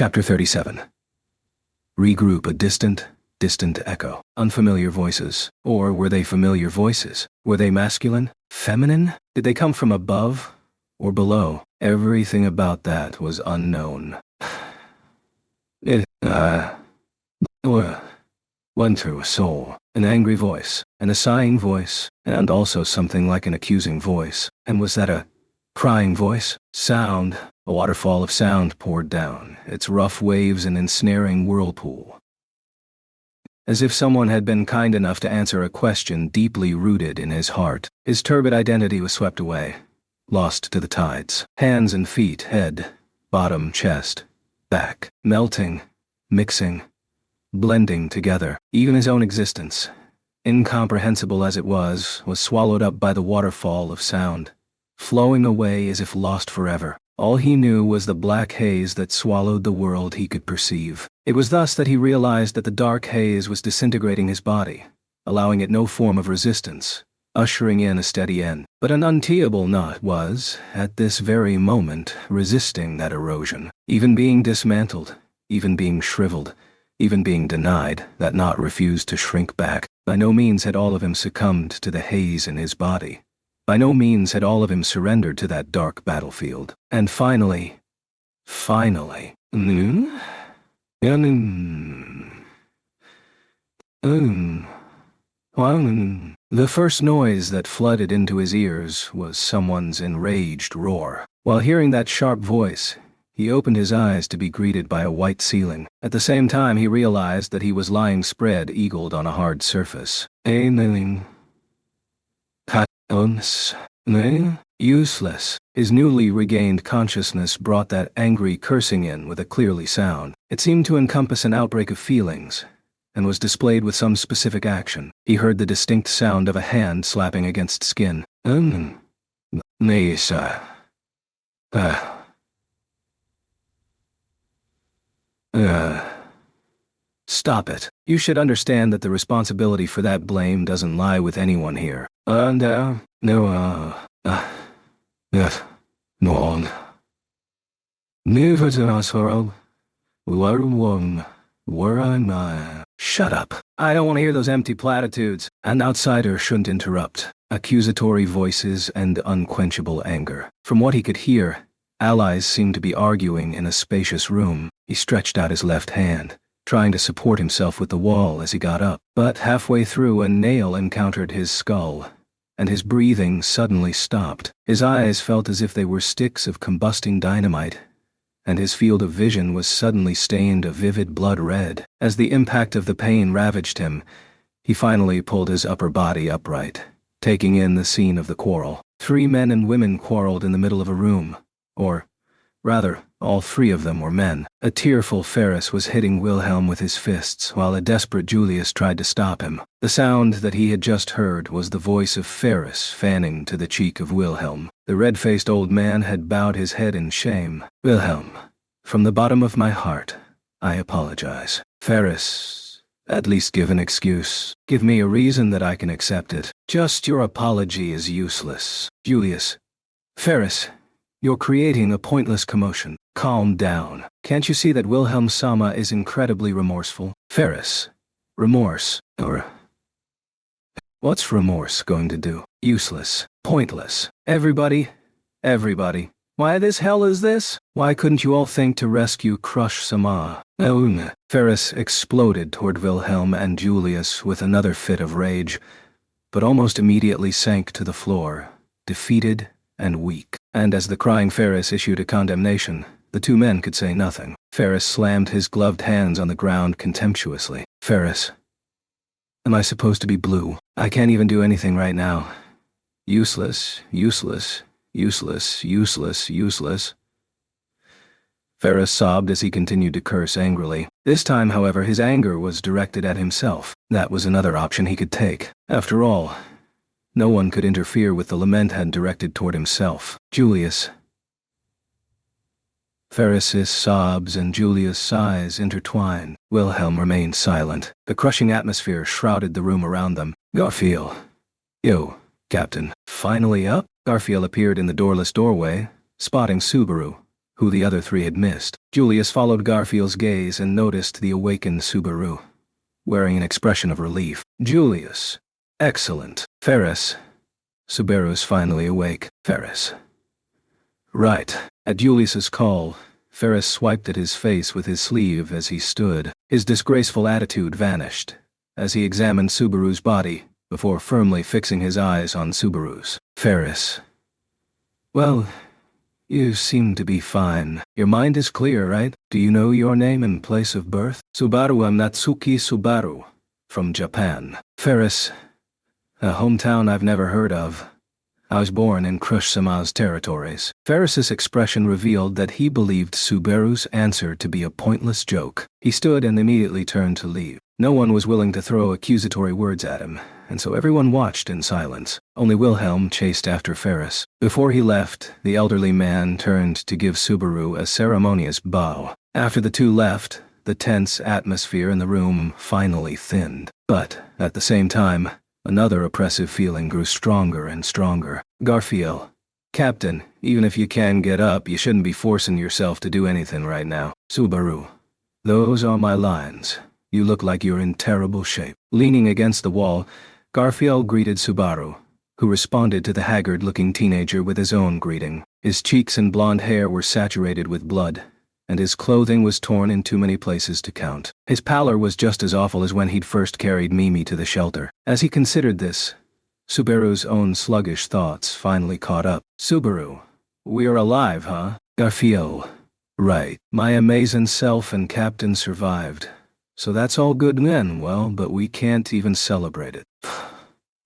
Chapter 37. Regroup. A distant echo. Unfamiliar voices. Or were they familiar voices? Were they masculine? Feminine? Did they come from above or below? Everything about that was unknown. It, went through a soul. An angry voice, and a sighing voice, and also something like an accusing voice. And was that a crying voice? Sound. A waterfall of sound poured down, its rough waves an ensnaring whirlpool. As if someone had been kind enough to answer a question deeply rooted in his heart, his turbid identity was swept away, lost to the tides. Hands and feet, head, bottom, chest, back, melting, mixing, blending together. Even his own existence, incomprehensible as it was swallowed up by the waterfall of sound, flowing away as if lost forever. All he knew was the black haze that swallowed the world he could perceive. It was thus that he realized that the dark haze was disintegrating his body, allowing it no form of resistance, ushering in a steady end. But an unteeable knot was, at this very moment, resisting that erosion. Even being dismantled, even being shriveled, even being denied, that knot refused to shrink back. By no means had all of him succumbed to the haze in his body. By no means had all of him surrendered to that dark battlefield. And finally, the first noise that flooded into his ears was someone's enraged roar. While hearing that sharp voice, he opened his eyes to be greeted by a white ceiling. At the same time, he realized that he was lying spread-eagled on a hard surface. Useless. His newly regained consciousness brought that angry cursing in with a clearly sound. It seemed to encompass an outbreak of feelings, and was displayed with some specific action. He heard the distinct sound of a hand slapping against skin. Stop it. You should understand that the responsibility for that blame doesn't lie with anyone here. Shut up. I don't want to hear those empty platitudes. An outsider shouldn't interrupt. Accusatory voices and unquenchable anger. From what he could hear, allies seemed to be arguing in a spacious room. He stretched out his left hand, trying to support himself with the wall as he got up. But halfway through, a nail encountered his skull, and his breathing suddenly stopped. His eyes felt as if they were sticks of combusting dynamite, and his field of vision was suddenly stained a vivid blood red. As the impact of the pain ravaged him, he finally pulled his upper body upright, taking in the scene of the quarrel. 3 men and women quarreled in the middle of a room, or rather, all 3 of them were men. A tearful Ferris was hitting Wilhelm with his fists, while a desperate Julius tried to stop him. The sound that he had just heard was the voice of Ferris fanning to the cheek of Wilhelm. The red-faced old man had bowed his head in shame. Wilhelm, from the bottom of my heart, I apologize. Ferris, at least give an excuse. Give me a reason that I can accept it. Just your apology is useless. Julius. Ferris, you're creating a pointless commotion. Calm down. Can't you see that Wilhelm Sama is incredibly remorseful? Ferris. Remorse. Or what's remorse going to do? Useless. Pointless. Everybody. Why this hell is this? Why couldn't you all think to rescue Crush Sama? Ferris exploded toward Wilhelm and Julius with another fit of rage, but almost immediately sank to the floor, defeated and weak. And as the crying Ferris issued a condemnation, the 2 men could say nothing. Ferris slammed his gloved hands on the ground contemptuously. Ferris. Am I supposed to be blue? I can't even do anything right now. Useless. Ferris sobbed as he continued to curse angrily. This time, however, his anger was directed at himself. That was another option he could take. After all, no one could interfere with the lament had directed toward himself. Julius. Ferris's sobs and Julius' sighs intertwined. Wilhelm remained silent. The crushing atmosphere shrouded the room around them. Garfield. Yo, Captain. Finally up? Garfield appeared in the doorless doorway, spotting Subaru, who the other three had missed. Julius followed Garfield's gaze and noticed the awakened Subaru, wearing an expression of relief. Julius. Excellent. Ferris. Subaru's finally awake. Ferris. Right. At Julius's call, Ferris swiped at his face with his sleeve as he stood. His disgraceful attitude vanished as he examined Subaru's body before firmly fixing his eyes on Subaru's. Ferris. Well, you seem to be fine. Your mind is clear, right? Do you know your name and place of birth? Subaru. I'm Natsuki Subaru, from Japan. Ferris. A hometown I've never heard of. I was born in Crush-sama's territories. Ferris's expression revealed that he believed Subaru's answer to be a pointless joke. He stood and immediately turned to leave. No one was willing to throw accusatory words at him, and so everyone watched in silence. Only Wilhelm chased after Ferris. Before he left, the elderly man turned to give Subaru a ceremonious bow. After the two left, the tense atmosphere in the room finally thinned. But, at the same time, another oppressive feeling grew stronger and stronger. Garfield. Captain, even if you can get up, you shouldn't be forcing yourself to do anything right now. Subaru. Those are my lines. You look like you're in terrible shape. Leaning against the wall, Garfield greeted Subaru, who responded to the haggard-looking teenager with his own greeting. His cheeks and blonde hair were saturated with blood, and his clothing was torn in too many places to count. His pallor was just as awful as when he'd first carried Mimi to the shelter. As he considered this, Subaru's own sluggish thoughts finally caught up. Subaru. We're alive, huh? Garfield. Right. My amazing self and Captain survived. So that's all good then, well, but we can't even celebrate it.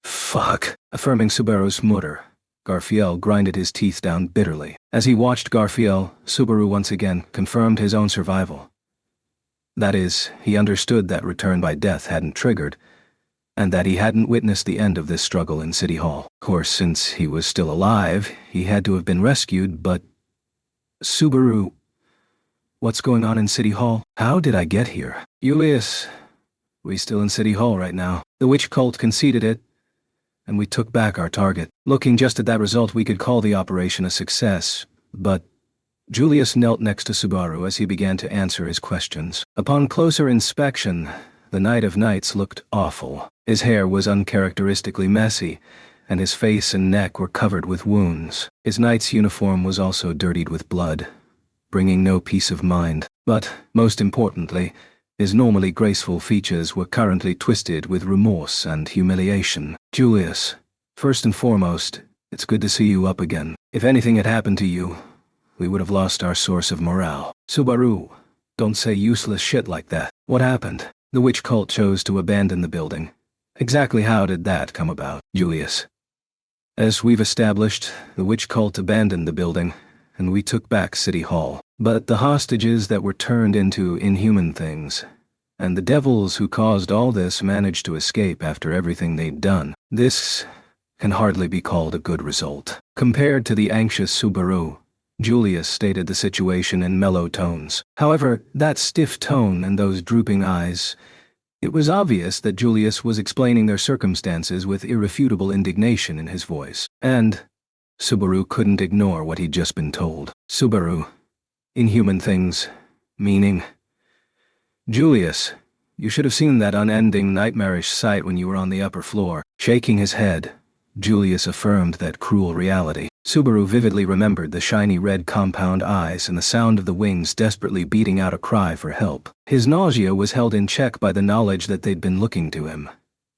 Fuck. Affirming Subaru's mutter, Garfield grinded his teeth down bitterly. As he watched Garfield, Subaru once again confirmed his own survival. That is, he understood that return by death hadn't triggered, and that he hadn't witnessed the end of this struggle in City Hall. Of course, since he was still alive, he had to have been rescued, but... Subaru... What's going on in City Hall? How did I get here? Julius, we still in City Hall right now. The witch cult conceded it, and we took back our target. Looking just at that result, we could call the operation a success, but... Julius knelt next to Subaru as he began to answer his questions. Upon closer inspection, the Knight of Knights looked awful. His hair was uncharacteristically messy, and his face and neck were covered with wounds. His knight's uniform was also dirtied with blood, bringing no peace of mind. But, most importantly, his normally graceful features were currently twisted with remorse and humiliation. Julius, first and foremost, it's good to see you up again. If anything had happened to you, we would have lost our source of morale. Subaru, don't say useless shit like that. What happened? The witch cult chose to abandon the building. Exactly how did that come about, Julius? As we've established, the witch cult abandoned the building, and we took back City Hall. But the hostages that were turned into inhuman things, and the devils who caused all this managed to escape after everything they'd done. This can hardly be called a good result. Compared to the anxious Subaru, Julius stated the situation in mellow tones. However, that stiff tone and those drooping eyes, it was obvious that Julius was explaining their circumstances with irrefutable indignation in his voice. And Subaru couldn't ignore what he'd just been told. Subaru. Inhuman things. Meaning. Julius, you should have seen that unending nightmarish sight when you were on the upper floor. Shaking his head, Julius affirmed that cruel reality. Subaru vividly remembered the shiny red compound eyes and the sound of the wings desperately beating out a cry for help. His nausea was held in check by the knowledge that they'd been looking to him,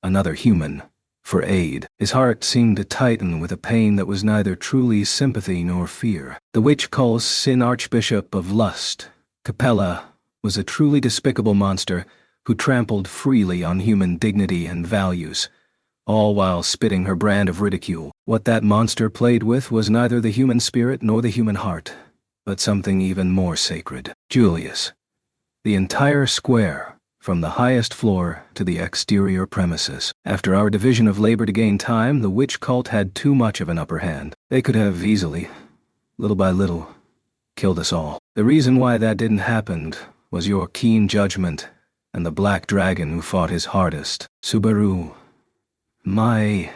another human, for aid. His heart seemed to tighten with a pain that was neither truly sympathy nor fear. The witch cult's sin archbishop of lust, Capella, was a truly despicable monster who trampled freely on human dignity and values, all while spitting her brand of ridicule. What that monster played with was neither the human spirit nor the human heart, but something even more sacred. Julius. The entire square, from the highest floor to the exterior premises. After our division of labor to gain time, the witch cult had too much of an upper hand. They could have easily, little by little, killed us all. The reason why that didn't happen was your keen judgment and the black dragon who fought his hardest. Subaru. My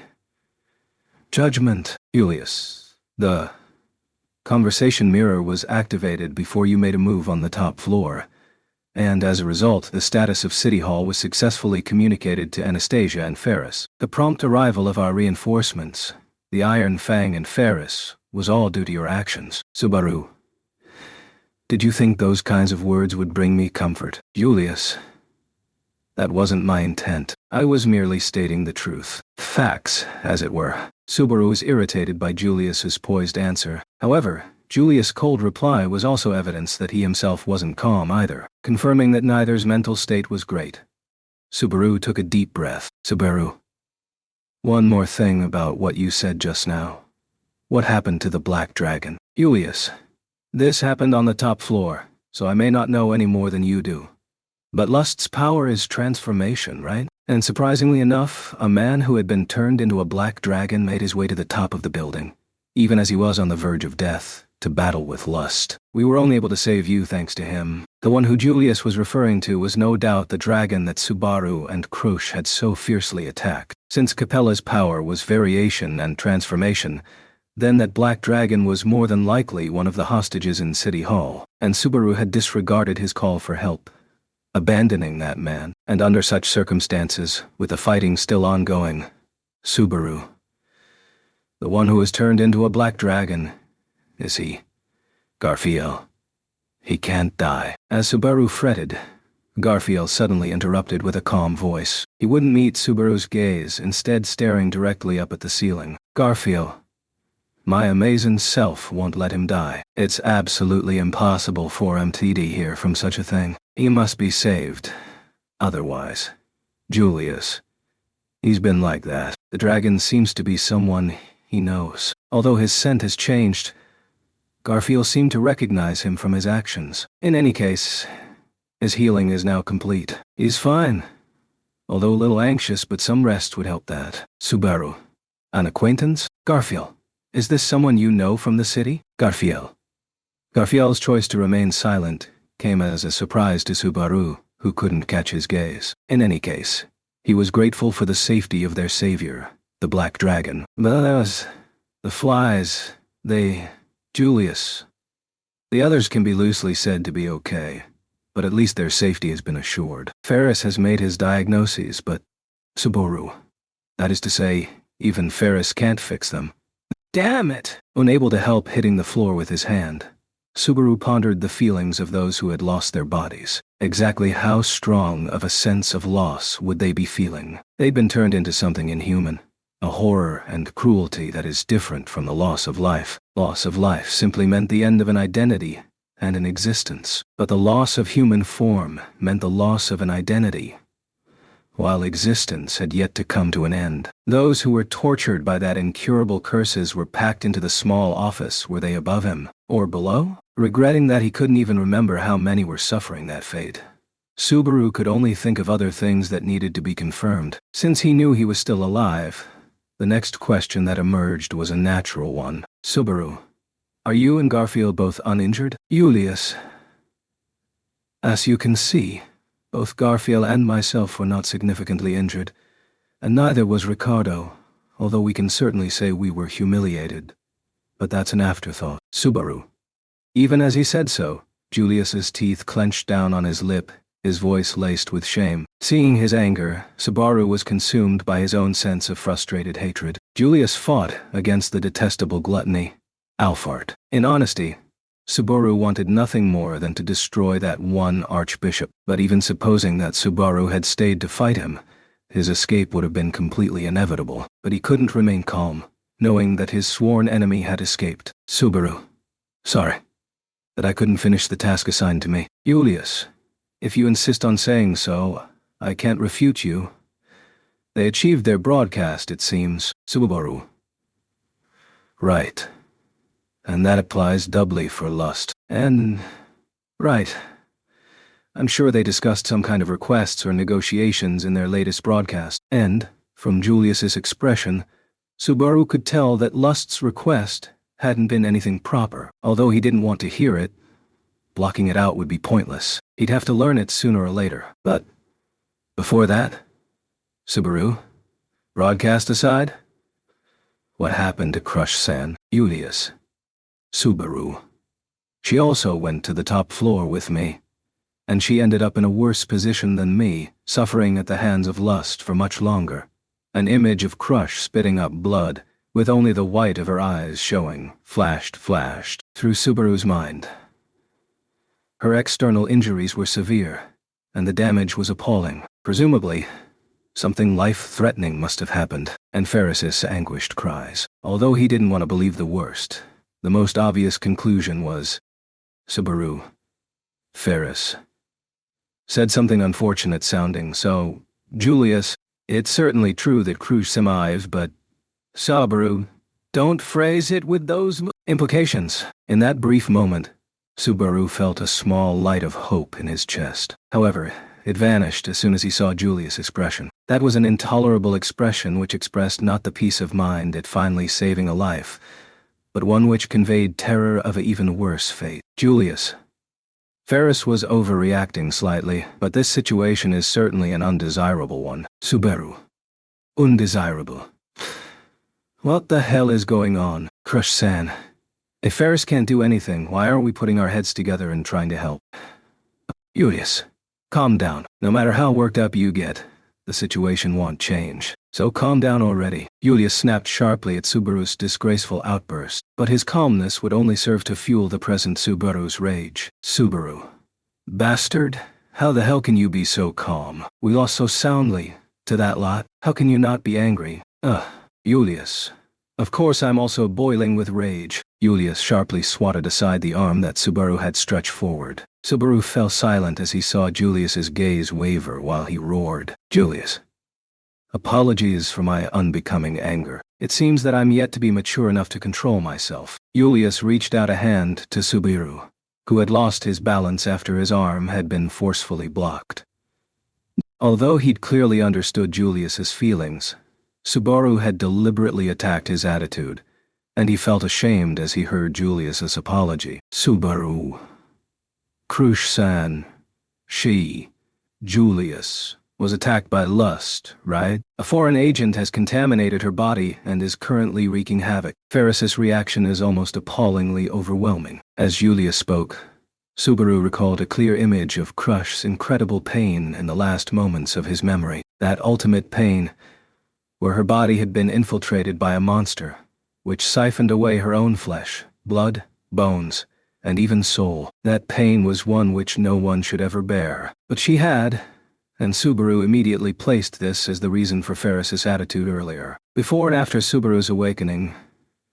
judgment. Julius. The Conversation mirror was activated before you made a move on the top floor, and as a result, the status of City Hall was successfully communicated to Anastasia and Ferris. The prompt arrival of our reinforcements, the Iron Fang and Ferris, was all due to your actions. Subaru, did you think those kinds of words would bring me comfort? Julius, that wasn't my intent. I was merely stating the truth. Facts, as it were. Subaru was irritated by Julius's poised answer. However, Julius' cold reply was also evidence that he himself wasn't calm either, confirming that neither's mental state was great. Subaru took a deep breath. Subaru, one more thing about what you said just now. What happened to the Black Dragon? Julius, this happened on the top floor, so I may not know any more than you do. But lust's power is transformation, right? And surprisingly enough, a man who had been turned into a black dragon made his way to the top of the building, even as he was on the verge of death, to battle with lust. We were only able to save you thanks to him. The one who Julius was referring to was no doubt the dragon that Subaru and Krush had so fiercely attacked. Since Capella's power was variation and transformation, then that black dragon was more than likely one of the hostages in City Hall, and Subaru had disregarded his call for help, abandoning that man. And under such circumstances, with the fighting still ongoing, Subaru, the one who was turned into a black dragon, is he, Garfield? He can't die. As Subaru fretted, Garfield suddenly interrupted with a calm voice. He wouldn't meet Subaru's gaze, instead staring directly up at the ceiling. Garfield, my amazing self won't let him die. It's absolutely impossible for him to hear from such a thing. He must be saved. Otherwise, Julius, he's been like that. The dragon seems to be someone he knows. Although his scent has changed, Garfield seemed to recognize him from his actions. In any case, his healing is now complete. He's fine, although a little anxious, but some rest would help that. Subaru, an acquaintance? Garfield, is this someone you know from the city? Garfield's choice to remain silent came as a surprise to Subaru, who couldn't catch his gaze. In any case, he was grateful for the safety of their savior, the Black Dragon. But the flies, Julius. The others can be loosely said to be okay, but at least their safety has been assured. Ferris has made his diagnoses, but Subaru, that is to say, even Ferris can't fix them. Damn it! Unable to help hitting the floor with his hand, Subaru pondered the feelings of those who had lost their bodies. Exactly how strong of a sense of loss would they be feeling? They'd been turned into something inhuman, a horror and cruelty that is different from the loss of life. Loss of life simply meant the end of an identity and an existence, but the loss of human form meant the loss of an identity, while existence had yet to come to an end. Those who were tortured by that incurable curses were packed into the small office. Were they above him, or below? Regretting that he couldn't even remember how many were suffering that fate, Subaru could only think of other things that needed to be confirmed. Since he knew he was still alive, the next question that emerged was a natural one. Subaru, are you and Garfield both uninjured? Julius, as you can see, both Garfield and myself were not significantly injured, and neither was Ricardo, although we can certainly say we were humiliated. But that's an afterthought. Subaru. Even as he said so, Julius's teeth clenched down on his lip, his voice laced with shame. Seeing his anger, Subaru was consumed by his own sense of frustrated hatred. Julius fought against the detestable gluttony, Alfart. In honesty, Subaru wanted nothing more than to destroy that one archbishop, but even supposing that Subaru had stayed to fight him, his escape would have been completely inevitable. But he couldn't remain calm, knowing that his sworn enemy had escaped. Subaru, sorry that I couldn't finish the task assigned to me. Julius, if you insist on saying so, I can't refute you. They achieved their broadcast, it seems. Subaru. Right. And that applies doubly for lust. And, right. I'm sure they discussed some kind of requests or negotiations in their latest broadcast. And, from Julius's expression, Subaru could tell that lust's request hadn't been anything proper. Although he didn't want to hear it, blocking it out would be pointless. He'd have to learn it sooner or later. But, before that, Subaru, broadcast aside, what happened to Crush San? Julius. Subaru. She also went to the top floor with me, and she ended up in a worse position than me, suffering at the hands of lust for much longer. An image of Crush spitting up blood, with only the white of her eyes showing, flashed through Subaru's mind. Her external injuries were severe, and the damage was appalling. Presumably, something life-threatening must have happened, and Ferris's anguished cries. Although he didn't want to believe the worst, the most obvious conclusion was, Subaru. Ferris said something unfortunate sounding, so, Julius, it's certainly true that Crush survived, but Subaru, don't phrase it with those implications. In that brief moment, Subaru felt a small light of hope in his chest. However, it vanished as soon as he saw Julius' expression. That was an intolerable expression which expressed not the peace of mind at finally saving a life, but one which conveyed terror of an even worse fate. Julius. Ferris was overreacting slightly, but this situation is certainly an undesirable one. Subaru. Undesirable. What the hell is going on? Crush-san. If Ferris can't do anything, why aren't we putting our heads together and trying to help? Julius. Calm down. No matter how worked up you get, the situation won't change. So calm down already. Julius snapped sharply at Subaru's disgraceful outburst, but his calmness would only serve to fuel the present Subaru's rage. Subaru. Bastard, how the hell can you be so calm? We lost so soundly to that lot. How can you not be angry? Julius. Of course I'm also boiling with rage. Julius sharply swatted aside the arm that Subaru had stretched forward. Subaru fell silent as he saw Julius's gaze waver while he roared. Julius. Apologies for my unbecoming anger. It seems that I'm yet to be mature enough to control myself. Julius reached out a hand to Subaru, who had lost his balance after his arm had been forcefully blocked. Although he'd clearly understood Julius's feelings, Subaru had deliberately attacked his attitude, and he felt ashamed as he heard Julius's apology. Subaru. Crush-san. Julius, was attacked by lust, right? A foreign agent has contaminated her body and is currently wreaking havoc. Ferris's reaction is almost appallingly overwhelming. As Julius spoke, Subaru recalled a clear image of Crush's incredible pain in the last moments of his memory. That ultimate pain, where her body had been infiltrated by a monster, which siphoned away her own flesh, blood, bones, and even soul. That pain was one which no one should ever bear. But she had, and Subaru immediately placed this as the reason for Ferris's attitude earlier. Before and after Subaru's awakening,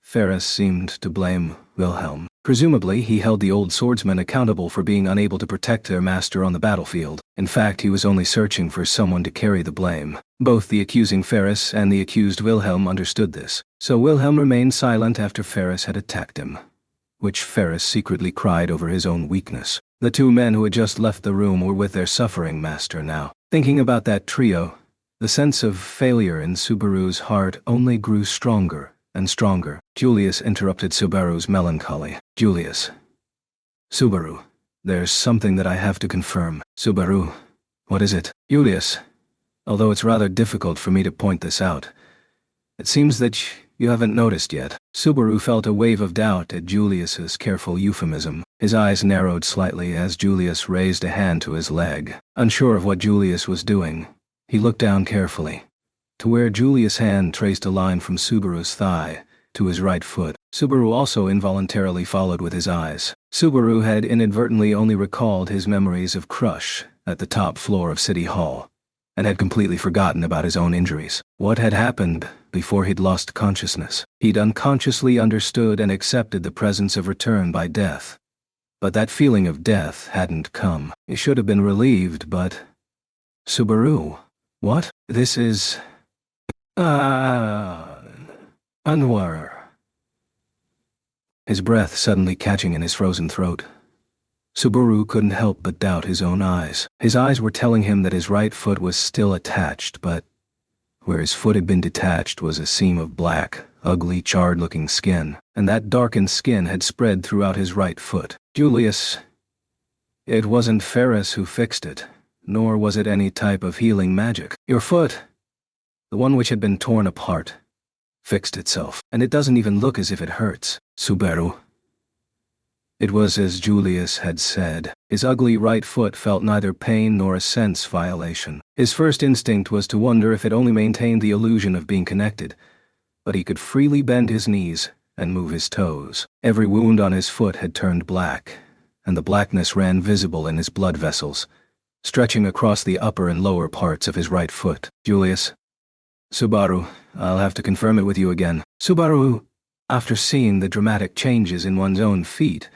Ferris seemed to blame Wilhelm. Presumably, he held the old swordsman accountable for being unable to protect their master on the battlefield. In fact, he was only searching for someone to carry the blame. Both the accusing Ferris and the accused Wilhelm understood this, so Wilhelm remained silent after Ferris had attacked him, which Ferris secretly cried over his own weakness. The two men who had just left the room were with their suffering master now. Thinking about that trio, the sense of failure in Subaru's heart only grew stronger and stronger. Julius interrupted Subaru's melancholy. Julius. Subaru. There's something that I have to confirm. Subaru. What is it? Julius. Although it's rather difficult for me to point this out, it seems that you haven't noticed yet. Subaru felt a wave of doubt at Julius's careful euphemism. His eyes narrowed slightly as Julius raised a hand to his leg. Unsure of what Julius was doing, he looked down carefully, to where Julius' hand traced a line from Subaru's thigh to his right foot. Subaru also involuntarily followed with his eyes. Subaru had inadvertently only recalled his memories of Crush at the top floor of City Hall, and had completely forgotten about his own injuries. What had happened before he'd lost consciousness? He'd unconsciously understood and accepted the presence of return by death. But that feeling of death hadn't come. He should have been relieved, but... Subaru? What? This is... Anwar. His breath suddenly catching in his frozen throat. Subaru couldn't help but doubt his own eyes. His eyes were telling him that his right foot was still attached, but where his foot had been detached was a seam of black, ugly, charred-looking skin, and that darkened skin had spread throughout his right foot. Julius. It wasn't Ferris who fixed it, nor was it any type of healing magic. Your foot, the one which had been torn apart, fixed itself, and it doesn't even look as if it hurts. Subaru. It was as Julius had said. His ugly right foot felt neither pain nor a sense violation. His first instinct was to wonder if it only maintained the illusion of being connected, but he could freely bend his knees and move his toes. Every wound on his foot had turned black, and the blackness ran visible in his blood vessels, stretching across the upper and lower parts of his right foot. Julius. Subaru, I'll have to confirm it with you again. Subaru. After seeing the dramatic changes in one's own feet,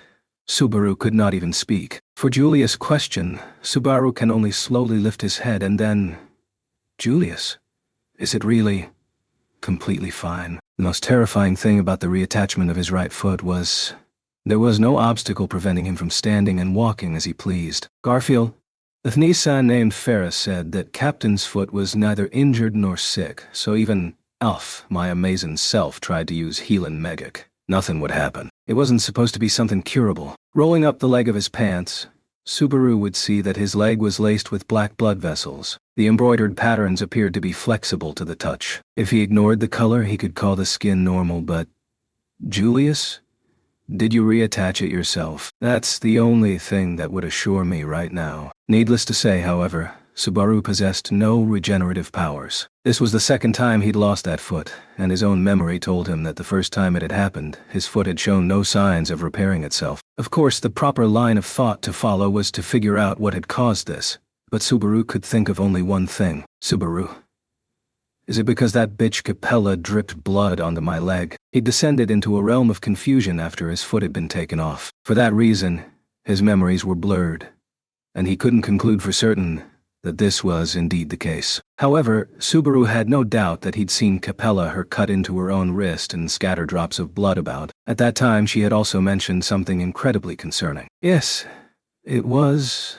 Subaru could not even speak. For Julius' question, Subaru can only slowly lift his head and then... Julius, is it really completely fine? The most terrifying thing about the reattachment of his right foot was... there was no obstacle preventing him from standing and walking as he pleased. Garfield, the Thnisan named Ferris said that Captain's foot was neither injured nor sick, so even Alf, my amazing self, tried to use Healing Magic. Nothing would happen. It wasn't supposed to be something curable. Rolling up the leg of his pants, Subaru would see that his leg was laced with black blood vessels. The embroidered patterns appeared to be flexible to the touch. If he ignored the color, he could call the skin normal, but... Julius? Did you reattach it yourself? That's the only thing that would assure me right now. Needless to say, however, Subaru possessed no regenerative powers. This was the second time he'd lost that foot, and his own memory told him that the first time it had happened, his foot had shown no signs of repairing itself. Of course, the proper line of thought to follow was to figure out what had caused this, but Subaru could think of only one thing. Subaru. Is it because that bitch Capella dripped blood onto my leg? He descended into a realm of confusion after his foot had been taken off. For that reason, his memories were blurred, and he couldn't conclude for certain that this was indeed the case. However, Subaru had no doubt that he'd seen Capella her cut into her own wrist and scatter drops of blood about. At that time, she had also mentioned something incredibly concerning. Yes, it was...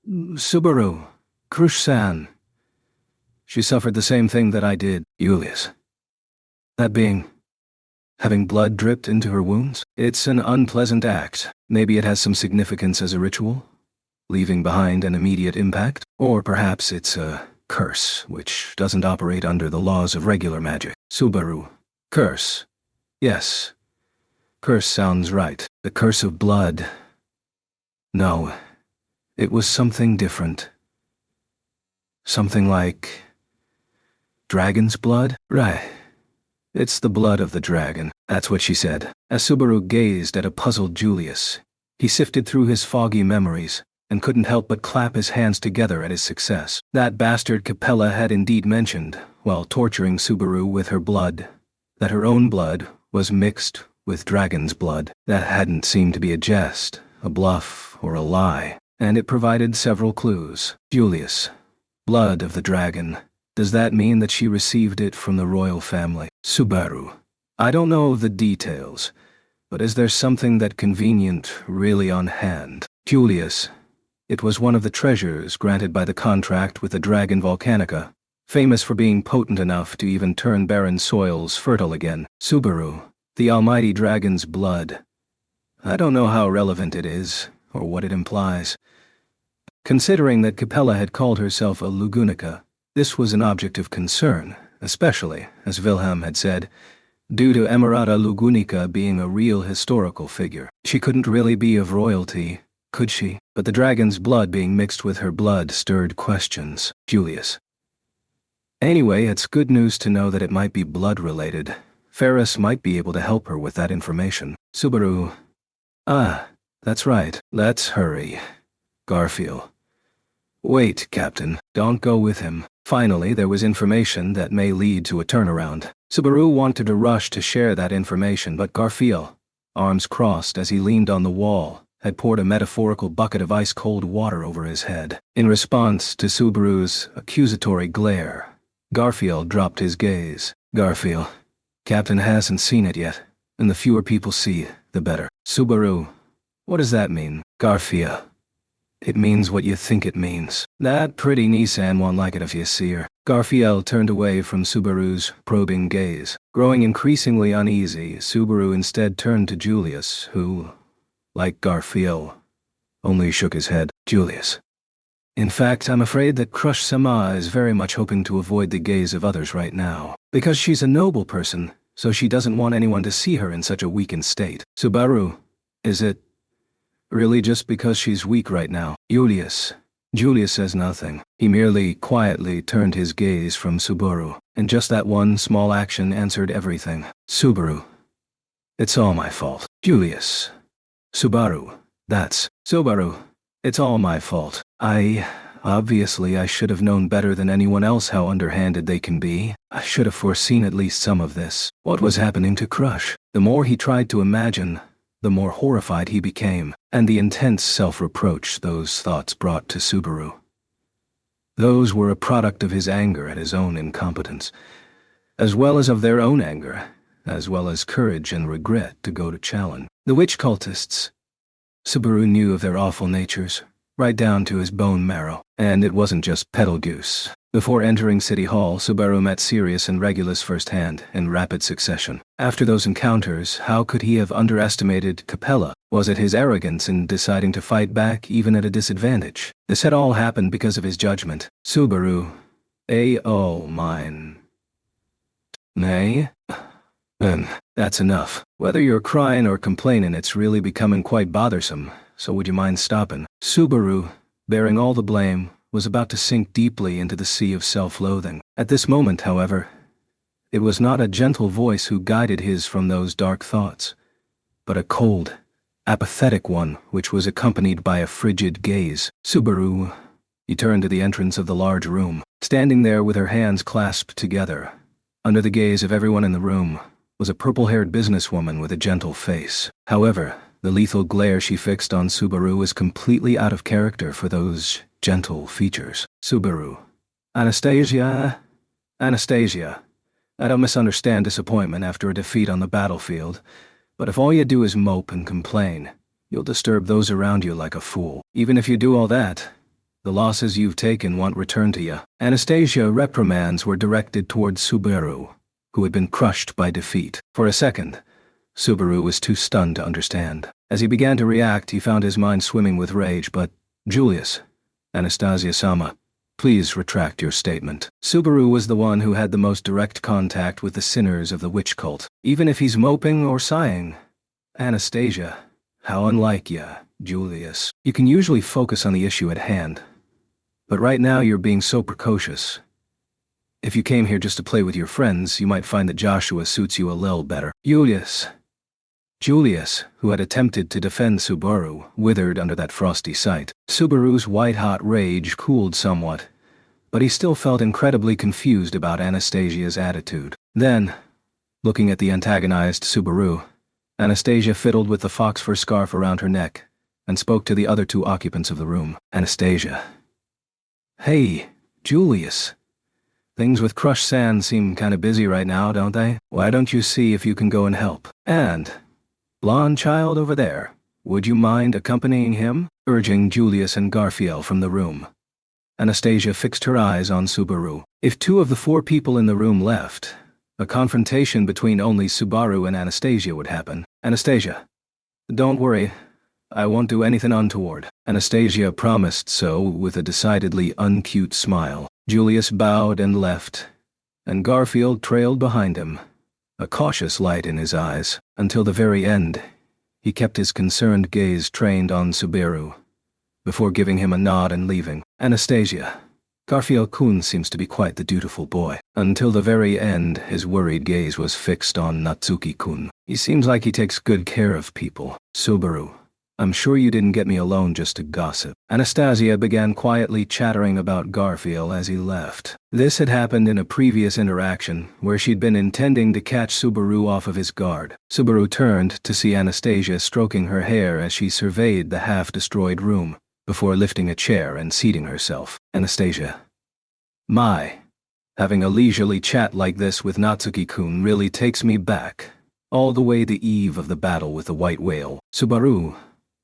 Subaru. Krush-san. She suffered the same thing that I did, Julius. That being... having blood dripped into her wounds? It's an unpleasant act. Maybe it has some significance as a ritual, leaving behind an immediate impact? Or perhaps it's a curse, which doesn't operate under the laws of regular magic. Subaru. Curse. Yes. Curse sounds right. The curse of blood. No. It was something different. Something like... dragon's blood? Right. It's the blood of the dragon. That's what she said. As Subaru gazed at a puzzled Julius, he sifted through his foggy memories and couldn't help but clap his hands together at his success. That bastard Capella had indeed mentioned, while torturing Subaru with her blood, that her own blood was mixed with dragon's blood. That hadn't seemed to be a jest, a bluff, or a lie, and it provided several clues. Julius. Blood of the dragon. Does that mean that she received it from the royal family? Subaru. I don't know the details, but is there something that convenient really on hand? Julius. It was one of the treasures granted by the contract with the dragon Volcanica, famous for being potent enough to even turn barren soils fertile again. Subaru. The almighty dragon's blood. I don't know how relevant it is, or what it implies. Considering that Capella had called herself a Lugunica, this was an object of concern, especially, as Wilhelm had said, due to Emerata Lugunica being a real historical figure. She couldn't really be of royalty, could she? But the dragon's blood being mixed with her blood stirred questions. Julius. Anyway, it's good news to know that it might be blood-related. Ferris might be able to help her with that information. Subaru. Ah, that's right. Let's hurry. Garfield. Wait, Captain. Don't go with him. Finally, there was information that may lead to a turnaround. Subaru wanted to rush to share that information, but Garfield, arms crossed as he leaned on the wall, had poured a metaphorical bucket of ice-cold water over his head. In response to Subaru's accusatory glare, Garfield dropped his gaze. Garfield. Captain hasn't seen it yet, and the fewer people see, the better. Subaru. What does that mean? Garfield. It means what you think it means. That pretty Nissan won't like it if you see her. Garfield turned away from Subaru's probing gaze. Growing increasingly uneasy, Subaru instead turned to Julius, who, like Garfield, only shook his head. Julius. In fact, I'm afraid that Crush-sama is very much hoping to avoid the gaze of others right now. Because she's a noble person, so she doesn't want anyone to see her in such a weakened state. Subaru, is it really just because she's weak right now? Julius says nothing. He merely quietly turned his gaze from Subaru, and just that one small action answered everything. Subaru, it's all my fault. Julius. Subaru, it's all my fault. Obviously I should have known better than anyone else how underhanded they can be. I should have foreseen at least some of this. What was happening to Crush? The more he tried to imagine, the more horrified he became, and the intense self-reproach those thoughts brought to Subaru. Those were a product of his anger at his own incompetence, as well as of their own anger, as well as courage and regret to go to challenge the witch cultists. Subaru knew of their awful natures, right down to his bone marrow, and it wasn't just Petalgoose. Before entering City Hall, Subaru met Sirius and Regulus firsthand, in rapid succession. After those encounters, how could he have underestimated Capella? Was it his arrogance in deciding to fight back even at a disadvantage? This had all happened because of his judgment. Subaru. Mine. Nay? Then, that's enough. Whether you're crying or complaining, it's really becoming quite bothersome, so would you mind stopping? Subaru, bearing all the blame, was about to sink deeply into the sea of self-loathing. At this moment, however, it was not a gentle voice who guided his from those dark thoughts, but a cold, apathetic one which was accompanied by a frigid gaze. Subaru. He turned to the entrance of the large room. Standing there with her hands clasped together, under the gaze of everyone in the room, was a purple-haired businesswoman with a gentle face. However, the lethal glare she fixed on Subaru was completely out of character for those gentle features. Subaru. Anastasia, I don't misunderstand disappointment after a defeat on the battlefield, but if all you do is mope and complain, you'll disturb those around you like a fool. Even if you do all that, the losses you've taken won't return to you. Anastasia reprimands were directed towards Subaru, who had been crushed by defeat. For a second, Subaru was too stunned to understand. As he began to react, he found his mind swimming with rage, but, Julius, Anastasia-sama, please retract your statement. Subaru was the one who had the most direct contact with the sinners of the witch cult. Even if he's moping or sighing, Anastasia, how unlike ya, Julius. You can usually focus on the issue at hand, but right now you're being so precocious. If you came here just to play with your friends, you might find that Joshua suits you a little better. Julius, who had attempted to defend Subaru, withered under that frosty sight. Subaru's white-hot rage cooled somewhat, but he still felt incredibly confused about Anastasia's attitude. Then, looking at the antagonized Subaru, Anastasia fiddled with the fox fur scarf around her neck and spoke to the other two occupants of the room. Anastasia. Hey, Julius. Things with Crush Sand seem kinda busy right now, don't they? Why don't you see if you can go and help? And blonde child over there, would you mind accompanying him? Urging Julius and Garfield from the room. Anastasia fixed her eyes on Subaru. If two of the four people in the room left, a confrontation between only Subaru and Anastasia would happen. Anastasia. Don't worry, I won't do anything untoward. Anastasia promised so with a decidedly uncute smile. Julius bowed and left, and Garfield trailed behind him, a cautious light in his eyes. Until the very end, he kept his concerned gaze trained on Subaru, before giving him a nod and leaving. Anastasia. Garfield-kun seems to be quite the dutiful boy. Until the very end, his worried gaze was fixed on Natsuki-kun. He seems like he takes good care of people. Subaru. I'm sure you didn't get me alone just to gossip. Anastasia began quietly chattering about Garfield as he left. This had happened in a previous interaction, where she'd been intending to catch Subaru off of his guard. Subaru turned to see Anastasia stroking her hair as she surveyed the half-destroyed room, before lifting a chair and seating herself. Anastasia. Having a leisurely chat like this with Natsuki-kun really takes me back, all the way the eve of the battle with the white whale. Subaru.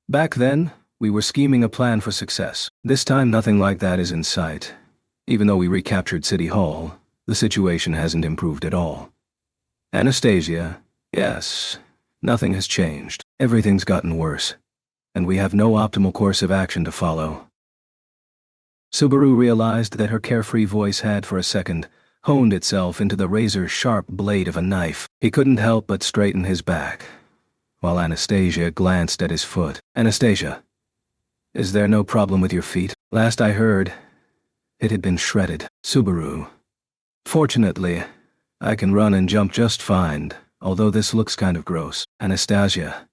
Back then, we were scheming a plan for success. This time nothing like that is in sight. Even though we recaptured City Hall, the situation hasn't improved at all. Anastasia, yes, nothing has changed. Everything's gotten worse, and we have no optimal course of action to follow. Subaru realized that her carefree voice had, for a second, honed itself into the razor-sharp blade of a knife. He couldn't help but straighten his back, while Anastasia glanced at his foot. "Anastasia, is there no problem with your feet? Last I heard, it had been shredded." "Subaru, fortunately, I can run and jump just fine, although this looks kind of gross." "Anastasia,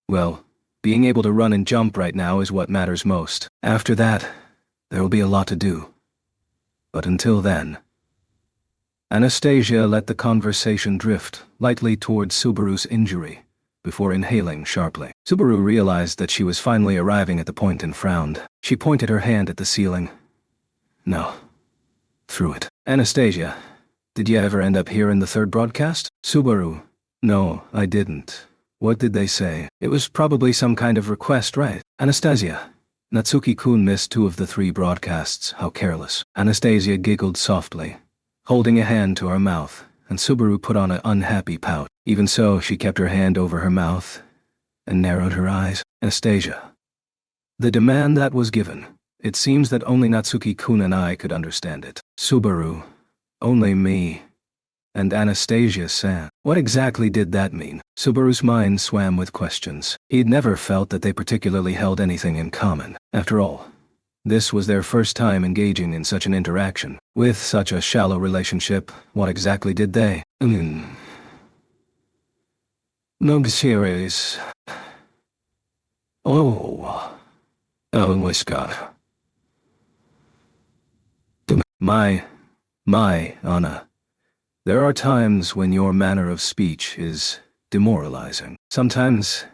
well, being able to run and jump right now is what matters most. After that, there will be a lot to do. But until then..." Anastasia let the conversation drift lightly towards Subaru's injury, before inhaling sharply. Subaru realized that she was finally arriving at the point and frowned. She pointed her hand at the ceiling. "No. Through it." "Anastasia, did you ever end up here in the third broadcast?" "Subaru, no, I didn't. What did they say?" "It was probably some kind of request, right?" "Anastasia, Natsuki-kun missed 2 of the 3 broadcasts. How careless." Anastasia giggled softly, holding a hand to her mouth, and Subaru put on an unhappy pout. Even so, she kept her hand over her mouth and narrowed her eyes. "Anastasia, the demand that was given, it seems that only Natsuki-kun and I could understand it." "Subaru, only me and Anastasia-san. What exactly did that mean?" Subaru's mind swam with questions. He'd never felt that they particularly held anything in common. After all, this was their first time engaging in such an interaction. With such a shallow relationship, what exactly did they? No series. Oh my God. My, Anna. There are times when your manner of speech is demoralizing. Sometimes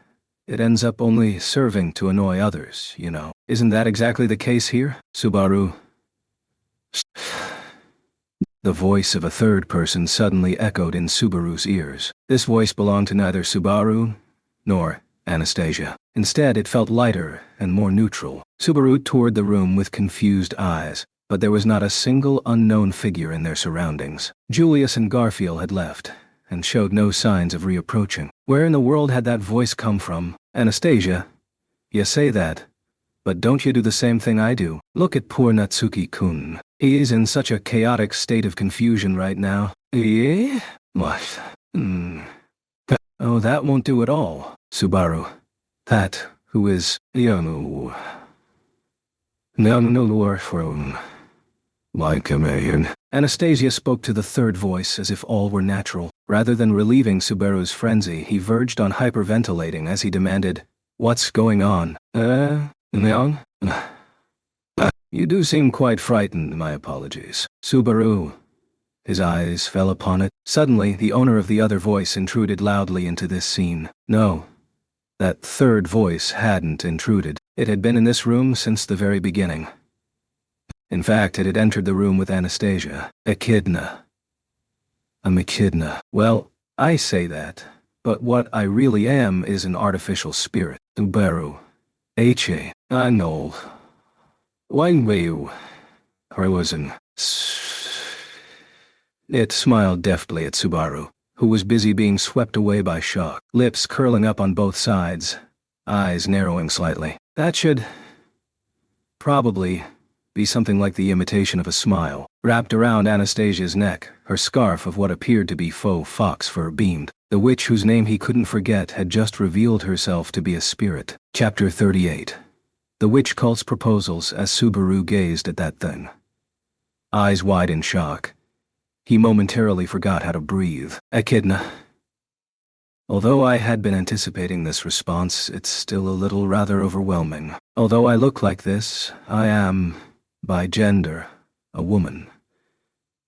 it ends up only serving to annoy others, you know. Isn't that exactly the case here, Subaru?" The voice of a third person suddenly echoed in Subaru's ears. This voice belonged to neither Subaru nor Anastasia. Instead, it felt lighter and more neutral. Subaru toured the room with confused eyes, but there was not a single unknown figure in their surroundings. Julius and Garfield had left, and showed no signs of reapproaching. Where in the world had that voice come from? "Anastasia, you say that, but don't you do the same thing I do? Look at poor Natsuki-kun. He is in such a chaotic state of confusion right now." "Eh? What? Oh, that won't do at all, Subaru. That, who is, no, from... like a man." Anastasia spoke to the third voice as if all were natural. Rather than relieving Subaru's frenzy, he verged on hyperventilating as he demanded, "What's going on?" Young? You do seem quite frightened, my apologies." "Subaru." His eyes fell upon it. Suddenly, the owner of the other voice intruded loudly into this scene. No, that third voice hadn't intruded. It had been in this room since the very beginning. In fact, it had entered the room with Anastasia. Echidna. I'm Echidna. Well, I say that, but what I really am is an artificial spirit. Subaru. H.A. I know. Why were you? I wasn't. It smiled deftly at Subaru, who was busy being swept away by shock, lips curling up on both sides, eyes narrowing slightly. That should probably be something like the imitation of a smile. Wrapped around Anastasia's neck, her scarf of what appeared to be faux fox fur beamed. The witch whose name he couldn't forget had just revealed herself to be a spirit. Chapter 38. The witch cult's proposals as Subaru gazed at that thing. Eyes wide in shock, he momentarily forgot how to breathe. Echidna. Although I had been anticipating this response, it's still a little rather overwhelming. Although I look like this, I am, by gender, a woman.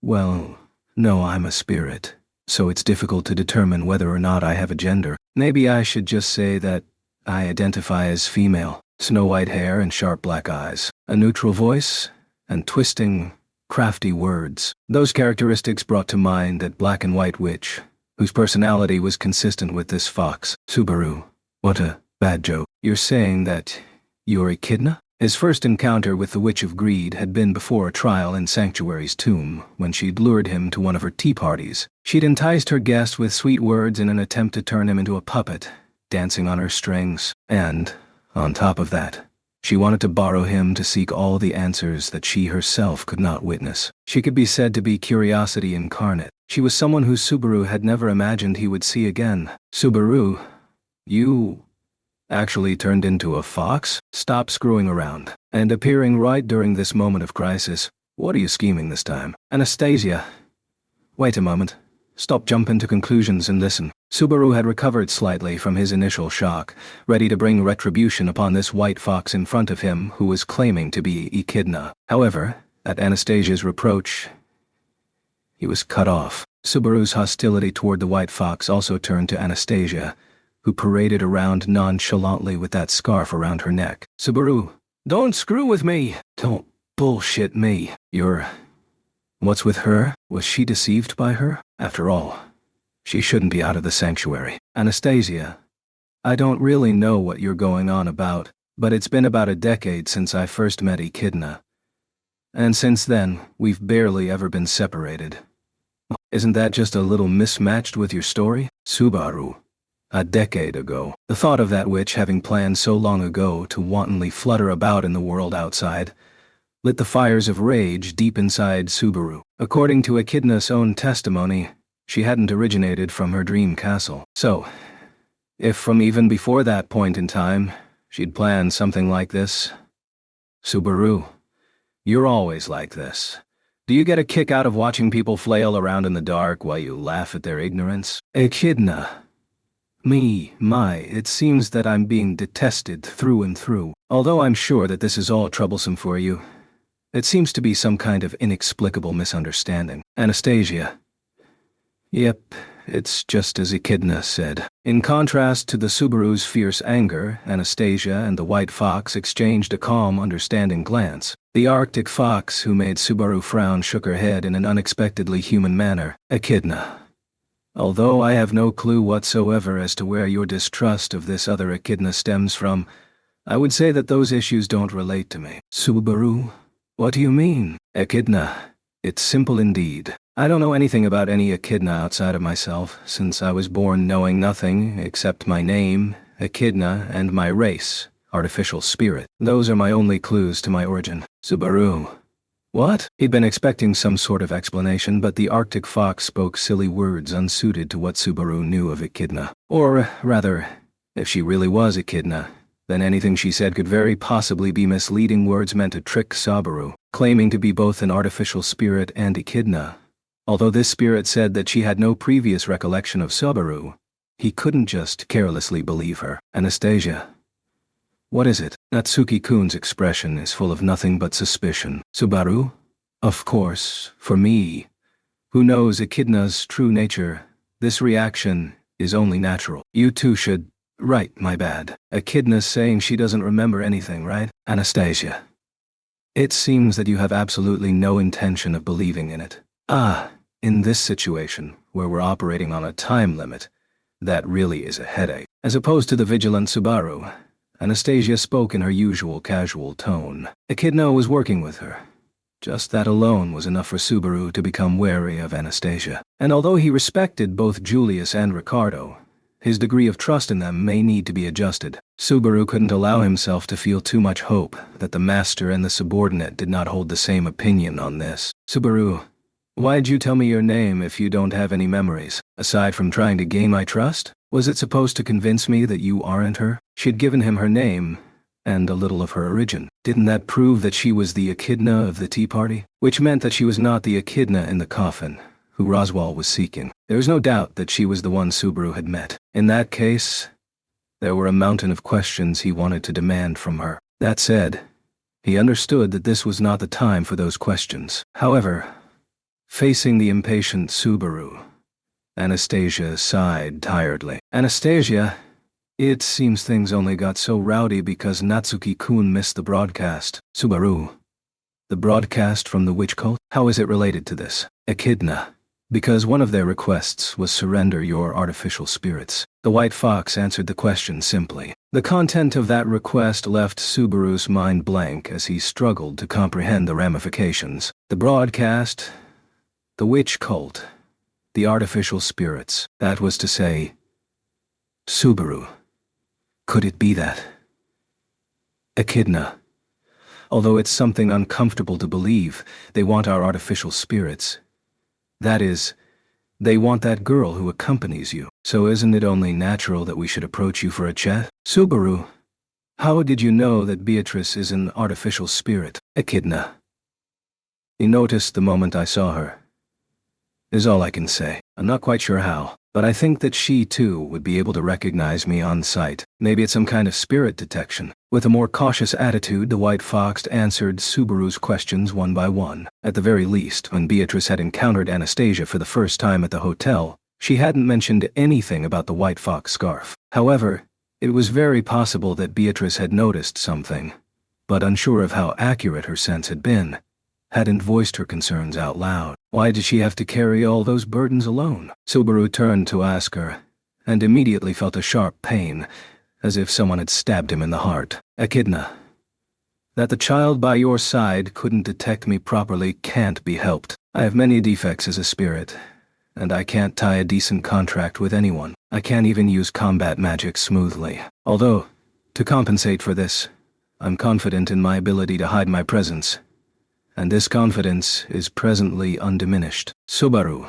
Well, no, I'm a spirit, so it's difficult to determine whether or not I have a gender. Maybe I should just say that I identify as female. Snow-white hair and sharp black eyes, a neutral voice, and twisting, crafty words. Those characteristics brought to mind that black and white witch, whose personality was consistent with this fox. Subaru. What a bad joke. You're saying that you're Echidna? His first encounter with the Witch of Greed had been before a trial in Sanctuary's tomb, when she'd lured him to one of her tea parties. She'd enticed her guest with sweet words in an attempt to turn him into a puppet, dancing on her strings, and, on top of that, She wanted to borrow him to seek all the answers that she herself could not witness. She could be said to be curiosity incarnate. She was someone who Subaru had never imagined he would see again. Subaru, you actually turned into a fox? Stop screwing around. And appearing right during this moment of crisis. What are you scheming this time? Anastasia. Wait a moment. Stop jumping to conclusions and listen. Subaru had recovered slightly from his initial shock, ready to bring retribution upon this white fox in front of him who was claiming to be Echidna. However, at Anastasia's reproach, he was cut off. Subaru's hostility toward the white fox also turned to Anastasia, who paraded around nonchalantly with that scarf around her neck. Subaru, don't screw with me! Don't bullshit me. What's with her? Was she deceived by her? After all, she shouldn't be out of the sanctuary. Anastasia, I don't really know what you're going on about, but it's been about a decade since I first met Echidna. And since then, we've barely ever been separated. Isn't that just a little mismatched with your story? Subaru. A decade ago. The thought of that witch having planned so long ago to wantonly flutter about in the world outside lit the fires of rage deep inside Subaru. According to Echidna's own testimony, she hadn't originated from her dream castle. So, if from even before that point in time, she'd planned something like this. Subaru, you're always like this. Do you get a kick out of watching people flail around in the dark while you laugh at their ignorance? Echidna. It seems that I'm being detested through and through. Although I'm sure that this is all troublesome for you, it seems to be some kind of inexplicable misunderstanding. Anastasia. Yep, it's just as Echidna said. In contrast to the Subaru's fierce anger, Anastasia and the white fox exchanged a calm, understanding glance. The Arctic fox who made Subaru frown shook her head in an unexpectedly human manner. Echidna. Although I have no clue whatsoever as to where your distrust of this other Echidna stems from, I would say that those issues don't relate to me. Subaru? What do you mean? Echidna. It's simple indeed. I don't know anything about any Echidna outside of myself, since I was born knowing nothing except my name, Echidna, and my race, artificial spirit. Those are my only clues to my origin. Subaru. What? He'd been expecting some sort of explanation, but the Arctic fox spoke silly words unsuited to what Subaru knew of Echidna. Or, rather, if she really was Echidna, then anything she said could very possibly be misleading words meant to trick Subaru, claiming to be both an artificial spirit and Echidna. Although this spirit said that she had no previous recollection of Subaru, he couldn't just carelessly believe her. Anastasia. What is it? Natsuki-kun's expression is full of nothing but suspicion. Subaru? Of course, for me, who knows Echidna's true nature, this reaction is only natural. You two should... Right, my bad. Echidna's saying she doesn't remember anything, right? Anastasia. It seems that you have absolutely no intention of believing in it. In this situation, where we're operating on a time limit, that really is a headache. As opposed to the vigilant Subaru, Anastasia spoke in her usual casual tone. Echidna was working with her. Just that alone was enough for Subaru to become wary of Anastasia. And although he respected both Julius and Ricardo, his degree of trust in them may need to be adjusted. Subaru couldn't allow himself to feel too much hope that the master and the subordinate did not hold the same opinion on this. Subaru, why'd you tell me your name if you don't have any memories? Aside from trying to gain my trust? Was it supposed to convince me that you aren't her? She'd given him her name, and a little of her origin. Didn't that prove that she was the Echidna of the Tea Party? Which meant that she was not the Echidna in the coffin, who Roswell was seeking. There was no doubt that she was the one Subaru had met. In that case, there were a mountain of questions he wanted to demand from her. That said, he understood that this was not the time for those questions. However, facing the impatient Subaru, Anastasia sighed tiredly. Anastasia, it seems things only got so rowdy because Natsuki-kun missed the broadcast. Subaru, the broadcast from the witch cult? How is it related to this? Echidna. Because one of their requests was surrender your artificial spirits. The white fox answered the question simply. The content of that request left Subaru's mind blank as he struggled to comprehend the ramifications. The broadcast, the witch cult, the artificial spirits. That was to say, Subaru. Could it be that Echidna. Although it's something uncomfortable to believe, they want our artificial spirits. That is, they want that girl who accompanies you. So isn't it only natural that we should approach you for a chat? Subaru, how did you know that Beatrice is an artificial spirit? Echidna. You noticed the moment I saw her, is all I can say. I'm not quite sure how, but I think that she too would be able to recognize me on sight. Maybe it's some kind of spirit detection. With a more cautious attitude, the White Fox answered Subaru's questions one by one. At the very least, when Beatrice had encountered Anastasia for the first time at the hotel, she hadn't mentioned anything about the White Fox scarf. However, it was very possible that Beatrice had noticed something, but unsure of how accurate her sense had been, hadn't voiced her concerns out loud. Why did she have to carry all those burdens alone? Subaru turned to ask her, and immediately felt a sharp pain, as if someone had stabbed him in the heart. Echidna, that the child by your side couldn't detect me properly can't be helped. I have many defects as a spirit, and I can't tie a decent contract with anyone. I can't even use combat magic smoothly. Although, to compensate for this, I'm confident in my ability to hide my presence, and this confidence is presently undiminished. Subaru,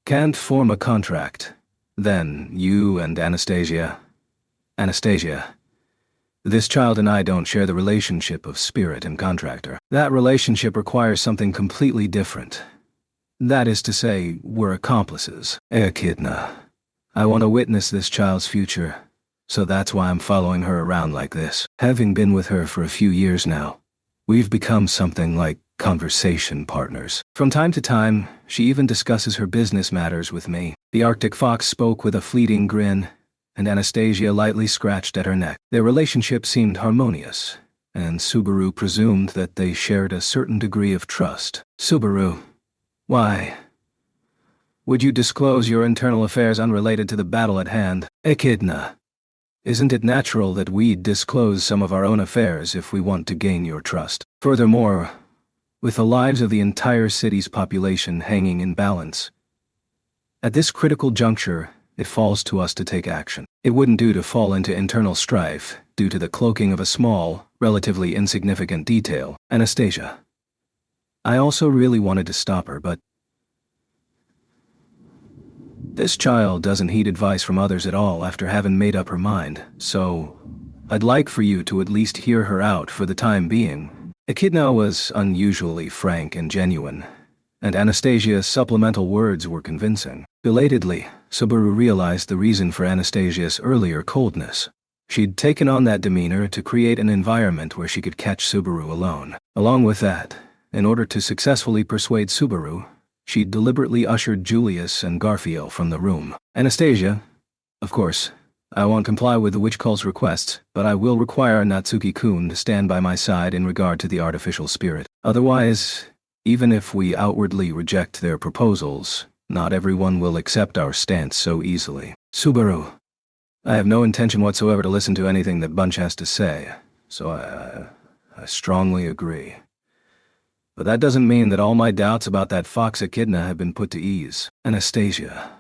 can't form a contract. Then you and Anastasia, this child and I don't share the relationship of spirit and contractor. That relationship requires something completely different. That is to say, we're accomplices. Echidna, I want to witness this child's future, so that's why I'm following her around like this. Having been with her for a few years now, we've become something like conversation partners. From time to time, she even discusses her business matters with me. The Arctic Fox spoke with a fleeting grin, and Anastasia lightly scratched at her neck. Their relationship seemed harmonious, and Subaru presumed that they shared a certain degree of trust. Subaru, why would you disclose your internal affairs unrelated to the battle at hand? Echidna, isn't it natural that we'd disclose some of our own affairs if we want to gain your trust? Furthermore, with the lives of the entire city's population hanging in balance, at this critical juncture, it falls to us to take action. It wouldn't do to fall into internal strife due to the cloaking of a small, relatively insignificant detail. Anastasia, I also really wanted to stop her, but this child doesn't heed advice from others at all after having made up her mind, so I'd like for you to at least hear her out for the time being. Echidna was unusually frank and genuine, and Anastasia's supplemental words were convincing. Belatedly, Subaru realized the reason for Anastasia's earlier coldness. She'd taken on that demeanor to create an environment where she could catch Subaru alone. Along with that, in order to successfully persuade Subaru, she'd deliberately ushered Julius and Garfield from the room. Anastasia, of course, I won't comply with the Witch Cult's requests, but I will require Natsuki-kun to stand by my side in regard to the artificial spirit. Otherwise, even if we outwardly reject their proposals, not everyone will accept our stance so easily. Subaru, I have no intention whatsoever to listen to anything that Bunch has to say, so I strongly agree. But that doesn't mean that all my doubts about that fox Echidna have been put to ease. Anastasia,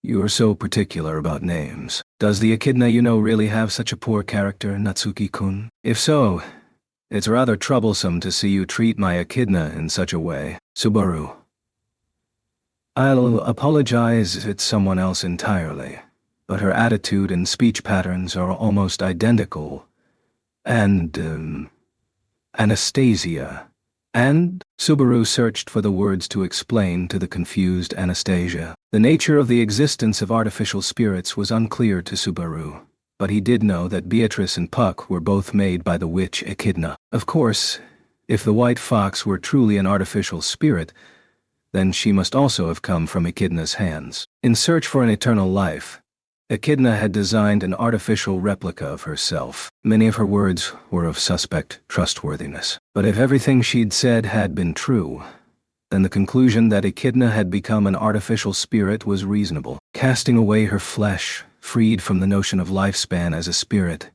you are so particular about names. Does the Echidna you know really have such a poor character, Natsuki-kun? If so, it's rather troublesome to see you treat my Echidna in such a way. Subaru, I'll apologize if it's someone else entirely, but her attitude and speech patterns are almost identical. And, Anastasia. And? Subaru searched for the words to explain to the confused Anastasia. The nature of the existence of artificial spirits was unclear to Subaru, but he did know that Beatrice and Puck were both made by the witch Echidna. Of course, if the White Fox were truly an artificial spirit, then she must also have come from Echidna's hands. In search for an eternal life, Echidna had designed an artificial replica of herself. Many of her words were of suspect trustworthiness. But if everything she'd said had been true, then the conclusion that Echidna had become an artificial spirit was reasonable. Casting away her flesh, freed from the notion of lifespan as a spirit,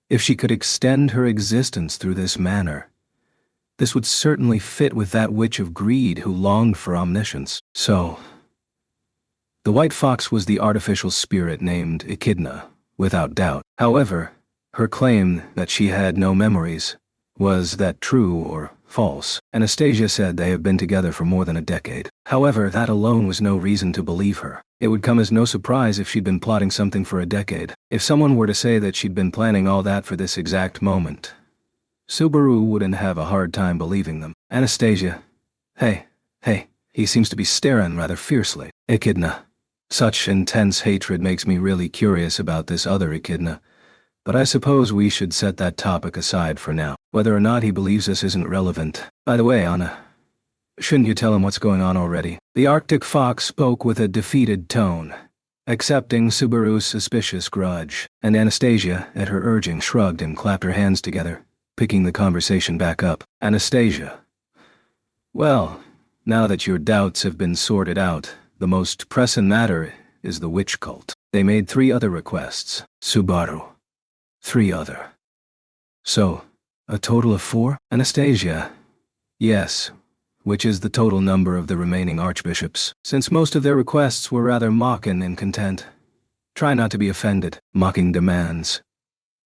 if she could extend her existence through this manner, this would certainly fit with that witch of greed who longed for omniscience. So, the White Fox was the artificial spirit named Echidna, without doubt. However, Her claim that she had no memories, was that true or false? Anastasia said they have been together for more than a decade. However, that alone was no reason to believe her. It would come as no surprise if she'd been plotting something for a decade. If someone were to say that she'd been planning all that for this exact moment, Subaru wouldn't have a hard time believing them. Anastasia. Hey. He seems to be staring rather fiercely. Echidna. Such intense hatred makes me really curious about this other echidna. But I suppose we should set that topic aside for now. Whether or not he believes this isn't relevant. By the way, Anna, shouldn't you tell him what's going on already? The Arctic fox spoke with a defeated tone, accepting Subaru's suspicious grudge, and Anastasia, at her urging, shrugged and clapped her hands together, picking the conversation back up. Anastasia. Well, now that your doubts have been sorted out, the most pressing matter is the witch cult. They made 3 other requests. Subaru. 3 other. So, a total of 4? Anastasia. Yes, which is the total number of the remaining archbishops, since most of their requests were rather mocking in content. Try not to be offended. Mocking demands.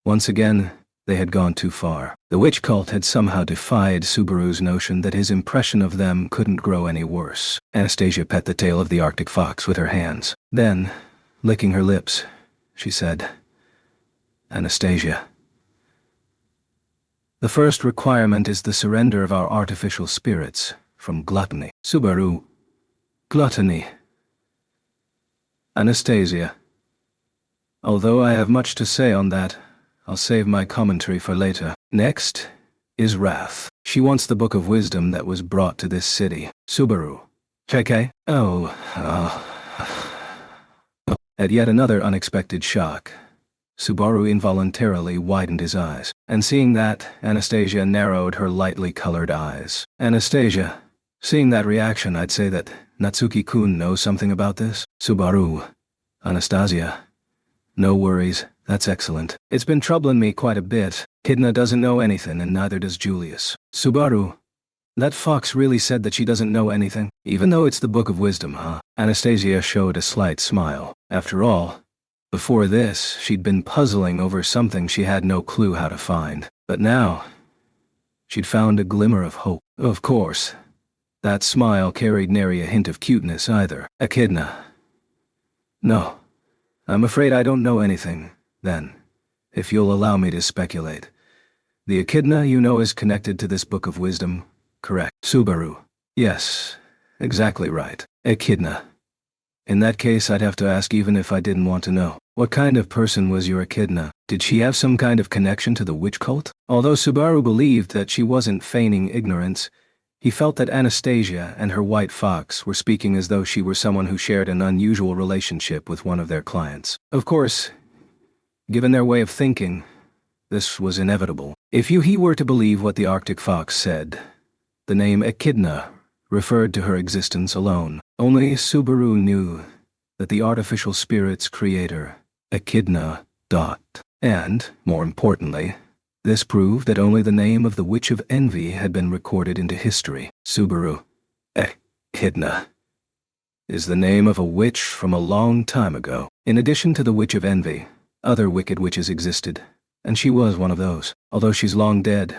Once again, they had gone too far. The witch cult had somehow defied Subaru's notion that his impression of them couldn't grow any worse. Anastasia pet the tail of the Arctic fox with her hands. Then, licking her lips, she said, Anastasia. The first requirement is the surrender of our artificial spirits from gluttony. Subaru. Gluttony. Anastasia. Although I have much to say on that, I'll save my commentary for later. Next is wrath. She wants the Book of Wisdom that was brought to this city. Subaru. JK? At yet another unexpected shock, Subaru involuntarily widened his eyes, and seeing that, Anastasia narrowed her lightly colored eyes. Anastasia. Seeing that reaction, I'd say that Natsuki-kun knows something about this. Subaru. Anastasia. No worries. That's excellent. It's been troubling me quite a bit. Echidna doesn't know anything, and neither does Julius. Subaru. That fox really said that she doesn't know anything? Even though it's the Book of Wisdom, huh? Anastasia showed a slight smile. After all, before this, she'd been puzzling over something she had no clue how to find. But now, she'd found a glimmer of hope. Of course, that smile carried nary a hint of cuteness either. Echidna. No. I'm afraid I don't know anything. Then, if you'll allow me to speculate. The echidna you know is connected to this Book of Wisdom, correct? Subaru. Yes, exactly right. Echidna. In that case, I'd have to ask even if I didn't want to know. What kind of person was your echidna? Did she have some kind of connection to the witch cult? Although Subaru believed that she wasn't feigning ignorance, he felt that Anastasia and her white fox were speaking as though she were someone who shared an unusual relationship with one of their clients. Of course, given their way of thinking, this was inevitable. If he were to believe what the Arctic fox said, the name Echidna referred to her existence alone. Only Subaru knew that the artificial spirit's creator, Echidna, and, more importantly, this proved that only the name of the Witch of Envy had been recorded into history. Subaru. Echidna is the name of a witch from a long time ago. In addition to the Witch of Envy, other wicked witches existed, and she was one of those. Although she's long dead,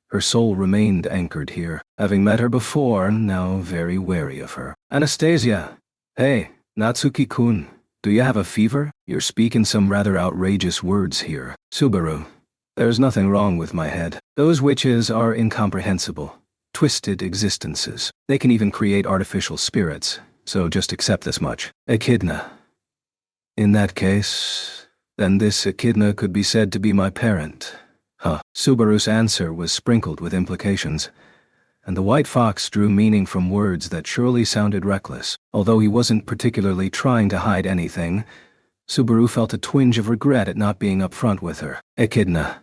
her soul remained anchored here. Having met her before, now very wary of her. Anastasia! Hey, Natsuki-kun, do you have a fever? You're speaking some rather outrageous words here. Subaru. There's nothing wrong with my head. Those witches are incomprehensible, twisted existences. They can even create artificial spirits, so just accept this much. Echidna. In that case, then this echidna could be said to be my parent. Huh. Subaru's answer was sprinkled with implications, and the white fox drew meaning from words that surely sounded reckless. Although he wasn't particularly trying to hide anything, Subaru felt a twinge of regret at not being upfront with her. Echidna.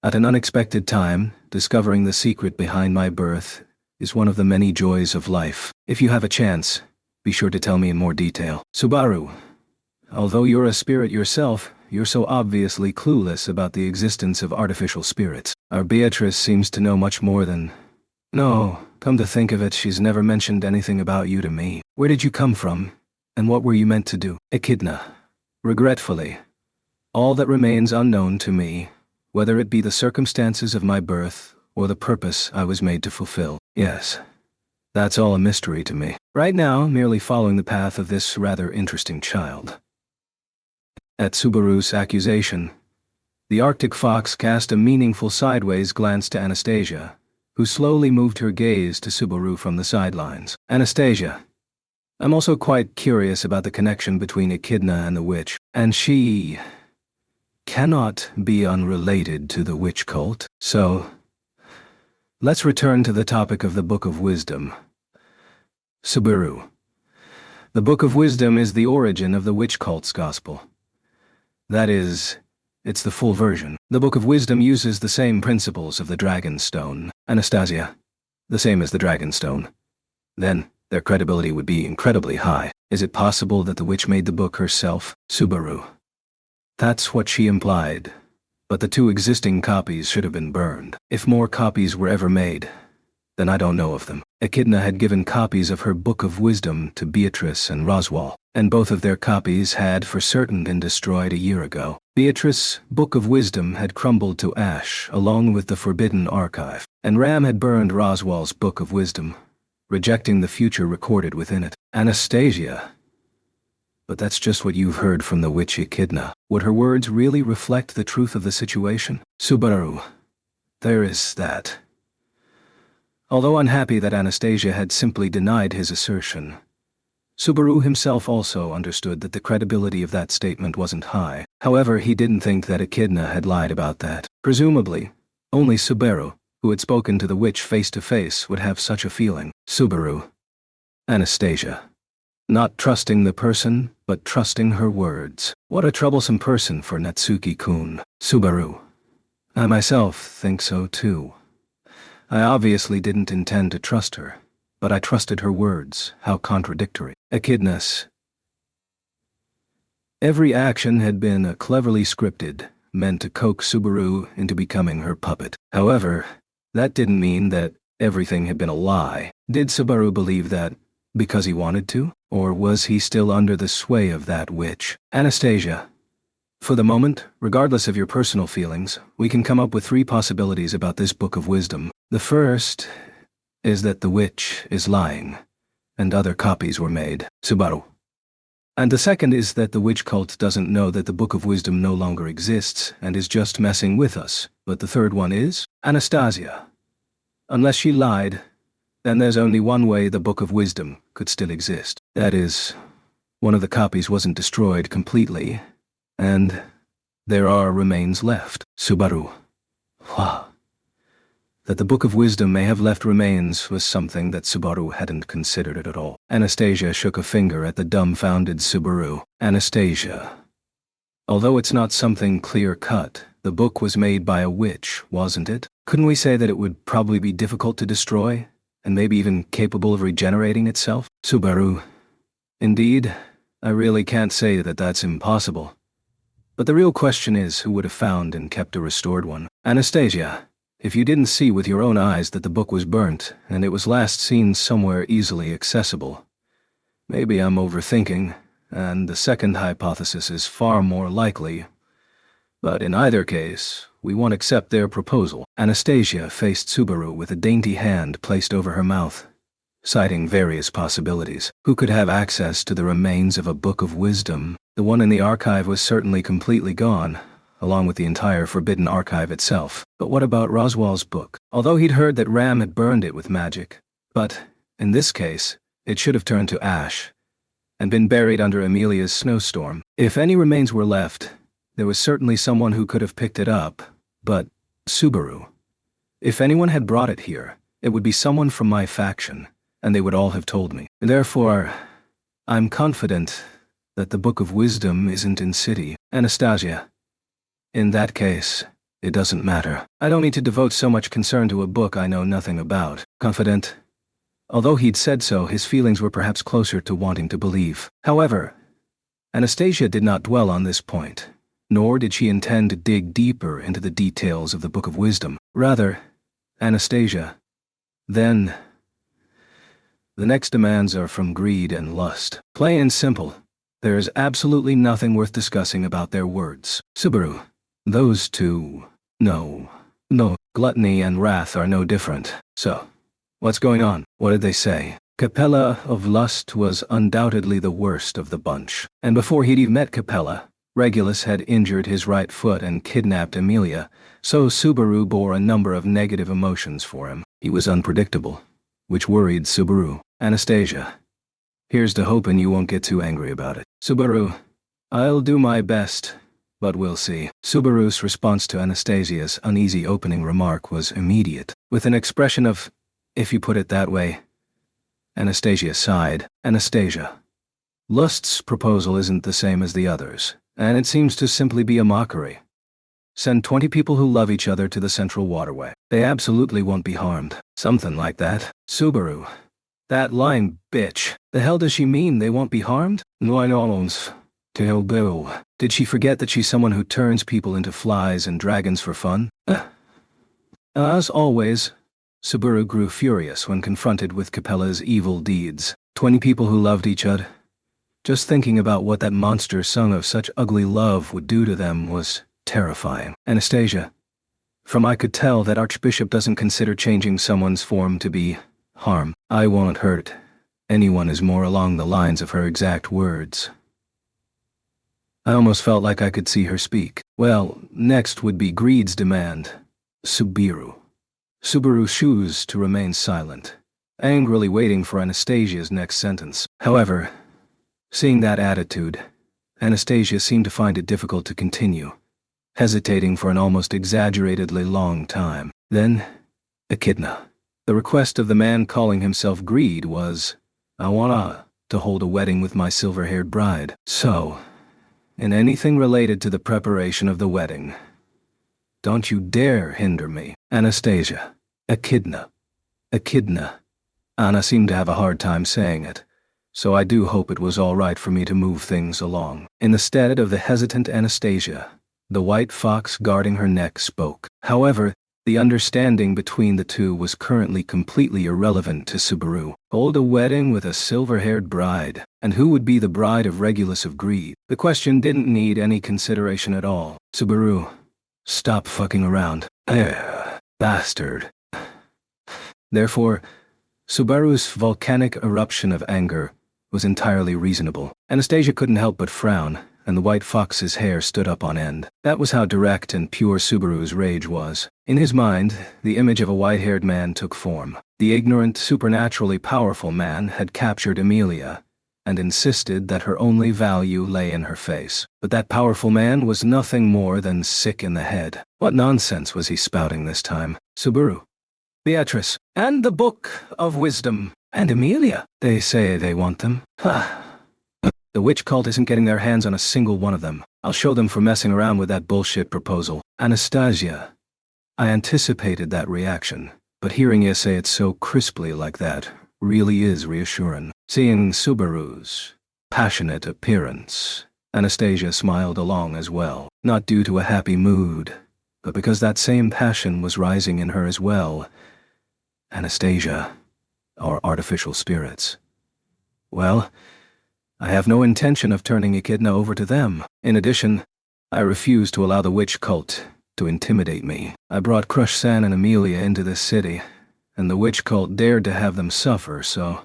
At an unexpected time, discovering the secret behind my birth is one of the many joys of life. If you have a chance, be sure to tell me in more detail. Subaru. Although you're a spirit yourself, you're so obviously clueless about the existence of artificial spirits. Our Beatrice seems to know much more than... No, come to think of it, she's never mentioned anything about you to me. Where did you come from? And what were you meant to do? Echidna. Regretfully, All that remains unknown to me, whether it be the circumstances of my birth or the purpose I was made to fulfill. Yes, that's all a mystery to me. Right now, merely following the path of this rather interesting child. At Subaru's accusation, the Arctic fox cast a meaningful sideways glance to Anastasia, who slowly moved her gaze to Subaru from the sidelines. Anastasia, I'm also quite curious about the connection between Echidna and the witch, and she cannot be unrelated to the witch cult. So, let's return to the topic of the Book of Wisdom. Subaru. The Book of Wisdom is the origin of the witch cult's gospel. That is, it's the full version. The Book of Wisdom uses the same principles of the Dragon Stone. Anastasia, the same as the Dragon Stone. Then, their credibility would be incredibly high. Is it possible that the witch made the book herself? Subaru. That's what she implied. But the 2 existing copies should have been burned. If more copies were ever made, then I don't know of them. Echidna had given copies of her Book of Wisdom to Beatrice and Roswal, and both of their copies had for certain been destroyed a year ago. Beatrice's Book of Wisdom had crumbled to ash along with the Forbidden Archive, and Ram had burned Roswal's Book of Wisdom, rejecting the future recorded within it. Anastasia. But that's just what you've heard from the witch Echidna. Would her words really reflect the truth of the situation? Subaru. There is that. Although unhappy that Anastasia had simply denied his assertion, Subaru himself also understood that the credibility of that statement wasn't high. However, he didn't think that Echidna had lied about that. Presumably, only Subaru, who had spoken to the witch face-to-face, would have such a feeling. Subaru. Anastasia. Not trusting the person, but trusting her words. What a troublesome person for Natsuki-kun. Subaru. I myself think so too. I obviously didn't intend to trust her, but I trusted her words. How contradictory. Echidna's. Every action had been cleverly scripted, meant to coax Subaru into becoming her puppet. However, that didn't mean that everything had been a lie. Did Subaru believe that because he wanted to? Or was he still under the sway of that witch? Anastasia. For the moment, regardless of your personal feelings, we can come up with 3 possibilities about this Book of Wisdom. The first is that the witch is lying, and other copies were made. Subaru. And the second is that the witch cult doesn't know that the Book of Wisdom no longer exists and is just messing with us. But the third one is Anastasia. Unless she lied, then there's only one way the Book of Wisdom could still exist. That is, one of the copies wasn't destroyed completely, and there are remains left. Subaru. Wow. That the Book of Wisdom may have left remains was something that Subaru hadn't considered at all. Anastasia shook a finger at the dumbfounded Subaru. Anastasia. Although it's not something clear-cut, the book was made by a witch, wasn't it? Couldn't we say that it would probably be difficult to destroy, and maybe even capable of regenerating itself? Subaru. Indeed, I really can't say that that's impossible. But the real question is who would have found and kept a restored one. Anastasia. If you didn't see with your own eyes that the book was burnt, and it was last seen somewhere easily accessible, maybe I'm overthinking, and the second hypothesis is far more likely. But in either case, we won't accept their proposal. Anastasia faced Subaru with a dainty hand placed over her mouth, citing various possibilities. Who could have access to the remains of a Book of Wisdom? The one in the archive was certainly completely gone, along with the entire Forbidden Archive itself. But what about Roswal's book? Although he'd heard that Ram had burned it with magic, but, in this case, it should have turned to ash, and been buried under Amelia's snowstorm. If any remains were left, there was certainly someone who could have picked it up, but Subaru. If anyone had brought it here, it would be someone from my faction, and they would all have told me. Therefore, I'm confident that the Book of Wisdom isn't in city. Anastasia. In that case, it doesn't matter. I don't need to devote so much concern to a book I know nothing about. Confident. Although he'd said so, his feelings were perhaps closer to wanting to believe. However, Anastasia did not dwell on this point, nor did she intend to dig deeper into the details of the Book of Wisdom. Rather, Anastasia. Then, the next demands are from greed and lust. Plain and simple. There is absolutely nothing worth discussing about their words. Subaru. Those two. No. Gluttony and wrath are no different. So, what's going on? What did they say? Capella of Lust was undoubtedly the worst of the bunch. And before he'd even met Capella, Regulus had injured his right foot and kidnapped Amelia, so Subaru bore a number of negative emotions for him. He was unpredictable, which worried Subaru. Anastasia. Here's to hoping you won't get too angry about it. Subaru. I'll do my best, but we'll see. Subaru's response to Anastasia's uneasy opening remark was immediate, with an expression of, if you put it that way. Anastasia sighed. Anastasia. Lust's proposal isn't the same as the others, and it seems to simply be a mockery. Send 20 people who love each other to the Central Waterway. They absolutely won't be harmed. Something like that. Subaru. That line, bitch. The hell does she mean they won't be harmed? Did she forget that she's someone who turns people into flies and dragons for fun? As always, Subaru grew furious when confronted with Capella's evil deeds. 20 people who loved each other. Just thinking about what that monster song of such ugly love would do to them was terrifying. Anastasia. From I could tell that Archbishop doesn't consider changing someone's form to be harm. I won't hurt anyone is more along the lines of her exact words. I almost felt like I could see her speak. Well, next would be greed's demand. Subaru chose to remain silent, angrily waiting for Anastasia's next sentence. However, seeing that attitude, Anastasia seemed to find it difficult to continue, hesitating for an almost exaggeratedly long time. Then, Echidna. The request of the man calling himself Greed was, I want to hold a wedding with my silver-haired bride. So, in anything related to the preparation of the wedding, don't you dare hinder me. Anastasia. Echidna. Anna seemed to have a hard time saying it, so I do hope it was all right for me to move things along. In the stead of the hesitant Anastasia, the white fox guarding her neck spoke. However, the understanding between the two was currently completely irrelevant to Subaru. Hold a wedding with a silver-haired bride, and who would be the bride of Regulus of Greed? The question didn't need any consideration at all. Subaru, stop fucking around. Bastard. Therefore, Subaru's volcanic eruption of anger was entirely reasonable. Anastasia couldn't help but frown, and the white fox's hair stood up on end. That was how direct and pure Subaru's rage was. In his mind, the image of a white-haired man took form. The ignorant, supernaturally powerful man had captured Amelia, and insisted that her only value lay in her face. But that powerful man was nothing more than sick in the head. What nonsense was he spouting this time? Subaru. Beatrice. And the Book of Wisdom. And Amelia. They say they want them. The witch cult isn't getting their hands on a single one of them. I'll show them for messing around with that bullshit proposal. Anastasia. I anticipated that reaction, but hearing you say it so crisply like that really is reassuring. Seeing Subaru's passionate appearance, Anastasia smiled along as well, not due to a happy mood, but because that same passion was rising in her as well. Anastasia, our artificial spirits. Well, I have no intention of turning Echidna over to them. In addition, I refuse to allow the witch cult to intimidate me. I brought Crush San and Amelia into this city, and the witch cult dared to have them suffer, so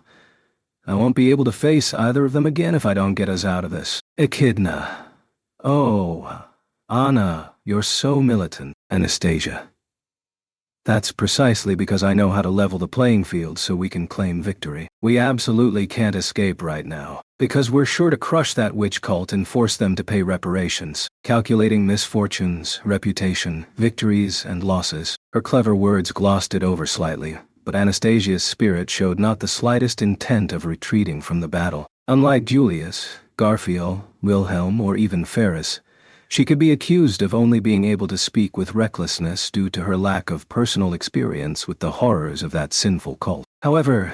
I won't be able to face either of them again if I don't get us out of this. Echidna. Oh, Anna, you're so militant. Anastasia. That's precisely because I know how to level the playing field so we can claim victory. We absolutely can't escape right now, because we're sure to crush that witch cult and force them to pay reparations, calculating misfortunes, reputation, victories, and losses. Her clever words glossed it over slightly, but Anastasia's spirit showed not the slightest intent of retreating from the battle. Unlike Julius, Garfield, Wilhelm, or even Ferris, she could be accused of only being able to speak with recklessness due to her lack of personal experience with the horrors of that sinful cult. However,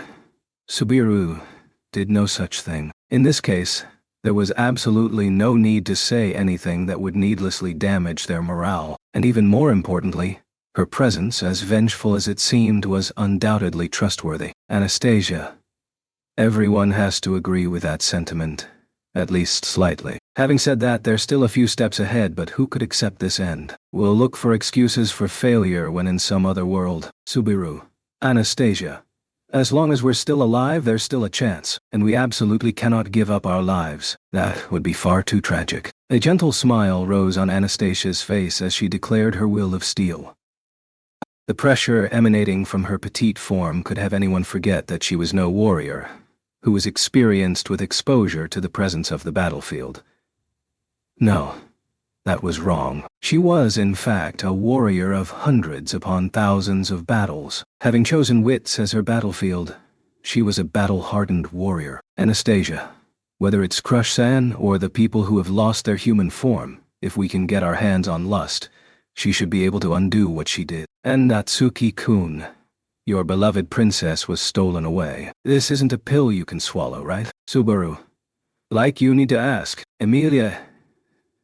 Subaru did no such thing. In this case, there was absolutely no need to say anything that would needlessly damage their morale, and even more importantly, her presence, as vengeful as it seemed, was undoubtedly trustworthy. Anastasia. Everyone has to agree with that sentiment, at least slightly. Having said that, they're still a few steps ahead, but who could accept this end? We'll look for excuses for failure when in some other world. Subaru. Anastasia. As long as we're still alive, there's still a chance, and we absolutely cannot give up our lives. That would be far too tragic. A gentle smile rose on Anastasia's face as she declared her will of steel. The pressure emanating from her petite form could have anyone forget that she was no warrior, who was experienced with exposure to the presence of the battlefield. No, that was wrong. She was, in fact, a warrior of hundreds upon thousands of battles. Having chosen wits as her battlefield, she was a battle-hardened warrior. Anastasia, whether it's Crush-san or the people who have lost their human form, if we can get our hands on Lust, she should be able to undo what she did. And Natsuki-kun, your beloved princess was stolen away. This isn't a pill you can swallow, right? Subaru. Like you need to ask. Emilia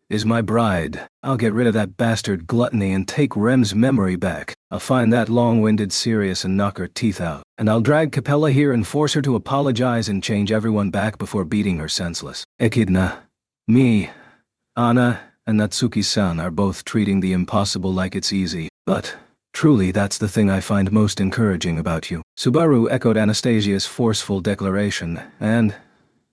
is my bride. I'll get rid of that bastard gluttony and take Rem's memory back. I'll find that long-winded Sirius and knock her teeth out. And I'll drag Capella here and force her to apologize and change everyone back before beating her senseless. Echidna, me, Anna, and Natsuki-san are both treating the impossible like it's easy. But truly, that's the thing I find most encouraging about you. Subaru echoed Anastasia's forceful declaration, and,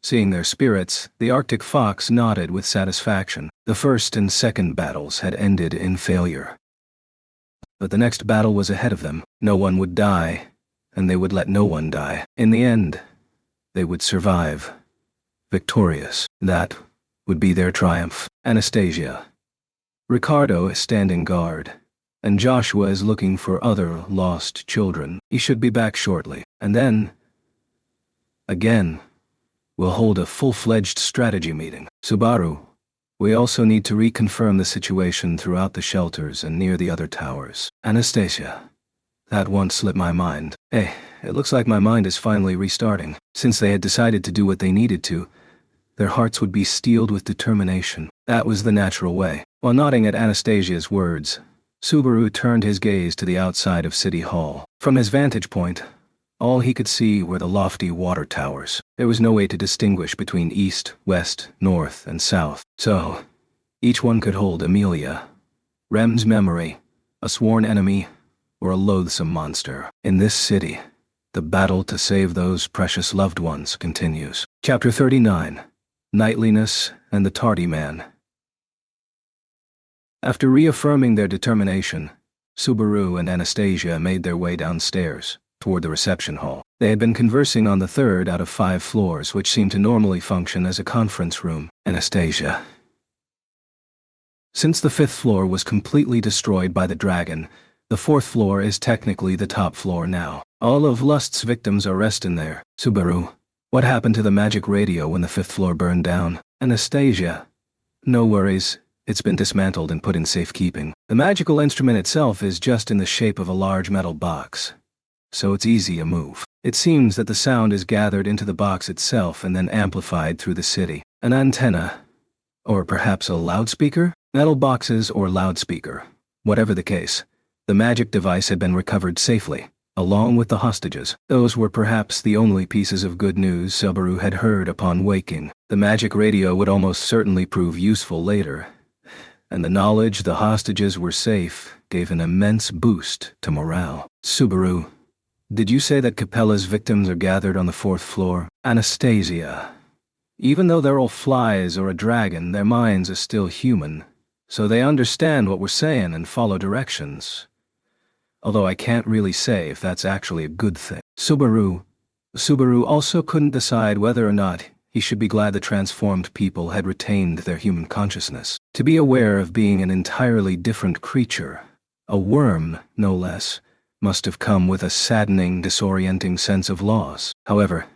seeing their spirits, the Arctic fox nodded with satisfaction. The first and second battles had ended in failure. But the next battle was ahead of them. No one would die, and they would let no one die. In the end, they would survive, victorious. That would be their triumph. Anastasia. Ricardo is standing guard, and Joshua is looking for other lost children. He should be back shortly. And then, again, we'll hold a full-fledged strategy meeting. Subaru, we also need to reconfirm the situation throughout the shelters and near the other towers. Anastasia, that once slipped my mind. Hey, it looks like my mind is finally restarting. Since they had decided to do what they needed to, their hearts would be steeled with determination. That was the natural way. While nodding at Anastasia's words, Subaru turned his gaze to the outside of City Hall. From his vantage point, all he could see were the lofty water towers. There was no way to distinguish between east, west, north, and south. So, each one could hold Emilia, Rem's memory, a sworn enemy, or a loathsome monster. In this city, the battle to save those precious loved ones continues. Chapter 39. Knightliness and the Tardy Man. After reaffirming their determination, Subaru and Anastasia made their way downstairs, toward the reception hall. They had been conversing on the third out of 5 floors, which seemed to normally function as a conference room. Anastasia. Since the 5th floor was completely destroyed by the dragon, the 4th floor is technically the top floor now. All of Lust's victims are resting there. Subaru. What happened to the magic radio when the 5th floor burned down? Anastasia. No worries. It's been dismantled and put in safekeeping. The magical instrument itself is just in the shape of a large metal box, so it's easy to move. It seems that the sound is gathered into the box itself and then amplified through the city. An antenna, or perhaps a loudspeaker? Metal boxes or loudspeaker. Whatever the case, the magic device had been recovered safely, along with the hostages. Those were perhaps the only pieces of good news Subaru had heard upon waking. The magic radio would almost certainly prove useful later, and the knowledge the hostages were safe gave an immense boost to morale. Subaru. Did you say that Capella's victims are gathered on the 4th floor? Anastasia. Even though they're all flies or a dragon, their minds are still human, so they understand what we're saying and follow directions. Although I can't really say if that's actually a good thing. Subaru also couldn't decide whether or not he should be glad the transformed people had retained their human consciousness. To be aware of being an entirely different creature, a worm, no less, must have come with a saddening, disorienting sense of loss. However,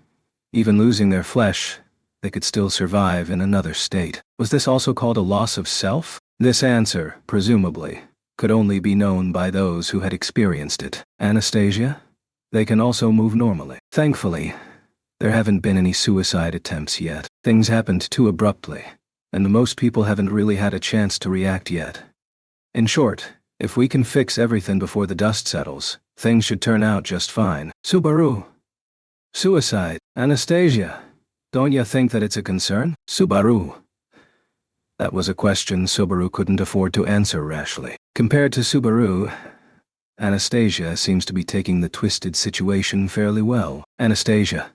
even losing their flesh, they could still survive in another state. Was this also called a loss of self? This answer, presumably, could only be known by those who had experienced it. Anastasia? They can also move normally. Thankfully, there haven't been any suicide attempts yet. Things happened too abruptly, and most people haven't really had a chance to react yet. In short, if we can fix everything before the dust settles, things should turn out just fine. Subaru. Suicide. Anastasia. Don't you think that it's a concern? Subaru. That was a question Subaru couldn't afford to answer rashly. Compared to Subaru, Anastasia seems to be taking the twisted situation fairly well. Anastasia.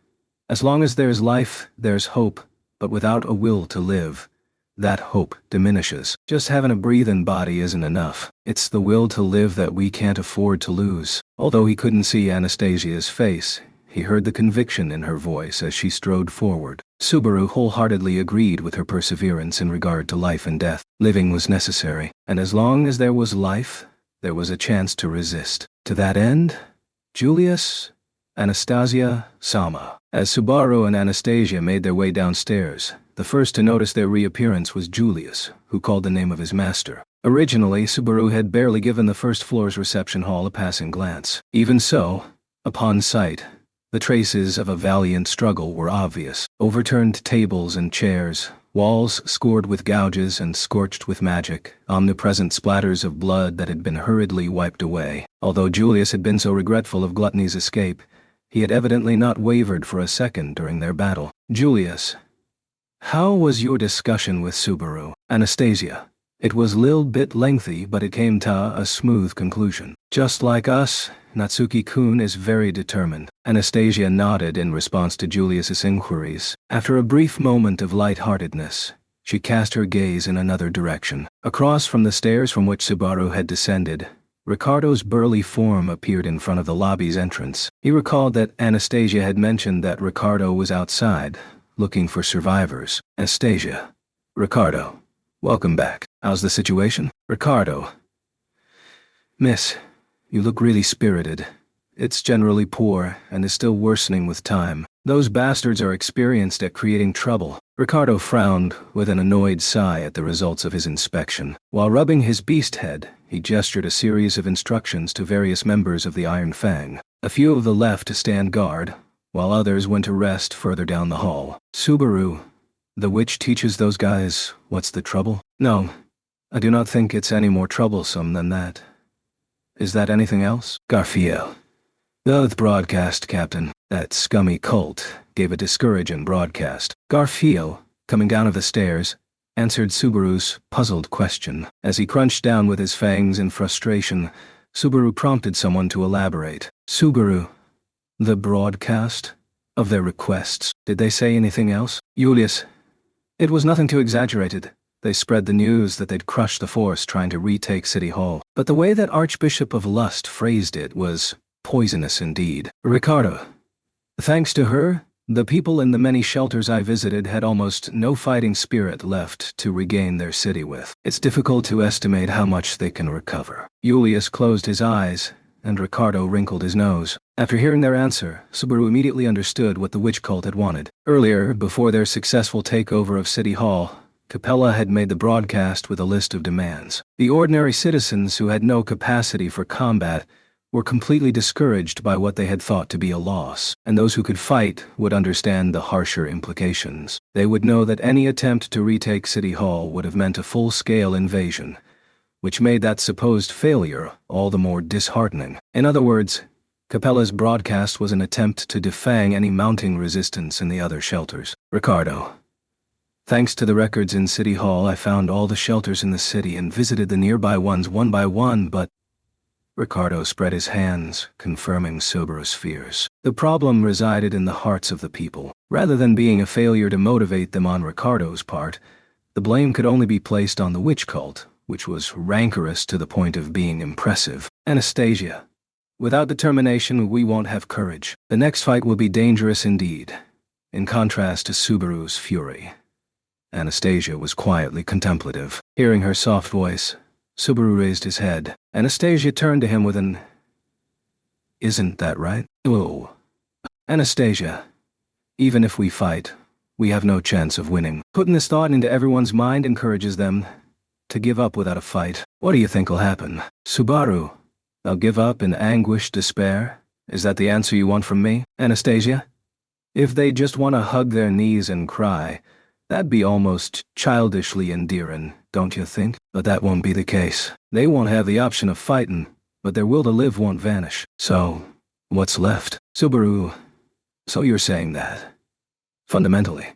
As long as there's life, there's hope, but without a will to live, that hope diminishes. Just having a breathing body isn't enough. It's the will to live that we can't afford to lose. Although he couldn't see Anastasia's face, he heard the conviction in her voice as she strode forward. Subaru wholeheartedly agreed with her perseverance in regard to life and death. Living was necessary, and as long as there was life, there was a chance to resist. To that end, Julius, Anastasia, Sama. As Subaru and Anastasia made their way downstairs, the first to notice their reappearance was Julius, who called the name of his master. Originally, Subaru had barely given the first floor's reception hall a passing glance. Even so, upon sight, the traces of a valiant struggle were obvious. Overturned tables and chairs, walls scored with gouges and scorched with magic, omnipresent splatters of blood that had been hurriedly wiped away. Although Julius had been so regretful of Gluttony's escape, he had evidently not wavered for a second during their battle. Julius. How was your discussion with Subaru? Anastasia. It was a little bit lengthy, but it came to a smooth conclusion. Just like us, Natsuki-kun is very determined. Anastasia nodded in response to Julius's inquiries. After a brief moment of lightheartedness, she cast her gaze in another direction. Across from the stairs from which Subaru had descended, Ricardo's burly form appeared in front of the lobby's entrance. He recalled that Anastasia had mentioned that Ricardo was outside, looking for survivors. Anastasia. Ricardo. Welcome back. How's the situation? Ricardo. Miss, you look really spirited. It's generally poor and is still worsening with time. Those bastards are experienced at creating trouble. Ricardo frowned with an annoyed sigh at the results of his inspection. While rubbing his beast head, he gestured a series of instructions to various members of the Iron Fang. A few of the left to stand guard, while others went to rest further down the hall. Subaru. The witch teaches those guys what's the trouble? No, I do not think it's any more troublesome than that. Is that anything else? Garfield. The broadcast captain, that scummy cult, gave a discouraging broadcast. Garfield, coming down of the stairs, answered Subaru's puzzled question. As he crunched down with his fangs in frustration, Subaru prompted someone to elaborate. Subaru. The broadcast? Of their requests. Did they say anything else? Julius. It was nothing too exaggerated. They spread the news that they'd crushed the force trying to retake City Hall. But the way that Archbishop of Lust phrased it was poisonous indeed. Ricardo. Thanks to her, the people in the many shelters I visited had almost no fighting spirit left to regain their city with. It's difficult to estimate how much they can recover. Julius closed his eyes, and Ricardo wrinkled his nose. After hearing their answer, Subaru immediately understood what the witch cult had wanted. Earlier, before their successful takeover of City Hall, Capella had made the broadcast with a list of demands. The ordinary citizens who had no capacity for combat were completely discouraged by what they had thought to be a loss, and those who could fight would understand the harsher implications. They would know that any attempt to retake City Hall would have meant a full-scale invasion, which made that supposed failure all the more disheartening. In other words, Capella's broadcast was an attempt to defang any mounting resistance in the other shelters. Ricardo. Thanks to the records in City Hall, I found all the shelters in the city and visited the nearby ones one by one, but... Ricardo spread his hands, confirming Subaru's fears. The problem resided in the hearts of the people. Rather than being a failure to motivate them on Ricardo's part, the blame could only be placed on the witch cult, which was rancorous to the point of being impressive. Anastasia. Without determination, we won't have courage. The next fight will be dangerous indeed, in contrast to Subaru's fury. Anastasia was quietly contemplative. Hearing her soft voice, Subaru raised his head. Anastasia turned to him with an, "Isn't that right?" "Oh." Anastasia. Even if we fight, we have no chance of winning. Putting this thought into everyone's mind encourages them to give up without a fight. What do you think will happen? Subaru. They'll give up in anguished despair? Is that the answer you want from me? Anastasia. If they just want to hug their knees and cry, that'd be almost childishly endearing, don't you think? But that won't be the case. They won't have the option of fighting, but their will to live won't vanish. So, what's left? Subaru. So you're saying that Fundamentally.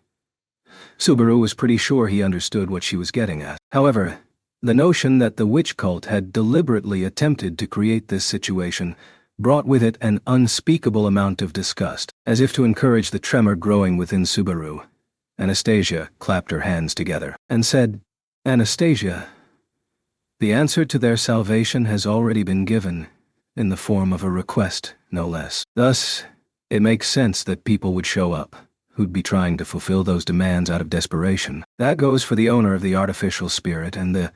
Subaru was pretty sure he understood what she was getting at. However, the notion that the witch cult had deliberately attempted to create this situation brought with it an unspeakable amount of disgust. As if to encourage the tremor growing within Subaru, Anastasia clapped her hands together and said, "Anastasia, the answer to their salvation has already been given, in the form of a request, no less. Thus, it makes sense that people would show up, who'd be trying to fulfill those demands out of desperation. That goes for the owner of the artificial spirit and the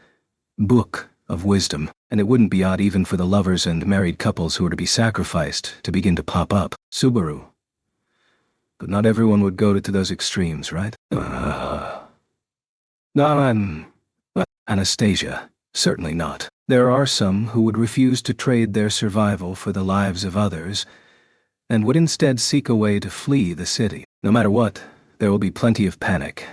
book of wisdom, and it wouldn't be odd even for the lovers and married couples who are to be sacrificed to begin to pop up. Subaru. But not everyone would go to those extremes, right? Anastasia, certainly not. There are some who would refuse to trade their survival for the lives of others, and would instead seek a way to flee the city. No matter what, there will be plenty of panic,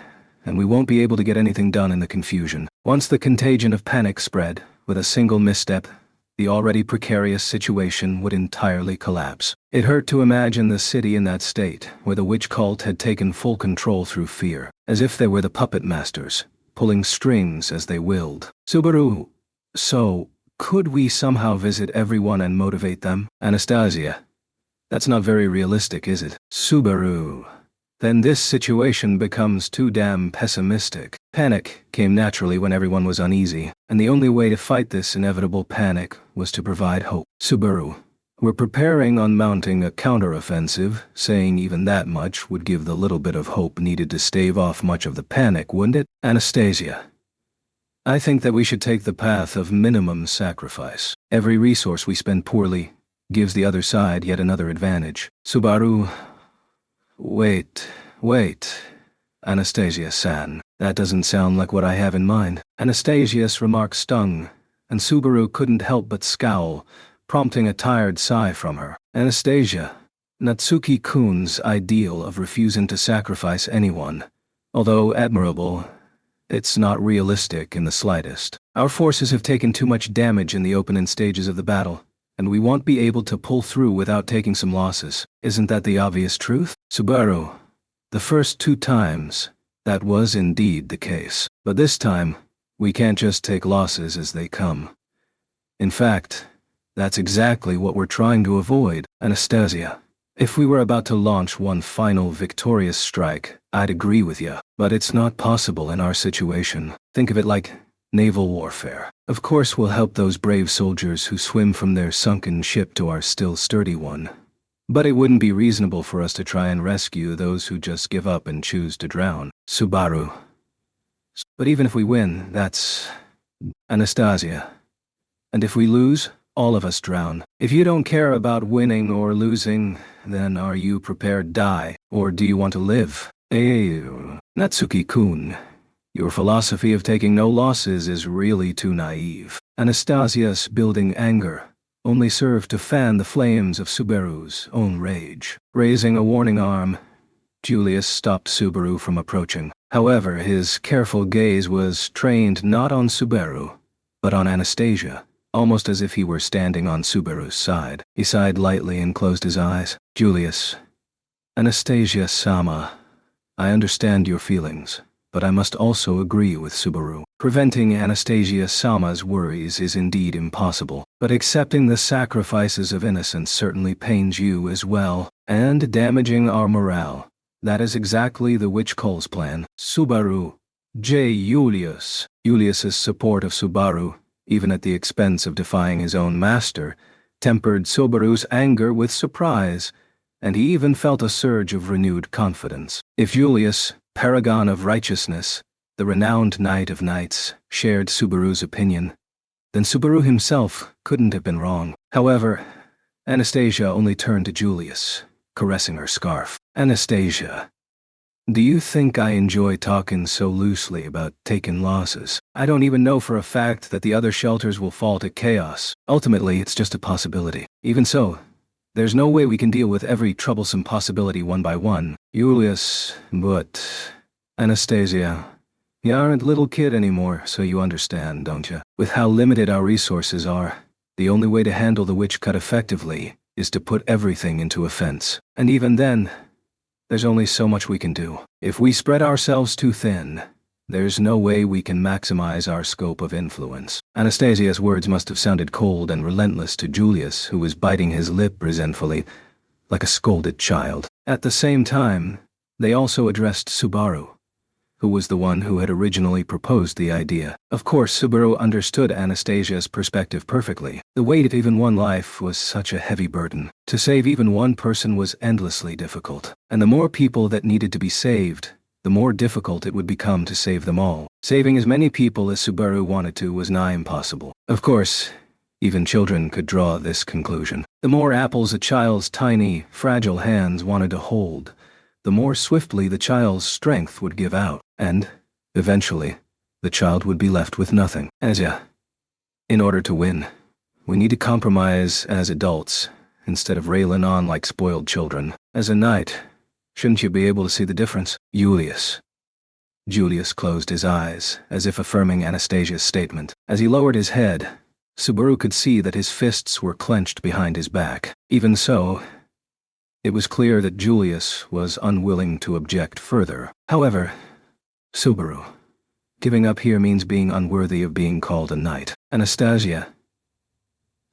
and we won't be able to get anything done in the confusion. Once the contagion of panic spread, with a single misstep, the already precarious situation would entirely collapse. It hurt to imagine the city in that state, where the witch cult had taken full control through fear, as if they were the puppet masters, pulling strings as they willed. Subaru, so, could we somehow visit everyone and motivate them? Anastasia, that's not very realistic, is it? Subaru, then this situation becomes too damn pessimistic. Panic came naturally when everyone was uneasy, and the only way to fight this inevitable panic was to provide hope. Subaru, we're preparing on mounting a counteroffensive, saying even that much would give the little bit of hope needed to stave off much of the panic, wouldn't it? Anastasia, I think that we should take the path of minimum sacrifice. Every resource we spend poorly gives the other side yet another advantage. Subaru, wait. Anastasia-san, that doesn't sound like what I have in mind. Anastasia's remark stung, and Subaru couldn't help but scowl, prompting a tired sigh from her. Anastasia, Natsuki-kun's ideal of refusing to sacrifice anyone, although admirable, it's not realistic in the slightest. Our forces have taken too much damage in the opening stages of the battle, and we won't be able to pull through without taking some losses. Isn't that the obvious truth? Subaru, the first 2 times, that was indeed the case. But this time, we can't just take losses as they come. In fact, that's exactly what we're trying to avoid. Anastasia, if we were about to launch one final victorious strike, I'd agree with you. But it's not possible in our situation. Think of it like naval warfare. Of course we'll help those brave soldiers who swim from their sunken ship to our still sturdy one. But it wouldn't be reasonable for us to try and rescue those who just give up and choose to drown. Subaru. But even if we win, that's Anastasia. And if we lose, all of us drown. If you don't care about winning or losing, then are you prepared to die, or do you want to live? Natsuki-kun, your philosophy of taking no losses is really too naive. Anastasia's building anger only served to fan the flames of Subaru's own rage. Raising a warning arm, Julius stopped Subaru from approaching. However, his careful gaze was trained not on Subaru, but on Anastasia, almost as if he were standing on Subaru's side. He sighed lightly and closed his eyes. Julius, Anastasia-sama, I understand your feelings, but I must also agree with Subaru. Preventing Anastasia-sama's worries is indeed impossible, but accepting the sacrifices of innocence certainly pains you as well, and damaging our morale. That is exactly the witch cult's plan. Subaru. Julius. Julius's support of Subaru, even at the expense of defying his own master, tempered Subaru's anger with surprise, and he even felt a surge of renewed confidence. If Julius, paragon of righteousness, the renowned Knight of Knights, shared Subaru's opinion, then Subaru himself couldn't have been wrong. However, Anastasia only turned to Julius, caressing her scarf. Anastasia, do you think I enjoy talking so loosely about taking losses? I don't even know for a fact that the other shelters will fall to chaos. Ultimately, it's just a possibility. Even so, there's no way we can deal with every troublesome possibility one by one. Julius, but Anastasia, you aren't a little kid anymore, so you understand, don't you? With how limited our resources are, the only way to handle the witch cut effectively is to put everything into offense. And even then, There's only so much we can do. If we spread ourselves too thin, there's no way we can maximize our scope of influence. Anastasia's words must have sounded cold and relentless to Julius, who was biting his lip resentfully, like a scolded child. At the same time, they also addressed Subaru, who was the one who had originally proposed the idea. Of course, Subaru understood Anastasia's perspective perfectly. The weight of even one life was such a heavy burden. To save even one person was endlessly difficult, and the more people that needed to be saved, the more difficult it would become to save them all. Saving as many people as Subaru wanted to was nigh impossible. Of course, even children could draw this conclusion. The more apples a child's tiny, fragile hands wanted to hold, the more swiftly the child's strength would give out, and, eventually, the child would be left with nothing. In order to win, we need to compromise as adults, instead of railing on like spoiled children. As a knight, shouldn't you be able to see the difference? Julius closed his eyes, as if affirming Anastasia's statement. As he lowered his head, Subaru could see that his fists were clenched behind his back. Even so, it was clear that Julius was unwilling to object further. However, Subaru, giving up here means being unworthy of being called a knight. Anastasia.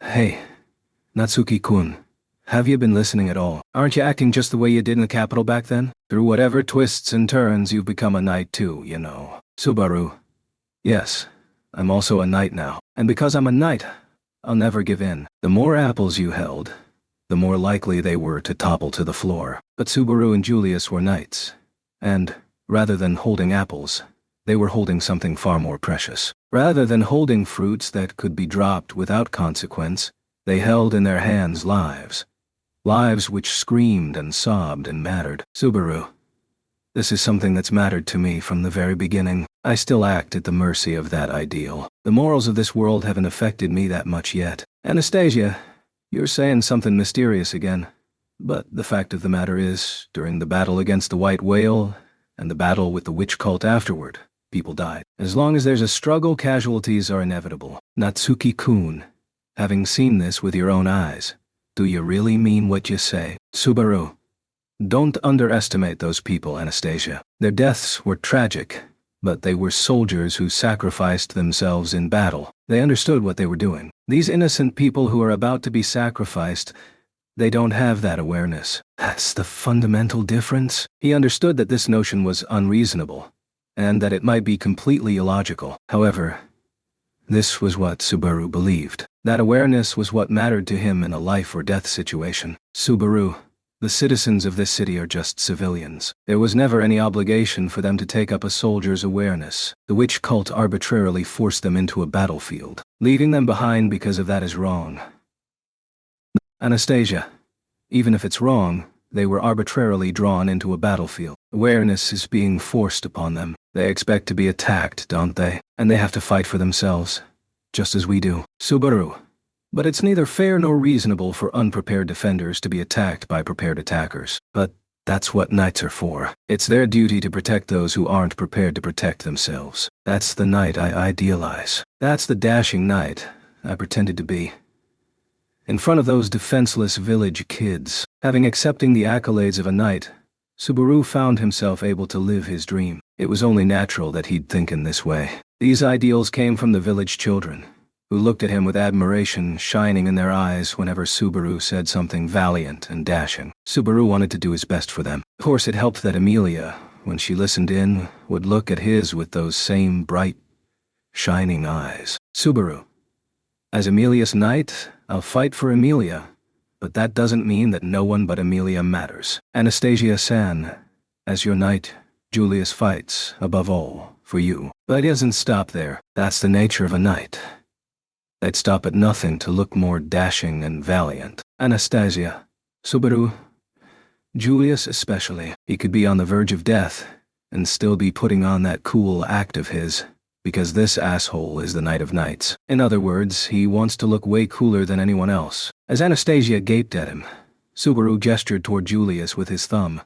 Hey, Natsuki-kun. Have you been listening at all? Aren't you acting just the way you did in the capital back then? Through whatever twists and turns, you've become a knight too, you know. Subaru. Yes, I'm also a knight now. And because I'm a knight, I'll never give in. The more apples you held, the more likely they were to topple to the floor. But Subaru and Julius were knights. And, rather than holding apples, they were holding something far more precious. Rather than holding fruits that could be dropped without consequence, they held in their hands lives. Lives which screamed and sobbed and mattered. Subaru. This is something that's mattered to me from the very beginning. I still act at the mercy of that ideal. The morals of this world haven't affected me that much yet. Anastasia, you're saying something mysterious again. But the fact of the matter is, during the battle against the White Whale, and the battle with the witch cult afterward, people died. As long as there's a struggle, casualties are inevitable. Natsuki-kun, having seen this with your own eyes, do you really mean what you say? Subaru. Don't underestimate those people, Anastasia. Their deaths were tragic, but they were soldiers who sacrificed themselves in battle. They understood what they were doing. These innocent people who are about to be sacrificed, they don't have that awareness. That's the fundamental difference. He understood that this notion was unreasonable, and that it might be completely illogical. However, this was what Subaru believed. That awareness was what mattered to him in a life-or-death situation. Subaru, the citizens of this city are just civilians. There was never any obligation for them to take up a soldier's awareness. The witch cult arbitrarily forced them into a battlefield. Leaving them behind because of that is wrong. Anastasia, even if it's wrong, they were arbitrarily drawn into a battlefield. Awareness is being forced upon them. They expect to be attacked, don't they? And they have to fight for themselves, just as we do. Subaru. But it's neither fair nor reasonable for unprepared defenders to be attacked by prepared attackers. But that's what knights are for. It's their duty to protect those who aren't prepared to protect themselves. That's the knight I idealize. That's the dashing knight I pretended to be. In front of those defenseless village kids, having accepting the accolades of a knight, Subaru found himself able to live his dream. It was only natural that he'd think in this way. These ideals came from the village children, who looked at him with admiration shining in their eyes whenever Subaru said something valiant and dashing. Subaru wanted to do his best for them. Of course, it helped that Amelia, when she listened in, would look at his with those same bright, shining eyes. Subaru. As Amelia's knight, I'll fight for Amelia, but that doesn't mean that no one but Amelia matters. Anastasia-san, as your knight, Julius fights, above all, for you. But he doesn't stop there. That's the nature of a knight. They'd stop at nothing to look more dashing and valiant. Anastasia, Subaru, Julius especially. He could be on the verge of death, and still be putting on that cool act of his, because this asshole is the Knight of Knights. In other words, he wants to look way cooler than anyone else. As Anastasia gaped at him, Subaru gestured toward Julius with his thumb,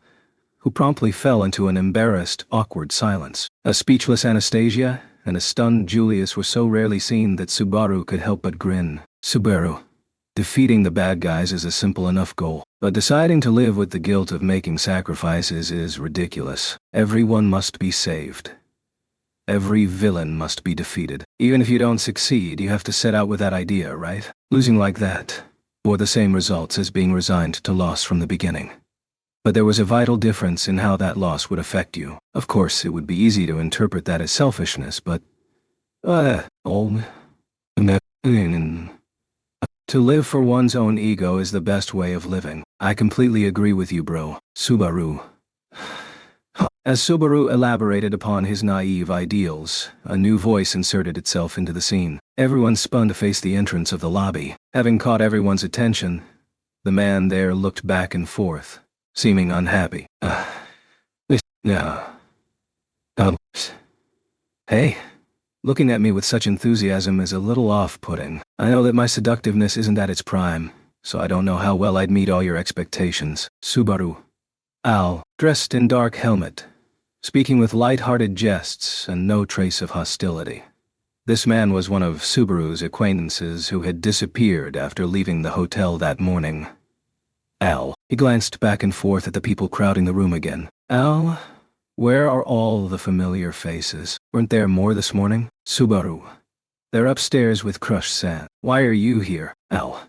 who promptly fell into an embarrassed, awkward silence. A speechless Anastasia and a stunned Julius were so rarely seen that Subaru could help but grin. Subaru, Defeating the bad guys is a simple enough goal, but deciding to live with the guilt of making sacrifices is ridiculous. Everyone must be saved. Every villain must be defeated. Even if you don't succeed, you have to set out with that idea, right? Losing like that bore the same results as being resigned to loss from the beginning. But there was a vital difference in how that loss would affect you. Of course, it would be easy to interpret that as selfishness, but to live for one's own ego is the best way of living. I completely agree with you, bro. Subaru. As Subaru elaborated upon his naive ideals, a new voice inserted itself into the scene. Everyone spun to face the entrance of the lobby. Having caught everyone's attention, the man there looked back and forth, seeming unhappy. Hey. Looking at me with such enthusiasm is a little off-putting. I know that my seductiveness isn't at its prime, so I don't know how well I'd meet all your expectations. Subaru. Al, dressed in dark helmet, speaking with light-hearted jests and no trace of hostility. This man was one of Subaru's acquaintances who had disappeared after leaving the hotel that morning. Al. He glanced back and forth at the people crowding the room again. Al? Where are all the familiar faces? Weren't there more this morning? Subaru. They're upstairs with crushed sand. Why are you here? Al.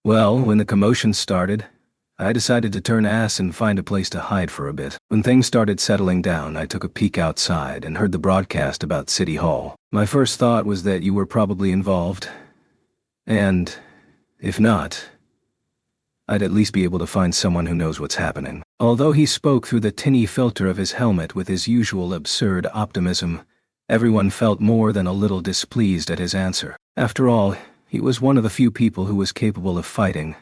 Well, when the commotion started, I decided to turn ass and find a place to hide for a bit. When things started settling down, I took a peek outside and heard the broadcast about City Hall. My first thought was that you were probably involved. And, if not, I'd at least be able to find someone who knows what's happening. Although he spoke through the tinny filter of his helmet with his usual absurd optimism, everyone felt more than a little displeased at his answer. After all, he was one of the few people who was capable of fighting,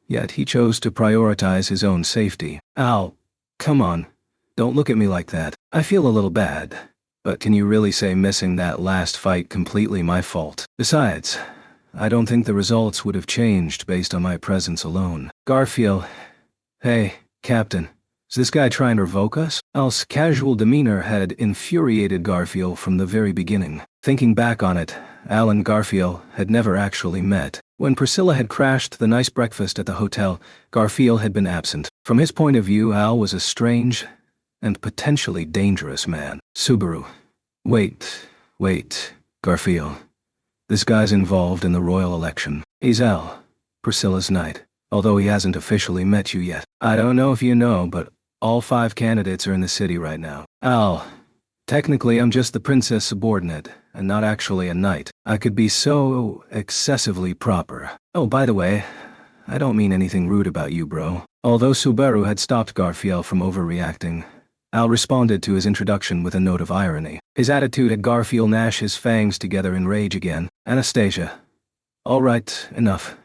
yet he chose to prioritize his own safety. Al, come on, don't look at me like that. I feel a little bad, but can you really say missing that last fight completely my fault? Besides, I don't think the results would have changed based on my presence alone. Garfield. Hey, Captain. Is this guy trying to revoke us? Al's casual demeanor had infuriated Garfield from the very beginning. Thinking back on it, Al and Garfield had never actually met. When Priscilla had crashed the nice breakfast at the hotel, Garfield had been absent. From his point of view, Al was a strange and potentially dangerous man. Subaru. Wait, Garfield. This guy's involved in the royal election. He's Al, Priscilla's knight, although he hasn't officially met you yet. I don't know if you know, but all 5 candidates are in the city right now. Al, technically I'm just the princess subordinate, and not actually a knight. I could be so excessively proper. Oh, by the way, I don't mean anything rude about you, bro. Although Subaru had stopped Garfield from overreacting, Al responded to his introduction with a note of irony. His attitude had Garfield gnash his fangs together in rage again. Anastasia. All right, enough.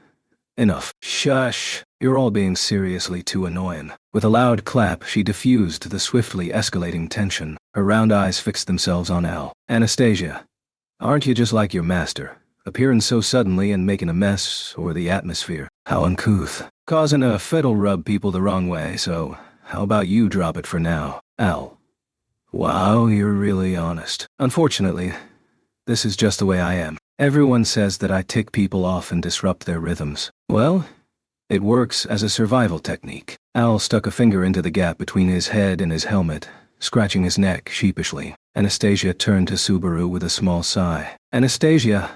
Shush. You're all being seriously too annoying. With a loud clap, she diffused the swiftly escalating tension. Her round eyes fixed themselves on Al. Anastasia. Aren't you just like your master? Appearing so suddenly and making a mess, or the atmosphere. How uncouth. Causing a fiddle rub people the wrong way, so how about you drop it for now? Al. Wow, you're really honest. Unfortunately, this is just the way I am. Everyone says that I tick people off and disrupt their rhythms. Well, it works as a survival technique. Al stuck a finger into the gap between his head and his helmet, scratching his neck sheepishly. Anastasia turned to Subaru with a small sigh. Anastasia,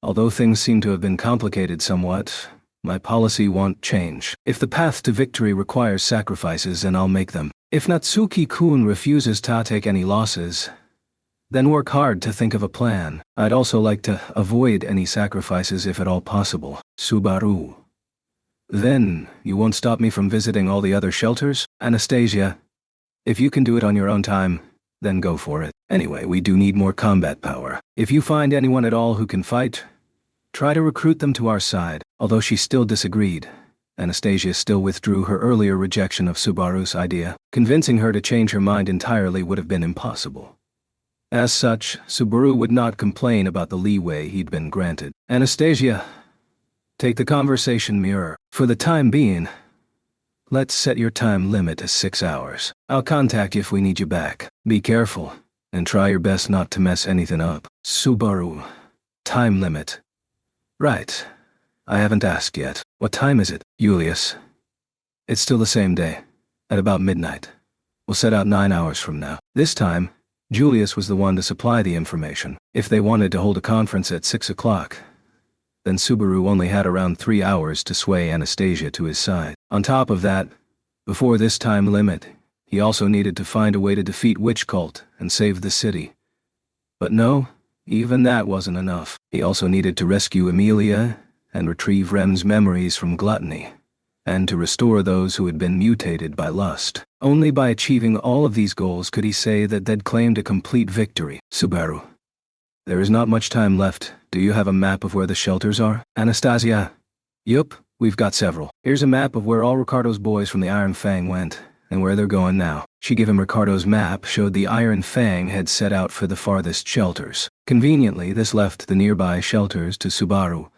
although things seem to have been complicated somewhat, my policy won't change. If the path to victory requires sacrifices, then I'll make them. If Natsuki-kun refuses to take any losses, then work hard to think of a plan. I'd also like to avoid any sacrifices if at all possible. Subaru. Then, you won't stop me from visiting all the other shelters? Anastasia, if you can do it on your own time, then go for it. Anyway, we do need more combat power. If you find anyone at all who can fight, try to recruit them to our side. Although she still disagreed, Anastasia still withdrew her earlier rejection of Subaru's idea. Convincing her to change her mind entirely would have been impossible. As such, Subaru would not complain about the leeway he'd been granted. Anastasia, take the conversation mirror. For the time being, let's set your time limit to 6 hours. I'll contact you if we need you back. Be careful, and try your best not to mess anything up. Subaru. Time limit. Right. I haven't asked yet. What time is it, Julius? It's still the same day. At about midnight. We'll set out 9 hours from now. This time, Julius was the one to supply the information. If they wanted to hold a conference at 6 o'clock, then Subaru only had around 3 hours to sway Anastasia to his side. On top of that, before this time limit, he also needed to find a way to defeat Witch Cult and save the city. But no, even that wasn't enough. He also needed to rescue Emilia and retrieve Rem's memories from gluttony, and to restore those who had been mutated by lust. Only by achieving all of these goals could he say that they'd claimed a complete victory. Subaru. There is not much time left. Do you have a map of where the shelters are? Anastasia. Yup, we've got several. Here's a map of where all Ricardo's boys from the Iron Fang went, and where they're going now. She gave him Ricardo's map, showed the Iron Fang had set out for the farthest shelters. Conveniently, this left the nearby shelters to Subaru,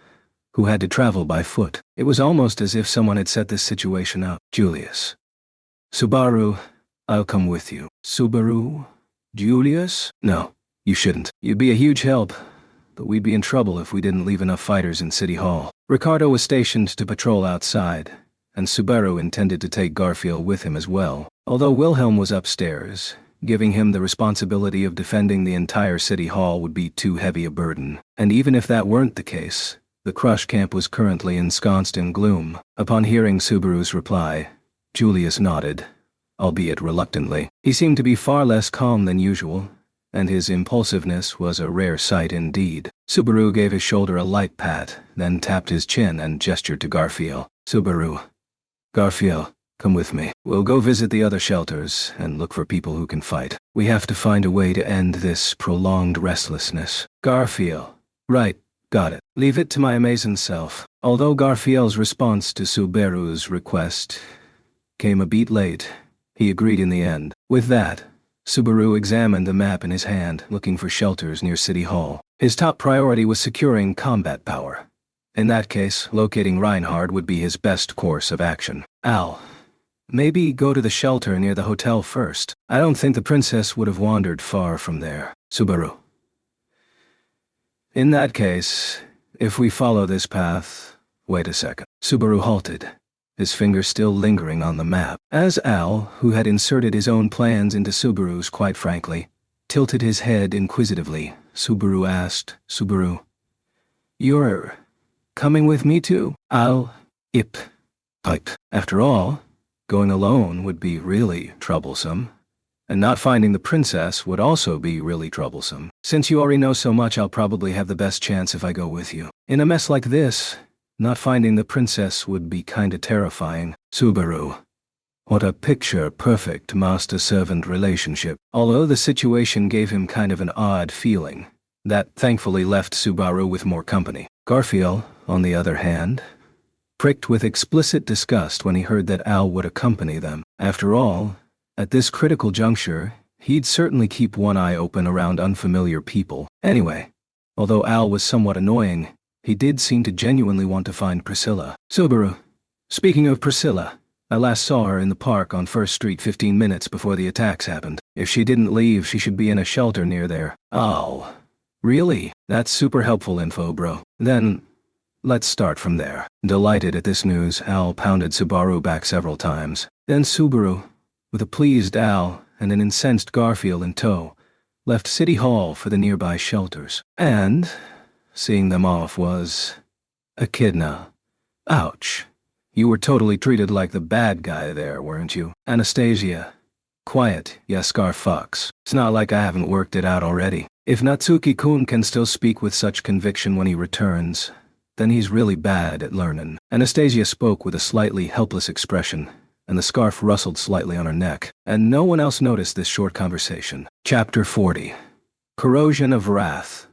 who had to travel by foot. It was almost as if someone had set this situation up. Julius. Subaru, I'll come with you. Subaru? Julius? No, you shouldn't. You'd be a huge help, but we'd be in trouble if we didn't leave enough fighters in City Hall. Ricardo was stationed to patrol outside, and Subaru intended to take Garfield with him as well, although Wilhelm was upstairs. Giving him the responsibility of defending the entire City Hall would be too heavy a burden. And even if that weren't the case, the Crush camp was currently ensconced in gloom. Upon hearing Subaru's reply, Julius nodded, albeit reluctantly. He seemed to be far less calm than usual, and his impulsiveness was a rare sight indeed. Subaru gave his shoulder a light pat, then tapped his chin and gestured to Garfield. Subaru. Garfield, come with me. We'll go visit the other shelters and look for people who can fight. We have to find a way to end this prolonged restlessness. Garfield. Right, got it. Leave it to my amazing self. Although Garfield's response to Subaru's request came a beat late, he agreed in the end. With that, Subaru examined the map in his hand, looking for shelters near City Hall. His top priority was securing combat power. In that case, locating Reinhard would be his best course of action. Al, maybe go to the shelter near the hotel first. I don't think the princess would have wandered far from there. Subaru. In that case, if we follow this path... Wait a second. Subaru halted, his finger still lingering on the map. As Al, who had inserted his own plans into Subaru's quite frankly, tilted his head inquisitively, Subaru asked, Subaru, you're coming with me too? Al, pipe. After all, going alone would be really troublesome. And not finding the princess would also be really troublesome. Since you already know so much, I'll probably have the best chance if I go with you. In a mess like this, not finding the princess would be kinda terrifying. Subaru. What a picture-perfect master-servant relationship. Although the situation gave him kind of an odd feeling, that thankfully left Subaru with more company. Garfield, on the other hand, pricked with explicit disgust when he heard that Al would accompany them. After all, at this critical juncture, he'd certainly keep one eye open around unfamiliar people. Anyway, although Al was somewhat annoying, he did seem to genuinely want to find Priscilla. Subaru. Speaking of Priscilla, I last saw her in the park on 1st Street 15 minutes before the attacks happened. If she didn't leave, she should be in a shelter near there. Oh. Really? That's super helpful info, bro. Then, let's start from there. Delighted at this news, Al pounded Subaru back several times. Then Subaru, with a pleased Al and an incensed Garfield in tow, left City Hall for the nearby shelters. And seeing them off was... Echidna. Ouch. You were totally treated like the bad guy there, weren't you? Anastasia. Quiet, yeah, Scar fucks. It's not like I haven't worked it out already. If Natsuki-kun can still speak with such conviction when he returns, then he's really bad at learning. Anastasia spoke with a slightly helpless expression, and the scarf rustled slightly on her neck, and no one else noticed this short conversation. Chapter 40. Corrosion of Wrath.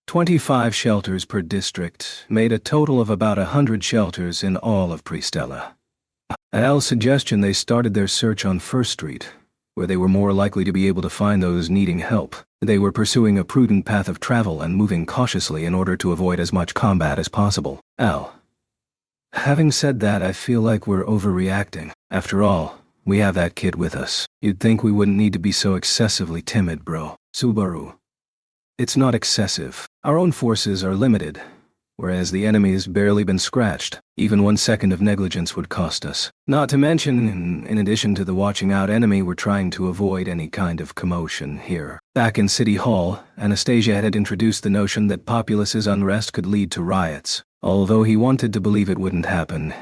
25 shelters per district made a total of about 100 shelters in all of Pristella. At Al's suggestion, they started their search on 1st Street, where they were more likely to be able to find those needing help. They were pursuing a prudent path of travel and moving cautiously in order to avoid as much combat as possible. Al. Having said that, I feel like we're overreacting. After all, we have that kid with us. You'd think we wouldn't need to be so excessively timid, bro. Subaru. It's not excessive. Our own forces are limited, whereas the enemy's barely been scratched. Even 1 second of negligence would cost us. Not to mention, in addition to the watching out enemy, we're trying to avoid any kind of commotion here. Back in City Hall, Anastasia had introduced the notion that populace's unrest could lead to riots. Although he wanted to believe it wouldn't happen,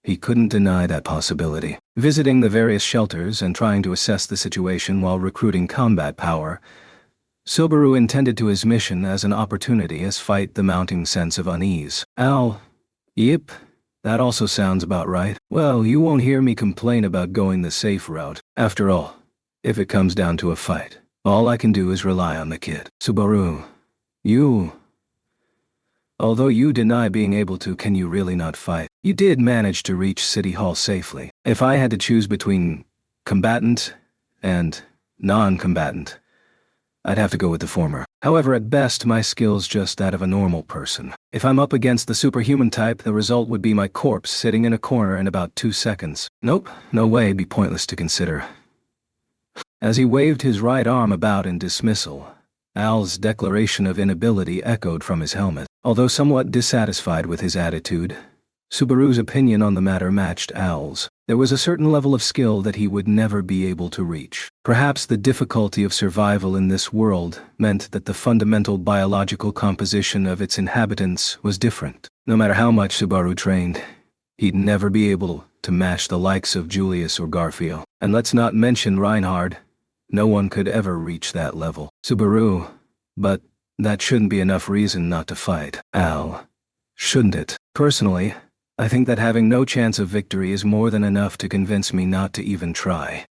he couldn't deny that possibility. Visiting the various shelters and trying to assess the situation while recruiting combat power, Subaru intended to his mission as an opportunity to fight the mounting sense of unease. Al, yep, that also sounds about right. Well, you won't hear me complain about going the safe route. After all, if it comes down to a fight, all I can do is rely on the kid. Subaru, although you deny being able to, can you really not fight? You did manage to reach City Hall safely. If I had to choose between combatant and non-combatant, I'd have to go with the former. However, at best, my skill's just that of a normal person. If I'm up against the superhuman type, the result would be my corpse sitting in a corner in about 2 seconds. Nope, no way, it'd be pointless to consider. As he waved his right arm about in dismissal, Al's declaration of inability echoed from his helmet. Although somewhat dissatisfied with his attitude, Subaru's opinion on the matter matched Al's. There was a certain level of skill that he would never be able to reach. Perhaps the difficulty of survival in this world meant that the fundamental biological composition of its inhabitants was different. No matter how much Subaru trained, he'd never be able to match the likes of Julius or Garfield. And let's not mention Reinhard. No one could ever reach that level. Subaru, but that shouldn't be enough reason not to fight. Al, shouldn't it? Personally, I think that having no chance of victory is more than enough to convince me not to even try.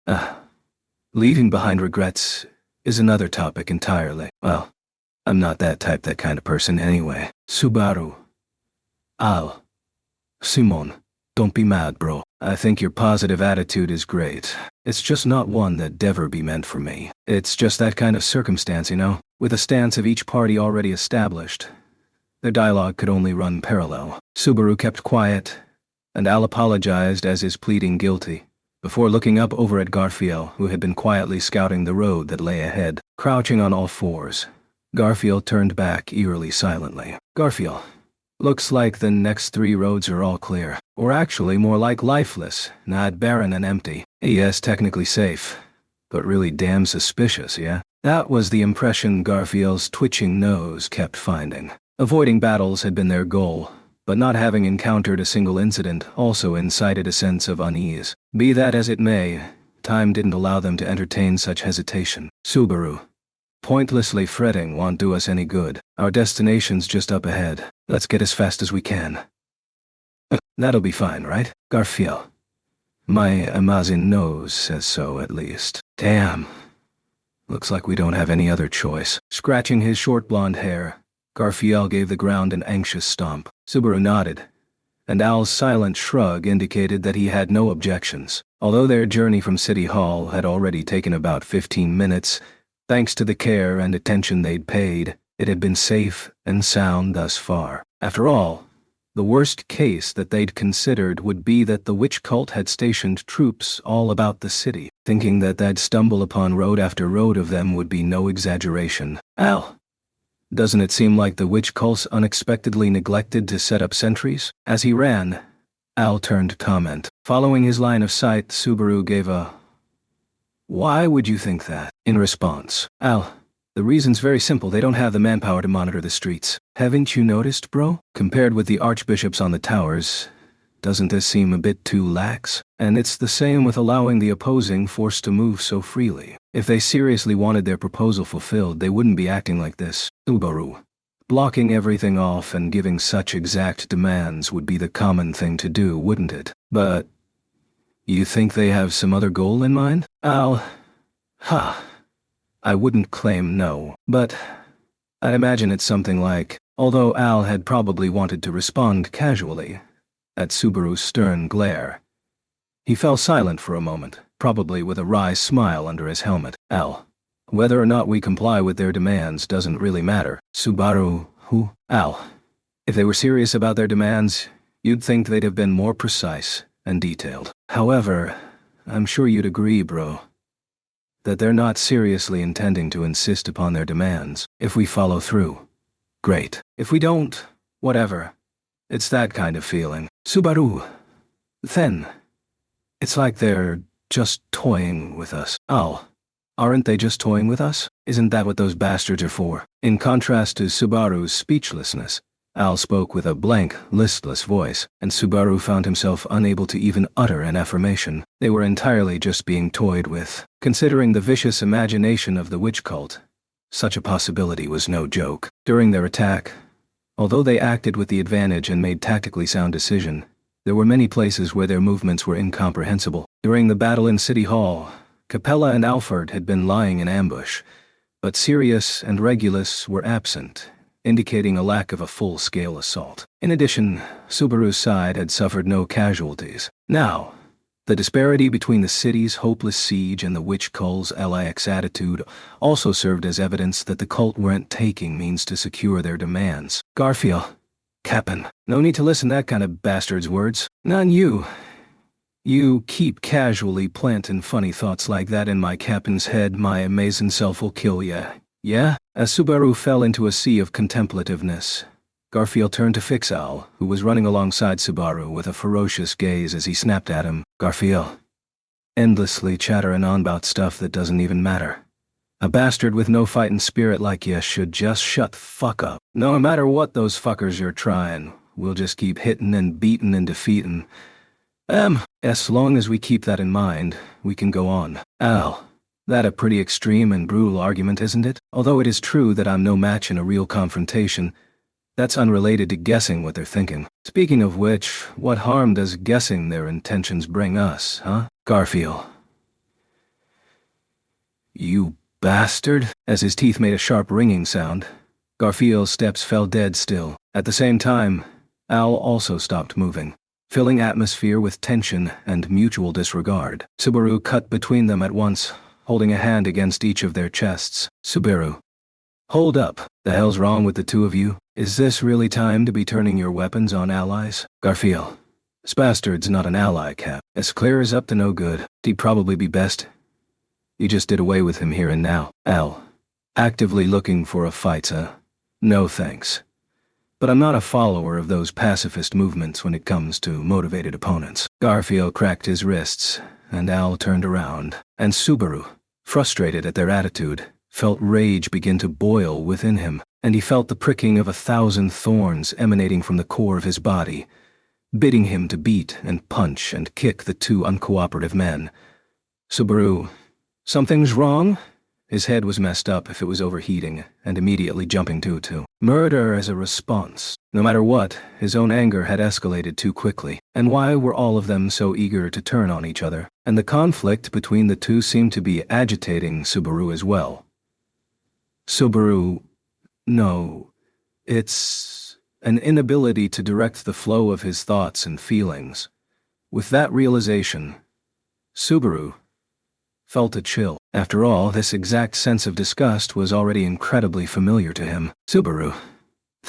Leaving behind regrets is another topic entirely. Well, I'm not that kind of person anyway. Subaru. Al. Simon, don't be mad, bro. I think your positive attitude is great. It's just not one that'd ever be meant for me. It's just that kind of circumstance, you know? With the stance of each party already established, their dialogue could only run parallel. Subaru kept quiet, and Al apologized as is pleading guilty, before looking up over at Garfield, who had been quietly scouting the road that lay ahead. Crouching on all fours, Garfield turned back eerily silently. Garfield, looks like the next 3 roads are all clear. Or actually more like lifeless, not barren and empty. Yes, technically safe, but really damn suspicious, yeah? That was the impression Garfield's twitching nose kept finding. Avoiding battles had been their goal, but not having encountered a single incident also incited a sense of unease. Be that as it may, time didn't allow them to entertain such hesitation. Subaru, pointlessly fretting won't do us any good. Our destination's just up ahead. Let's get as fast as we can. That'll be fine, right? Garfield. My Amazon nose says so, at least. Damn. Looks like we don't have any other choice. Scratching his short blonde hair, Garfield gave the ground an anxious stomp. Subaru nodded, and Al's silent shrug indicated that he had no objections. Although their journey from City Hall had already taken about 15 minutes, thanks to the care and attention they'd paid, it had been safe and sound thus far. After all, the worst case that they'd considered would be that the witch cult had stationed troops all about the city. Thinking that they'd stumble upon road after road of them would be no exaggeration. Al, doesn't it seem like the witch cults unexpectedly neglected to set up sentries? As he ran, Al turned to comment. Following his line of sight, Subaru gave a, "Why would you think that?" in response. Al, the reason's very simple. They don't have the manpower to monitor the streets. Haven't you noticed, bro? Compared with the archbishops on the towers, doesn't this seem a bit too lax? And it's the same with allowing the opposing force to move so freely. If they seriously wanted their proposal fulfilled, they wouldn't be acting like this. Subaru, blocking everything off and giving such exact demands would be the common thing to do, wouldn't it? But you think they have some other goal in mind? Al, I wouldn't claim no, but I'd imagine it's something like, although Al had probably wanted to respond casually at Subaru's stern glare. He fell silent for a moment, probably with a wry smile under his helmet. Al, whether or not we comply with their demands doesn't really matter. Subaru, who? Al, if they were serious about their demands, you'd think they'd have been more precise and detailed. However, I'm sure you'd agree, bro, that they're not seriously intending to insist upon their demands. If we follow through, great. If we don't, Whatever. It's that kind of feeling. Subaru. Then. It's like they're just toying with us. Al. Aren't they just toying with us? Isn't that what those bastards are for? In contrast to Subaru's speechlessness, Al spoke with a blank, listless voice, and Subaru found himself unable to even utter an affirmation. They were entirely just being toyed with. Considering the vicious imagination of the witch cult, such a possibility was no joke. During their attack, although they acted with the advantage and made tactically sound decision, there were many places where their movements were incomprehensible. During the battle in City Hall, Capella and Alfred had been lying in ambush, but Sirius and Regulus were absent, indicating a lack of a full-scale assault. In addition, Subaru's side had suffered no casualties. Now, the disparity between the city's hopeless siege and the witch cult's LIX attitude also served as evidence that the cult weren't taking means to secure their demands. Garfield. Cap'n. No need to listen to that kind of bastard's words. None you. You keep casually planting funny thoughts like that in my captain's head, my amazing self will kill ya. Yeah? As Subaru fell into a sea of contemplativeness, Garfield turned to fix Al, who was running alongside Subaru with a ferocious gaze as he snapped at him. Garfield. Endlessly chattering on about stuff that doesn't even matter. A bastard with no fighting spirit like ya should just shut the fuck up. No matter what those fuckers are trying, we'll just keep hitting and beating and defeating. As long as we keep that in mind, we can go on. Al. That a pretty extreme and brutal argument, isn't it? Although it is true that I'm no match in a real confrontation, that's unrelated to guessing what they're thinking. Speaking of which, what harm does guessing their intentions bring us, huh? Garfield. You bastard. As his teeth made a sharp ringing sound, Garfield's steps fell dead still. At the same time, Al also stopped moving, filling atmosphere with tension and mutual disregard. Subaru cut between them at once, holding a hand against each of their chests. Subaru. Hold up. The hell's wrong with the two of you? Is this really time to be turning your weapons on allies? Garfield. This bastard's not an ally, Cap. As clear as up to no good. He'd probably be best. You just did away with him here and now. Al. Actively looking for a fight, huh? No thanks. But I'm not a follower of those pacifist movements when it comes to motivated opponents. Garfield cracked his wrists, and Al turned around, and Subaru, frustrated at their attitude, felt rage begin to boil within him, and he felt the pricking of 1,000 thorns emanating from the core of his body, bidding him to beat and punch and kick the two uncooperative men. Subaru. Something's wrong? His head was messed up if it was overheating, and immediately jumping to murder as a response. No matter what, his own anger had escalated too quickly. And why were all of them so eager to turn on each other? And the conflict between the two seemed to be agitating Subaru as well. Subaru. No. It's an inability to direct the flow of his thoughts and feelings. With that realization, Subaru felt a chill. After all, this exact sense of disgust was already incredibly familiar to him. Subaru.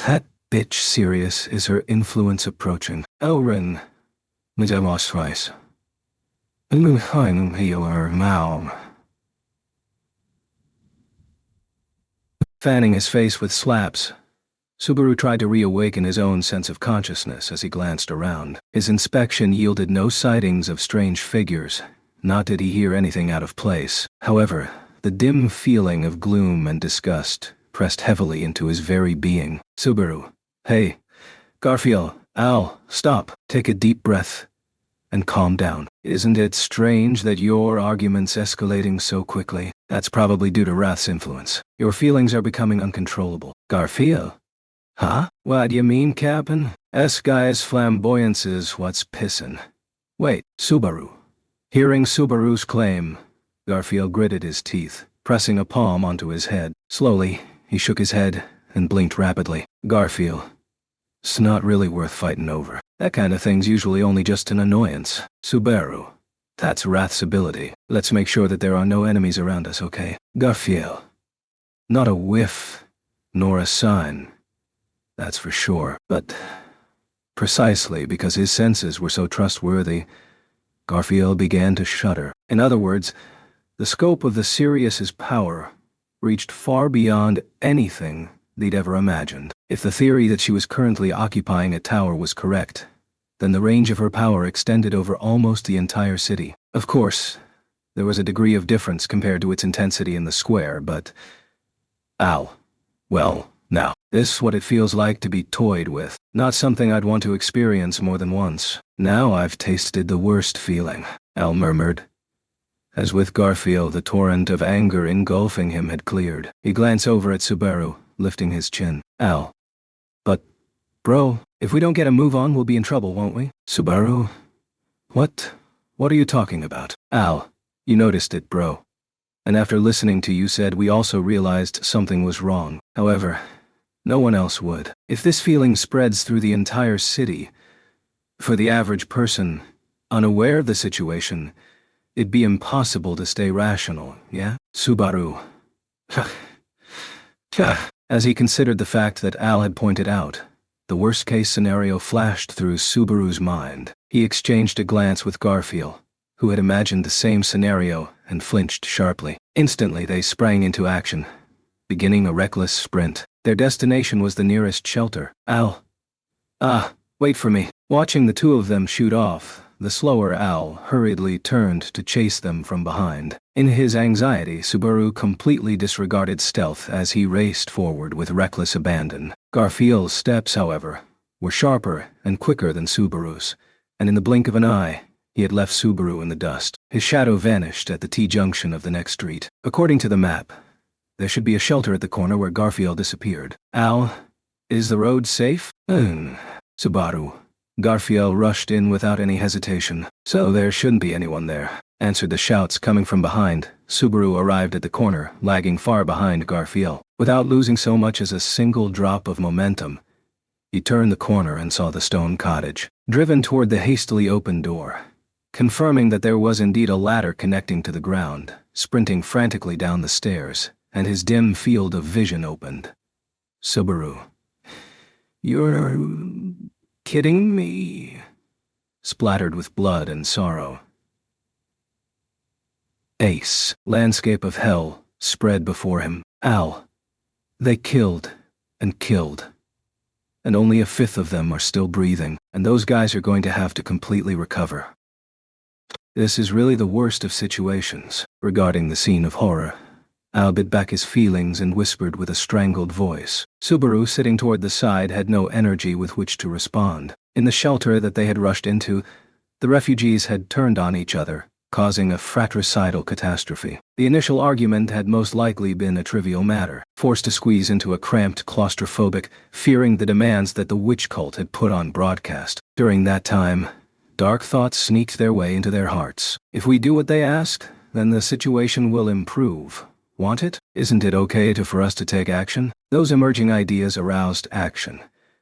That bitch Sirius, is her influence approaching? Elrin. Midemosrice. Fanning his face with slaps, Subaru tried to reawaken his own sense of consciousness as he glanced around. His inspection yielded no sightings of strange figures. Not did he hear anything out of place. However, the dim feeling of gloom and disgust pressed heavily into his very being. Subaru. Hey. Garfield. Al. Stop. Take a deep breath. And calm down. Isn't it strange that your argument's escalating so quickly? That's probably due to Wrath's influence. Your feelings are becoming uncontrollable. Garfield. Huh? What do you mean, Cap'n? Guy's flamboyance is what's pissin'. Wait. Subaru. Hearing Subaru's claim, Garfield gritted his teeth, pressing a palm onto his head. Slowly, he shook his head and blinked rapidly. Garfield. It's not really worth fighting over. That kind of thing's usually only just an annoyance. Subaru. That's Wrath's ability. Let's make sure that there are no enemies around us, okay? Garfield. Not a whiff, nor a sign. That's for sure. But precisely because his senses were so trustworthy, Garfield began to shudder. In other words, the scope of the Sirius's power reached far beyond anything they'd ever imagined. If the theory that she was currently occupying a tower was correct, then the range of her power extended over almost the entire city. Of course, there was a degree of difference compared to its intensity in the square, but... Ow. Well, now, this is what it feels like to be toyed with. Not something I'd want to experience more than once. Now I've tasted the worst feeling, Al murmured. As with Garfield, the torrent of anger engulfing him had cleared. He glanced over at Subaru, lifting his chin. Al. But, bro, if we don't get a move on, we'll be in trouble, won't we? Subaru? What are you talking about? Al, you noticed it, bro. And after listening to you said, we also realized something was wrong. However, no one else would. If this feeling spreads through the entire city, for the average person, unaware of the situation, it'd be impossible to stay rational, yeah? Subaru. As he considered the fact that Al had pointed out, the worst-case scenario flashed through Subaru's mind. He exchanged a glance with Garfield, who had imagined the same scenario and flinched sharply. Instantly, they sprang into action, beginning a reckless sprint. Their destination was the nearest shelter. Al. Wait for me. Watching the two of them shoot off, the slower Al hurriedly turned to chase them from behind. In his anxiety, Subaru completely disregarded stealth as he raced forward with reckless abandon. Garfield's steps, however, were sharper and quicker than Subaru's, and in the blink of an eye, he had left Subaru in the dust. His shadow vanished at the T-junction of the next street. According to the map, there should be a shelter at the corner where Garfield disappeared. Al, is the road safe? Subaru. Garfield rushed in without any hesitation. So there shouldn't be anyone there, answered the shouts coming from behind. Subaru arrived at the corner, lagging far behind Garfield. Without losing so much as a single drop of momentum, he turned the corner and saw the stone cottage. Driven toward the hastily opened door, confirming that there was indeed a ladder connecting to the ground, sprinting frantically down the stairs, and his dim field of vision opened. Subaru. You're kidding me? Splattered with blood and sorrow. Ace. Landscape of hell spread before him. Al. They killed and killed. And only a fifth of them are still breathing, and those guys are going to have to completely recover. This is really the worst of situations. Regarding the scene of horror, Al bit back his feelings and whispered with a strangled voice. Subaru, sitting toward the side, had no energy with which to respond. In the shelter that they had rushed into, the refugees had turned on each other, causing a fratricidal catastrophe. The initial argument had most likely been a trivial matter, forced to squeeze into a cramped claustrophobic, fearing the demands that the witch cult had put on broadcast. During that time, dark thoughts sneaked their way into their hearts. If we do what they ask, then the situation will improve. Want it? Isn't it okay for us to take action? Those emerging ideas aroused action,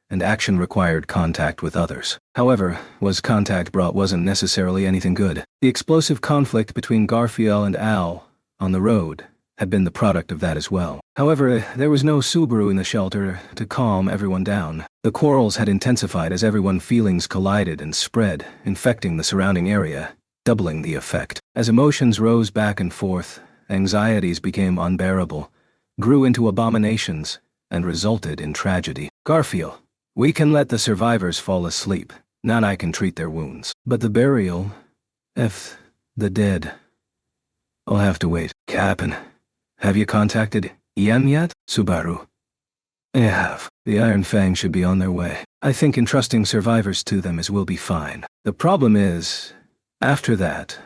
and action required contact with others. However, what contact brought wasn't necessarily anything good. The explosive conflict between Garfield and Al on the road had been the product of that as well. However, there was no Subaru in the shelter to calm everyone down. The quarrels had intensified as everyone's feelings collided and spread, infecting the surrounding area, doubling the effect. As emotions rose back and forth, anxieties became unbearable, grew into abominations, and resulted in tragedy. Garfield. We can let the survivors fall asleep. Not I can treat their wounds. But the burial, the dead, I'll have to wait. Captain, have you contacted EM yet? Subaru. I have. The Iron Fang should be on their way. I think entrusting survivors to them will be fine. The problem is, after that,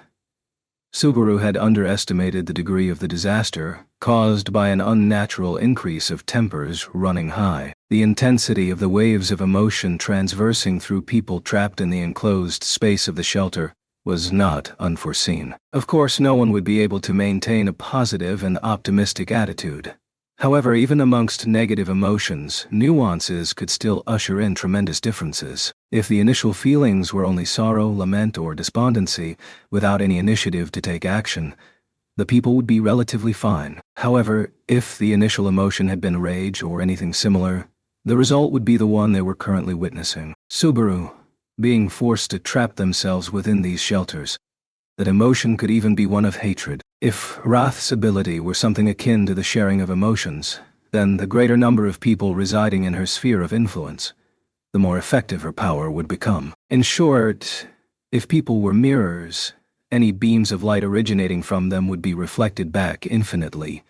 Subaru had underestimated the degree of the disaster caused by an unnatural increase of tempers running high. The intensity of the waves of emotion transversing through people trapped in the enclosed space of the shelter was not unforeseen. Of course, no one would be able to maintain a positive and optimistic attitude. However, even amongst negative emotions, nuances could still usher in tremendous differences. If the initial feelings were only sorrow, lament, or despondency, without any initiative to take action, the people would be relatively fine. However, if the initial emotion had been rage or anything similar, the result would be the one they were currently witnessing. Subaru, being forced to trap themselves within these shelters. That emotion could even be one of hatred. If Wrath's ability were something akin to the sharing of emotions, then the greater number of people residing in her sphere of influence, the more effective her power would become. In short, if people were mirrors, any beams of light originating from them would be reflected back infinitely,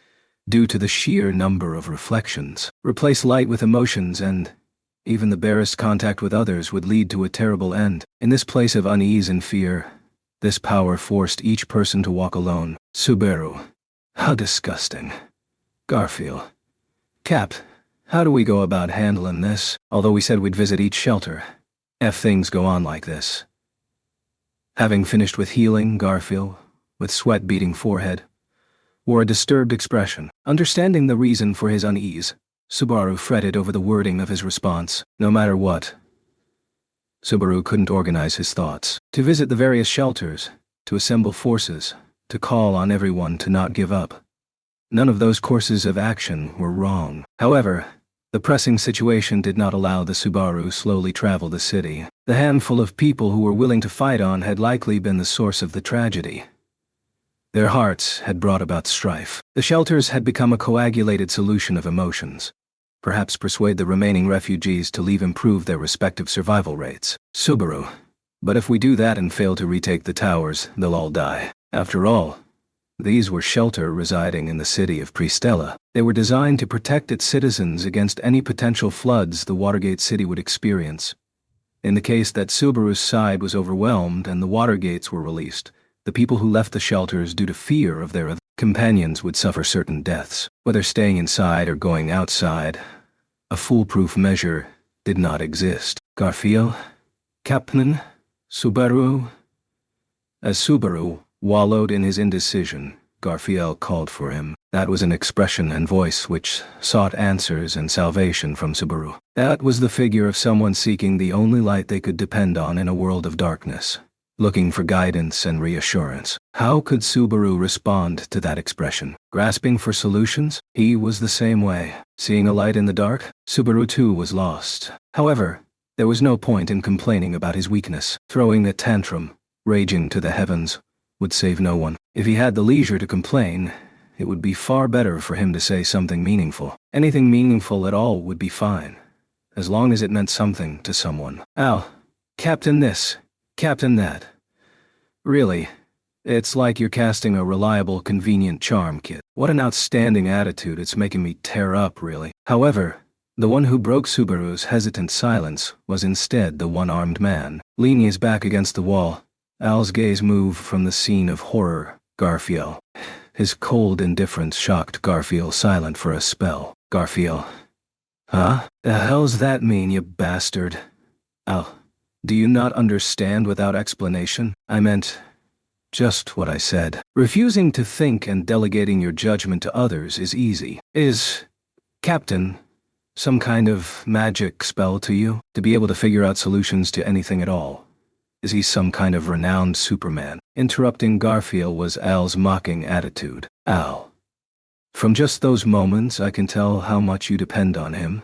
due to the sheer number of reflections. Replace light with emotions and even the barest contact with others would lead to a terrible end. In this place of unease and fear, this power forced each person to walk alone. Subaru. How disgusting. Garfield. Cap, how do we go about handling this? Although we said we'd visit each shelter, if things go on like this. Having finished with healing, Garfield, with sweat-beading forehead, wore a disturbed expression. Understanding the reason for his unease, Subaru fretted over the wording of his response. No matter what, Subaru couldn't organize his thoughts. To visit the various shelters, to assemble forces, to call on everyone to not give up. None of those courses of action were wrong. However, the pressing situation did not allow the Subaru slowly travel the city. The handful of people who were willing to fight on had likely been the source of the tragedy. Their hearts had brought about strife. The shelters had become a coagulated solution of emotions. Perhaps persuade the remaining refugees to leave improve their respective survival rates. Subaru. But if we do that and fail to retake the towers, they'll all die. After all, these were shelter residing in the city of Pristella. They were designed to protect its citizens against any potential floods the Watergate city would experience. In the case that Subaru's side was overwhelmed and the water gates were released, the people who left the shelters due to fear of their companions would suffer certain deaths. Whether staying inside or going outside, a foolproof measure did not exist. Garfield? Captain? Subaru? As Subaru wallowed in his indecision, Garfield called for him. That was an expression and voice which sought answers and salvation from Subaru. That was the figure of someone seeking the only light they could depend on in a world of darkness, looking for guidance and reassurance. How could Subaru respond to that expression? Grasping for solutions? He was the same way. Seeing a light in the dark, Subaru too was lost. However, there was no point in complaining about his weakness. Throwing a tantrum, raging to the heavens, would save no one. If he had the leisure to complain, it would be far better for him to say something meaningful. Anything meaningful at all would be fine, as long as it meant something to someone. Al, Captain this, Captain that. Really, it's like you're casting a reliable, convenient charm kit. What an outstanding attitude, it's making me tear up, really. However, the one who broke Subaru's hesitant silence was instead the one-armed man. Leaning his back against the wall, Al's gaze moved from the scene of horror. Garfield. His cold indifference shocked Garfield silent for a spell. Garfield. Huh? The hell's that mean, you bastard? Al, do you not understand without explanation? I meant just what I said. Refusing to think and delegating your judgment to others is easy. Is, Captain, some kind of magic spell to you? To be able to figure out solutions to anything at all? Is he some kind of renowned Superman? Interrupting Garfield was Al's mocking attitude. Al. From just those moments I can tell how much you depend on him.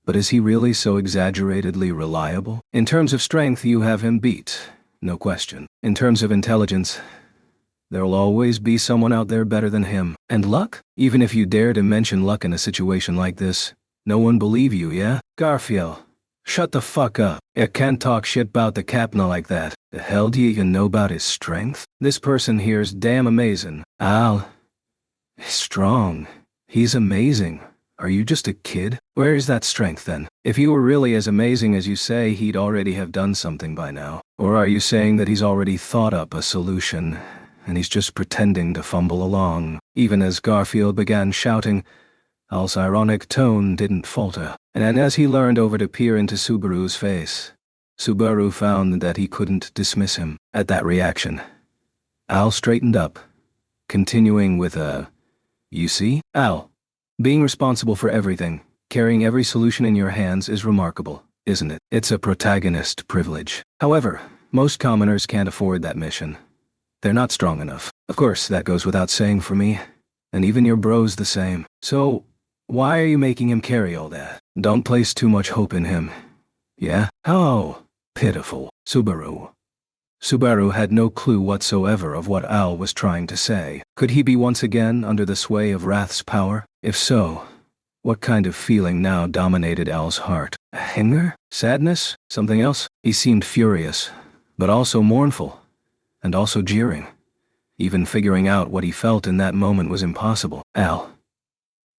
But is he really so exaggeratedly reliable? In terms of strength, you have him beat, no question. In terms of intelligence, there'll always be someone out there better than him. And luck? Even if you dare to mention luck in a situation like this, no one believe you, yeah? Garfield. Shut the fuck up. You can't talk shit about the captain like that. The hell do you even know about his strength? This person here's damn amazing. Al. He's strong. He's amazing. Are you just a kid? Where is that strength then? If he were really as amazing as you say, he'd already have done something by now. Or are you saying that he's already thought up a solution, and he's just pretending to fumble along? Even as Garfield began shouting, Al's ironic tone didn't falter, and as he leaned over to peer into Subaru's face, Subaru found that he couldn't dismiss him. At that reaction, Al straightened up, continuing with a, "You see, Al, being responsible for everything, carrying every solution in your hands is remarkable, isn't it? It's a protagonist privilege. However, most commoners can't afford that mission. They're not strong enough. Of course, that goes without saying for me, and even your bro's the same. So, why are you making him carry all that? Don't place too much hope in him. Yeah? How pitiful. Subaru. Subaru had no clue whatsoever of what Al was trying to say. Could he be once again under the sway of Wrath's power? If so, What kind of feeling now dominated Al's heart? Anger? Sadness? Something else? He seemed furious, but also mournful, and also jeering. Even figuring out what he felt in that moment was impossible. Al.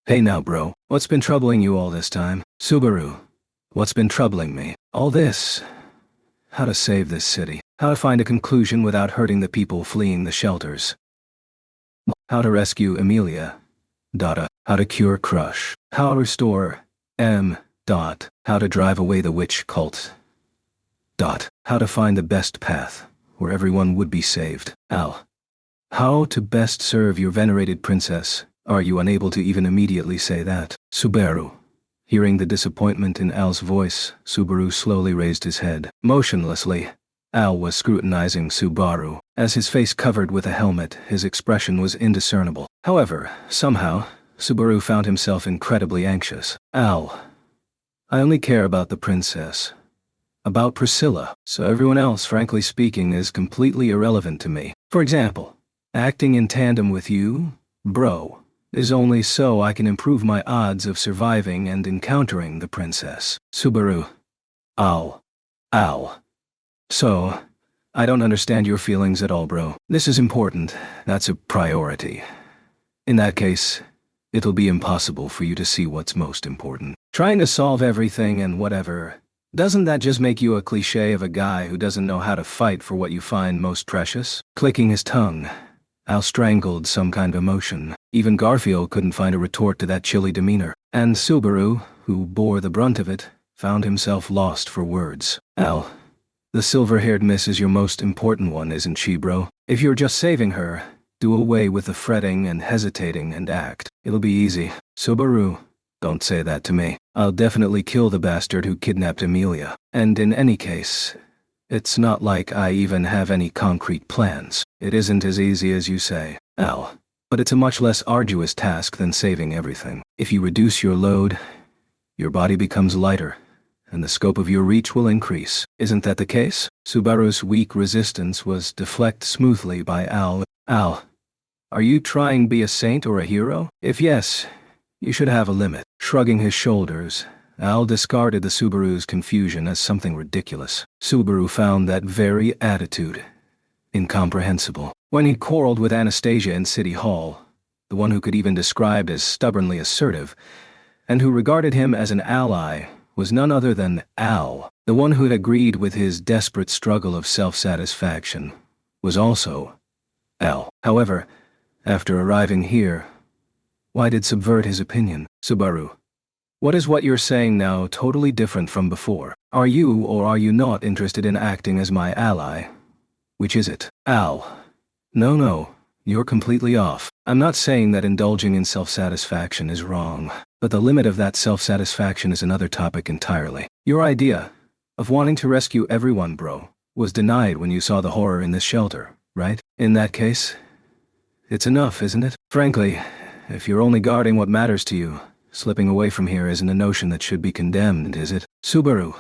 Hey now, bro. What's been troubling you all this time? Subaru. What's been troubling me? All this. How to save this city. How to find a conclusion without hurting the people fleeing the shelters. How to rescue Amelia. Dada. How to cure Crush. How to restore M. Dot. How to drive away the witch cult. Dot. How to find the best path, where everyone would be saved. Al. How to best serve your venerated princess. Are you unable to even immediately say that? Subaru. Hearing the disappointment in Al's voice, Subaru slowly raised his head. Motionlessly, Al was scrutinizing Subaru. As his face covered with a helmet, his expression was indiscernible. However, somehow, Subaru found himself incredibly anxious. Al. I only care about the princess. About Priscilla, so everyone else, frankly speaking, is completely irrelevant to me. For example, acting in tandem with you, bro, is only so I can improve my odds of surviving and encountering the princess. Subaru. Al. So, I don't understand your feelings at all, bro. This is important. That's a priority. In that case, it'll be impossible for you to see what's most important. Trying to solve everything and whatever, doesn't that just make you a cliché of a guy who doesn't know how to fight for what you find most precious? Clicking his tongue, Al strangled some kind of emotion. Even Garfield couldn't find a retort to that chilly demeanor. And Subaru, who bore the brunt of it, found himself lost for words. Al, the silver-haired miss is your most important one, isn't she, bro? If you're just saving her, do away with the fretting and hesitating and act. It'll be easy. Subaru, don't say that to me. I'll definitely kill the bastard who kidnapped Amelia. And in any case, it's not like I even have any concrete plans. It isn't as easy as you say, Al. But it's a much less arduous task than saving everything. If you reduce your load, your body becomes lighter, and the scope of your reach will increase. Isn't that the case? Subaru's weak resistance was deflected smoothly by Al. Al, are you trying to be a saint or a hero? If yes, you should have a limit. Shrugging his shoulders, Al discarded the Subaru's confusion as something ridiculous. Subaru found that very attitude incomprehensible. When he quarreled with Anastasia in City Hall, the one who could even describe as stubbornly assertive, and who regarded him as an ally, was none other than Al. The one who had agreed with his desperate struggle of self-satisfaction was also Al. However, after arriving here, why did subvert his opinion? Subaru. What is what you're saying now totally different from before? Are you or are you not interested in acting as my ally? Which is it? Al. No, you're completely off. I'm not saying that indulging in self-satisfaction is wrong, but the limit of that self-satisfaction is another topic entirely. Your idea of wanting to rescue everyone, bro, was denied when you saw the horror in this shelter, right? In that case, it's enough, isn't it? Frankly, if you're only guarding what matters to you, slipping away from here isn't a notion that should be condemned, is it? Subaru.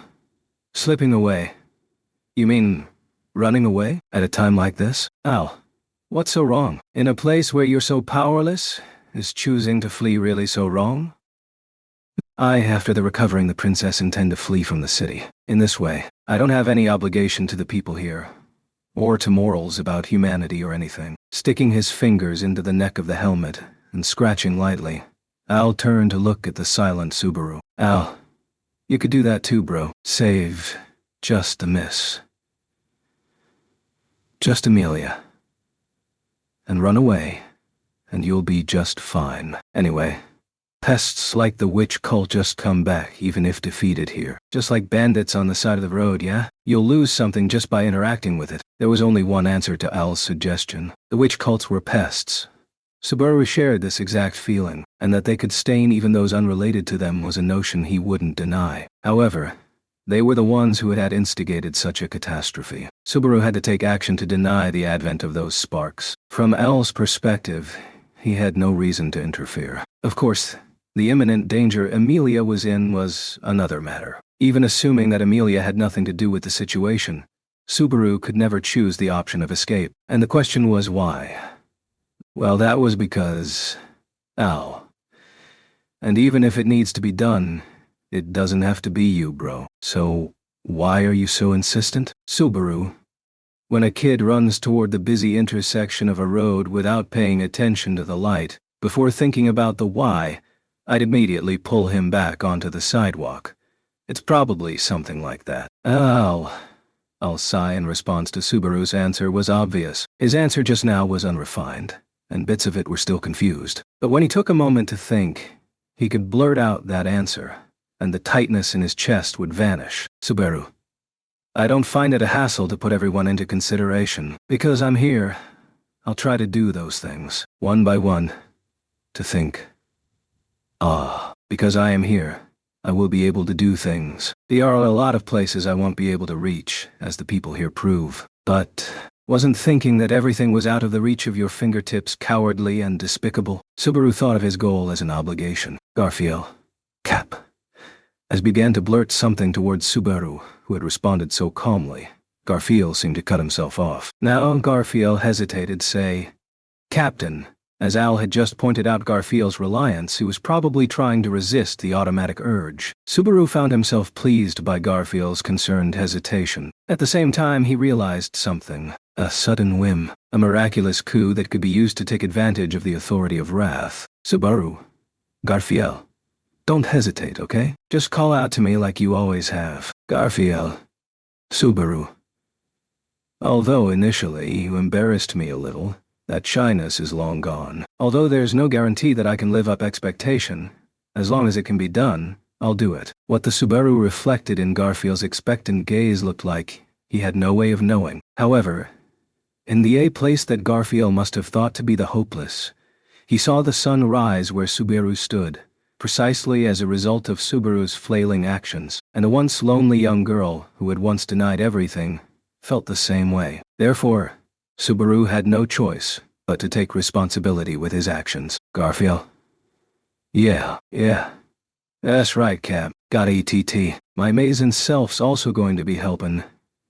Slipping away? You mean running away? At a time like this? Al. What's so wrong? In a place where you're so powerless, is choosing to flee really so wrong? I, after the recovering the princess, intend to flee from the city. In this way, I don't have any obligation to the people here, or to morals about humanity or anything. Sticking his fingers into the neck of the helmet and scratching lightly, Al turned to look at the silent Subaru. Al, you could do that too, bro. Save just the miss. Just Amelia. And run away, and you'll be just fine. Anyway, pests like the witch cult just come back even if defeated here. Just like bandits on the side of the road, yeah? You'll lose something just by interacting with it. There was only one answer to Al's suggestion. The witch cults were pests. Subaru shared this exact feeling, and that they could stain even those unrelated to them was a notion he wouldn't deny. However, they were the ones who had instigated such a catastrophe. Subaru had to take action to deny the advent of those sparks. From Al's perspective, he had no reason to interfere. Of course, the imminent danger Amelia was in was another matter. Even assuming that Amelia had nothing to do with the situation, Subaru could never choose the option of escape. And the question was why? Well, that was because Al And even if it needs to be done, it doesn't have to be you, bro. So, why are you so insistent? Subaru. When a kid runs toward the busy intersection of a road without paying attention to the light, before thinking about the why, I'd immediately pull him back onto the sidewalk. It's probably something like that. I'll sigh in response to Subaru's answer was obvious. His answer just now was unrefined, and bits of it were still confused. But when he took a moment to think, he could blurt out that answer, and the tightness in his chest would vanish. Subaru. I don't find it a hassle to put everyone into consideration. Because I'm here, I'll try to do those things, one by one, to think. Because I am here, I will be able to do things. There are a lot of places I won't be able to reach, as the people here prove. But wasn't thinking that everything was out of the reach of your fingertips cowardly and despicable? Subaru thought of his goal as an obligation. Garfield. Cap. As began to blurt something towards Subaru, who had responded so calmly, Garfield seemed to cut himself off. Now Garfield hesitated, say, Captain. As Al had just pointed out Garfield's reliance, he was probably trying to resist the automatic urge. Subaru found himself pleased by Garfield's concerned hesitation. At the same time, he realized something. A sudden whim. A miraculous coup that could be used to take advantage of the authority of wrath. Subaru. Garfield. Don't hesitate, okay? Just call out to me like you always have. Garfield. Subaru. Although initially you embarrassed me a little, that shyness is long gone. Although there's no guarantee that I can live up expectation, as long as it can be done, I'll do it. What the Subaru reflected in Garfield's expectant gaze looked like, he had no way of knowing. However, in the place that Garfield must have thought to be the hopeless, he saw the sun rise where Subaru stood, precisely as a result of Subaru's flailing actions, and a once lonely young girl who had once denied everything, felt the same way. Therefore, Subaru had no choice but to take responsibility with his actions. Garfield? Yeah. That's right, Cap. Got ETT. My Mason self's also going to be helping.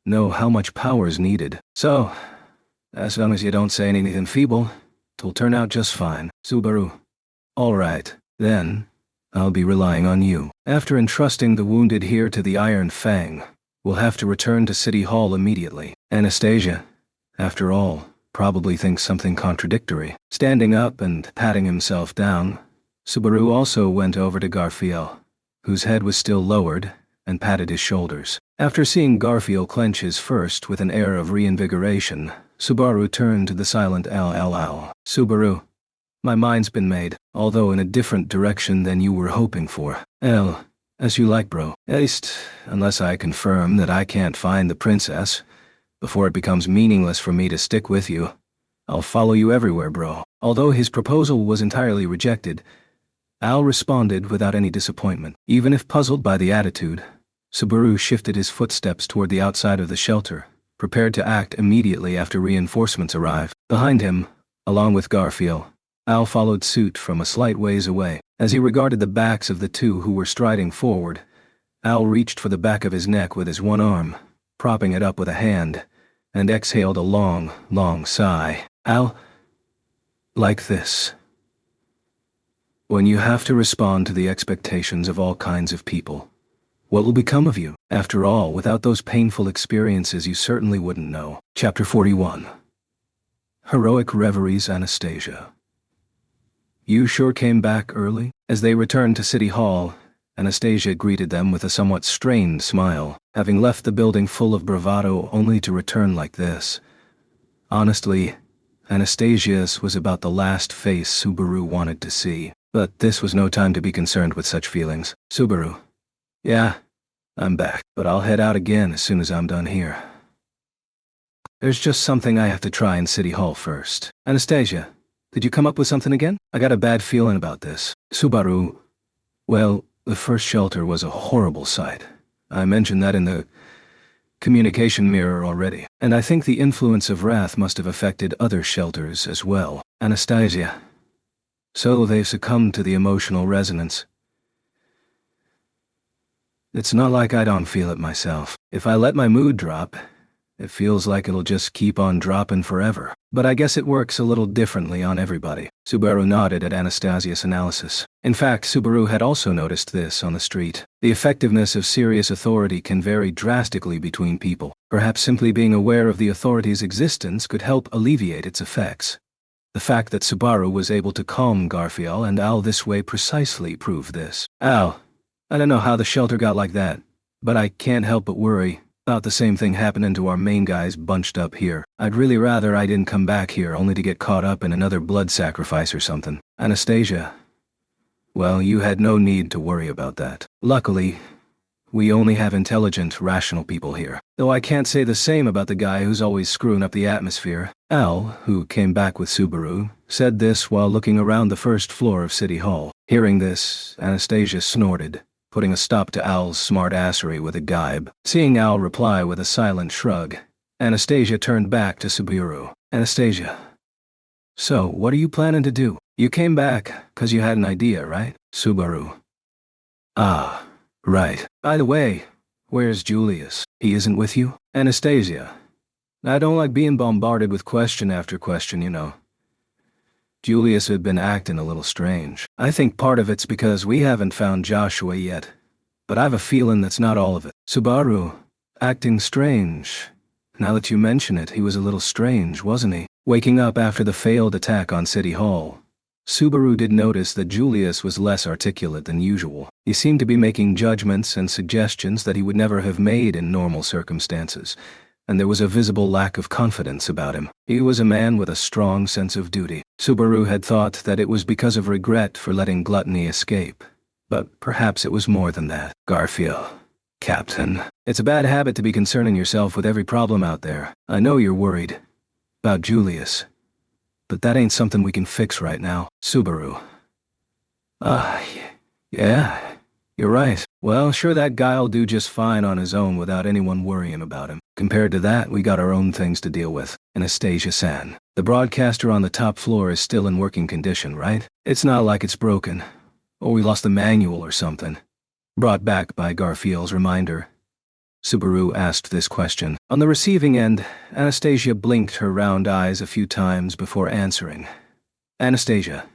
Know how much power's needed. So, as long as you don't say anything feeble, it'll turn out just fine. Subaru. Alright, then, I'll be relying on you. After entrusting the wounded here to the Iron Fang, we'll have to return to City Hall immediately. Anastasia, after all, probably thinks something contradictory. Standing up and patting himself down, Subaru also went over to Garfield, whose head was still lowered, and patted his shoulders. After seeing Garfield clench his fist with an air of reinvigoration, Subaru turned to the silent Al. Subaru. My mind's been made, although in a different direction than you were hoping for. Al, as you like, bro. At least, unless I confirm that I can't find the princess, before it becomes meaningless for me to stick with you, I'll follow you everywhere, bro. Although his proposal was entirely rejected, Al responded without any disappointment. Even if puzzled by the attitude, Subaru shifted his footsteps toward the outside of the shelter, prepared to act immediately after reinforcements arrived. Behind him, along with Garfield, Al followed suit from a slight ways away. As he regarded the backs of the two who were striding forward, Al reached for the back of his neck with his one arm, propping it up with a hand, and exhaled a long sigh. Al, like this. When you have to respond to the expectations of all kinds of people, what will become of you? After all, without those painful experiences you certainly wouldn't know. Chapter 41. Heroic Reveries, Anastasia. You sure came back early? As they returned to City Hall, Anastasia greeted them with a somewhat strained smile, having left the building full of bravado only to return like this. Honestly, Anastasia's was about the last face Subaru wanted to see, but this was no time to be concerned with such feelings. Subaru. Yeah, I'm back, but I'll head out again as soon as I'm done here. There's just something I have to try in City Hall first. Anastasia, did you come up with something again? I got a bad feeling about this. Subaru. Well, the first shelter was a horrible sight. I mentioned that in the communication mirror already. And I think the influence of wrath must have affected other shelters as well. Anastasia. So they've succumbed to the emotional resonance. It's not like I don't feel it myself. If I let my mood drop, It feels like it'll just keep on dropping forever. But I guess it works a little differently on everybody. Subaru nodded at Anastasia's analysis. In fact, Subaru had also noticed this on the street. The effectiveness of serious authority can vary drastically between people. Perhaps simply being aware of the authority's existence could help alleviate its effects. The fact that Subaru was able to calm Garfield and Al this way precisely proved this. Al, I don't know how the shelter got like that, but I can't help but worry about the same thing happening to our main guys bunched up here. I'd really rather I didn't come back here only to get caught up in another blood sacrifice or something. Anastasia, well, you had no need to worry about that. Luckily, we only have intelligent, rational people here. Though I can't say the same about the guy who's always screwing up the atmosphere. Al, who came back with Subaru, said this while looking around the first floor of City Hall. Hearing this, Anastasia snorted, putting a stop to Al's smart-assery with a gibe. Seeing Al reply with a silent shrug, Anastasia turned back to Subaru. Anastasia, so what are you planning to do? You came back 'cause you had an idea, right? Subaru. Ah, right. By the way, where's Julius? He isn't with you? Anastasia, I don't like being bombarded with question after question, you know. Julius had been acting a little strange. I think part of it's because we haven't found Joshua yet, but I've a feeling that's not all of it. Subaru, acting strange. Now that you mention it, he was a little strange, wasn't he? Waking up after the failed attack on City Hall, Subaru did notice that Julius was less articulate than usual. He seemed to be making judgments and suggestions that he would never have made in normal circumstances, and there was a visible lack of confidence about him. He was a man with a strong sense of duty. Subaru had thought that it was because of regret for letting gluttony escape, but perhaps it was more than that. Garfield, Captain, it's a bad habit to be concerning yourself with every problem out there. I know you're worried about Julius, but that ain't something we can fix right now. Subaru. Yeah, you're right. Well, sure, that guy'll do just fine on his own without anyone worrying about him. Compared to that, we got our own things to deal with. Anastasia-san, the broadcaster on the top floor is still in working condition, right? It's not like it's broken, or we lost the manual or something. Brought back by Garfield's reminder, Subaru asked this question. On the receiving end, Anastasia blinked her round eyes a few times before answering. Anastasia,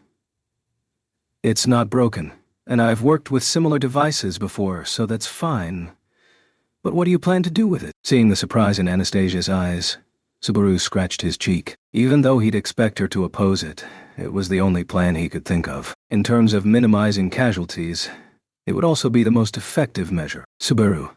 it's not broken, and I've worked with similar devices before, so that's fine. But what do you plan to do with it? Seeing the surprise in Anastasia's eyes, Subaru scratched his cheek. Even though he'd expect her to oppose it, it was the only plan he could think of. In terms of minimizing casualties, it would also be the most effective measure. Subaru,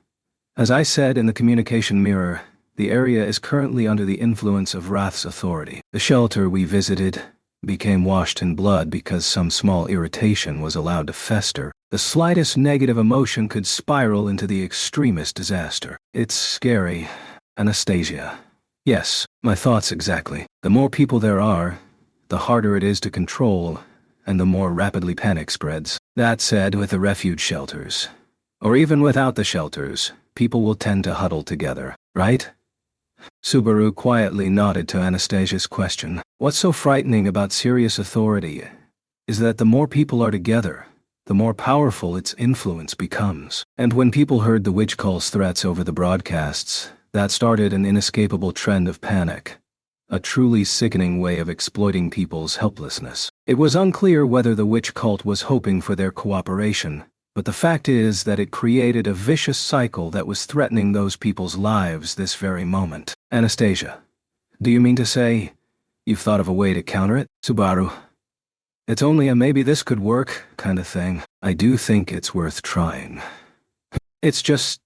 as I said in the communication mirror, the area is currently under the influence of Wrath's authority. The shelter we visited became washed in blood because some small irritation was allowed to fester. The slightest negative emotion could spiral into the extremest disaster. It's scary, Anastasia. Yes, my thoughts exactly. The more people there are, the harder it is to control, and the more rapidly panic spreads. That said, with the refuge shelters, or even without the shelters, people will tend to huddle together, right? Subaru quietly nodded to Anastasia's question. What's so frightening about serious authority is that the more people are together, the more powerful its influence becomes. And when people heard the witch call's threats over the broadcasts, that started an inescapable trend of panic, a truly sickening way of exploiting people's helplessness. It was unclear whether the witch cult was hoping for their cooperation, but the fact is that it created a vicious cycle that was threatening those people's lives this very moment. Anastasia, do you mean to say you've thought of a way to counter it? Subaru, it's only a maybe this could work kind of thing. I do think it's worth trying. It's just...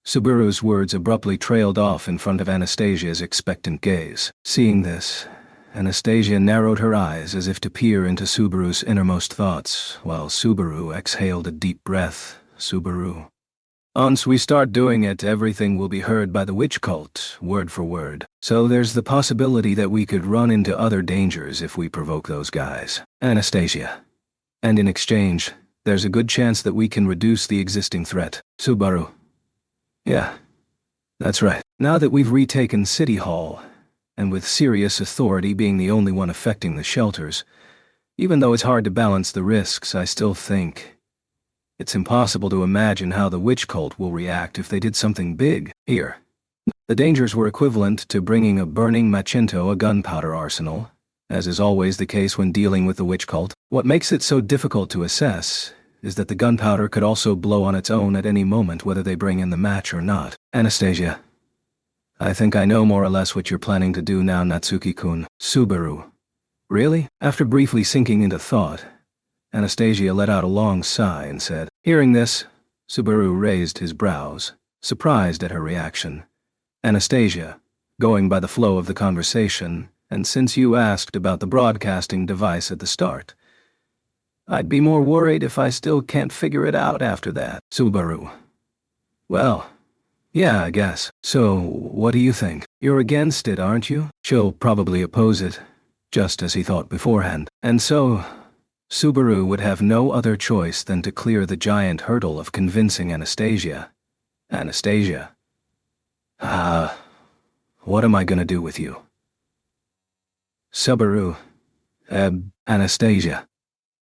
Subaru's words abruptly trailed off in front of Anastasia's expectant gaze. Seeing this, Anastasia narrowed her eyes as if to peer into Subaru's innermost thoughts, while Subaru exhaled a deep breath. Subaru. Once we start doing it, everything will be heard by the witch cult, word for word. So there's the possibility that we could run into other dangers if we provoke those guys. Anastasia. And in exchange, there's a good chance that we can reduce the existing threat. Subaru. Yeah, that's right. Now that we've retaken City Hall, and with serious authority being the only one affecting the shelters, even though it's hard to balance the risks, I still think it's impossible to imagine how the witch cult will react if they did something big. Here, The dangers were equivalent to bringing a burning Machinto a gunpowder arsenal, as is always the case when dealing with the witch cult. What makes it so difficult to assess is that the gunpowder could also blow on its own at any moment whether they bring in the match or not. Anastasia, I think I know more or less what you're planning to do now, Natsuki-kun. Subaru. Really? After briefly sinking into thought, Anastasia let out a long sigh and said, hearing this, Subaru raised his brows, surprised at her reaction. Anastasia, going by the flow of the conversation, and since you asked about the broadcasting device at the start, I'd be more worried if I still can't figure it out after that. Subaru. Well, yeah, I guess. So, what do you think? You're against it, aren't you? She'll probably oppose it, just as he thought beforehand. And so, Subaru would have no other choice than to clear the giant hurdle of convincing Anastasia. Anastasia. What am I gonna do with you? Subaru. Anastasia.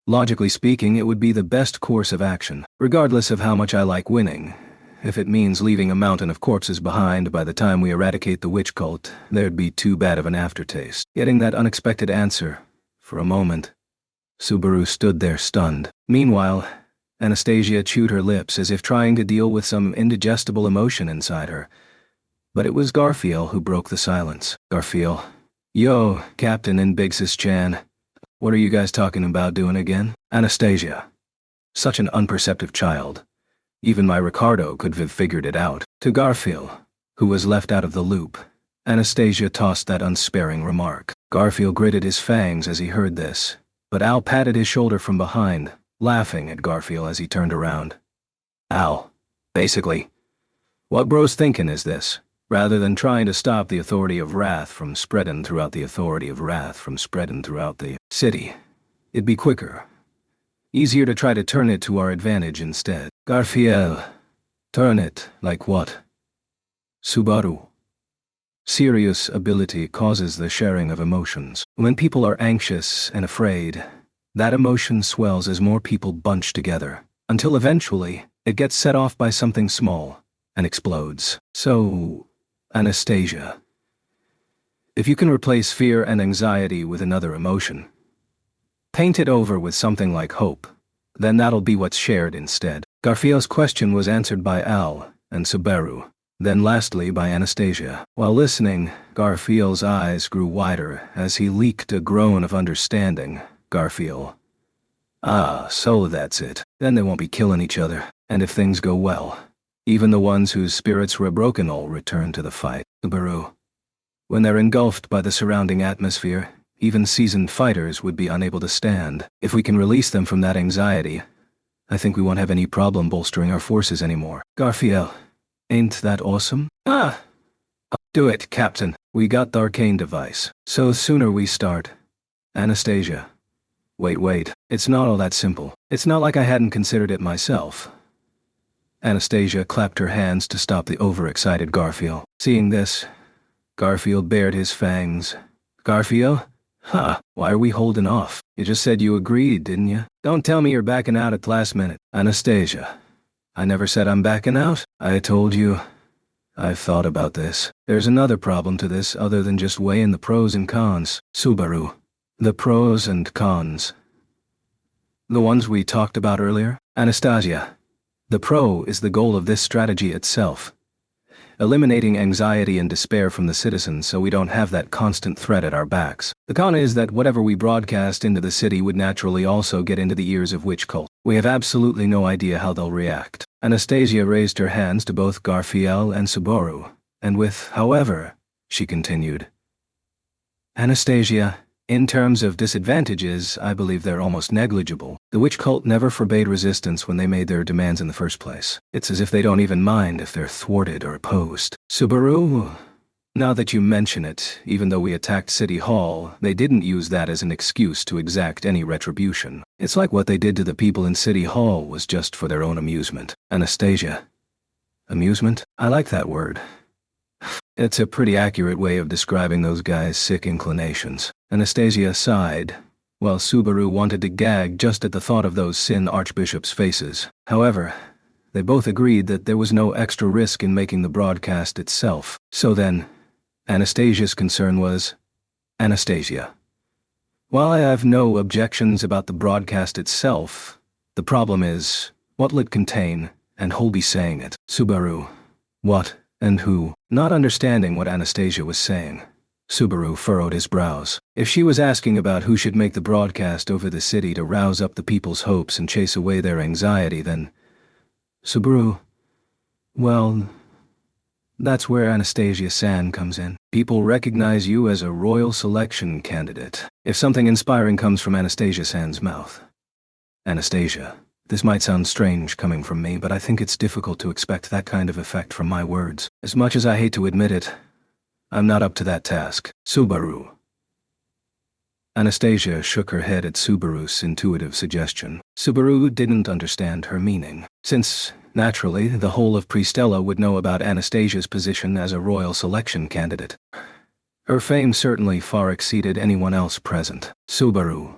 Logically speaking, it would be the best course of action, regardless of how much I like winning. If it means leaving a mountain of corpses behind by the time we eradicate the witch cult, there'd be too bad of an aftertaste. Getting that unexpected answer, for a moment, Subaru stood there stunned. Meanwhile, Anastasia chewed her lips as if trying to deal with some indigestible emotion inside her. But it was Garfield who broke the silence. Garfield. Yo, Captain and Big Sis Chan. What are you guys talking about doing again? Anastasia. Such an unperceptive child. Even my Ricardo could have figured it out. To Garfield, who was left out of the loop, Anastasia tossed that unsparing remark. Garfield gritted his fangs as he heard this, but Al patted his shoulder from behind, laughing at Garfield as he turned around. Al, basically, what bro's thinking is this. Rather than trying to stop the authority of wrath from spreading throughout the city, it'd be quicker. Easier to try to turn it to our advantage instead. Garfield. Turn it, like what? Subaru. Serious ability causes the sharing of emotions. When people are anxious and afraid, that emotion swells as more people bunch together, until eventually it gets set off by something small and explodes. So, Anastasia, if you can replace fear and anxiety with another emotion, paint it over with something like hope, then that'll be what's shared instead. Garfield's question was answered by Al and Subaru, then lastly by Anastasia. While listening, Garfield's eyes grew wider as he leaked a groan of understanding. Garfield. So that's it. Then they won't be killing each other, and if things go well, even the ones whose spirits were broken will return to the fight. Subaru. When they're engulfed by the surrounding atmosphere, even seasoned fighters would be unable to stand. If we can release them from that anxiety, I think we won't have any problem bolstering our forces anymore. Garfield, ain't that awesome? Do it, Captain. We got the arcane device. So sooner we start. Anastasia. Wait. It's not all that simple. It's not like I hadn't considered it myself. Anastasia clapped her hands to stop the overexcited Garfield. Seeing this, Garfield bared his fangs. Garfield? Why are we holding off? You just said you agreed, didn't you? Don't tell me you're backing out at the last minute. Anastasia. I never said I'm backing out. I told you. I've thought about this. There's another problem to this other than just weighing the pros and cons. Subaru. The pros and cons. The ones we talked about earlier? Anastasia. The pro is the goal of this strategy itself. Eliminating anxiety and despair from the citizens so we don't have that constant threat at our backs. The con is that whatever we broadcast into the city would naturally also get into the ears of witch cult. We have absolutely no idea how they'll react. Anastasia raised her hands to both Garfield and Subaru, and with, however, she continued. Anastasia, in terms of disadvantages, I believe they're almost negligible. The witch cult never forbade resistance when they made their demands in the first place. It's as if they don't even mind if they're thwarted or opposed. Subaru, now that you mention it, even though we attacked City Hall, they didn't use that as an excuse to exact any retribution. It's like what they did to the people in City Hall was just for their own amusement. Anastasia. Amusement? I like that word. It's a pretty accurate way of describing those guys' sick inclinations. Anastasia sighed, while Subaru wanted to gag just at the thought of those Sin Archbishops' faces. However, They both agreed that there was no extra risk in making the broadcast itself. So then, Anastasia's concern was, Anastasia. While I have no objections about the broadcast itself, the problem is, what will it contain, and who'll be saying it? Subaru. What, and who? Not understanding what Anastasia was saying, Subaru furrowed his brows. If she was asking about who should make the broadcast over the city to rouse up the people's hopes and chase away their anxiety, then Subaru, well, that's where Anastasia-san comes in. People recognize you as a royal selection candidate if something inspiring comes from Anastasia-san's mouth. Anastasia, this might sound strange coming from me, but I think it's difficult to expect that kind of effect from my words. As much as I hate to admit it, I'm not up to that task. Subaru. Anastasia shook her head at Subaru's intuitive suggestion. Subaru didn't understand her meaning, since, naturally, the whole of Pristella would know about Anastasia's position as a royal selection candidate. Her fame certainly far exceeded anyone else present. Subaru.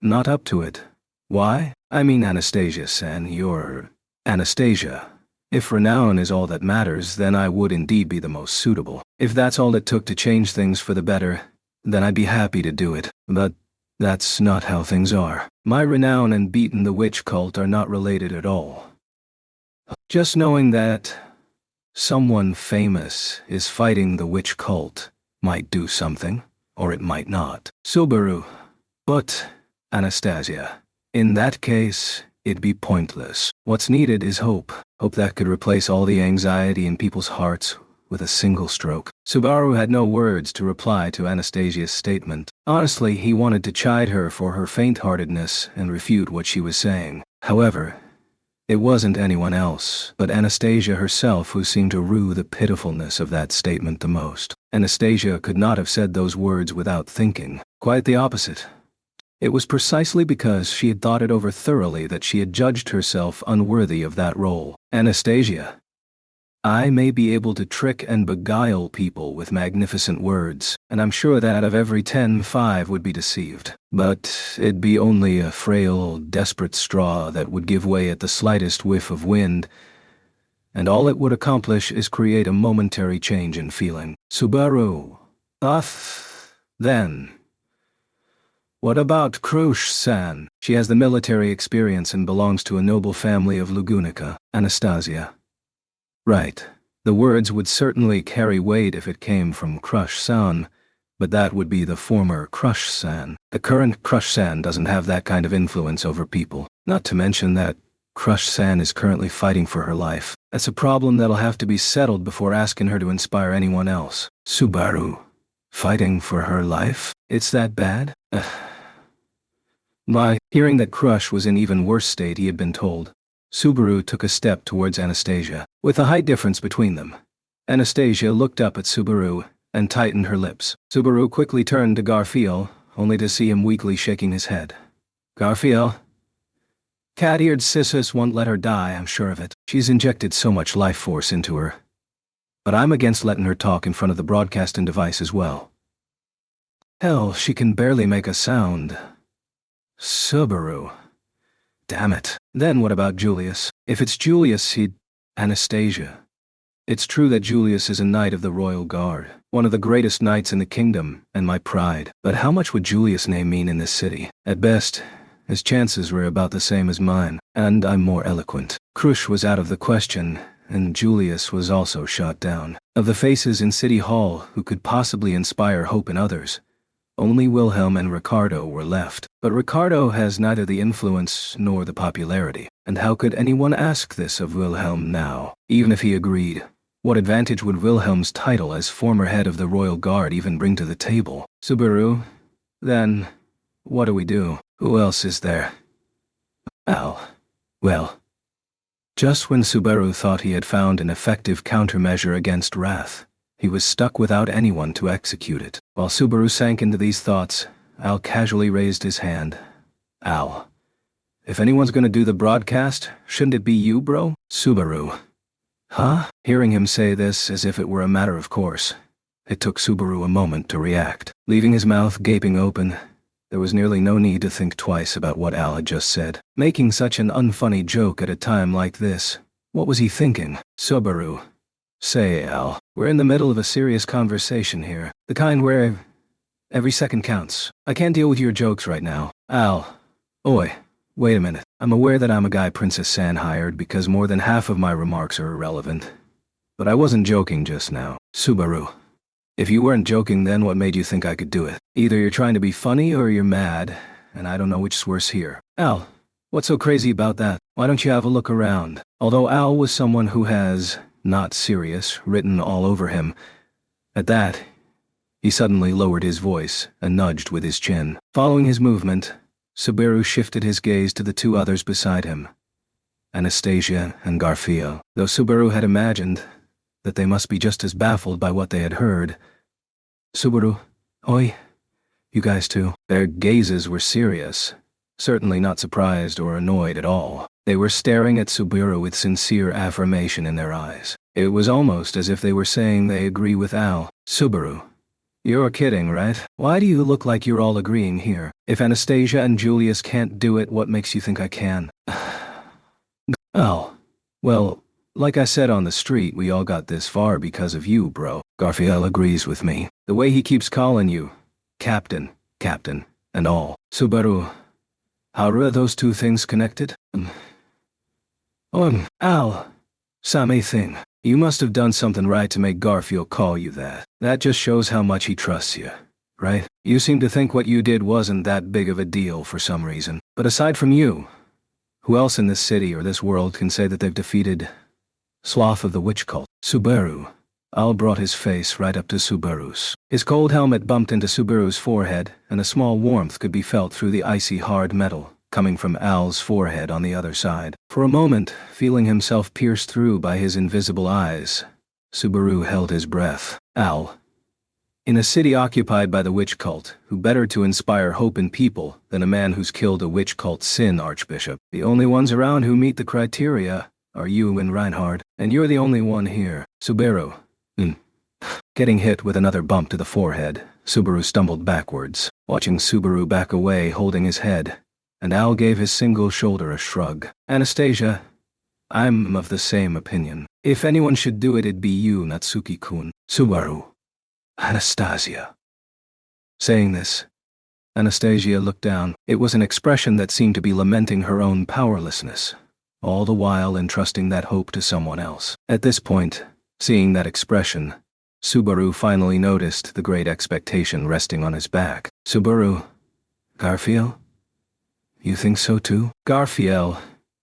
Not up to it. Why? I mean, Anastasia-san, you're Anastasia. If renown is all that matters, then I would indeed be the most suitable. If that's all it took to change things for the better, then I'd be happy to do it. But that's not how things are. My renown and beating the witch cult are not related at all. Just knowing that someone famous is fighting the witch cult might do something, or it might not. Subaru. But, Anastasia, in that case, it'd be pointless. What's needed is hope. Hope that could replace all the anxiety in people's hearts with a single stroke. Subaru had no words to reply to Anastasia's statement. Honestly, he wanted to chide her for her faint-heartedness and refute what she was saying. However, it wasn't anyone else, but Anastasia herself who seemed to rue the pitifulness of that statement the most. Anastasia could not have said those words without thinking. Quite the opposite. It was precisely because she had thought it over thoroughly that she had judged herself unworthy of that role. Anastasia. I may be able to trick and beguile people with magnificent words, and I'm sure that out of every 10, 5 would be deceived. But it'd be only a frail, desperate straw that would give way at the slightest whiff of wind, and all it would accomplish is create a momentary change in feeling. Subaru. Then. What about Krush-san? She has the military experience and belongs to a noble family of Lugunica. Anastasia. Right. The words would certainly carry weight if it came from Krush-san, but that would be the former Krush-san. The current Krush-san doesn't have that kind of influence over people. Not to mention that Krush-san is currently fighting for her life. That's a problem that'll have to be settled before asking her to inspire anyone else. Subaru. Fighting for her life? It's that bad? Hearing that Krush was in even worse state he had been told, Subaru took a step towards Anastasia. With a height difference between them, Anastasia looked up at Subaru and tightened her lips. Subaru quickly turned to Garfield, only to see him weakly shaking his head. Garfield? Cat-eared Sissus won't let her die, I'm sure of it. She's injected so much life force into her. But I'm against letting her talk in front of the broadcasting device as well. Hell, she can barely make a sound. Subaru. Damn it. Then what about Julius? If it's Julius, he'd... Anastasia. It's true that Julius is a knight of the Royal Guard, one of the greatest knights in the kingdom, and my pride. But how much would Julius' name mean in this city? At best, his chances were about the same as mine, and I'm more eloquent. Krush was out of the question, and Julius was also shot down. Of the faces in City Hall who could possibly inspire hope in others, only Wilhelm and Ricardo were left. But Ricardo has neither the influence nor the popularity. And how could anyone ask this of Wilhelm now? Even if he agreed, what advantage would Wilhelm's title as former head of the Royal Guard even bring to the table? Subaru? Then, what do we do? Who else is there? Al. Well. Just when Subaru thought he had found an effective countermeasure against wrath, he was stuck without anyone to execute it. While Subaru sank into these thoughts, Al casually raised his hand. Al. If anyone's gonna do the broadcast, shouldn't it be you, bro? Subaru. Huh? Hearing him say this as if it were a matter of course, it took Subaru a moment to react. Leaving his mouth gaping open, there was nearly no need to think twice about what Al had just said. Making such an unfunny joke at a time like this What was he thinking? Subaru. Say, Al, we're in the middle of a serious conversation here. The kind where every second counts. I can't deal with your jokes right now. Al. Oi. Wait a minute. I'm aware that I'm a guy Princess San hired because more than half of my remarks are irrelevant. But I wasn't joking just now. Subaru. If you weren't joking, then what made you think I could do it? Either you're trying to be funny or you're mad, and I don't know which's worse here. Al, what's so crazy about that? Why don't you have a look around? Although Al was someone who has "not serious" written all over him, at that, he suddenly lowered his voice and nudged with his chin. Following his movement, Subaru shifted his gaze to the two others beside him, Anastasia and Garfield. Though Subaru had imagined that they must be just as baffled by what they had heard. Subaru, oi, you guys too. Their gazes were serious, certainly not surprised or annoyed at all. They were staring at Subaru with sincere affirmation in their eyes. It was almost as if they were saying they agree with Al. Subaru, you're kidding, right? Why do you look like you're all agreeing here? If Anastasia and Julius can't do it, what makes you think I can? Al, well, like I said on the street, we all got this far because of you, bro. Garfield agrees with me. The way he keeps calling you Captain, and all. Subaru, how are those two things connected? Al, same thing. You must have done something right to make Garfield call you that. That just shows how much he trusts you, right? You seem to think what you did wasn't that big of a deal for some reason. But aside from you, who else in this city or this world can say that they've defeated Sloth of the Witch Cult? Subaru. Al brought his face right up to Subaru's. His cold helmet bumped into Subaru's forehead, and a small warmth could be felt through the icy hard metal, coming from Al's forehead on the other side. For a moment, feeling himself pierced through by his invisible eyes, Subaru held his breath. Al. In a city occupied by the witch cult, who better to inspire hope in people than a man who's killed a witch cult sin, Archbishop? The only ones around who meet the criteria are you and Reinhard, and you're the only one here. Subaru. Getting hit with another bump to the forehead, Subaru stumbled backwards, watching Subaru back away holding his head, and Al gave his single shoulder a shrug. Anastasia, I'm of the same opinion. If anyone should do it, it'd be you, Natsuki-kun. Subaru. Anastasia. Saying this, Anastasia looked down. It was an expression that seemed to be lamenting her own powerlessness, all the while entrusting that hope to someone else. At this point, seeing that expression, Subaru finally noticed the great expectation resting on his back. Subaru. Garfield? You think so too? Garfield,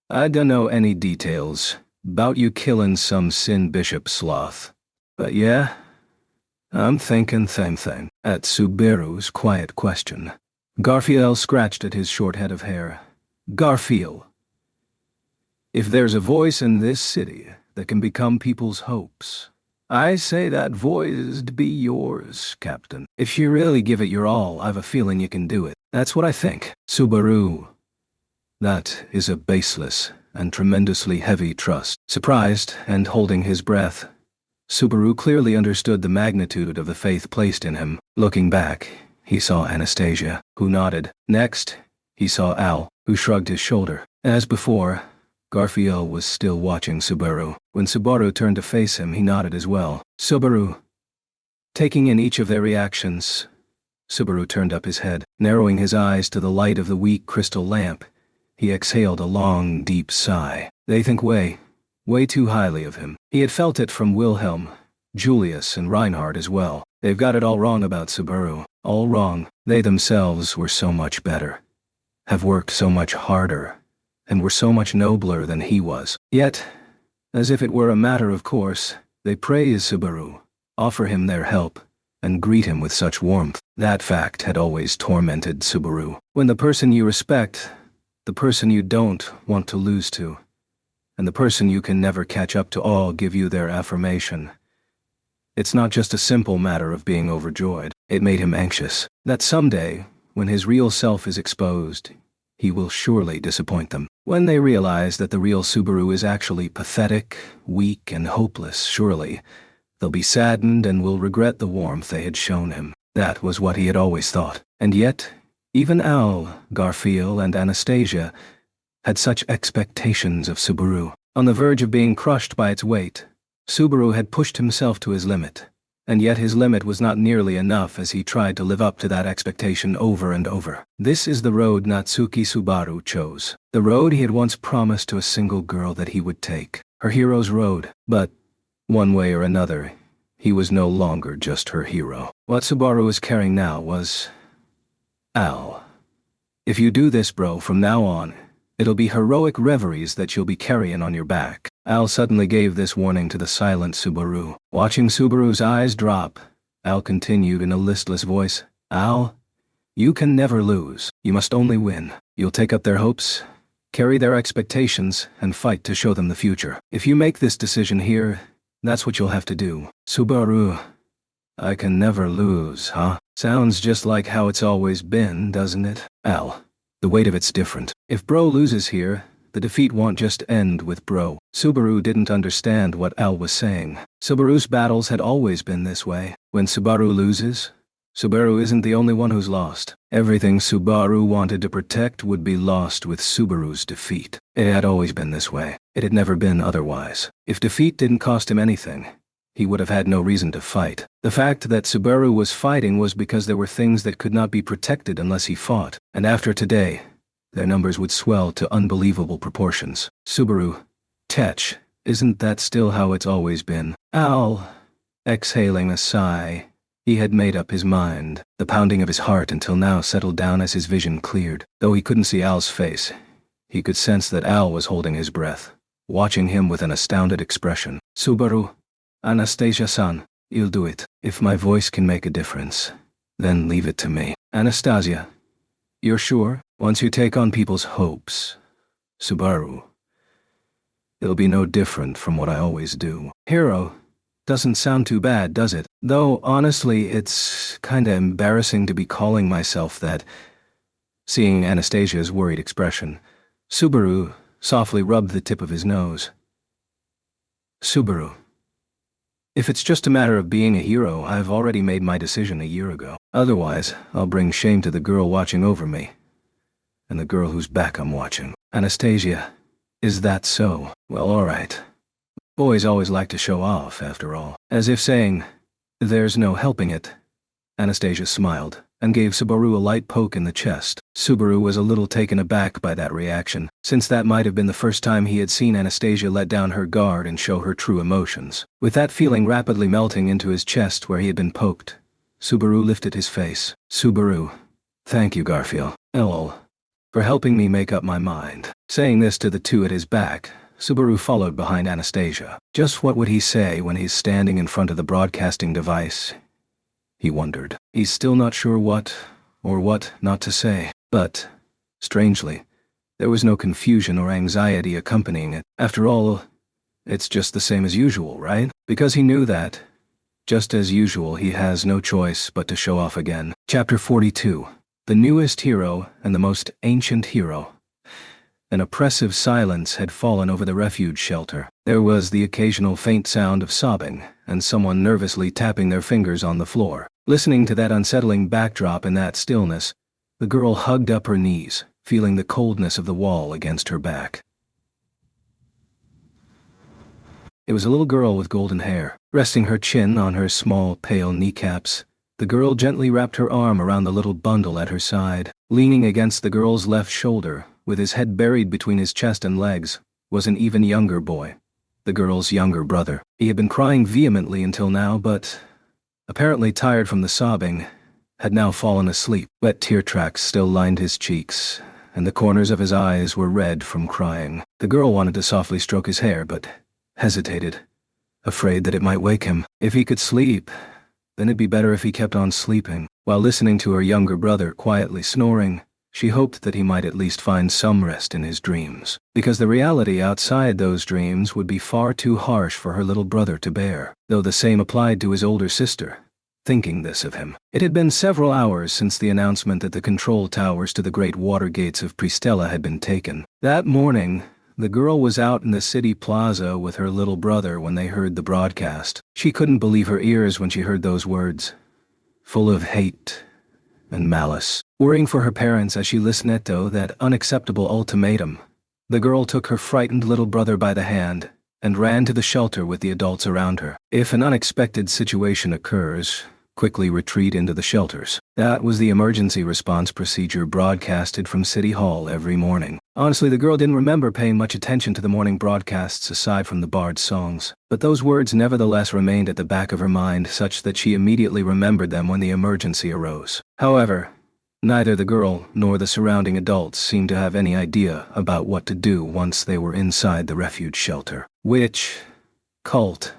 I don't know any details about you killing some Sin Bishop sloth. But yeah, I'm thinking same thing. At Subaru's quiet question, Garfield scratched at his short head of hair. Garfield. If there's a voice in this city that can become people's hopes, I say that voice'd be yours, Captain. If you really give it your all, I've a feeling you can do it. That's what I think. Subaru. That is a baseless and tremendously heavy trust. Surprised and holding his breath, Subaru clearly understood the magnitude of the faith placed in him. Looking back, he saw Anastasia, who nodded. Next, he saw Al, who shrugged his shoulder. As before, Garfield was still watching Subaru. When Subaru turned to face him, he nodded as well. Subaru. Taking in each of their reactions, Subaru turned up his head. Narrowing his eyes to the light of the weak crystal lamp, he exhaled a long, deep sigh. They think way too highly of him. He had felt it from Wilhelm, Julius, and Reinhard as well. They've got it all wrong about Subaru. All wrong. They themselves were so much better, have worked so much harder, and were so much nobler than he was. Yet, as if it were a matter of course, they praise Subaru, offer him their help, and greet him with such warmth. That fact had always tormented Subaru. When the person you respect, the person you don't want to lose to, and the person you can never catch up to all give you their affirmation, it's not just a simple matter of being overjoyed. It made him anxious that someday, when his real self is exposed, he will surely disappoint them. When they realize that the real Subaru is actually pathetic, weak, and hopeless, surely they'll be saddened and will regret the warmth they had shown him. That was what he had always thought. And yet, even Al, Garfield, and Anastasia had such expectations of Subaru. On the verge of being crushed by its weight, Subaru had pushed himself to his limit. And yet his limit was not nearly enough as he tried to live up to that expectation over and over. This is the road Natsuki Subaru chose. The road he had once promised to a single girl that he would take. Her hero's road. But, one way or another, he was no longer just her hero. What Subaru was carrying now was... Al. If you do this, bro, from now on, it'll be heroic reveries that you'll be carrying on your back. Al suddenly gave this warning to the silent Subaru. Watching Subaru's eyes drop, Al continued in a listless voice, Al, you can never lose. You must only win. You'll take up their hopes, carry their expectations, and fight to show them the future. If you make this decision here, that's what you'll have to do. Subaru, I can never lose, huh? Sounds just like how it's always been, doesn't it? Al, the weight of it's different. If bro loses here, the defeat won't just end with bro. Subaru didn't understand what Al was saying. Subaru's battles had always been this way. When Subaru loses, Subaru isn't the only one who's lost. Everything Subaru wanted to protect would be lost with Subaru's defeat. It had always been this way. It had never been otherwise. If defeat didn't cost him anything, he would have had no reason to fight. The fact that Subaru was fighting was because there were things that could not be protected unless he fought. And after today, their numbers would swell to unbelievable proportions. Subaru, Tech, isn't that still how it's always been? Al, exhaling a sigh, he had made up his mind. The pounding of his heart until now settled down as his vision cleared. Though he couldn't see Al's face, he could sense that Al was holding his breath, watching him with an astounded expression. Subaru, Anastasia-san, you'll do it. If my voice can make a difference, then leave it to me. Anastasia, you're sure? Once you take on people's hopes, Subaru, it'll be no different from what I always do. Hero doesn't sound too bad, does it? Though, honestly, it's kinda embarrassing to be calling myself that. Seeing Anastasia's worried expression, Subaru softly rubbed the tip of his nose. Subaru, if it's just a matter of being a hero, I've already made my decision a year ago. Otherwise, I'll bring shame to the girl watching over me, and the girl whose back I'm watching. Anastasia, is that so? Well, alright. Boys always like to show off, after all. As if saying, there's no helping it, Anastasia smiled, and gave Subaru a light poke in the chest. Subaru was a little taken aback by that reaction, since that might have been the first time he had seen Anastasia let down her guard and show her true emotions. With that feeling rapidly melting into his chest where he had been poked, Subaru lifted his face. Subaru, thank you, Garfield. LOL. For helping me make up my mind. Saying this to the two at his back, Subaru followed behind Anastasia. Just what would he say when he's standing in front of the broadcasting device? He wondered. He's still not sure what not to say. But, strangely, there was no confusion or anxiety accompanying it. After all, it's just the same as usual, right? Because he knew that, just as usual, he has no choice but to show off again. Chapter 42. The newest hero and the most ancient hero. An oppressive silence had fallen over the refuge shelter. There was the occasional faint sound of sobbing, and someone nervously tapping their fingers on the floor. Listening to that unsettling backdrop in that stillness, the girl hugged up her knees, feeling the coldness of the wall against her back. It was a little girl with golden hair. Resting her chin on her small, pale kneecaps, the girl gently wrapped her arm around the little bundle at her side. Leaning against the girl's left shoulder, with his head buried between his chest and legs, was an even younger boy, the girl's younger brother. He had been crying vehemently until now, but, apparently tired from the sobbing, had now fallen asleep. Wet tear tracks still lined his cheeks, and the corners of his eyes were red from crying. The girl wanted to softly stroke his hair, but hesitated, afraid that it might wake him. If he could sleep, then it'd be better if he kept on sleeping. While listening to her younger brother quietly snoring, she hoped that he might at least find some rest in his dreams, because the reality outside those dreams would be far too harsh for her little brother to bear, though the same applied to his older sister. Thinking this of him. It had been several hours since the announcement that the control towers to the great water gates of Pristella had been taken. That morning, the girl was out in the city plaza with her little brother when they heard the broadcast. She couldn't believe her ears when she heard those words, full of hate and malice. Worrying for her parents as she listened to that unacceptable ultimatum, The girl took her frightened little brother by the hand and ran to the shelter with the adults around her. If an unexpected situation occurs, quickly retreat into the shelters. That was the emergency response procedure broadcasted from City Hall every morning. Honestly, the girl didn't remember paying much attention to the morning broadcasts aside from the bard's songs, but those words nevertheless remained at the back of her mind such that she immediately remembered them when the emergency arose. However, neither the girl nor the surrounding adults seemed to have any idea about what to do once they were inside the refuge shelter. Witch, cult,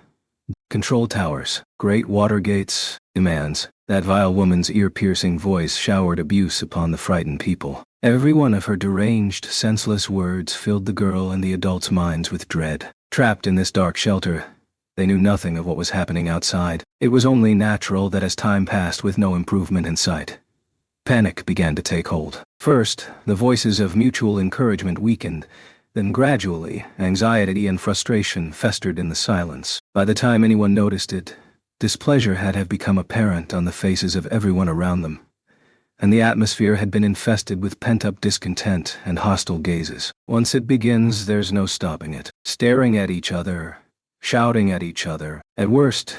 control towers, great water gates, demands. That vile woman's ear-piercing voice showered abuse upon the frightened people. Every one of her deranged, senseless words filled the girl and the adults' minds with dread. Trapped in this dark shelter, they knew nothing of what was happening outside. It was only natural that as time passed with no improvement in sight, panic began to take hold. First, the voices of mutual encouragement weakened. Then gradually, anxiety and frustration festered in the silence. By the time anyone noticed it, displeasure had have become apparent on the faces of everyone around them, and the atmosphere had been infested with pent-up discontent and hostile gazes. Once it begins, there's no stopping it. Staring at each other, shouting at each other. At worst,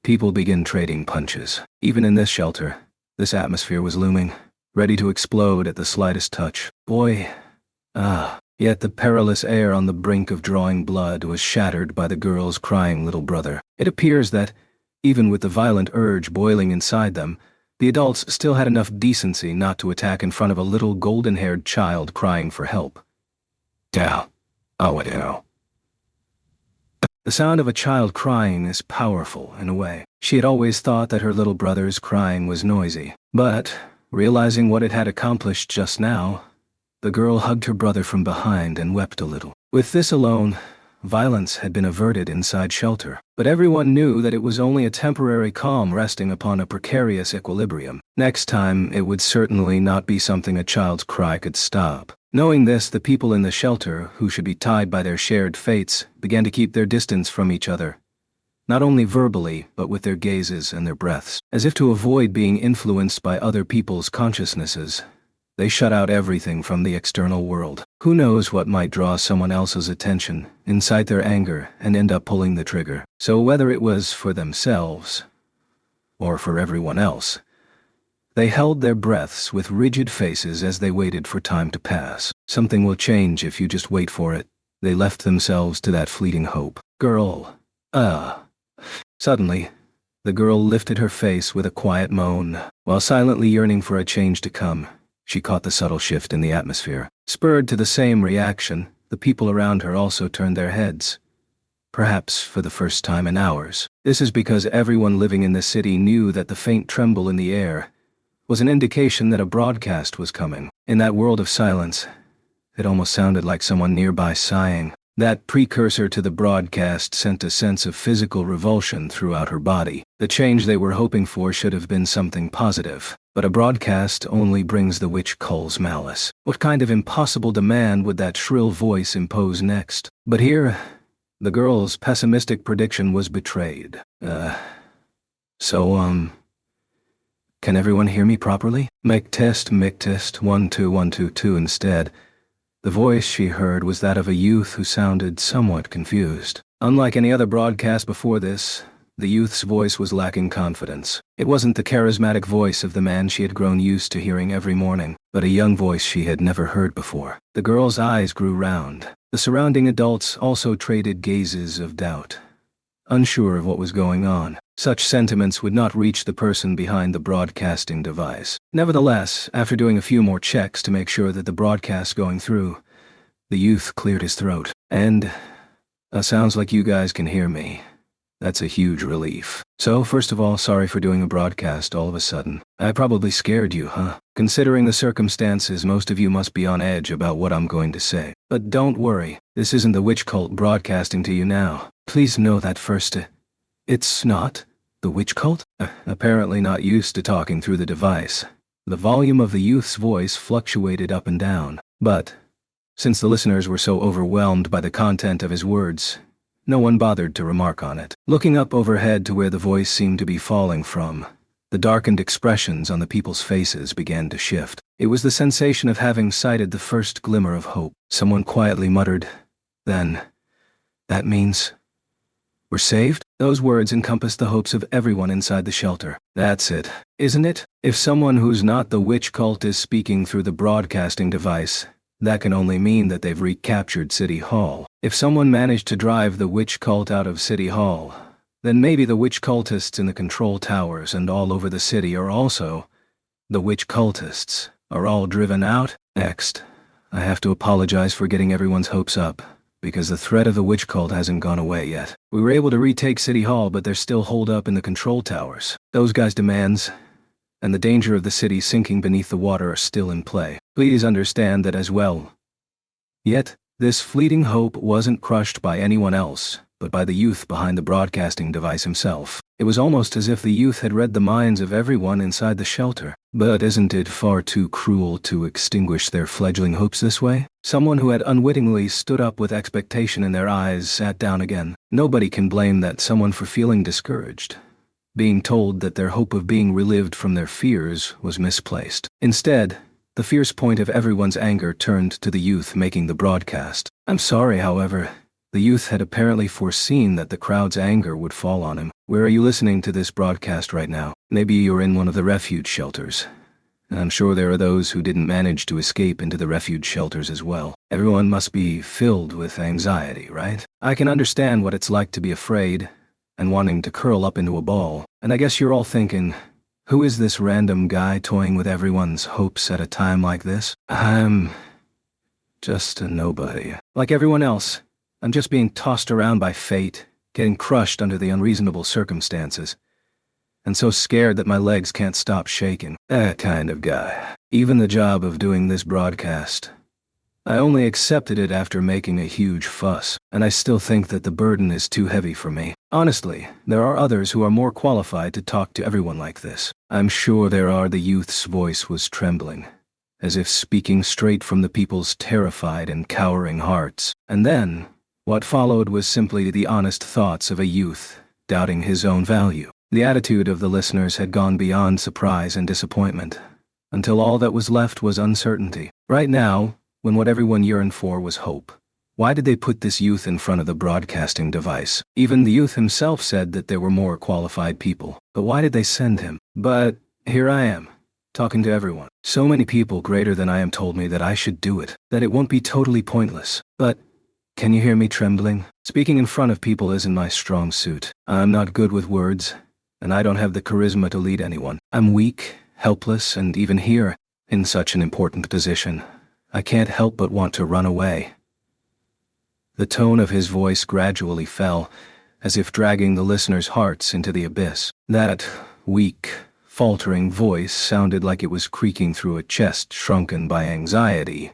people begin trading punches. Even in this shelter, this atmosphere was looming, ready to explode at the slightest touch. Yet the perilous air on the brink of drawing blood was shattered by the girl's crying little brother. It appears that, even with the violent urge boiling inside them, the adults still had enough decency not to attack in front of a little golden-haired child crying for help. The sound of a child crying is powerful in a way. She had always thought that her little brother's crying was noisy. But, realizing what it had accomplished just now, the girl hugged her brother from behind and wept a little. With this alone, violence had been averted inside shelter. But everyone knew that it was only a temporary calm resting upon a precarious equilibrium. Next time, it would certainly not be something a child's cry could stop. Knowing this, the people in the shelter, who should be tied by their shared fates, began to keep their distance from each other. Not only verbally, but with their gazes and their breaths. As if to avoid being influenced by other people's consciousnesses, they shut out everything from the external world. Who knows what might draw someone else's attention, incite their anger, and end up pulling the trigger. So whether it was for themselves, or for everyone else, they held their breaths with rigid faces as they waited for time to pass. Something will change if you just wait for it. They left themselves to that fleeting hope. Girl. Suddenly, the girl lifted her face with a quiet moan. While silently yearning for a change to come, she caught the subtle shift in the atmosphere. Spurred to the same reaction, the people around her also turned their heads. Perhaps for the first time in hours. This is because everyone living in the city knew that the faint tremble in the air was an indication that a broadcast was coming. In that world of silence, it almost sounded like someone nearby sighing. That precursor to the broadcast sent a sense of physical revulsion throughout her body. The change they were hoping for should have been something positive. But a broadcast only brings the witch cull's malice. What kind of impossible demand would that shrill voice impose next? But here, the girl's pessimistic prediction was betrayed. Can everyone hear me properly? Mic test, 1 2 1 2 2 instead. The voice she heard was that of a youth who sounded somewhat confused. Unlike any other broadcast before this, the youth's voice was lacking confidence. It wasn't the charismatic voice of the man she had grown used to hearing every morning, but a young voice she had never heard before. The girl's eyes grew round. The surrounding adults also traded gazes of doubt, unsure of what was going on. Such sentiments would not reach the person behind the broadcasting device. Nevertheless, after doing a few more checks to make sure that the broadcast's going through, the youth cleared his throat. Sounds like you guys can hear me. That's a huge relief. So, first of all, sorry for doing a broadcast all of a sudden. I probably scared you, huh? Considering the circumstances, most of you must be on edge about what I'm going to say. But don't worry, this isn't the witch cult broadcasting to you now. Please know that first. It's not the witch cult? Apparently not used to talking through the device. The volume of the youth's voice fluctuated up and down. But, since the listeners were so overwhelmed by the content of his words, no one bothered to remark on it. Looking up overhead to where the voice seemed to be falling from, The darkened expressions on the people's faces began to shift. It was the sensation of having sighted the first glimmer of hope. Someone quietly muttered, "Then, that means we're saved?" Those words encompassed the hopes of everyone inside the shelter. That's it, isn't it? If someone who's not the witch cult is speaking through the broadcasting device, that can only mean that they've recaptured City Hall. If someone managed to drive the witch cult out of City Hall, then maybe the witch cultists in the control towers and all over the city are also the witch cultists are all driven out. Next, I have to apologize for getting everyone's hopes up, because the threat of the witch cult hasn't gone away yet. We were able to retake City Hall, but they're still holed up in the control towers. Those guys' demands and the danger of the city sinking beneath the water are still in play. Please understand that as well. Yet, this fleeting hope wasn't crushed by anyone else, but by the youth behind the broadcasting device himself. It was almost as if the youth had read the minds of everyone inside the shelter. But isn't it far too cruel to extinguish their fledgling hopes this way? Someone who had unwittingly stood up with expectation in their eyes sat down again. Nobody can blame that someone for feeling discouraged, being told that their hope of being relived from their fears was misplaced. Instead, the fierce point of everyone's anger turned to the youth making the broadcast. I'm sorry, however. The youth had apparently foreseen that the crowd's anger would fall on him. Where are you listening to this broadcast right now? Maybe you're in one of the refuge shelters. And I'm sure there are those who didn't manage to escape into the refuge shelters as well. Everyone must be filled with anxiety, right? I can understand what it's like to be afraid and wanting to curl up into a ball. And I guess you're all thinking, who is this random guy toying with everyone's hopes at a time like this? I'm just a nobody. Like everyone else, I'm just being tossed around by fate, getting crushed under the unreasonable circumstances, and so scared that my legs can't stop shaking. That kind of guy. Even the job of doing this broadcast, I only accepted it after making a huge fuss, and I still think that the burden is too heavy for me. Honestly, there are others who are more qualified to talk to everyone like this. I'm sure there are. The youth's voice was trembling, as if speaking straight from the people's terrified and cowering hearts. And then, what followed was simply the honest thoughts of a youth doubting his own value. The attitude of the listeners had gone beyond surprise and disappointment, until all that was left was uncertainty. Right now, when what everyone yearned for was hope, why did they put this youth in front of the broadcasting device? Even the youth himself said that there were more qualified people. But why did they send him? But here I am, talking to everyone. So many people greater than I am told me that I should do it, that it won't be totally pointless. But can you hear me trembling? Speaking in front of people isn't my strong suit. I'm not good with words, and I don't have the charisma to lead anyone. I'm weak, helpless, and even here, in such an important position, I can't help but want to run away. The tone of his voice gradually fell, as if dragging the listeners' hearts into the abyss. That weak, faltering voice sounded like it was creaking through a chest shrunken by anxiety,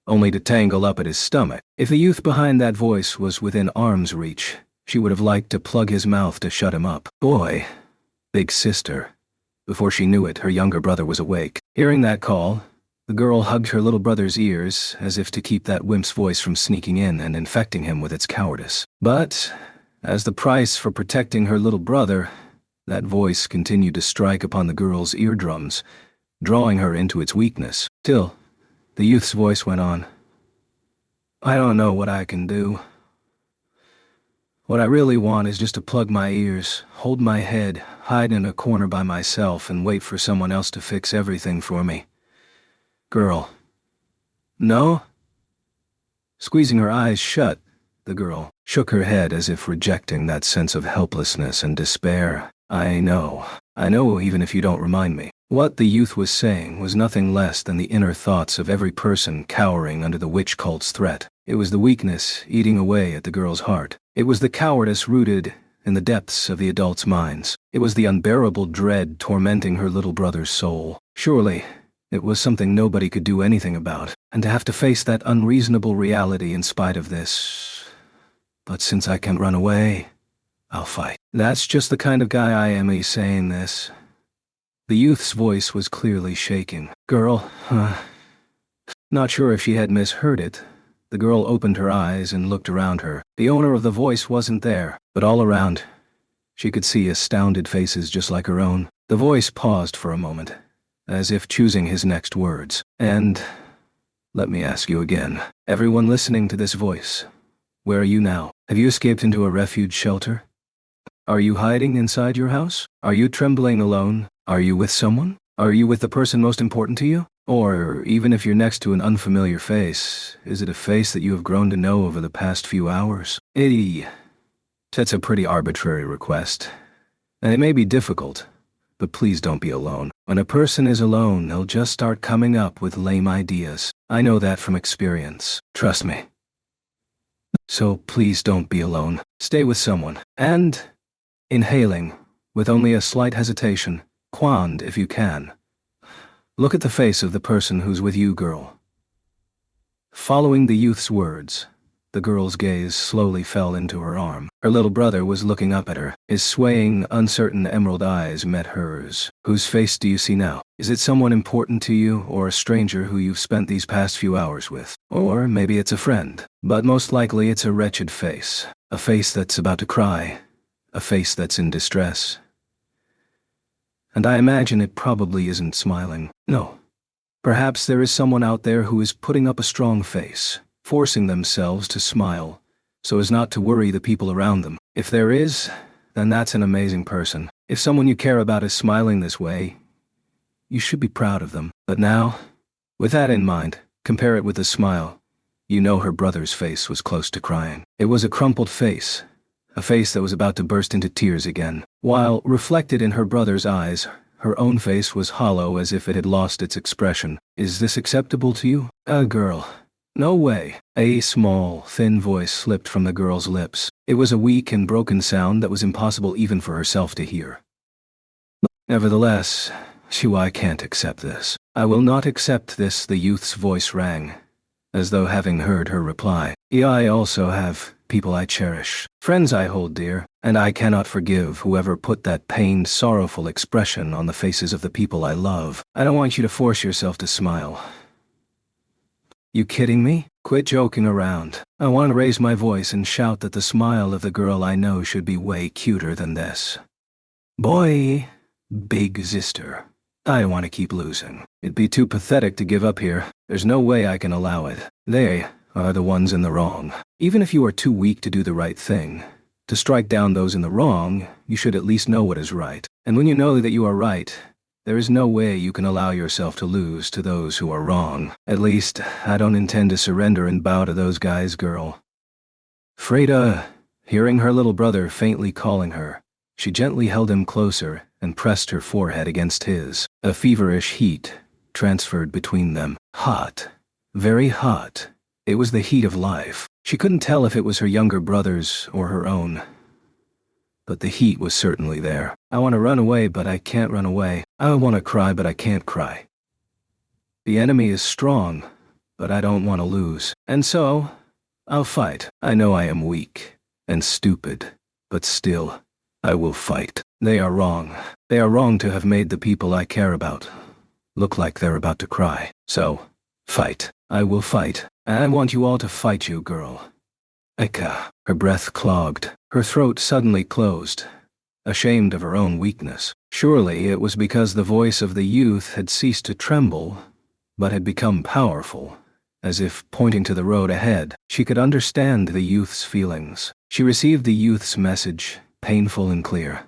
only to tangle up at his stomach. If the youth behind that voice was within arm's reach, she would have liked to plug his mouth to shut him up. Boy, big sister. Before she knew it, her younger brother was awake. Hearing that call, the girl hugged her little brother's ears as if to keep that wimp's voice from sneaking in and infecting him with its cowardice. But, as the price for protecting her little brother, that voice continued to strike upon the girl's eardrums, drawing her into its weakness. Still, the youth's voice went on. I don't know what I can do. What I really want is just to plug my ears, hold my head, hide in a corner by myself, and wait for someone else to fix everything for me. Girl. No? Squeezing her eyes shut, the girl shook her head as if rejecting that sense of helplessness and despair. I know even if you don't remind me. What the youth was saying was nothing less than the inner thoughts of every person cowering under the witch cult's threat. It was the weakness eating away at the girl's heart. It was the cowardice rooted in the depths of the adults' minds. It was the unbearable dread tormenting her little brother's soul. Surely, it was something nobody could do anything about, and to have to face that unreasonable reality in spite of this. But since I can't run away, I'll fight. That's just the kind of guy I am. He's saying this. The youth's voice was clearly shaking. Girl, Not sure if she had misheard it. The girl opened her eyes and looked around her. The owner of the voice wasn't there, but all around, she could see astounded faces just like her own. The voice paused for a moment, as if choosing his next words. And let me ask you again, everyone listening to this voice, where are you now? Have you escaped into a refuge shelter? Are you hiding inside your house? Are you trembling alone? Are you with someone? Are you with the person most important to you? Or, even if you're next to an unfamiliar face, is it a face that you have grown to know over the past few hours? That's a pretty arbitrary request, and it may be difficult, but please don't be alone. When a person is alone, they'll just start coming up with lame ideas. I know that from experience. Trust me. So please don't be alone. Stay with someone. And, inhaling, with only a slight hesitation, Quand, if you can. Look at the face of the person who's with you, girl. Following the youth's words, the girl's gaze slowly fell into her arm. Her little brother was looking up at her. His swaying, uncertain emerald eyes met hers. Whose face do you see now? Is it someone important to you, or a stranger who you've spent these past few hours with? Or maybe it's a friend. But most likely it's a wretched face. A face that's about to cry. A face that's in distress. And I imagine it probably isn't smiling. No. Perhaps there is someone out there who is putting up a strong face, forcing themselves to smile, so as not to worry the people around them. If there is, then that's an amazing person. If someone you care about is smiling this way, you should be proud of them. But now, with that in mind, compare it with a smile. You know her brother's face was close to crying. It was a crumpled face, a face that was about to burst into tears again. While, reflected in her brother's eyes, her own face was hollow as if it had lost its expression. Is this acceptable to you? Girl. No way. A small, thin voice slipped from the girl's lips. It was a weak and broken sound that was impossible even for herself to hear. Nevertheless, I can't accept this. I will not accept this, the youth's voice rang, as though having heard her reply. I also have people I cherish, friends I hold dear, and I cannot forgive whoever put that pained, sorrowful expression on the faces of the people I love. I don't want you to force yourself to smile. You kidding me? Quit joking around. I want to raise my voice and shout that the smile of the girl I know should be way cuter than this. Boy, big sister. I don't want to keep losing. It'd be too pathetic to give up here. There's no way I can allow it. They are the ones in the wrong. Even if you are too weak to do the right thing, to strike down those in the wrong, you should at least know what is right. And when you know that you are right, there is no way you can allow yourself to lose to those who are wrong. At least, I don't intend to surrender and bow to those guys, girl. Freda, hearing her little brother faintly calling her, she gently held him closer and pressed her forehead against his. A feverish heat transferred between them. Hot. Very hot. It was the heat of life. She couldn't tell if it was her younger brother's or her own. But the heat was certainly there. I want to run away, but I can't run away. I want to cry, but I can't cry. The enemy is strong, but I don't want to lose. And so, I'll fight. I know I am weak and stupid, but still, I will fight. They are wrong. They are wrong to have made the people I care about look like they're about to cry. So, fight. I will fight. And I want you all to fight you, girl. Eka. Her breath clogged. Her throat suddenly closed, ashamed of her own weakness. Surely it was because the voice of the youth had ceased to tremble, but had become powerful, as if pointing to the road ahead. She could understand the youth's feelings. She received the youth's message, painful and clear.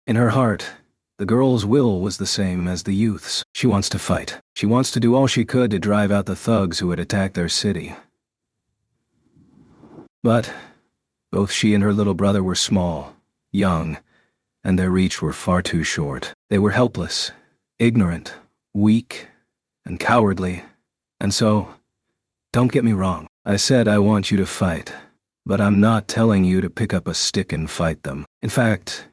In her heart, the girl's will was the same as the youth's. She wants to fight. She wants to do all she could to drive out the thugs who had attacked their city. But both she and her little brother were small, young, and their reach were far too short. They were helpless, ignorant, weak, and cowardly. And so, don't get me wrong, I said I want you to fight, but I'm not telling you to pick up a stick and fight them. In fact,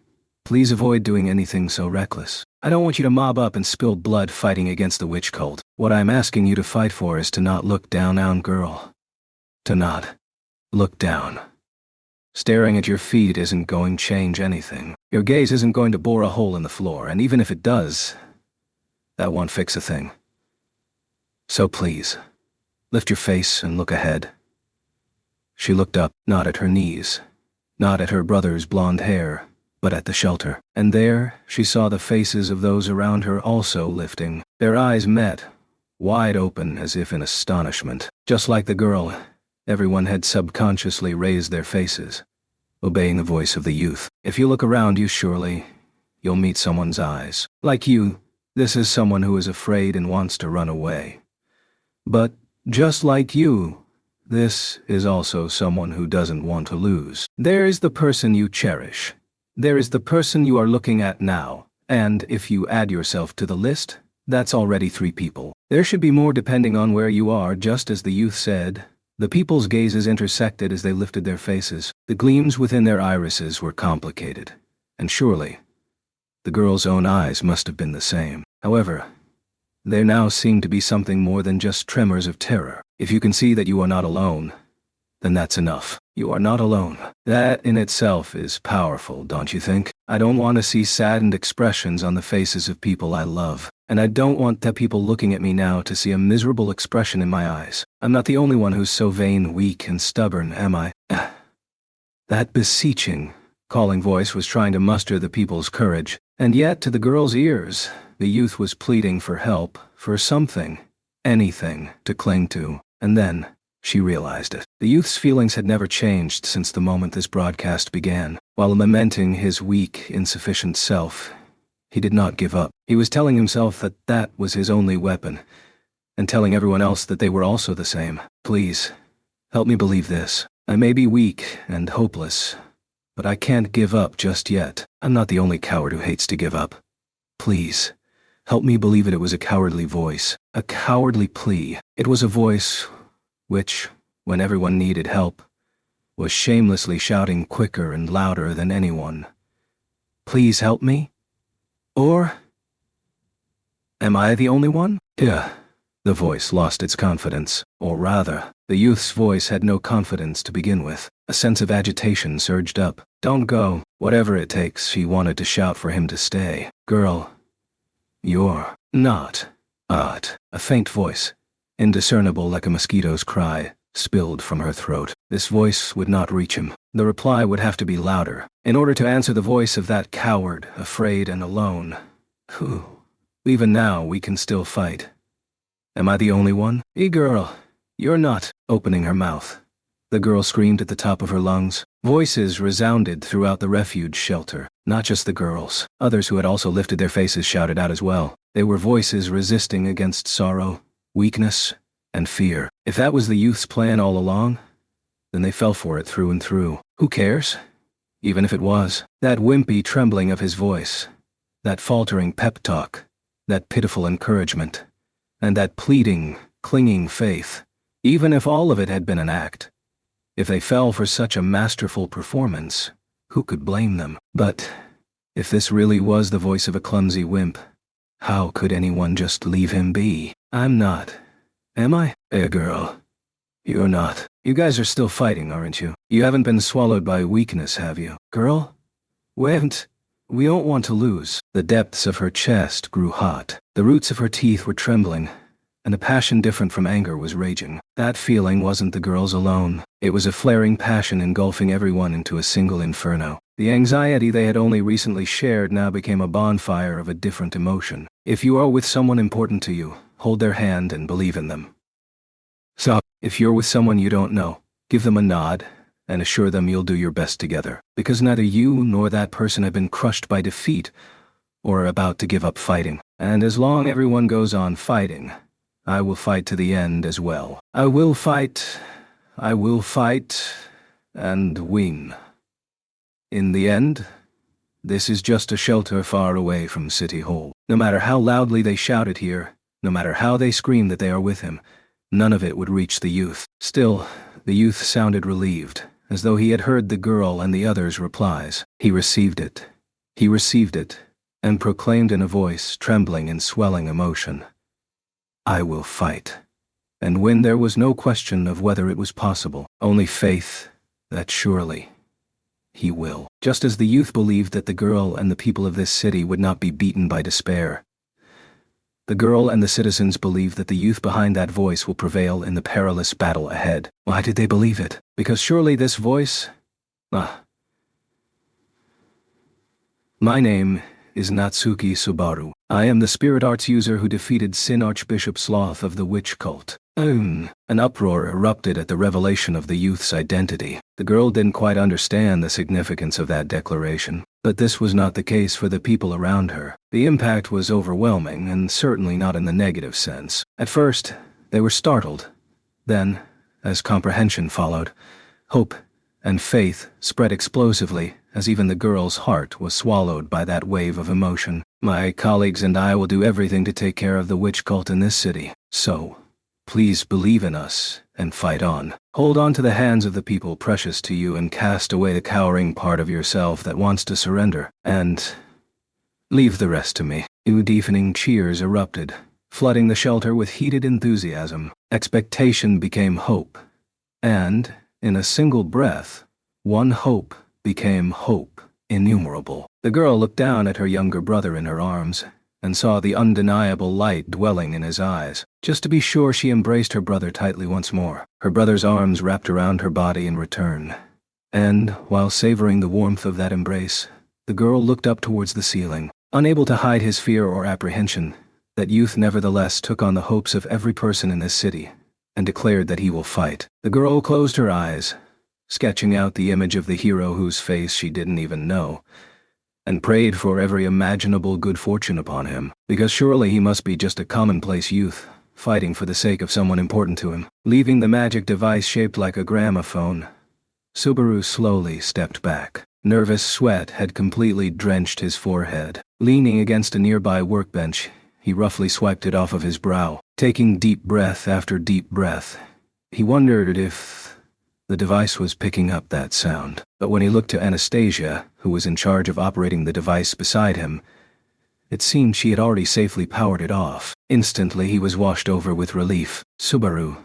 please avoid doing anything so reckless. I don't want you to mob up and spill blood fighting against the witch cult. What I'm asking you to fight for is to not look down on girl. To not look down. Staring at your feet isn't going to change anything. Your gaze isn't going to bore a hole in the floor, and even if it does, that won't fix a thing. So please, lift your face and look ahead. She looked up, not at her knees, not at her brother's blonde hair, but at the shelter. And there, she saw the faces of those around her also lifting. Their eyes met, wide open as if in astonishment. Just like the girl, everyone had subconsciously raised their faces, obeying the voice of the youth. If you look around you, surely you'll meet someone's eyes. Like you, this is someone who is afraid and wants to run away. But just like you, this is also someone who doesn't want to lose. There is the person you cherish. There is the person you are looking at now. And if you add yourself to the list, that's already 3 people. There should be more depending on where you are, just as the youth said. The people's gazes intersected as they lifted their faces. The gleams within their irises were complicated. And surely, the girl's own eyes must have been the same. However, there now seemed to be something more than just tremors of terror. If you can see that you are not alone, then that's enough. You are not alone. That in itself is powerful, don't you think? I don't want to see saddened expressions on the faces of people I love. And I don't want the people looking at me now to see a miserable expression in my eyes. I'm not the only one who's so vain, weak, and stubborn, am I? That beseeching, calling voice was trying to muster the people's courage. And yet, to the girl's ears, the youth was pleading for help, for something, anything, to cling to. And then, she realized it. The youth's feelings had never changed since the moment this broadcast began. While lamenting his weak, insufficient self, he did not give up. He was telling himself that that was his only weapon, and telling everyone else that they were also the same. Please, help me believe this. I may be weak and hopeless, but I can't give up just yet. I'm not the only coward who hates to give up. Please, help me believe it was a cowardly voice, a cowardly plea. It was a voice which, when everyone needed help, was shamelessly shouting quicker and louder than anyone. Please help me? Or am I the only one? Yeah. The voice lost its confidence. Or rather, the youth's voice had no confidence to begin with. A sense of agitation surged up. Don't go. Whatever it takes, she wanted to shout for him to stay. Girl, you're not. A faint voice, indiscernible like a mosquito's cry, spilled from her throat. This voice would not reach him. The reply would have to be louder. In order to answer the voice of that coward, afraid and alone. Whew. Even now, we can still fight. Am I the only one? Girl, you're not. Opening her mouth, the girl screamed at the top of her lungs. Voices resounded throughout the refuge shelter. Not just the girls. Others who had also lifted their faces shouted out as well. They were voices resisting against sorrow, weakness, and fear. If that was the youth's plan all along, then they fell for it through and through. Who cares? Even if it was. That wimpy trembling of his voice, that faltering pep talk, that pitiful encouragement, and that pleading, clinging faith, even if all of it had been an act. If they fell for such a masterful performance, who could blame them? But if this really was the voice of a clumsy wimp, how could anyone just leave him be? I'm not. Am I? Girl. You're not. You guys are still fighting, aren't you? You haven't been swallowed by weakness, have you? Girl? Wait. We don't want to lose. The depths of her chest grew hot. The roots of her teeth were trembling, and a passion different from anger was raging. That feeling wasn't the girl's alone. It was a flaring passion engulfing everyone into a single inferno. The anxiety they had only recently shared now became a bonfire of a different emotion. If you are with someone important to you, hold their hand and believe in them. So, if you're with someone you don't know, give them a nod and assure them you'll do your best together. Because neither you nor that person have been crushed by defeat or are about to give up fighting. And as long as everyone goes on fighting, I will fight to the end as well. I will fight, and win. In the end, this is just a shelter far away from City Hall. No matter how loudly they shout it here, no matter how they scream that they are with him, none of it would reach the youth. Still, the youth sounded relieved, as though he had heard the girl and the others' replies. He received it, and proclaimed in a voice trembling in swelling emotion, I will fight. And when there was no question of whether it was possible, only faith that surely he will. Just as the youth believed that the girl and the people of this city would not be beaten by despair, the girl and the citizens believed that the youth behind that voice will prevail in the perilous battle ahead. Why did they believe it? Because surely this voice... My name is Natsuki Subaru. I am the spirit arts user who defeated Sin Archbishop Sloth of the witch cult. An uproar erupted at the revelation of the youth's identity. The girl didn't quite understand the significance of that declaration, but this was not the case for the people around her. The impact was overwhelming, and certainly not in the negative sense. At first, they were startled. Then, as comprehension followed, hope and faith spread explosively, as even the girl's heart was swallowed by that wave of emotion. My colleagues and I will do everything to take care of the witch cult in this city, so please believe in us and fight on. Hold on to the hands of the people precious to you and cast away the cowering part of yourself that wants to surrender, and leave the rest to me. New deafening cheers erupted, flooding the shelter with heated enthusiasm. Expectation became hope, and, in a single breath, one hope became hope innumerable. The girl looked down at her younger brother in her arms and saw the undeniable light dwelling in his eyes. Just to be sure, she embraced her brother tightly once more. Her brother's arms wrapped around her body in return. And, while savoring the warmth of that embrace, the girl looked up towards the ceiling. Unable to hide his fear or apprehension, that youth nevertheless took on the hopes of every person in this city, and declared that he will fight. The girl closed her eyes, sketching out the image of the hero whose face she didn't even know, and prayed for every imaginable good fortune upon him, because surely he must be just a commonplace youth, fighting for the sake of someone important to him. Leaving the magic device shaped like a gramophone, Subaru slowly stepped back. Nervous sweat had completely drenched his forehead. Leaning against a nearby workbench, he roughly swiped it off of his brow. Taking deep breath after deep breath, he wondered if the device was picking up that sound. But when he looked to Anastasia, who was in charge of operating the device beside him, it seemed she had already safely powered it off. Instantly he was washed over with relief. Subaru.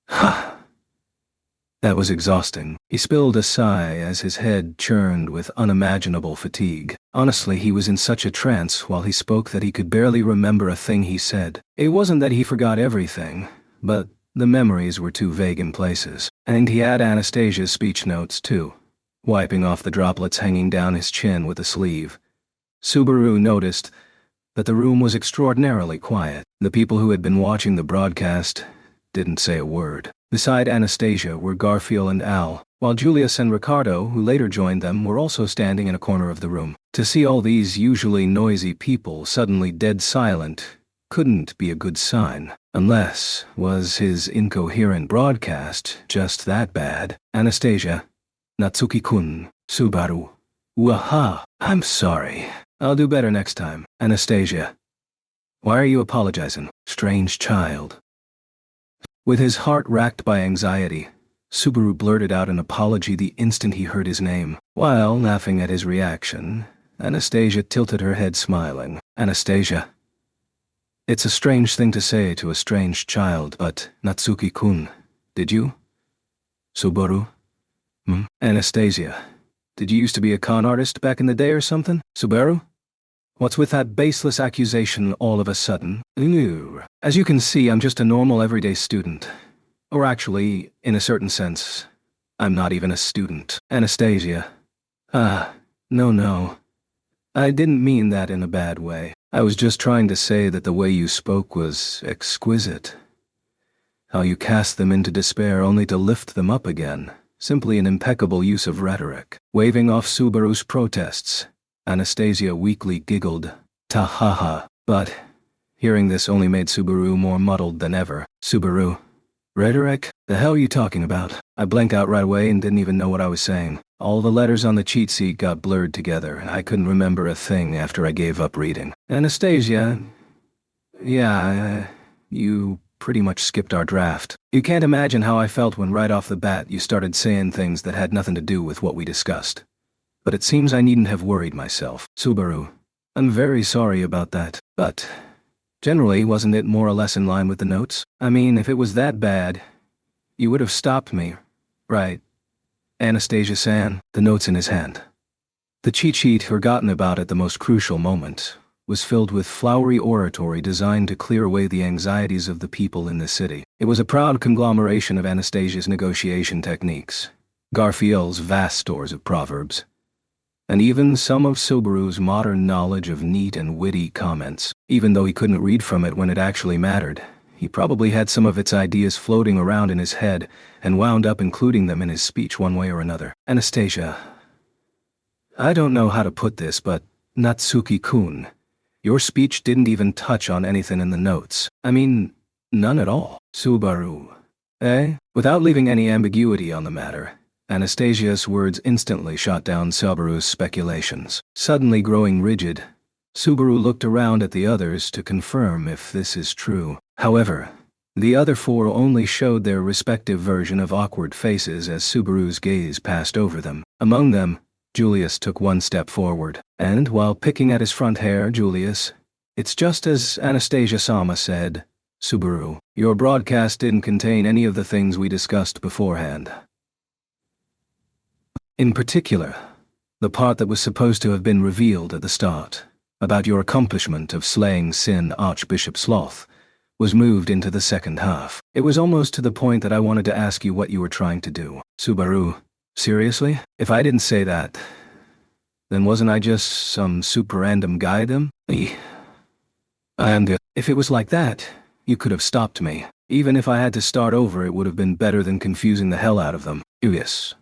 That was exhausting. He spilled a sigh as his head churned with unimaginable fatigue. Honestly, he was in such a trance while he spoke that he could barely remember a thing he said. It wasn't that he forgot everything, but the memories were too vague in places. And he had Anastasia's speech notes too, wiping off the droplets hanging down his chin with a sleeve. Subaru noticed that the room was extraordinarily quiet. The people who had been watching the broadcast didn't say a word. Beside Anastasia were Garfield and Al, while Julius and Ricardo, who later joined them, were also standing in a corner of the room. To see all these usually noisy people suddenly dead silent couldn't be a good sign. Unless, was his incoherent broadcast just that bad? Anastasia. Natsuki-kun. Subaru. Waha. I'm sorry. I'll do better next time. Anastasia. Why are you apologizing, strange child? With his heart racked by anxiety, Subaru blurted out an apology the instant he heard his name. While laughing at his reaction, Anastasia tilted her head smiling. Anastasia. It's a strange thing to say to a strange child, but Natsuki-kun, did you? Subaru? Anastasia, did you used to be a con artist back in the day or something? Subaru? What's with that baseless accusation all of a sudden? As you can see, I'm just a normal everyday student. Or actually, in a certain sense, I'm not even a student. Anastasia. No. I didn't mean that in a bad way. I was just trying to say that the way you spoke was exquisite. How you cast them into despair only to lift them up again. Simply an impeccable use of rhetoric. Waving off Subaru's protests, Anastasia weakly giggled. Ta-ha-ha. But hearing this only made Subaru more muddled than ever. Subaru. Rhetoric? The hell are you talking about? I blanked out right away and didn't even know what I was saying. All the letters on the cheat sheet got blurred together, and I couldn't remember a thing after I gave up reading. Anastasia. Yeah, you pretty much skipped our draft. You can't imagine how I felt when right off the bat you started saying things that had nothing to do with what we discussed. But it seems I needn't have worried myself. Subaru. I'm very sorry about that. But generally, wasn't it more or less in line with the notes? I mean, if it was that bad, you would have stopped me, right? Anastasia-san, the notes in his hand. The cheat sheet, forgotten about at the most crucial moment, was filled with flowery oratory designed to clear away the anxieties of the people in the city. It was a proud conglomeration of Anastasia's negotiation techniques, Garfield's vast stores of proverbs, and even some of Subaru's modern knowledge of neat and witty comments. Even though he couldn't read from it when it actually mattered, he probably had some of its ideas floating around in his head and wound up including them in his speech one way or another. Anastasia, I don't know how to put this, but Natsuki-kun, your speech didn't even touch on anything in the notes. I mean, none at all. Subaru. Eh? Without leaving any ambiguity on the matter, Anastasia's words instantly shot down Subaru's speculations. Suddenly growing rigid, Subaru looked around at the others to confirm if this is true. However, the other four only showed their respective version of awkward faces as Subaru's gaze passed over them. Among them, Julius took one step forward, and while picking at his front hair, Julius, it's just as Anastasia-sama said, Subaru, your broadcast didn't contain any of the things we discussed beforehand. In particular, the part that was supposed to have been revealed at the start, about your accomplishment of slaying Sin Archbishop Sloth, was moved into the second half. It was almost to the point that I wanted to ask you what you were trying to do. Subaru, seriously? If I didn't say that, then wasn't I just some super random guy then? And if it was like that, you could have stopped me. Even if I had to start over, it would have been better than confusing the hell out of them. Yes.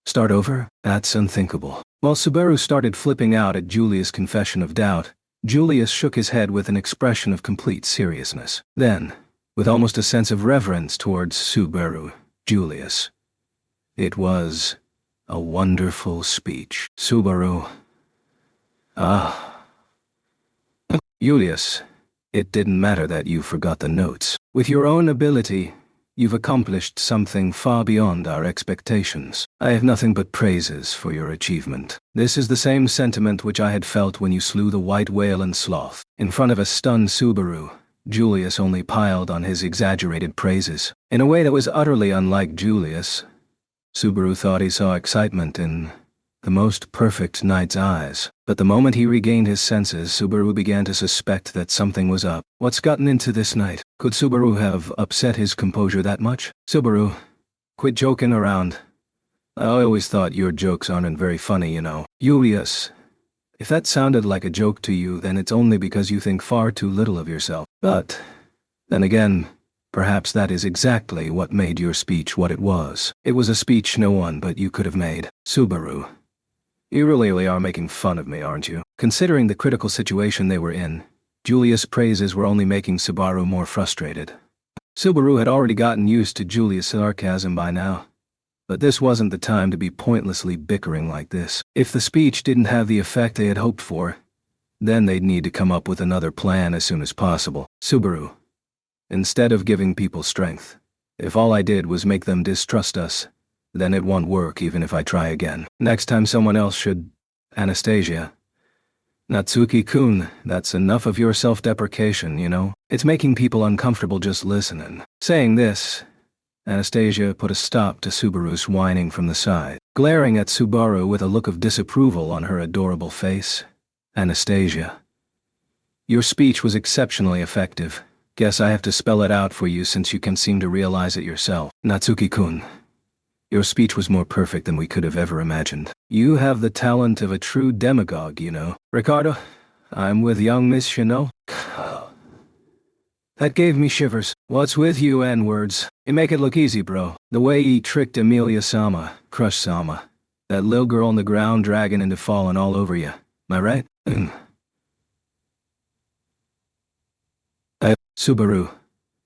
Start over? That's unthinkable. While Subaru started flipping out at Julius' confession of doubt, Julius shook his head with an expression of complete seriousness. Then, with almost a sense of reverence towards Subaru, Julius, it was a wonderful speech. Subaru. Julius, it didn't matter that you forgot the notes. With your own ability, you've accomplished something far beyond our expectations. I have nothing but praises for your achievement. This is the same sentiment which I had felt when you slew the white whale and sloth. In front of a stunned Subaru, Julius only piled on his exaggerated praises. In a way that was utterly unlike Julius, Subaru thought he saw excitement in the most perfect knight's eyes. But the moment he regained his senses, Subaru began to suspect that something was up. What's gotten into this knight? Could Subaru have upset his composure that much? Subaru, quit joking around. I always thought your jokes aren't very funny, you know. Julius, if that sounded like a joke to you, then it's only because you think far too little of yourself. But, then again, perhaps that is exactly what made your speech what it was. It was a speech no one but you could have made. Subaru, you really are making fun of me, aren't you? Considering the critical situation they were in, Julius' praises were only making Subaru more frustrated. Subaru had already gotten used to Julius' sarcasm by now, but this wasn't the time to be pointlessly bickering like this. If the speech didn't have the effect they had hoped for, then they'd need to come up with another plan as soon as possible. Subaru, instead of giving people strength, if all I did was make them distrust us, then it won't work even if I try again. Next time someone else should... Anastasia. Natsuki-kun, that's enough of your self-deprecation, you know? It's making people uncomfortable just listening. Saying this, Anastasia put a stop to Subaru's whining from the side. Glaring at Subaru with a look of disapproval on her adorable face. Anastasia. Your speech was exceptionally effective. Guess I have to spell it out for you since you can seem to realize it yourself. Natsuki-kun. Your speech was more perfect than we could have ever imagined. You have the talent of a true demagogue, you know. Ricardo, I'm with young Miss Chanel. That gave me shivers. What's with you N-words? You make it look easy, bro. The way you tricked Amelia-sama, Crush-sama. That little girl on the ground dragging into falling all over you. Am I right? Subaru.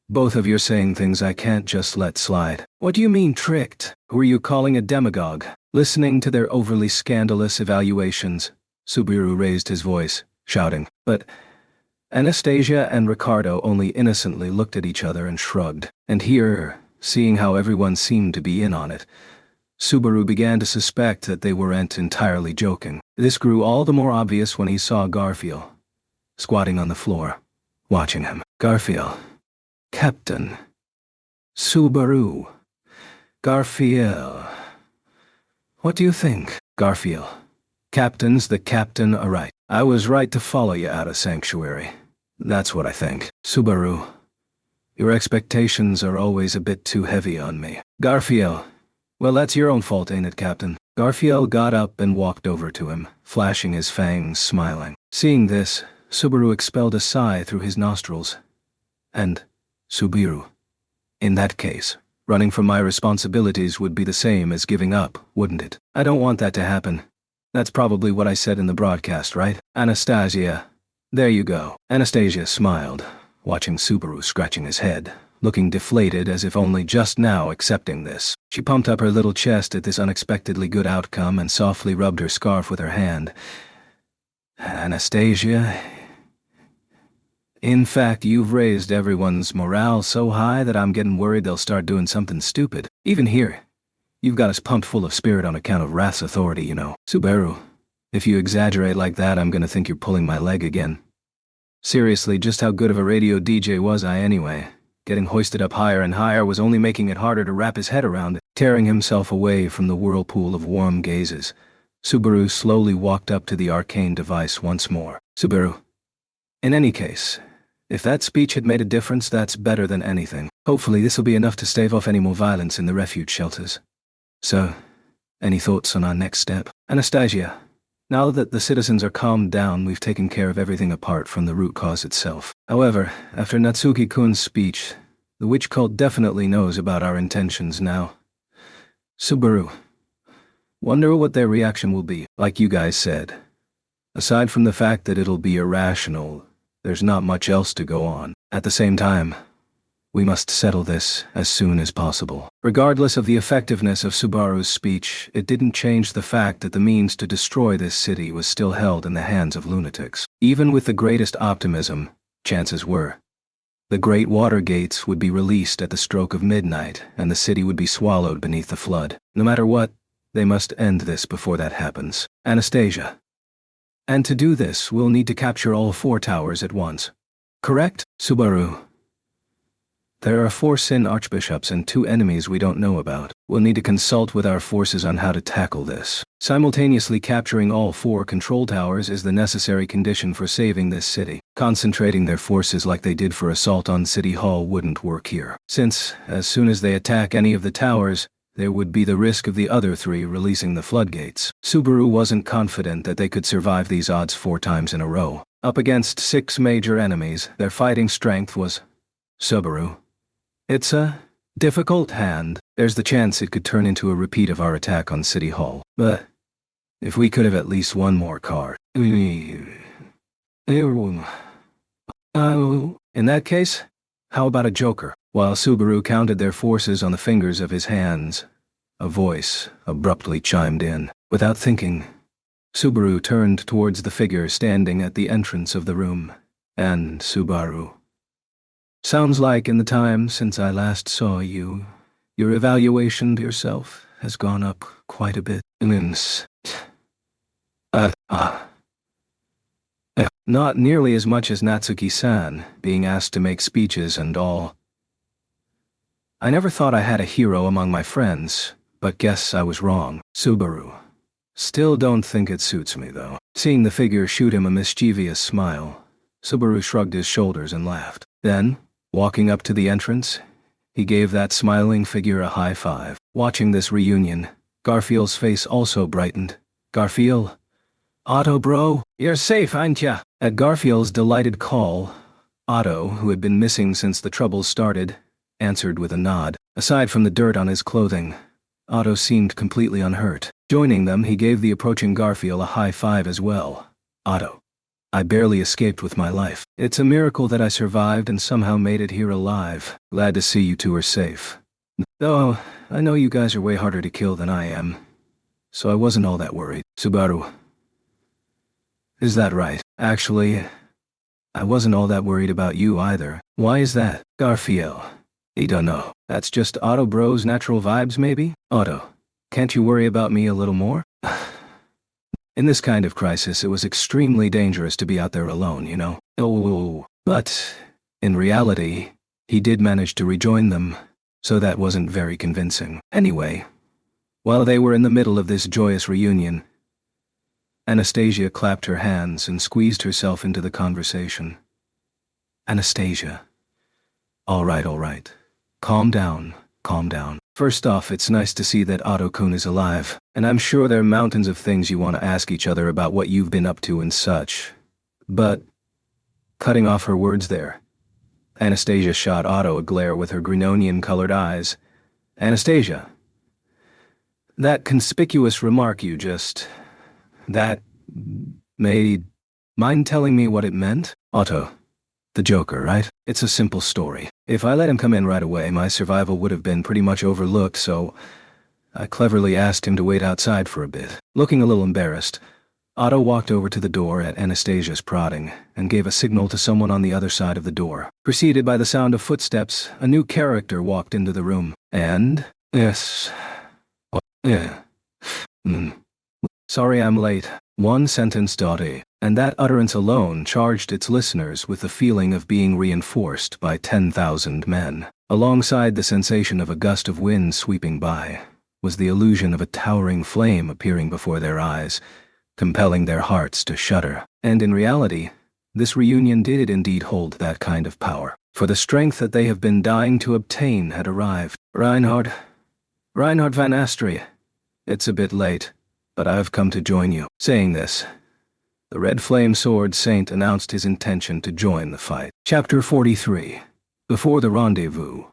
Both of you are saying things I can't just let slide. What do you mean tricked? Who are you calling a demagogue? Listening to their overly scandalous evaluations, Subaru raised his voice, shouting. But Anastasia and Ricardo only innocently looked at each other and shrugged. And here, seeing how everyone seemed to be in on it, Subaru began to suspect that they weren't entirely joking. This grew all the more obvious when he saw Garfield squatting on the floor, watching him. Garfield. Captain. Subaru. Garfield. What do you think, Garfield? Captain's the captain, alright. I was right to follow you out of Sanctuary. That's what I think. Subaru. Your expectations are always a bit too heavy on me. Garfield. Well, that's your own fault, ain't it, Captain? Garfield got up and walked over to him, flashing his fangs, smiling. Seeing this, Subaru expelled a sigh through his nostrils. And, Subiru. In that case, running from my responsibilities would be the same as giving up, wouldn't it? I don't want that to happen. That's probably what I said in the broadcast, right? Anastasia. There you go. Anastasia smiled, watching Subaru scratching his head, looking deflated as if only just now accepting this. She pumped up her little chest at this unexpectedly good outcome and softly rubbed her scarf with her hand. Anastasia, in fact, you've raised everyone's morale so high that I'm getting worried they'll start doing something stupid. Even here, you've got us pumped full of spirit on account of Wrath's authority, you know. Subaru, if you exaggerate like that, I'm gonna think you're pulling my leg again. Seriously, just how good of a radio DJ was I anyway? Getting hoisted up higher and higher was only making it harder to wrap his head around it. Tearing himself away from the whirlpool of warm gazes, Subaru slowly walked up to the arcane device once more. Subaru. In any case, if that speech had made a difference, that's better than anything. Hopefully this'll be enough to stave off any more violence in the refuge shelters. So, any thoughts on our next step? Anastasia, now that the citizens are calmed down, we've taken care of everything apart from the root cause itself. However, after Natsuki-kun's speech, the witch cult definitely knows about our intentions now. Subaru. Wonder what their reaction will be. Like you guys said, aside from the fact that it'll be irrational, there's not much else to go on. At the same time, we must settle this as soon as possible. Regardless of the effectiveness of Subaru's speech, it didn't change the fact that the means to destroy this city was still held in the hands of lunatics. Even with the greatest optimism, chances were the great water gates would be released at the stroke of midnight, and the city would be swallowed beneath the flood. No matter what, they must end this before that happens. Anastasia. And to do this, we'll need to capture all 4 towers at once. Correct? Subaru. There are 4 Sin archbishops and 2 enemies we don't know about. We'll need to consult with our forces on how to tackle this. Simultaneously capturing all 4 control towers is the necessary condition for saving this city. Concentrating their forces like they did for assault on City Hall wouldn't work here, since, as soon as they attack any of the towers, there would be the risk of the other 3 releasing the floodgates. Subaru wasn't confident that they could survive these odds 4 times in a row. Up against 6 major enemies, their fighting strength was... Subaru. It's a difficult hand. There's the chance it could turn into a repeat of our attack on City Hall. But if we could have at least one more card. In that case, how about a joker? While Subaru counted their forces on the fingers of his hands, a voice abruptly chimed in. Without thinking, Subaru turned towards the figure standing at the entrance of the room. And Subaru. Sounds like in the time since I last saw you, your evaluation of yourself has gone up quite a bit. Not nearly as much as Natsuki-san, being asked to make speeches and all. I never thought I had a hero among my friends, but guess I was wrong. Subaru. Still don't think it suits me, though. Seeing the figure shoot him a mischievous smile, Subaru shrugged his shoulders and laughed. Then, walking up to the entrance, he gave that smiling figure a high five. Watching this reunion, Garfield's face also brightened. Garfield? Otto, bro, you're safe, ain't ya? At Garfield's delighted call, Otto, who had been missing since the troubles started, answered with a nod. Aside from the dirt on his clothing, Otto seemed completely unhurt. Joining them, he gave the approaching Garfield a high five as well. Otto. I barely escaped with my life. It's a miracle that I survived and somehow made it here alive. Glad to see you 2 are safe. Though, I know you guys are way harder to kill than I am, so I wasn't all that worried. Subaru. Is that right? Actually, I wasn't all that worried about you either. Why is that? Garfield. He don't know. That's just Otto bro's natural vibes, maybe? Otto, can't you worry about me a little more? In this kind of crisis, it was extremely dangerous to be out there alone, you know? Oh, but, in reality, he did manage to rejoin them, so that wasn't very convincing. Anyway, while they were in the middle of this joyous reunion, Anastasia clapped her hands and squeezed herself into the conversation. Anastasia. All right. Calm down. First off, it's nice to see that Otto-kun is alive, and I'm sure there are mountains of things you want to ask each other about what you've been up to and such. But, cutting off her words there, Anastasia shot Otto a glare with her Grenonian-colored eyes. Anastasia, that conspicuous remark you just... that... made... mind telling me what it meant? Otto. The Joker, right? It's a simple story. If I let him come in right away, my survival would have been pretty much overlooked, so I cleverly asked him to wait outside for a bit. Looking a little embarrassed, Otto walked over to the door at Anastasia's prodding and gave a signal to someone on the other side of the door. Preceded by the sound of footsteps, a new character walked into the room. And... yes... yeah... Sorry I'm late. One sentence, Dottie. And that utterance alone charged its listeners with the feeling of being reinforced by 10,000 men. Alongside the sensation of a gust of wind sweeping by, was the illusion of a towering flame appearing before their eyes, compelling their hearts to shudder. And in reality, this reunion did indeed hold that kind of power, for the strength that they have been dying to obtain had arrived. Reinhard van Astri, it's a bit late, but I've come to join you. Saying this, the Red Flame Sword Saint announced his intention to join the fight. Chapter 43. Before the Rendezvous.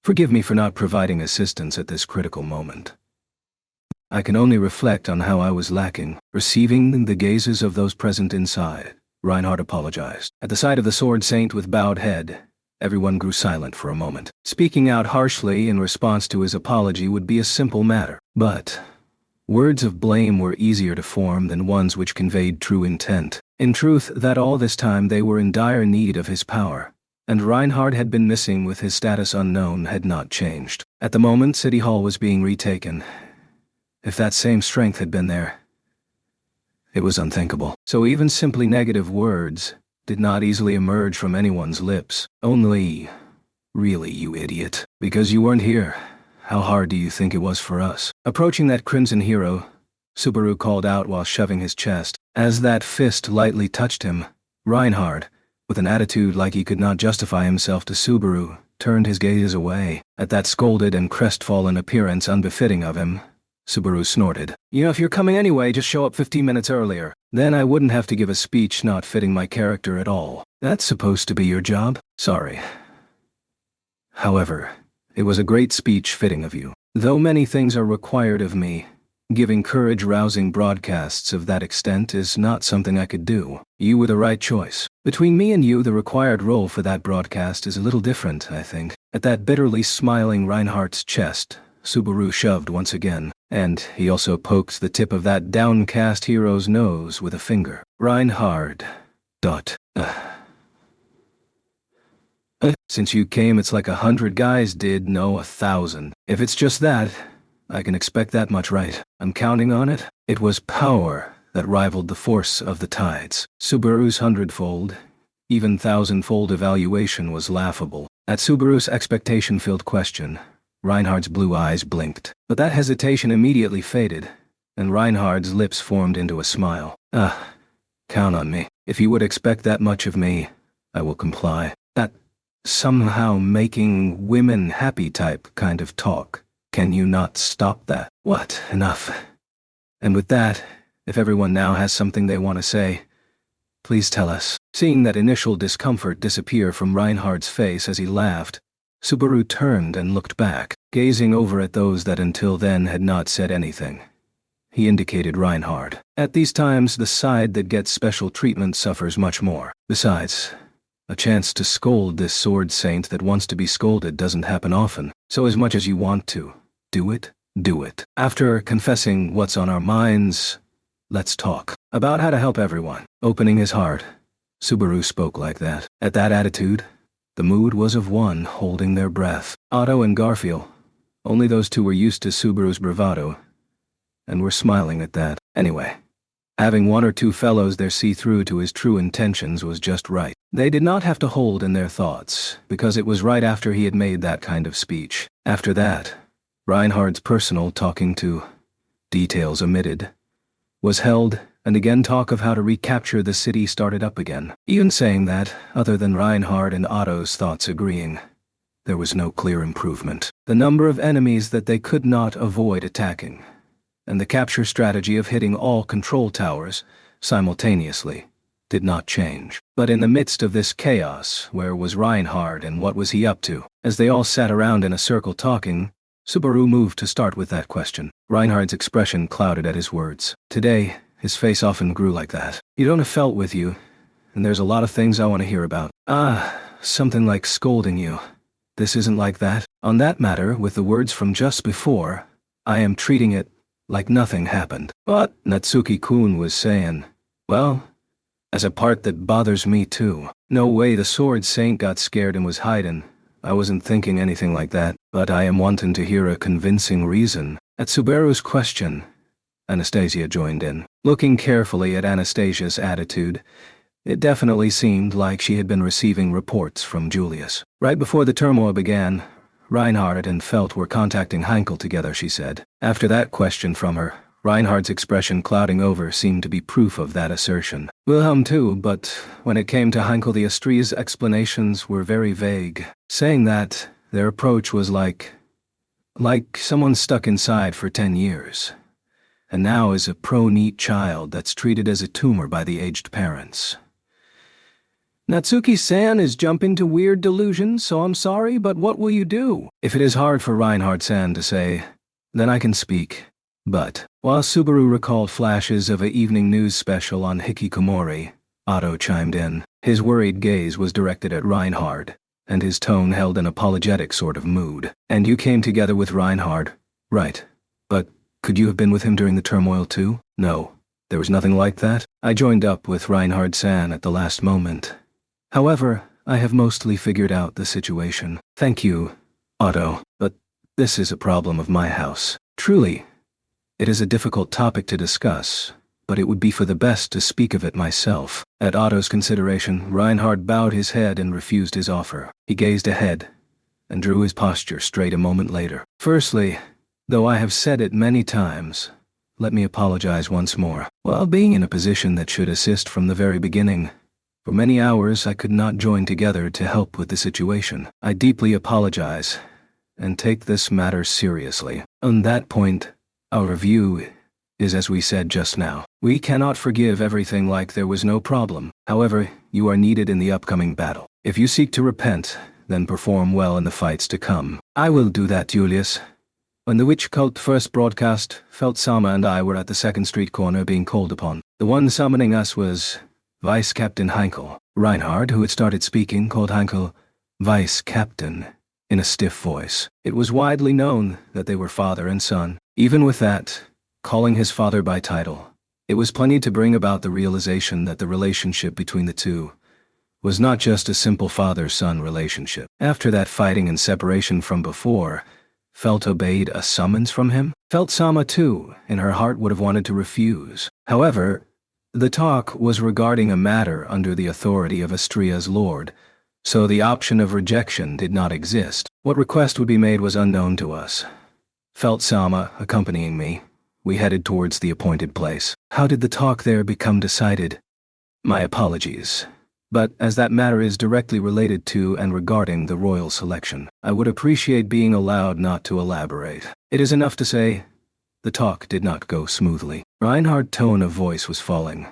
Forgive me for not providing assistance at this critical moment. I can only reflect on how I was lacking, receiving the gazes of those present inside. Reinhard apologized. At the sight of the Sword Saint with bowed head, everyone grew silent for a moment. Speaking out harshly in response to his apology would be a simple matter, but words of blame were easier to form than ones which conveyed true intent. In truth, that all this time they were in dire need of his power, and Reinhard had been missing with his status unknown had not changed. At the moment City Hall was being retaken. If that same strength had been there, it was unthinkable. So even simply negative words did not easily emerge from anyone's lips. Only, really, you idiot, because you weren't here. How hard do you think it was for us? Approaching that crimson hero, Subaru called out while shoving his chest. As that fist lightly touched him, Reinhard, with an attitude like he could not justify himself to Subaru, turned his gaze away. At that scolded and crestfallen appearance unbefitting of him, Subaru snorted. You know, if you're coming anyway, just show up 15 minutes earlier. Then I wouldn't have to give a speech not fitting my character at all. That's supposed to be your job? Sorry. However, it was a great speech fitting of you. Though many things are required of me, giving courage-rousing broadcasts of that extent is not something I could do. You were the right choice. Between me and you, the required role for that broadcast is a little different, I think. At that bitterly smiling Reinhardt's chest, Subaru shoved once again, and he also poked the tip of that downcast hero's nose with a finger. Reinhard. Since you came, it's like 100 guys did, no, 1,000. If it's just that, I can expect that much, right? I'm counting on it. It was power that rivaled the force of the tides. Subaru's 100-fold, even 1,000-fold evaluation was laughable. At Subaru's expectation-filled question, Reinhardt's blue eyes blinked. But that hesitation immediately faded, and Reinhardt's lips formed into a smile. Count on me. If you would expect that much of me, I will comply. That somehow making women happy type kind of talk. Can you not stop that? What? Enough. And with that, if everyone now has something they want to say, please tell us. Seeing that initial discomfort disappear from Reinhardt's face as he laughed, Subaru turned and looked back, gazing over at those that until then had not said anything. He indicated Reinhard. At these times, the side that gets special treatment suffers much more. Besides, a chance to scold this sword saint that wants to be scolded doesn't happen often. So as much as you want to, do it, do it. After confessing what's on our minds, let's talk about how to help everyone. Opening his heart, Subaru spoke like that. At that attitude, the mood was of one holding their breath. Otto and Garfield, only those two were used to Subaru's bravado, and were smiling at that. Anyway, having one or two fellows there see through to his true intentions was just right. They did not have to hold in their thoughts, because it was right after he had made that kind of speech. After that, Reinhardt's personal talking to, details omitted, was held, and again talk of how to recapture the city started up again. Even saying that, other than Reinhardt and Otto's thoughts agreeing, there was no clear improvement. The number of enemies that they could not avoid attacking, and the capture strategy of hitting all control towers simultaneously did not change. But in the midst of this chaos, where was Reinhard and what was he up to? As they all sat around in a circle talking, Subaru moved to start with that question. Reinhard's expression clouded at his words. Today, his face often grew like that. You don't have felt with you, and there's a lot of things I want to hear about. Something like scolding you. This isn't like that. On that matter, with the words from just before, I am treating it like nothing happened. But Natsuki-kun was saying, well, as a part that bothers me too. No way the Sword Saint got scared and was hiding. I wasn't thinking anything like that, but I am wanting to hear a convincing reason. At Subaru's question, Anastasia joined in. Looking carefully at Anastasia's attitude, it definitely seemed like she had been receiving reports from Julius. Right before the turmoil began, Reinhard and Felt were contacting Heinkel together, she said. After that question from her, Reinhard's expression clouding over seemed to be proof of that assertion. Wilhelm too, but when it came to Heinkel, the Astria's explanations were very vague, saying that their approach was like someone stuck inside for 10 years, and now is a pro-neat child that's treated as a tumor by the aged parents. Natsuki-san is jumping to weird delusions, so I'm sorry, but what will you do? If it is hard for Reinhard-san to say, then I can speak. But, while Subaru recalled flashes of an evening news special on Hikikomori, Otto chimed in. His worried gaze was directed at Reinhard, and his tone held an apologetic sort of mood. And you came together with Reinhard, right? But, could you have been with him during the turmoil too? No, there was nothing like that. I joined up with Reinhard-san at the last moment. However, I have mostly figured out the situation. Thank you, Otto, but this is a problem of my house. Truly, it is a difficult topic to discuss, but it would be for the best to speak of it myself. At Otto's consideration, Reinhard bowed his head and refused his offer. He gazed ahead and drew his posture straight a moment later. Firstly, though I have said it many times, let me apologize once more. While being in a position that should assist from the very beginning, for many hours I could not join together to help with the situation. I deeply apologize and take this matter seriously. On that point, our view is as we said just now. We cannot forgive everything like there was no problem. However, you are needed in the upcoming battle. If you seek to repent, then perform well in the fights to come. I will do that, Julius. When the witch cult first broadcast, Felt-sama and I were at the 2nd Street corner being called upon. The one summoning us was Vice Captain Heinkel. Reinhard, who had started speaking, called Heinkel Vice Captain in a stiff voice. It was widely known that they were father and son. Even with that, calling his father by title, it was plenty to bring about the realization that the relationship between the two was not just a simple father-son relationship. After that fighting and separation from before, Felt obeyed a summons from him. Felt-sama too, in her heart, would have wanted to refuse. However, the talk was regarding a matter under the authority of Astria's lord, so the option of rejection did not exist. What request would be made was unknown to us. Felt-sama accompanying me, we headed towards the appointed place. How did the talk there become decided? My apologies. But as that matter is directly related to and regarding the royal selection, I would appreciate being allowed not to elaborate. It is enough to say, the talk did not go smoothly. Reinhard's tone of voice was falling,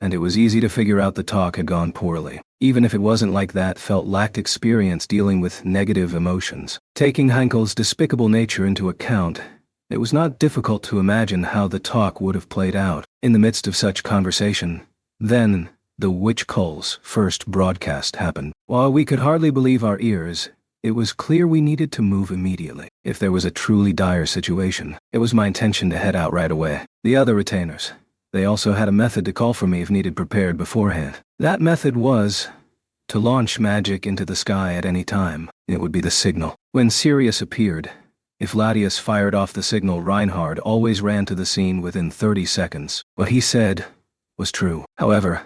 and it was easy to figure out the talk had gone poorly. Even if it wasn't like that, Felt lacked experience dealing with negative emotions. Taking Heinkel's despicable nature into account, it was not difficult to imagine how the talk would have played out. In the midst of such conversation, then, the witch cult's first broadcast happened. While we could hardly believe our ears, it was clear we needed to move immediately. If there was a truly dire situation, it was my intention to head out right away. The other retainers, they also had a method to call for me if needed prepared beforehand. That method was to launch magic into the sky at any time. It would be the signal. When Sirius appeared, if Latius fired off the signal, Reinhard always ran to the scene within 30 seconds. What he said was true. However,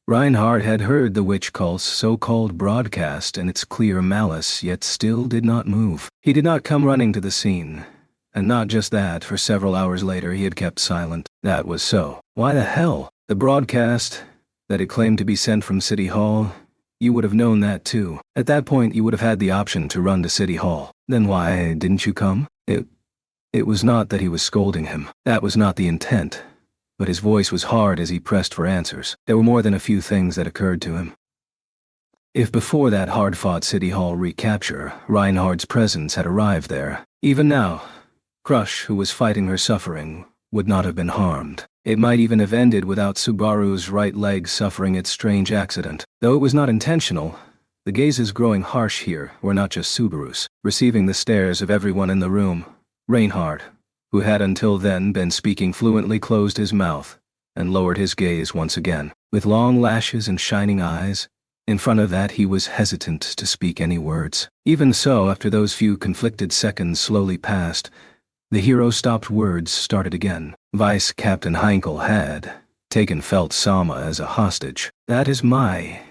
Reinhard had heard the witch cult's so-called broadcast and its clear malice, yet still did not move. He did not come running to the scene. And not just that, for several hours later he had kept silent. That was so. Why the hell? The broadcast that it claimed to be sent from City Hall, you would have known that too. At that point you would have had the option to run to City Hall. Then why didn't you come? It was not that he was scolding him. That was not the intent. But his voice was hard as he pressed for answers. There were more than a few things that occurred to him. If before that hard-fought City Hall recapture, Reinhardt's presence had arrived there, even now, Crush, who was fighting her suffering, would not have been harmed. It might even have ended without Subaru's right leg suffering its strange accident. Though it was not intentional, the gazes growing harsh here were not just Subaru's, receiving the stares of everyone in the room. Reinhardt, who had until then been speaking fluently, closed his mouth and lowered his gaze once again. With long lashes and shining eyes, in front of that he was hesitant to speak any words. Even so, after those few conflicted seconds slowly passed, the hero stopped. Words started again. Vice Captain Heinkel had taken Felt Sama as a hostage. That is my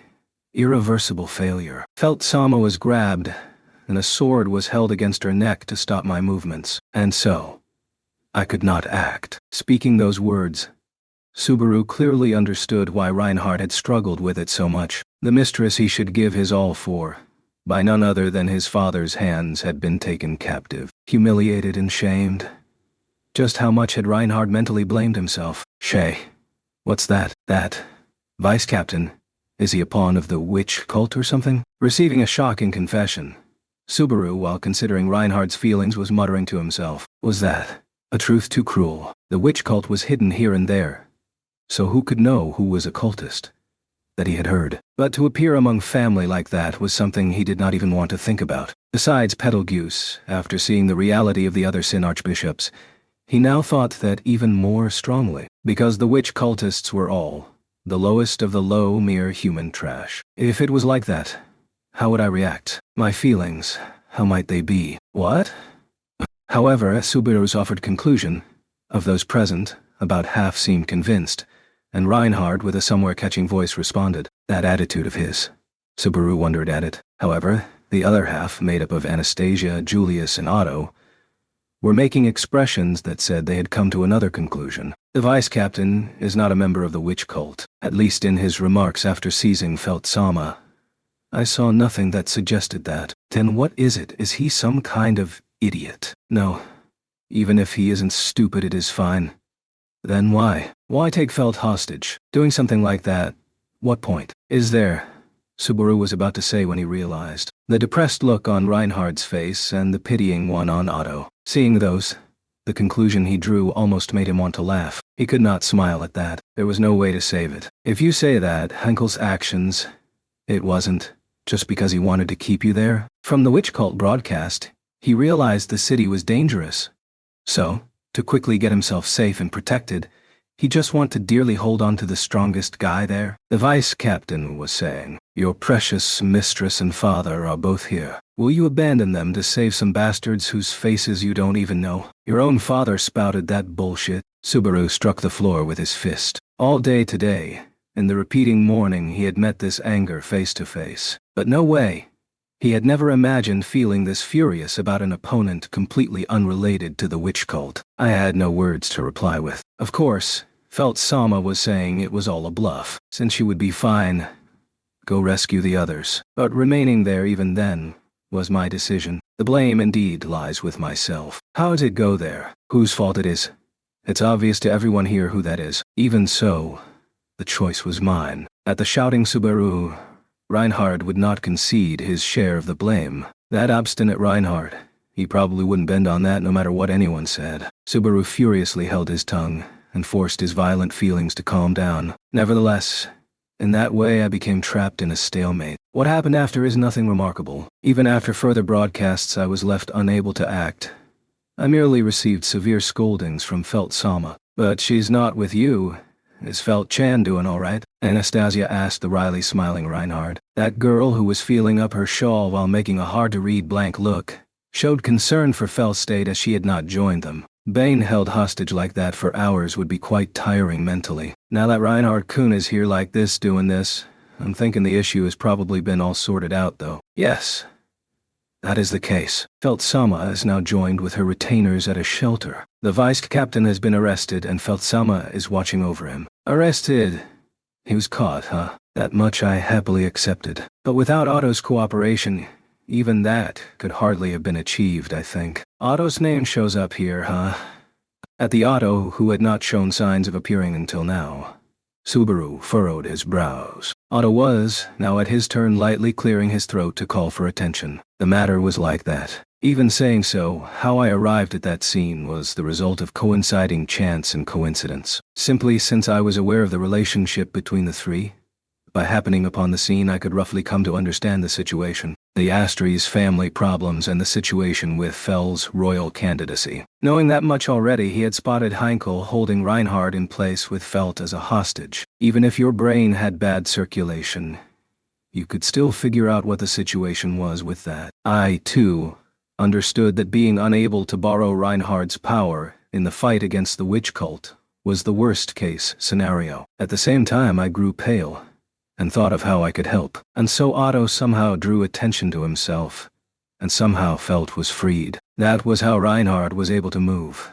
irreversible failure. Felt Sama was grabbed, and a sword was held against her neck to stop my movements. And so, I could not act. Speaking those words, Subaru clearly understood why Reinhardt had struggled with it so much. The mistress he should give his all for, by none other than his father's hands, had been taken captive, humiliated and shamed. Just how much had Reinhardt mentally blamed himself? Shay. What's that? That Vice Captain? Is he a pawn of the witch cult or something? Receiving a shocking confession, Subaru, while considering Reinhardt's feelings, was muttering to himself. Was that a truth too cruel? The witch cult was hidden here and there, so who could know who was a cultist that he had heard? But to appear among family like that was something he did not even want to think about. Besides Petalgoose, after seeing the reality of the other Sin Archbishops, he now thought that even more strongly, because the witch cultists were all the lowest of the low, mere human trash. If it was like that, how would I react? My feelings, how might they be? What? However, as Subaru's offered conclusion, of those present, about half seemed convinced, and Reinhardt, with a somewhere catching voice, responded. That attitude of his. Subaru wondered at it. However, the other half, made up of Anastasia, Julius, and Otto, were making expressions that said they had come to another conclusion. The vice captain is not a member of the witch cult, at least in his remarks after seizing Felt Sama. I saw nothing that suggested that. Then what is it? Is he some kind of idiot? No. Even if he isn't stupid, it is fine. Then why? Why take Felt hostage? Doing something like that? What point is there? Subaru was about to say when he realized the depressed look on Reinhardt's face and the pitying one on Otto. Seeing those, the conclusion he drew almost made him want to laugh. He could not smile at that. There was no way to save it. If you say that, Henkel's actions, it wasn't just because he wanted to keep you there. From the witch cult broadcast, he realized the city was dangerous. So, to quickly get himself safe and protected, he just wanted to dearly hold on to the strongest guy there. The vice captain was saying, your precious mistress and father are both here. Will you abandon them to save some bastards whose faces you don't even know? Your own father spouted that bullshit. Subaru struck the floor with his fist. All day today, in the repeating morning, he had met this anger face to face. But no way. He had never imagined feeling this furious about an opponent completely unrelated to the witch cult. I had no words to reply with. Of course, Felt Sama was saying it was all a bluff, since she would be fine. Go rescue the others. But remaining there even then was my decision. The blame indeed lies with myself. How did it go there? Whose fault it is? It's obvious to everyone here who that is. Even so, the choice was mine. At the shouting Subaru, Reinhardt would not concede his share of the blame. That obstinate Reinhardt. He probably wouldn't bend on that no matter what anyone said. Subaru furiously held his tongue and forced his violent feelings to calm down. Nevertheless, in that way I became trapped in a stalemate. What happened after is nothing remarkable. Even after further broadcasts I was left unable to act. I merely received severe scoldings from Felt Sama. But she's not with you. Is Felt Chan doing all right? Anastasia asked the wryly smiling Reinhardt. That girl who was feeling up her shawl while making a hard-to-read blank look showed concern for Felt's state as she had not joined them. Being held hostage like that for hours would be quite tiring mentally. Now that Reinhardt-kun is here like this doing this, I'm thinking the issue has probably been all sorted out though. Yes, that is the case. Felt Sama is now joined with her retainers at a shelter. The vice captain has been arrested and Felt Sama is watching over him. Arrested? He was caught, huh? That much I happily accepted. But without Otto's cooperation, even that could hardly have been achieved, I think. Otto's name shows up here, huh? At the Otto who had not shown signs of appearing until now. Subaru furrowed his brows. Otto was, now at his turn, lightly clearing his throat to call for attention. The matter was like that. Even saying so, how I arrived at that scene was the result of coinciding chance and coincidence. Simply since I was aware of the relationship between the three, by happening upon the scene I could roughly come to understand the situation. The Astries' family problems and the situation with Fell's royal candidacy. Knowing that much already, he had spotted Heinkel holding Reinhard in place with Felt as a hostage. Even if your brain had bad circulation, you could still figure out what the situation was with that. I, too, understood that being unable to borrow Reinhard's power in the fight against the witch cult was the worst-case scenario. At the same time, I grew pale and thought of how I could help. And so Otto somehow drew attention to himself, and somehow Felt was freed. That was how Reinhard was able to move,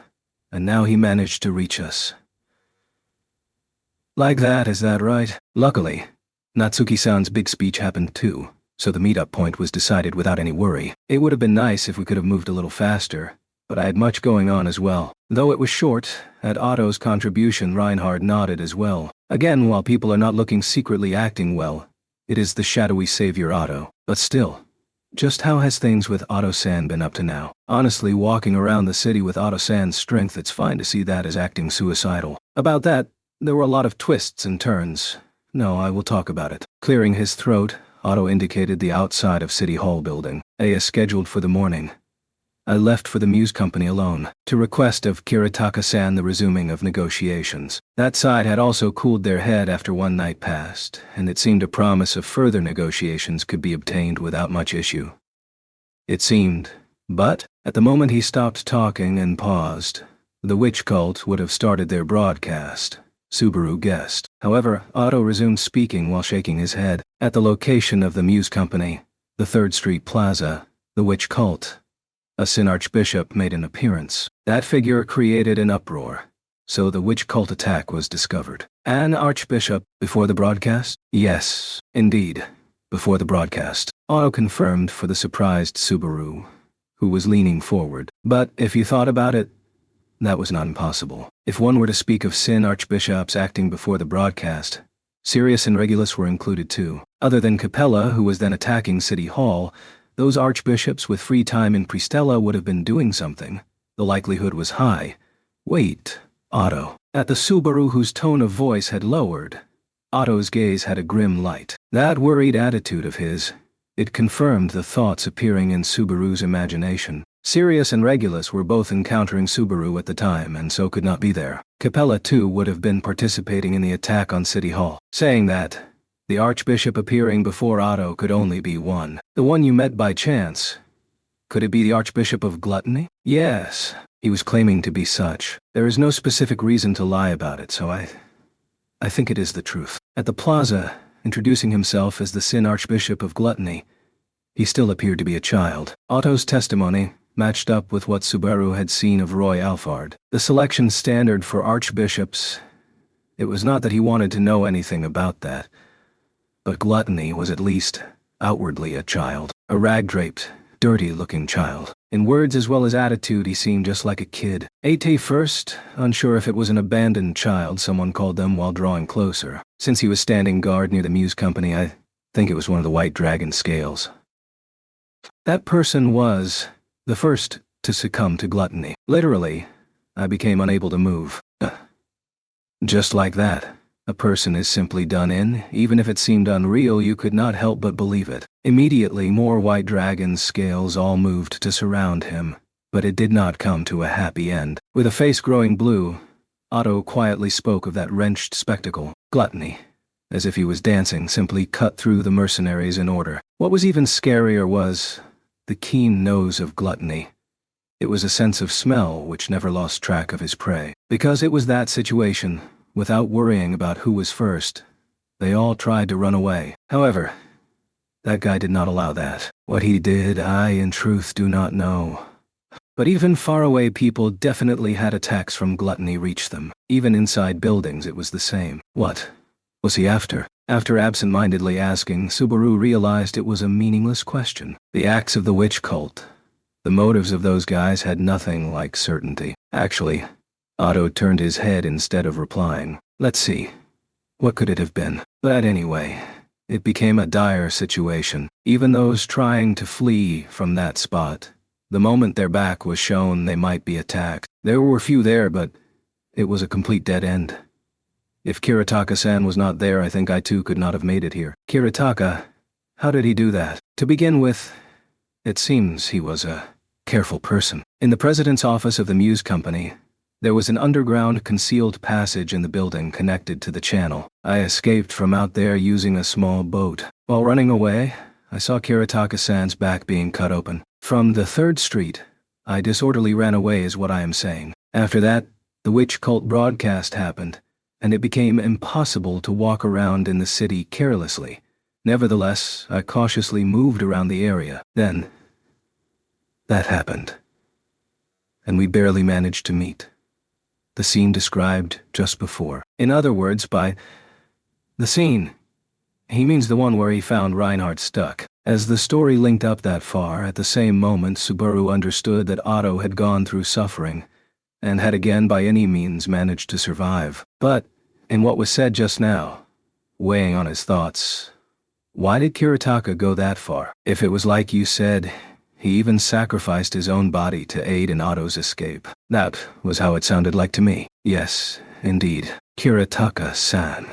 and now he managed to reach us. Like that, is that right? Luckily, Natsuki-san's big speech happened too, so the meetup point was decided without any worry. It would have been nice if we could have moved a little faster, but I had much going on as well. Though it was short, at Otto's contribution Reinhard nodded as well. Again, while people are not looking secretly acting well, it is the shadowy savior Otto. But still, just how has things with Otto-san been up to now? Honestly, walking around the city with Otto-san's strength, it's fine to see that as acting suicidal. About that, there were a lot of twists and turns. No, I will talk about it. Clearing his throat, Otto indicated the outside of City Hall building. As scheduled for the morning, I left for the Muse Company alone, to request of Kiritaka-san the resuming of negotiations. That side had also cooled their head after one night passed, and it seemed a promise of further negotiations could be obtained without much issue. It seemed, but, at the moment he stopped talking and paused, the witch cult would have started their broadcast, Subaru guessed. However, Otto resumed speaking while shaking his head. At the location of the Muse Company, the 3rd Street Plaza, the witch cult, a Sin Archbishop made an appearance. That figure created an uproar, so the witch cult attack was discovered. An Archbishop before the broadcast? Yes, indeed, before the broadcast. Otto confirmed for the surprised Subaru, who was leaning forward. But if you thought about it, that was not impossible. If one were to speak of Sin Archbishops acting before the broadcast, Sirius and Regulus were included too. Other than Capella, who was then attacking City Hall, those archbishops with free time in Pristella would have been doing something. The likelihood was high. Wait, Otto. At the Subaru whose tone of voice had lowered, Otto's gaze had a grim light. That worried attitude of his, it confirmed the thoughts appearing in Subaru's imagination. Sirius and Regulus were both encountering Subaru at the time and so could not be there. Capella too would have been participating in the attack on City Hall. Saying that, the Archbishop appearing before Otto could only be one. The one you met by chance. Could it be the Archbishop of Gluttony? Yes, he was claiming to be such. There is no specific reason to lie about it, so I think it is the truth. At the plaza, introducing himself as the Sin Archbishop of Gluttony, he still appeared to be a child. Otto's testimony matched up with what Subaru had seen of Roy Alphard. The selection standard for archbishops, it was not that he wanted to know anything about that, but Gluttony was at least outwardly a child. A rag-draped, dirty-looking child. In words as well as attitude he seemed just like a kid. At first, unsure if it was an abandoned child someone called them while drawing closer. Since he was standing guard near the Muse Company, I think it was one of the White Dragon scales. That person was the first to succumb to gluttony. Literally, I became unable to move. Just like that. A person is simply done in. Even if it seemed unreal, you could not help but believe it. Immediately, more White Dragon's scales all moved to surround him, but it did not come to a happy end. With a face growing blue, Otto quietly spoke of that wrenched spectacle. Gluttony, as if he was dancing, simply cut through the mercenaries in order. What was even scarier was the keen nose of Gluttony. It was a sense of smell which never lost track of his prey. Because it was that situation, without worrying about who was first, they all tried to run away. However, that guy did not allow that. What he did, I in truth do not know. But even faraway people definitely had attacks from gluttony reach them. Even inside buildings it was the same. What was he after? After absent-mindedly asking, Subaru realized it was a meaningless question. The acts of the witch cult, the motives of those guys had nothing like certainty. Actually, Otto turned his head instead of replying. Let's see. What could it have been? But anyway, it became a dire situation. Even those trying to flee from that spot, the moment their back was shown they might be attacked. There were few there, but it was a complete dead end. If Kiritaka-san was not there, I think I too could not have made it here. Kiritaka, how did he do that? To begin with, it seems he was a careful person. In the president's office of the Muse Company, there was an underground concealed passage in the building connected to the channel. I escaped from out there using a small boat. While running away, I saw Kiritaka-san's back being cut open. From the 3rd Street, I disorderly ran away is what I am saying. After that, the witch cult broadcast happened, and it became impossible to walk around in the city carelessly. Nevertheless, I cautiously moved around the area. Then, that happened. And we barely managed to meet. The scene described just before. In other words, by the scene, he means the one where he found Reinhardt stuck. As the story linked up that far, at the same moment Subaru understood that Otto had gone through suffering, and had again by any means managed to survive. But, in what was said just now, weighing on his thoughts, why did Kiritaka go that far? If it was like you said, he even sacrificed his own body to aid in Otto's escape. That was how it sounded like to me. Yes, indeed. Kiritaka-san,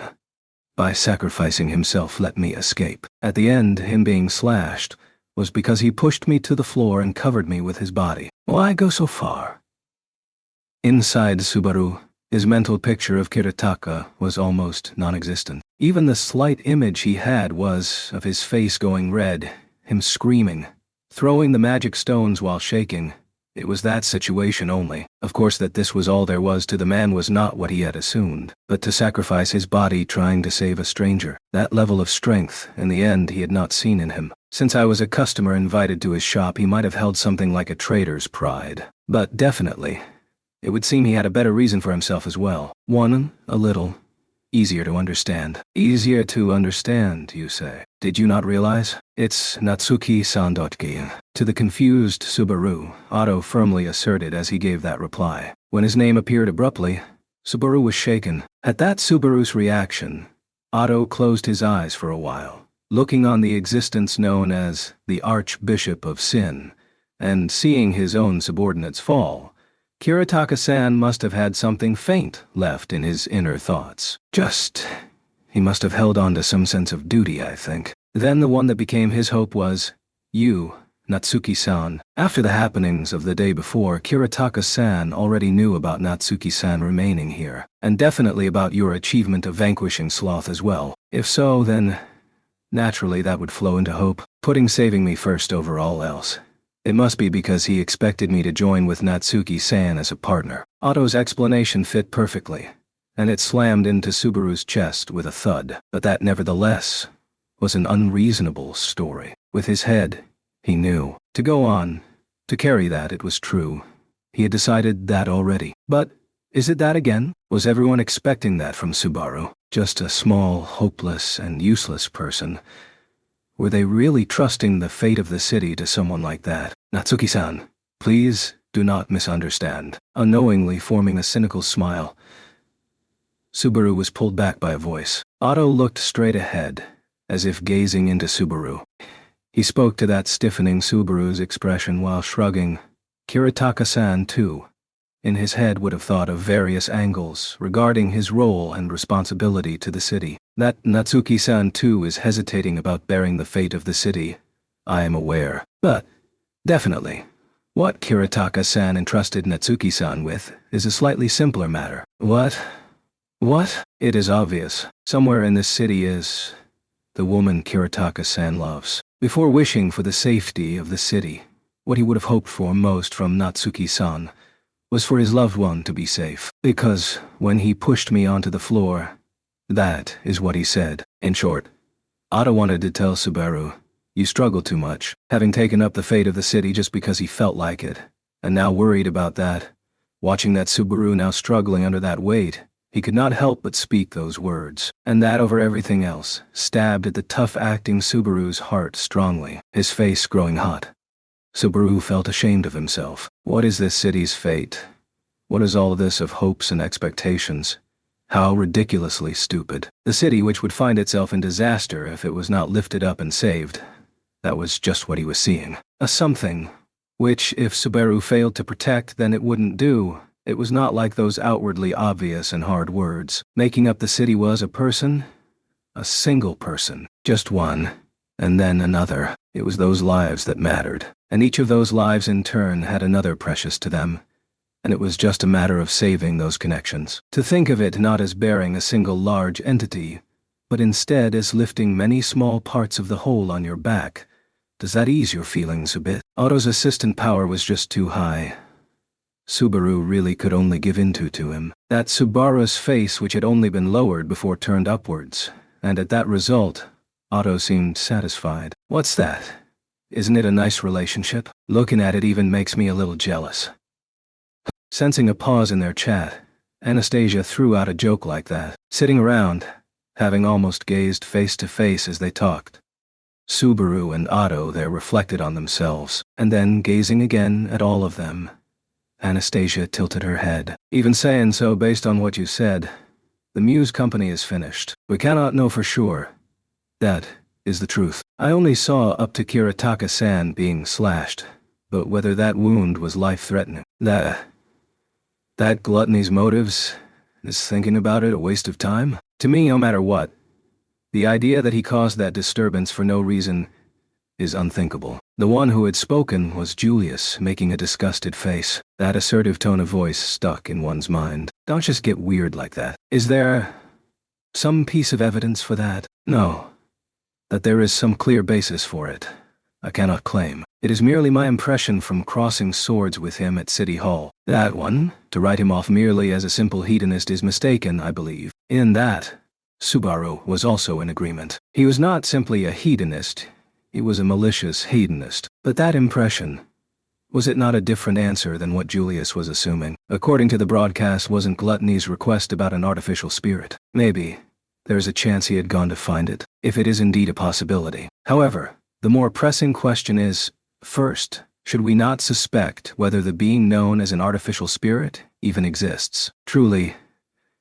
by sacrificing himself, let me escape. At the end, him being slashed was because he pushed me to the floor and covered me with his body. Why go so far? Inside Subaru, his mental picture of Kiritaka was almost non-existent. Even the slight image he had was of his face going red, him screaming, throwing the magic stones while shaking. It was that situation only. Of course, that this was all there was to the man was not what he had assumed. But to sacrifice his body trying to save a stranger, that level of strength, in the end, he had not seen in him. Since I was a customer invited to his shop, he might have held something like a trader's pride. But definitely, it would seem he had a better reason for himself as well. One, a little easier to understand. Easier to understand, you say. Did you not realize? It's Natsuki-san. To the confused Subaru, Otto firmly asserted as he gave that reply. When his name appeared abruptly, Subaru was shaken. At that Subaru's reaction, Otto closed his eyes for a while, looking on the existence known as the Archbishop of Sin, and seeing his own subordinates fall. Kiritaka-san must have had something faint left in his inner thoughts. He must have held on to some sense of duty, I think. Then the one that became his hope was, you, Natsuki-san. After the happenings of the day before, Kiritaka-san already knew about Natsuki-san remaining here, and definitely about your achievement of vanquishing Sloth as well. If so, then, naturally that would flow into hope, putting saving me first over all else. It must be because he expected me to join with Natsuki-san as a partner. Otto's explanation fit perfectly, and it slammed into Subaru's chest with a thud. But that, nevertheless, was an unreasonable story. With his head, he knew. To go on, to carry that, it was true. He had decided that already. But, is it that again? Was everyone expecting that from Subaru? Just a small, hopeless, and useless person. Were they really trusting the fate of the city to someone like that? Natsuki-san, please do not misunderstand. Unknowingly forming a cynical smile, Subaru was pulled back by a voice. Otto looked straight ahead, as if gazing into Subaru. He spoke to that stiffening Subaru's expression while shrugging. Kiritaka-san, too, in his head would have thought of various angles regarding his role and responsibility to the city. That Natsuki-san too is hesitating about bearing the fate of the city, I am aware. But, definitely, what Kiritaka-san entrusted Natsuki-san with is a slightly simpler matter. What? It is obvious. Somewhere in this city is the woman Kiritaka-san loves. Before wishing for the safety of the city, what he would have hoped for most from Natsuki-san was for his loved one to be safe. Because when he pushed me onto the floor, that is what he said. In short, Otto wanted to tell Subaru, you struggle too much, having taken up the fate of the city just because he felt like it, and now worried about that. Watching that Subaru now struggling under that weight, He could not help but speak those words, and that over everything else stabbed at the tough-acting Subaru's heart strongly, his face growing hot. Subaru felt ashamed of himself. What is this city's fate? What is all this of hopes and expectations? How ridiculously stupid. The city which would find itself in disaster if it was not lifted up and saved. That was just what he was seeing. A something, which if Subaru failed to protect then it wouldn't do. It was not like those outwardly obvious and hard words. Making up the city was a person. A single person. Just one. And then another. It was those lives that mattered. And each of those lives in turn had another precious to them. And it was just a matter of saving those connections. To think of it not as bearing a single large entity, but instead as lifting many small parts of the whole on your back, does that ease your feelings a bit? Otto's assistant power was just too high. Subaru really could only give in to him. That Subaru's face which had only been lowered before turned upwards, and at that result, Otto seemed satisfied. What's that? Isn't it a nice relationship? Looking at it even makes me a little jealous. Sensing a pause in their chat, Anastasia threw out a joke like that, sitting around, having almost gazed face to face as they talked. Subaru and Otto there reflected on themselves, and then gazing again at all of them. Anastasia tilted her head. Even saying so based on what you said, the Muse company is finished. We cannot know for sure. That is the truth. I only saw up to Kiritaka-san being slashed, but whether that wound was life-threatening, that gluttony's motives, is thinking about it a waste of time? To me, no matter what, the idea that he caused that disturbance for no reason is unthinkable. The one who had spoken was Julius, making a disgusted face. That assertive tone of voice stuck in one's mind. Don't just get weird like that. Is there some piece of evidence for that? No. That there is some clear basis for it, I cannot claim. It is merely my impression from crossing swords with him at City Hall. That one, to write him off merely as a simple hedonist is mistaken, I believe. In that, Subaru was also in agreement. He was not simply a hedonist, he was a malicious hedonist. But that impression, was it not a different answer than what Julius was assuming? According to the broadcast, wasn't Gluttony's request about an artificial spirit? Maybe. There's a chance he had gone to find it, if it is indeed a possibility. However, the more pressing question is, first, should we not suspect whether the being known as an artificial spirit even exists? Truly,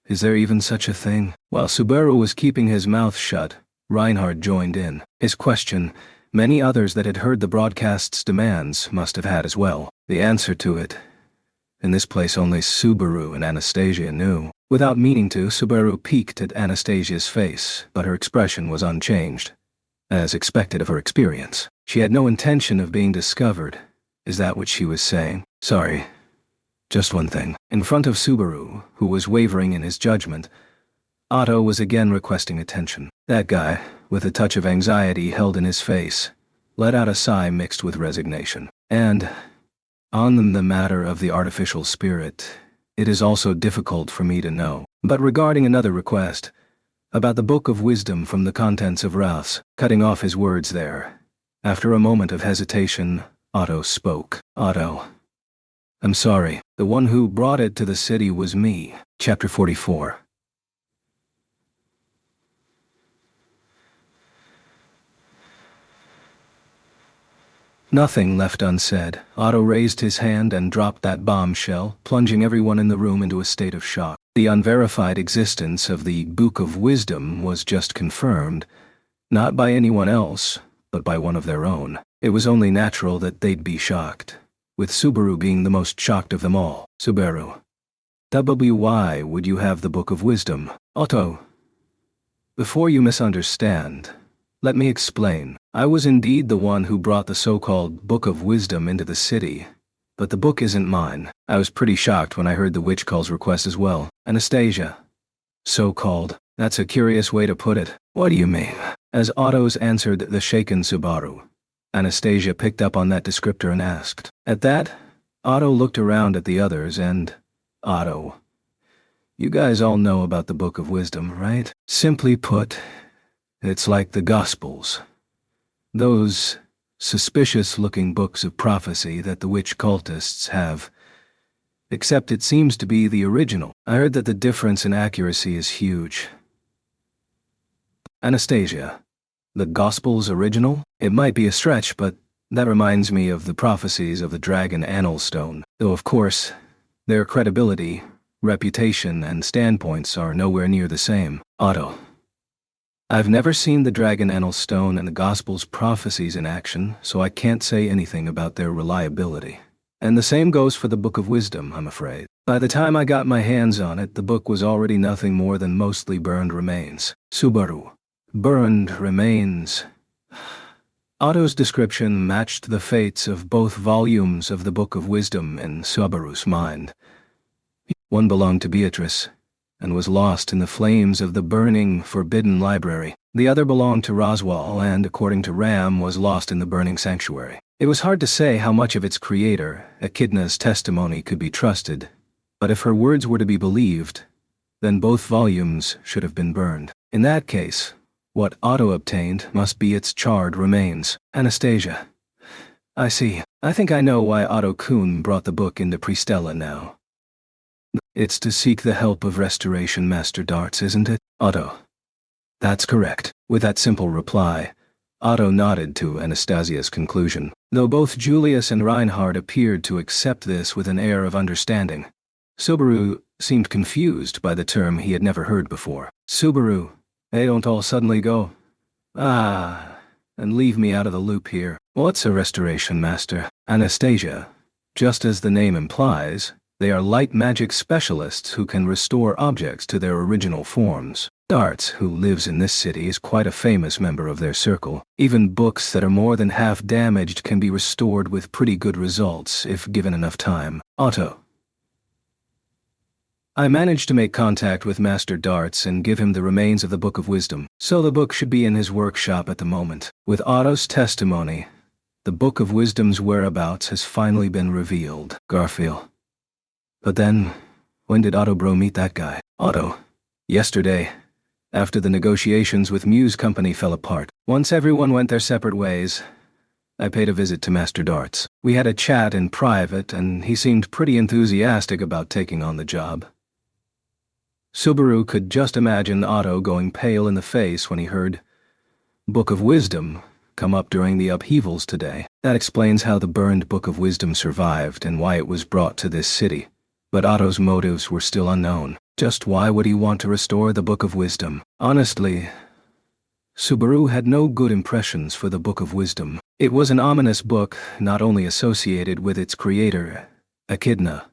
is there even such a thing? While Subaru was keeping his mouth shut, Reinhard joined in. His question, many others that had heard the broadcast's demands must have had as well. The answer to it, in this place only Subaru and Anastasia knew. Without meaning to, Subaru peeked at Anastasia's face, but her expression was unchanged. As expected of her experience. She had no intention of being discovered. Is that what she was saying? Sorry. Just one thing. In front of Subaru, who was wavering in his judgment, Otto was again requesting attention. That guy, with a touch of anxiety held in his face, let out a sigh mixed with resignation. And, on the matter of the artificial spirit, it is also difficult for me to know. But regarding another request, about the Book of Wisdom from the contents of Ralph's, cutting off his words there. After a moment of hesitation, Otto spoke. Otto. I'm sorry. The one who brought it to the city was me. Chapter 44. Nothing left unsaid. Otto raised his hand and dropped that bombshell, plunging everyone in the room into a state of shock. The unverified existence of the Book of Wisdom was just confirmed, not by anyone else, but by one of their own. It was only natural that they'd be shocked, with Subaru being the most shocked of them all. Subaru. Why would you have the Book of Wisdom? Otto. Before you misunderstand, let me explain. I was indeed the one who brought the so-called Book of Wisdom into the city, but the book isn't mine. I was pretty shocked when I heard the witch call's request as well. Anastasia. So-called. That's a curious way to put it. What do you mean? As Otto's answered the shaken Subaru, Anastasia picked up on that descriptor and asked. At that, Otto looked around at the others and, Otto, you guys all know about the Book of Wisdom, right? Simply put, it's like the Gospels. Those suspicious-looking books of prophecy that the witch cultists have. except it seems to be the original. I heard that the difference in accuracy is huge. Anastasia, the Gospel's original? It might be a stretch, but that reminds me of the prophecies of the dragon Annal Stone, though of course, their credibility, reputation, and standpoints are nowhere near the same. Otto. I've never seen the dragon Annal Stone and the Gospel's prophecies in action, so I can't say anything about their reliability. And the same goes for the Book of Wisdom, I'm afraid. By the time I got my hands on it, the book was already nothing more than mostly burned remains. Subaru. Burned remains. Otto's description matched the fates of both volumes of the Book of Wisdom in Subaru's mind. One belonged to Beatrice, and was lost in the flames of the burning, forbidden library. The other belonged to Roswal and, according to Ram, was lost in the burning sanctuary. It was hard to say how much of its creator, Echidna's testimony, could be trusted, but if her words were to be believed, then both volumes should have been burned. In that case, what Otto obtained must be its charred remains. Anastasia. I see. I think I know why Otto Kuhn brought the book into Pristella now. It's to seek the help of Restoration Master Darts, isn't it, Otto? That's correct. With that simple reply, Otto nodded to Anastasia's conclusion, though both Julius and Reinhard appeared to accept this with an air of understanding. Subaru seemed confused by the term he had never heard before. Subaru, they don't all suddenly go, and leave me out of the loop here. What's a Restoration Master? Anastasia. Just as the name implies, they are light magic specialists who can restore objects to their original forms. Darts, who lives in this city, is quite a famous member of their circle. Even books that are more than half damaged can be restored with pretty good results if given enough time. Otto. I managed to make contact with Master Darts and give him the remains of the Book of Wisdom, so the book should be in his workshop at the moment. With Otto's testimony, the Book of Wisdom's whereabouts has finally been revealed. Garfield. But then, when did Otto Bro meet that guy? Otto. Yesterday, after the negotiations with Muse Company fell apart. Once everyone went their separate ways, I paid a visit to Master Darts. We had a chat in private, and he seemed pretty enthusiastic about taking on the job. Subaru could just imagine Otto going pale in the face when he heard Book of Wisdom come up during the upheavals today. That explains how the burned Book of Wisdom survived and why it was brought to this city. But Otto's motives were still unknown. Just why would he want to restore the Book of Wisdom? Honestly, Subaru had no good impressions for the Book of Wisdom. It was an ominous book, not only associated with its creator, Echidna,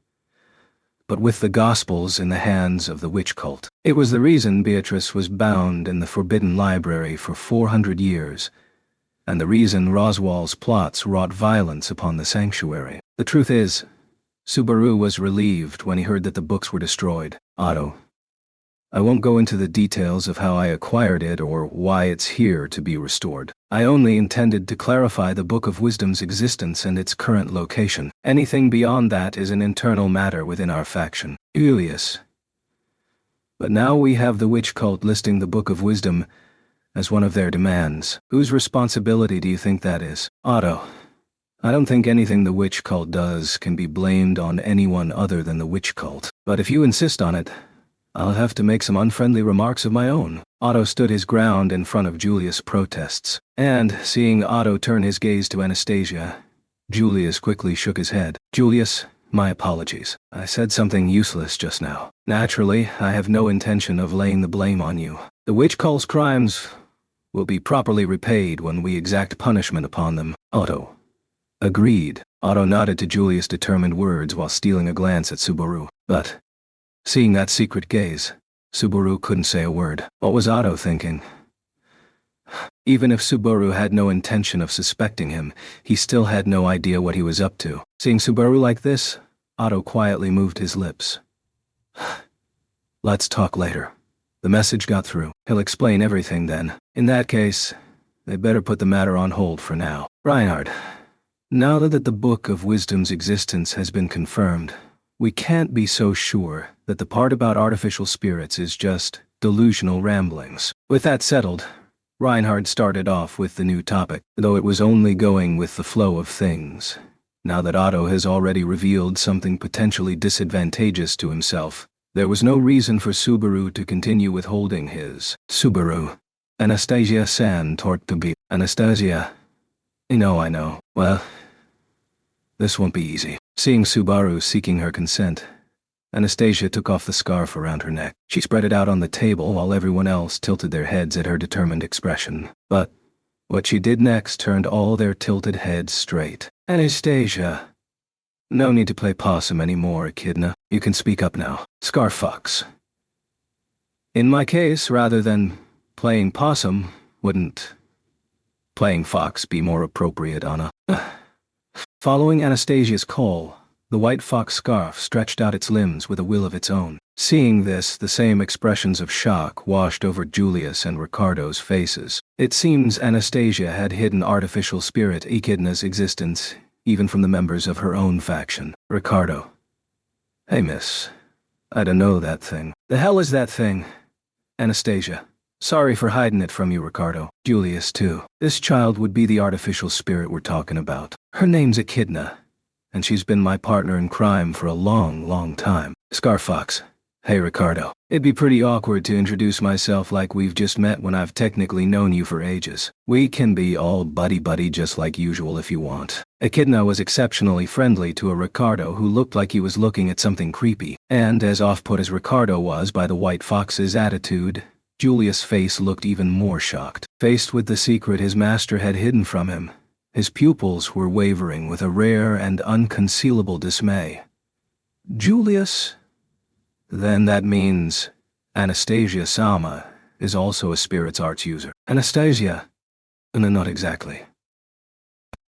but with the Gospels in the hands of the witch cult. It was the reason Beatrice was bound in the Forbidden Library for 400 years, and the reason Roswal's plots wrought violence upon the sanctuary. The truth is, Subaru was relieved when he heard that the books were destroyed. Otto. I won't go into the details of how I acquired it or why it's here to be restored. I only intended to clarify the Book of Wisdom's existence and its current location. Anything beyond that is an internal matter within our faction. Julius. But now we have the witch cult listing the Book of Wisdom as one of their demands. Whose responsibility do you think that is? Otto. I don't think anything the witch cult does can be blamed on anyone other than the witch cult. But if you insist on it, I'll have to make some unfriendly remarks of my own. Otto stood his ground in front of Julius' protests, and, seeing Otto turn his gaze to Anastasia, Julius quickly shook his head. Julius, my apologies. I said something useless just now. Naturally, I have no intention of laying the blame on you. The witch cult's crimes will be properly repaid when we exact punishment upon them. Otto. Agreed. Otto nodded to Julius' determined words while stealing a glance at Subaru. But, seeing that secret gaze, Subaru couldn't say a word. What was Otto thinking? Even if Subaru had no intention of suspecting him, he still had no idea what he was up to. Seeing Subaru like this, Otto quietly moved his lips. Let's talk later. The message got through. He'll explain everything then. In that case, they better put the matter on hold for now. Reinhard, now that the Book of Wisdom's existence has been confirmed, we can't be so sure that the part about artificial spirits is just delusional ramblings. With that settled, Reinhard started off with the new topic, though it was only going with the flow of things. Now that Otto has already revealed something potentially disadvantageous to himself, there was no reason for Subaru to continue withholding his. Subaru. Anastasia-san torque to be. Anastasia. I know. Well, this won't be easy. Seeing Subaru seeking her consent, Anastasia took off the scarf around her neck. She spread it out on the table while everyone else tilted their heads at her determined expression. But what she did next turned all their tilted heads straight. Anastasia. No need to play possum anymore, Echidna. You can speak up now. Scarfox. In my case, rather than playing possum, wouldn't playing fox be more appropriate, Anna? Following Anastasia's call, the white fox scarf stretched out its limbs with a will of its own. Seeing this, the same expressions of shock washed over Julius and Ricardo's faces. It seems Anastasia had hidden artificial spirit Echidna's existence, even from the members of her own faction. Ricardo. Hey, miss. I don't know that thing. The hell is that thing? Anastasia. Sorry for hiding it from you, Ricardo. Julius, too. This child would be the artificial spirit we're talking about. Her name's Echidna, and she's been my partner in crime for a long, long time. Scarfox. Hey, Ricardo. It'd be pretty awkward to introduce myself like we've just met when I've technically known you for ages. We can be all buddy-buddy just like usual if you want. Echidna was exceptionally friendly to a Ricardo who looked like he was looking at something creepy, and as off-put as Ricardo was by the white fox's attitude, Julius' face looked even more shocked. Faced with the secret his master had hidden from him, his pupils were wavering with a rare and unconcealable dismay. Julius? Then that means Anastasia Sama is also a spirits arts user. Anastasia? No, not exactly.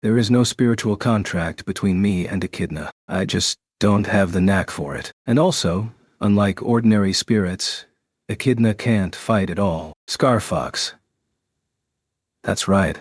There is no spiritual contract between me and Echidna. I just don't have the knack for it. And also, unlike ordinary spirits, Echidna can't fight at all. Scarfox. That's right.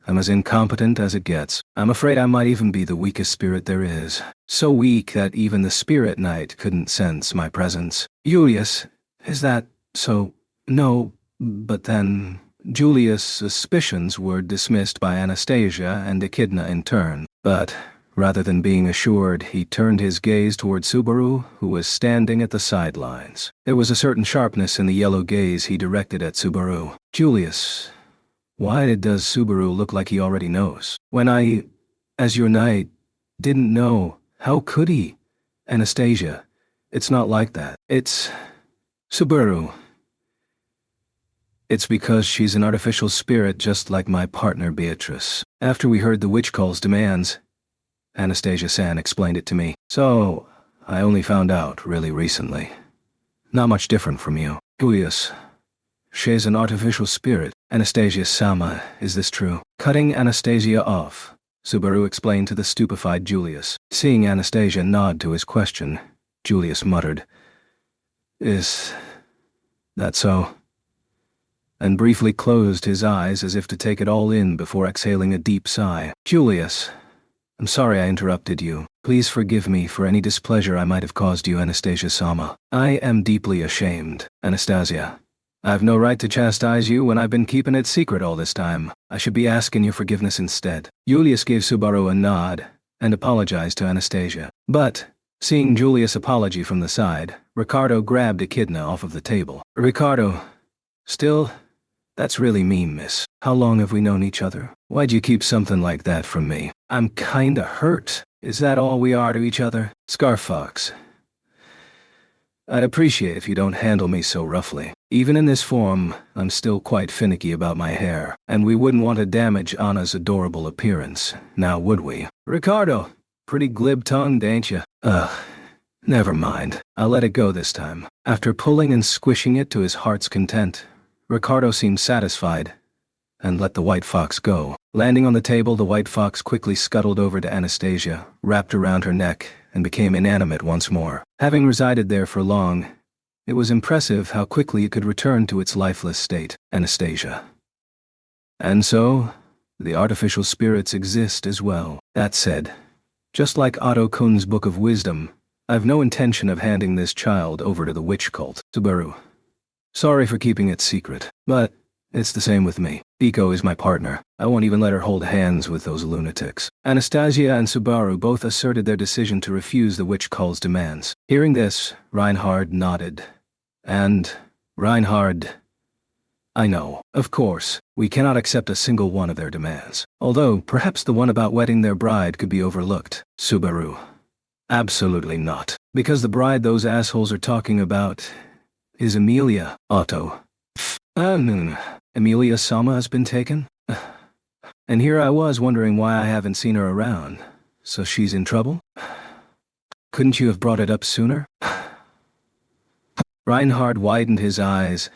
I'm as incompetent as it gets. I'm afraid I might even be the weakest spirit there is. So weak that even the spirit knight couldn't sense my presence. Julius, is that so? No, but then Julius' suspicions were dismissed by Anastasia and Echidna in turn. But rather than being assured, he turned his gaze toward Subaru, who was standing at the sidelines. There was a certain sharpness in the yellow gaze he directed at Subaru. Julius, why does Subaru look like he already knows? When I, as your knight, didn't know, how could he? Anastasia, it's not like that. It's Subaru. It's because she's an artificial spirit just like my partner Beatrice. After we heard the witch call's demands, Anastasia-san explained it to me. So, I only found out really recently. Not much different from you. Julius, she's an artificial spirit. Anastasia-sama, is this true? Cutting Anastasia off, Subaru explained to the stupefied Julius. Seeing Anastasia nod to his question, Julius muttered, Is that so? And briefly closed his eyes as if to take it all in before exhaling a deep sigh. Julius, I'm sorry I interrupted you. Please forgive me for any displeasure I might have caused you, Anastasia-sama. I am deeply ashamed. Anastasia, I've no right to chastise you when I've been keeping it secret all this time. I should be asking your forgiveness instead. Julius gave Subaru a nod and apologized to Anastasia. But, seeing Julius' apology from the side, Ricardo grabbed Echidna off of the table. Ricardo, still, that's really mean, miss. How long have we known each other? Why'd you keep something like that from me? I'm kinda hurt. Is that all we are to each other? Scarfox, I'd appreciate if you don't handle me so roughly. Even in this form, I'm still quite finicky about my hair, and we wouldn't want to damage Anna's adorable appearance, now would we? Ricardo, pretty glib-tongued, ain't you? Never mind. I'll let it go this time. After pulling and squishing it to his heart's content, Ricardo seemed satisfied, and let the white fox go. Landing on the table, the white fox quickly scuttled over to Anastasia, wrapped around her neck, and became inanimate once more. Having resided there for long, it was impressive how quickly it could return to its lifeless state. Anastasia. And so, the artificial spirits exist as well. That said, just like Otto Kuhn's Book of Wisdom, I've no intention of handing this child over to the witch cult. Subaru, sorry for keeping it secret, but it's the same with me. Biko is my partner. I won't even let her hold hands with those lunatics. Anastasia and Subaru both asserted their decision to refuse the witch cull's demands. Hearing this, Reinhard nodded. And, Reinhard, I know, of course, we cannot accept a single one of their demands. Although, perhaps the one about wedding their bride could be overlooked. Subaru. Absolutely not. Because the bride those assholes are talking about is Emilia. Otto. Emilia Sama has been taken? And here I was wondering why I haven't seen her around. So she's in trouble? Couldn't you have brought it up sooner? Reinhard widened his eyes,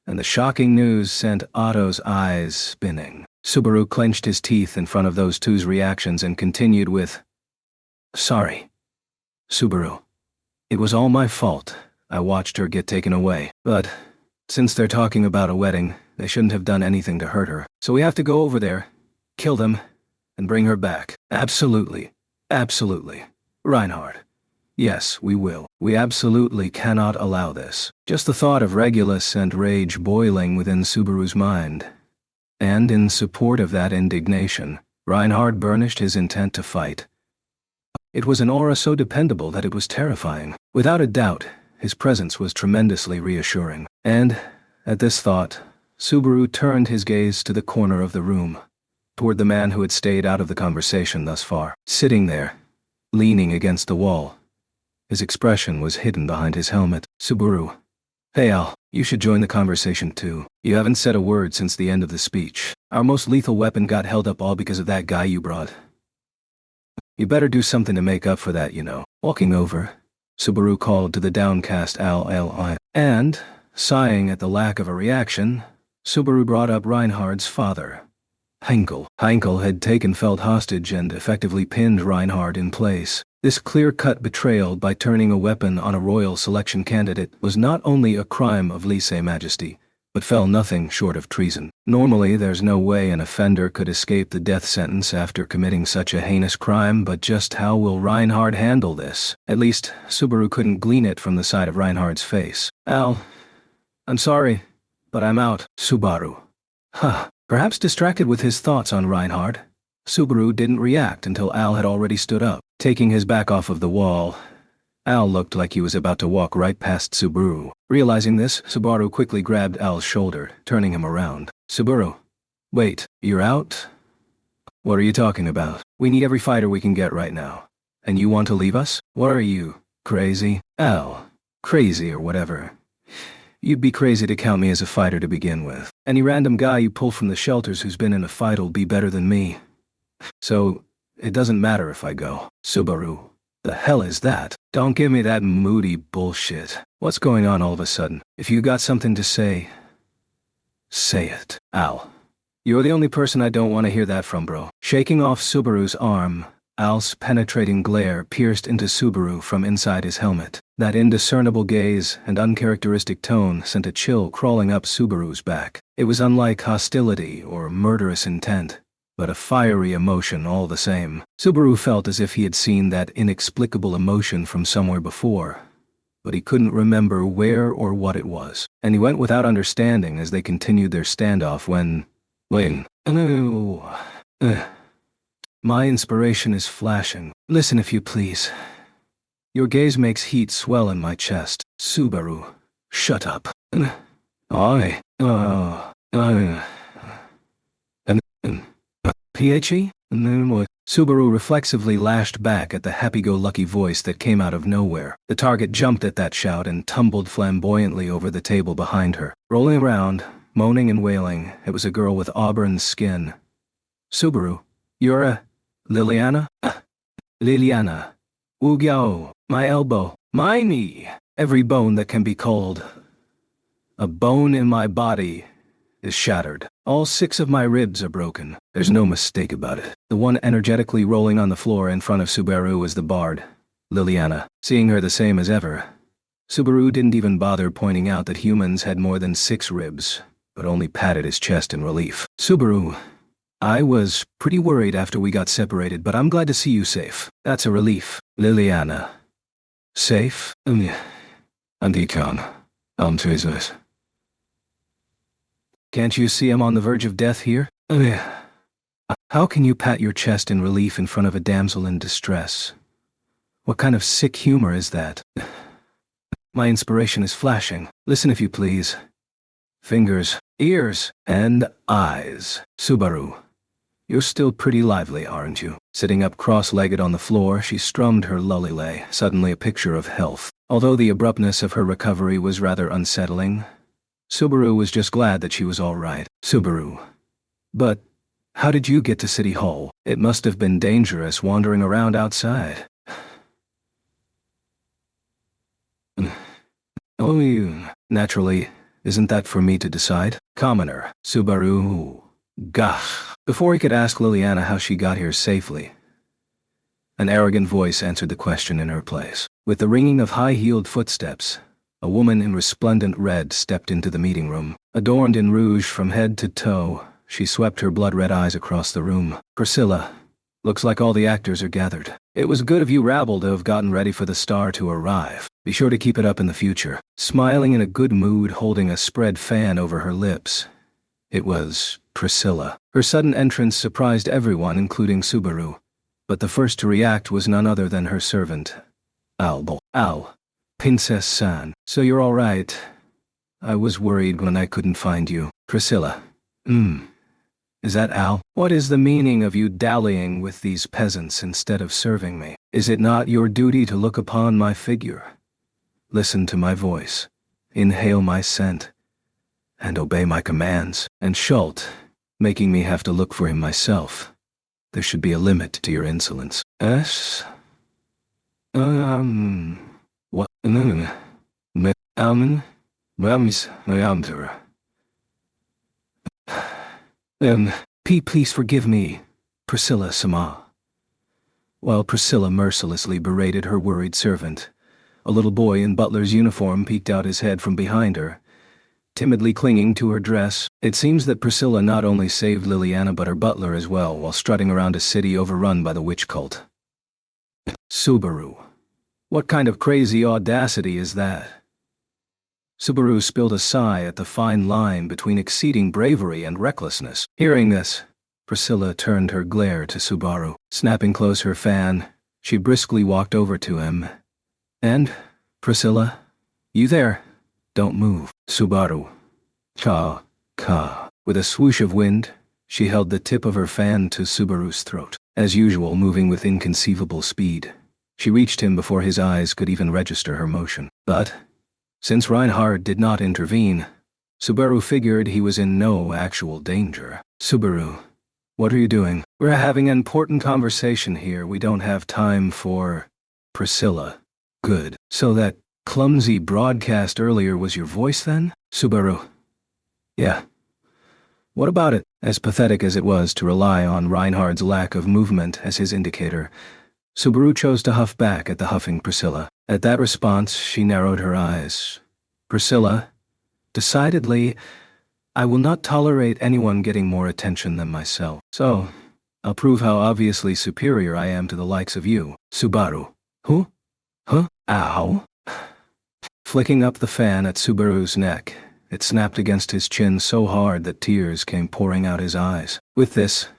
and the shocking news sent Otto's eyes spinning. Subaru clenched his teeth in front of those two's reactions and continued with, Sorry, Subaru. It was all my fault. I watched her get taken away. But, since they're talking about a wedding, they shouldn't have done anything to hurt her. So we have to go over there, kill them, and bring her back. Absolutely. Absolutely. Reinhard. Yes, we will. We absolutely cannot allow this. Just the thought of Regulus sent rage boiling within Subaru's mind. And in support of that indignation, Reinhard burnished his intent to fight. It was an aura so dependable that it was terrifying. Without a doubt, his presence was tremendously reassuring. And, at this thought, Subaru turned his gaze to the corner of the room, toward the man who had stayed out of the conversation thus far. Sitting there, leaning against the wall, his expression was hidden behind his helmet. Subaru. Hey Al, you should join the conversation too. You haven't said a word since the end of the speech. Our most lethal weapon got held up all because of that guy you brought. You better do something to make up for that, you know. Walking over, Subaru called to the downcast Al. And, sighing at the lack of a reaction, Subaru brought up Reinhard's father, Heinkel. Heinkel had taken Feld hostage and effectively pinned Reinhard in place. This clear-cut betrayal by turning a weapon on a royal selection candidate was not only a crime of lèse-majesté, but fell nothing short of treason. Normally, there's no way an offender could escape the death sentence after committing such a heinous crime, but just how will Reinhard handle this? At least, Subaru couldn't glean it from the side of Reinhard's face. Al, I'm sorry, but I'm out. Subaru. Perhaps distracted with his thoughts on Reinhard, Subaru didn't react until Al had already stood up. Taking his back off of the wall, Al looked like he was about to walk right past Subaru. Realizing this, Subaru quickly grabbed Al's shoulder, turning him around. Subaru. Wait, you're out? What are you talking about? We need every fighter we can get right now. And you want to leave us? What are you, crazy? Al. Crazy or whatever. You'd be crazy to count me as a fighter to begin with. Any random guy you pull from the shelters who's been in a fight'll be better than me. So, it doesn't matter if I go. Subaru. The hell is that? Don't give me that moody bullshit. What's going on all of a sudden? If you got something to say, say it. Al. You're the only person I don't want to hear that from, bro. Shaking off Subaru's arm, Al's penetrating glare pierced into Subaru from inside his helmet. That indiscernible gaze and uncharacteristic tone sent a chill crawling up Subaru's back. It was unlike hostility or murderous intent, but a fiery emotion all the same. Subaru felt as if he had seen that inexplicable emotion from somewhere before, but he couldn't remember where or what it was. And he went without understanding as they continued their standoff when... My inspiration is flashing. Listen if you please. Your gaze makes heat swell in my chest. Subaru. Shut up. PHE? Subaru reflexively lashed back at the happy-go-lucky voice that came out of nowhere. The target jumped at that shout and tumbled flamboyantly over the table behind her. Rolling around, moaning and wailing, it was a girl with auburn skin. Subaru, you're a... Liliana? Liliana. Wugyao. My elbow. My knee. Every bone that can be called a bone in my body is shattered. All 6 of my ribs are broken. There's no mistake about it. The one energetically rolling on the floor in front of Subaru was the bard, Liliana. Seeing her the same as ever, Subaru didn't even bother pointing out that humans had more than 6 ribs, but only patted his chest in relief. Subaru, I was pretty worried after we got separated, but I'm glad to see you safe. That's a relief. Liliana. Safe? Antikan. Jesus. Can't you see I'm on the verge of death here? Ugh. How can you pat your chest in relief in front of a damsel in distress? What kind of sick humor is that? My inspiration is flashing. Listen if you please. Fingers, ears, and eyes. Subaru. You're still pretty lively, aren't you? Sitting up cross-legged on the floor, she strummed her lullaby, suddenly a picture of health. Although the abruptness of her recovery was rather unsettling, Subaru was just glad that she was all right. Subaru. But how did you get to City Hall? It must have been dangerous wandering around outside. Oh, you. Naturally, isn't that for me to decide? Commoner. Subaru. Gah. Before he could ask Liliana how she got here safely, an arrogant voice answered the question in her place. With the ringing of high-heeled footsteps, a woman in resplendent red stepped into the meeting room. Adorned in rouge from head to toe, she swept her blood-red eyes across the room. Priscilla, looks like all the actors are gathered. It was good of you rabble to have gotten ready for the star to arrive. Be sure to keep it up in the future. Smiling in a good mood, holding a spread fan over her lips, it was Priscilla. Her sudden entrance surprised everyone, including Subaru, but the first to react was none other than her servant, Al. Princess San. So you're all right. I was worried when I couldn't find you. Priscilla. Is that Al? What is the meaning of you dallying with these peasants instead of serving me? Is it not your duty to look upon my figure, listen to my voice, inhale my scent, and obey my commands? And Schult, making me have to look for him myself. There should be a limit to your insolence. What? Please forgive me, Priscilla Sama. While Priscilla mercilessly berated her worried servant, a little boy in butler's uniform peeked out his head from behind her, timidly clinging to her dress. It seems that Priscilla not only saved Liliana but her butler as well while strutting around a city overrun by the witch cult. Subaru. What kind of crazy audacity is that? Subaru spilled a sigh at the fine line between exceeding bravery and recklessness. Hearing this, Priscilla turned her glare to Subaru. Snapping close her fan, she briskly walked over to him. And, Priscilla, you there? Don't move. Subaru. Ka. With a swoosh of wind, she held the tip of her fan to Subaru's throat. As usual, moving with inconceivable speed, she reached him before his eyes could even register her motion. But, since Reinhard did not intervene, Subaru figured he was in no actual danger. Subaru, what are you doing? We're having an important conversation here. We don't have time for... Priscilla. Good. So that clumsy broadcast earlier was your voice then? Subaru. Yeah. What about it? As pathetic as it was to rely on Reinhard's lack of movement as his indicator, Subaru chose to huff back at the huffing Priscilla. At that response, she narrowed her eyes. Priscilla, decidedly, I will not tolerate anyone getting more attention than myself. So, I'll prove how obviously superior I am to the likes of you. Subaru. Who? Huh? Ow. Flicking up the fan at Subaru's neck, it snapped against his chin so hard that tears came pouring out his eyes. With this,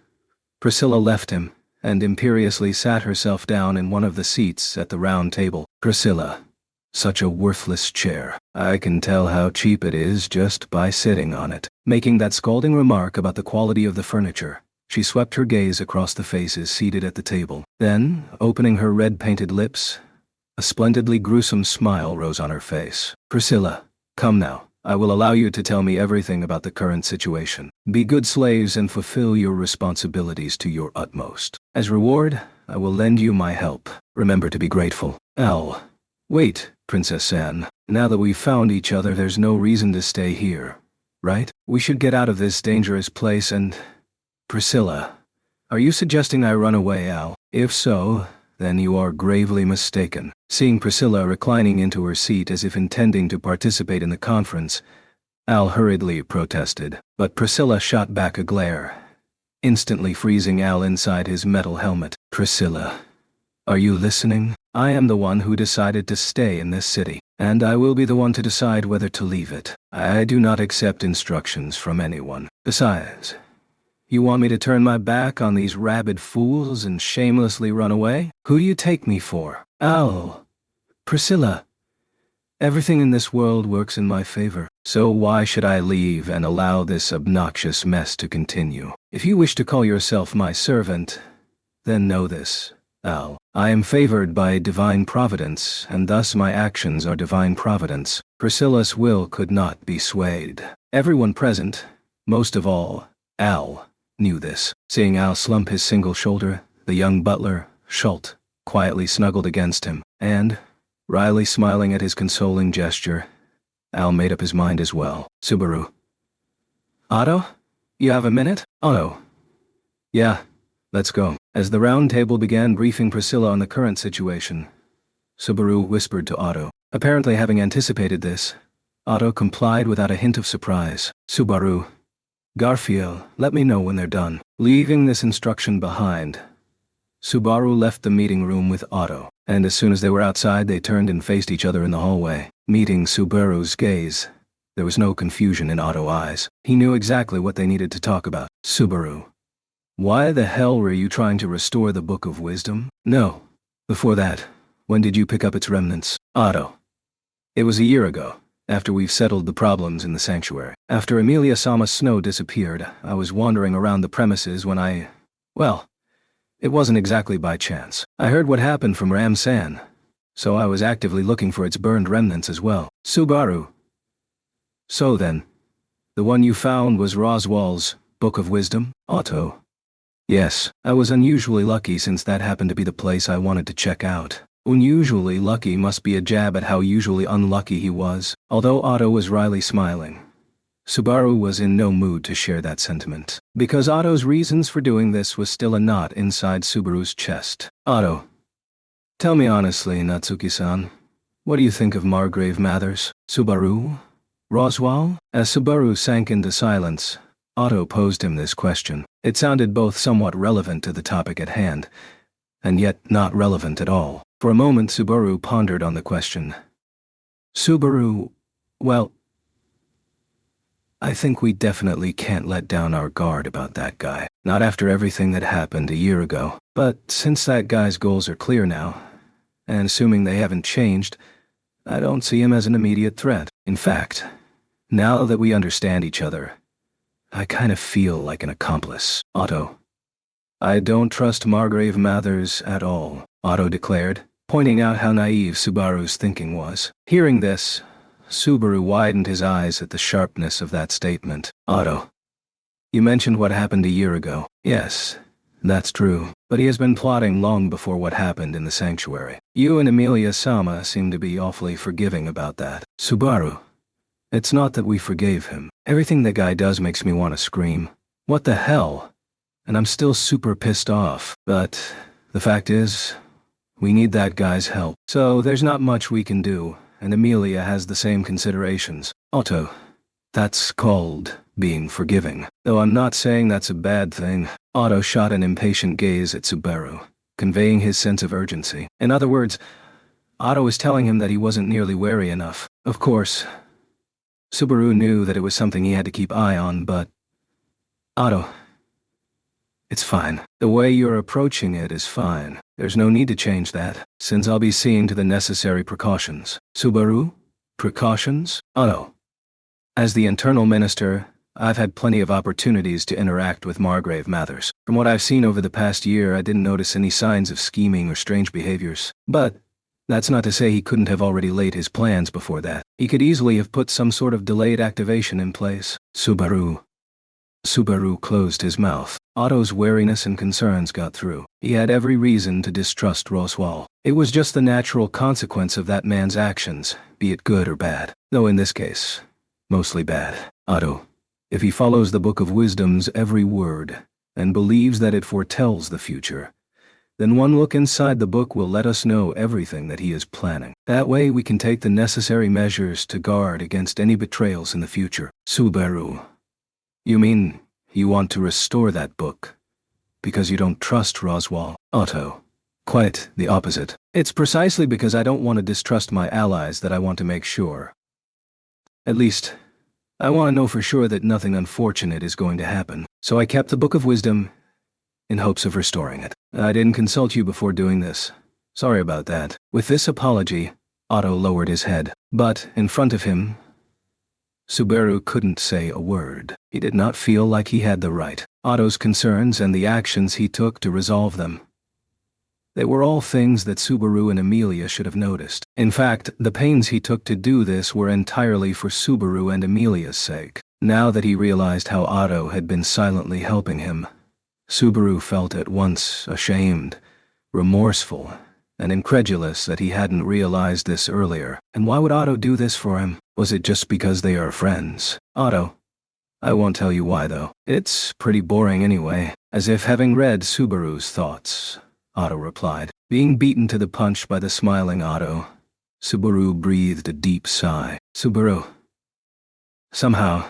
Priscilla left him and imperiously sat herself down in one of the seats at the round table. Priscilla. Such a worthless chair. I can tell how cheap it is just by sitting on it. Making that scolding remark about the quality of the furniture, she swept her gaze across the faces seated at the table. Then, opening her red-painted lips, a splendidly gruesome smile rose on her face. Priscilla, come now. I will allow you to tell me everything about the current situation. Be good slaves and fulfill your responsibilities to your utmost. As reward, I will lend you my help. Remember to be grateful. Al. Wait, Princess San. Now that we've found each other, there's no reason to stay here, right? We should get out of this dangerous place and... Priscilla. Are you suggesting I run away, Al? If so, then you are gravely mistaken. Seeing Priscilla reclining into her seat as if intending to participate in the conference, Al hurriedly protested, but Priscilla shot back a glare, instantly freezing Al inside his metal helmet. Priscilla, are you listening? I am the one who decided to stay in this city, and I will be the one to decide whether to leave it. I do not accept instructions from anyone. Besides, you want me to turn my back on these rabid fools and shamelessly run away? Who do you take me for? Al. Priscilla. Everything in this world works in my favor, so why should I leave and allow this obnoxious mess to continue? If you wish to call yourself my servant, then know this, Al. I am favored by divine providence, and thus my actions are divine providence. Priscilla's will could not be swayed. Everyone present, most of all, Al, knew this. Seeing Al slump his single shoulder, the young butler, Schult, quietly snuggled against him, and, wryly smiling at his consoling gesture, Al made up his mind as well. Subaru. Otto? You have a minute? Otto. Yeah, let's go. As the round table began briefing Priscilla on the current situation, Subaru whispered to Otto. Apparently having anticipated this, Otto complied without a hint of surprise. Subaru. Garfield, let me know when they're done. Leaving this instruction behind, Subaru left the meeting room with Otto, and as soon as they were outside they turned and faced each other in the hallway. Meeting Subaru's gaze, there was no confusion in Otto's eyes. He knew exactly what they needed to talk about. Subaru. Why the hell were you trying to restore the Book of Wisdom? No. Before that, when did you pick up its remnants? Otto. It was a year ago, after we've settled the problems in the sanctuary. After Emilia-sama Snow disappeared, I was wandering around the premises when well, it wasn't exactly by chance. I heard what happened from Ram-san, so I was actively looking for its burned remnants as well. Subaru. So then, the one you found was Roswell's Book of Wisdom? Otto. Yes, I was unusually lucky since that happened to be the place I wanted to check out. Unusually lucky must be a jab at how usually unlucky he was. Although Otto was wryly smiling, Subaru was in no mood to share that sentiment, because Otto's reasons for doing this was still a knot inside Subaru's chest. Otto. Tell me honestly, Natsuki-san, what do you think of Margrave Mathers? Subaru? Roswell? As Subaru sank into silence, Otto posed him this question. It sounded both somewhat relevant to the topic at hand, and yet not relevant at all. For a moment Subaru pondered on the question. Subaru, well, I think we definitely can't let down our guard about that guy. Not after everything that happened a year ago. But since that guy's goals are clear now, and assuming they haven't changed, I don't see him as an immediate threat. In fact, now that we understand each other, I kind of feel like an accomplice. Otto. I don't trust Margrave Mathers at all, Otto declared, pointing out how naive Subaru's thinking was. Hearing this, Subaru widened his eyes at the sharpness of that statement. Otto. You mentioned what happened a year ago. Yes, that's true. But he has been plotting long before what happened in the sanctuary. You and Emilia-sama seem to be awfully forgiving about that. Subaru. It's not that we forgave him. Everything the guy does makes me want to scream. What the hell? And I'm still super pissed off. But the fact is, we need that guy's help. So there's not much we can do, and Emilia has the same considerations. Otto. That's called being forgiving. Though I'm not saying that's a bad thing. Otto shot an impatient gaze at Subaru, conveying his sense of urgency. In other words, Otto was telling him that he wasn't nearly wary enough. Of course, Subaru knew that it was something he had to keep eye on, but Otto, it's fine. The way you're approaching it is fine. There's no need to change that, since I'll be seeing to the necessary precautions. Subaru? Precautions? Otto. As the internal minister, I've had plenty of opportunities to interact with Margrave Mathers. From what I've seen over the past year, I didn't notice any signs of scheming or strange behaviors. But that's not to say he couldn't have already laid his plans before that. He could easily have put some sort of delayed activation in place. Subaru. Subaru closed his mouth. Otto's wariness and concerns got through. He had every reason to distrust Roswell. It was just the natural consequence of that man's actions, be it good or bad. Though in this case, mostly bad. Otto. If he follows the Book of Wisdom's every word, and believes that it foretells the future, then one look inside the book will let us know everything that he is planning. That way we can take the necessary measures to guard against any betrayals in the future. Subaru. You mean you want to restore that book because you don't trust Roswell? Otto. Quite the opposite. It's precisely because I don't want to distrust my allies that I want to make sure. At least, I want to know for sure that nothing unfortunate is going to happen. So I kept the Book of Wisdom in hopes of restoring it. I didn't consult you before doing this. Sorry about that. With this apology, Otto lowered his head. But, in front of him, Subaru couldn't say a word. He did not feel like he had the right. Otto's concerns and the actions he took to resolve them. They were all things that Subaru and Amelia should have noticed. In fact, the pains he took to do this were entirely for Subaru and Amelia's sake. Now that he realized how Otto had been silently helping him, Subaru felt at once ashamed, remorseful, and incredulous that he hadn't realized this earlier. And why would Otto do this for him? Was it just because they are friends? Otto, I won't tell you why though. It's pretty boring anyway. As if having read Subaru's thoughts, Otto replied. Being beaten to the punch by the smiling Otto, Subaru breathed a deep sigh. Subaru. Somehow,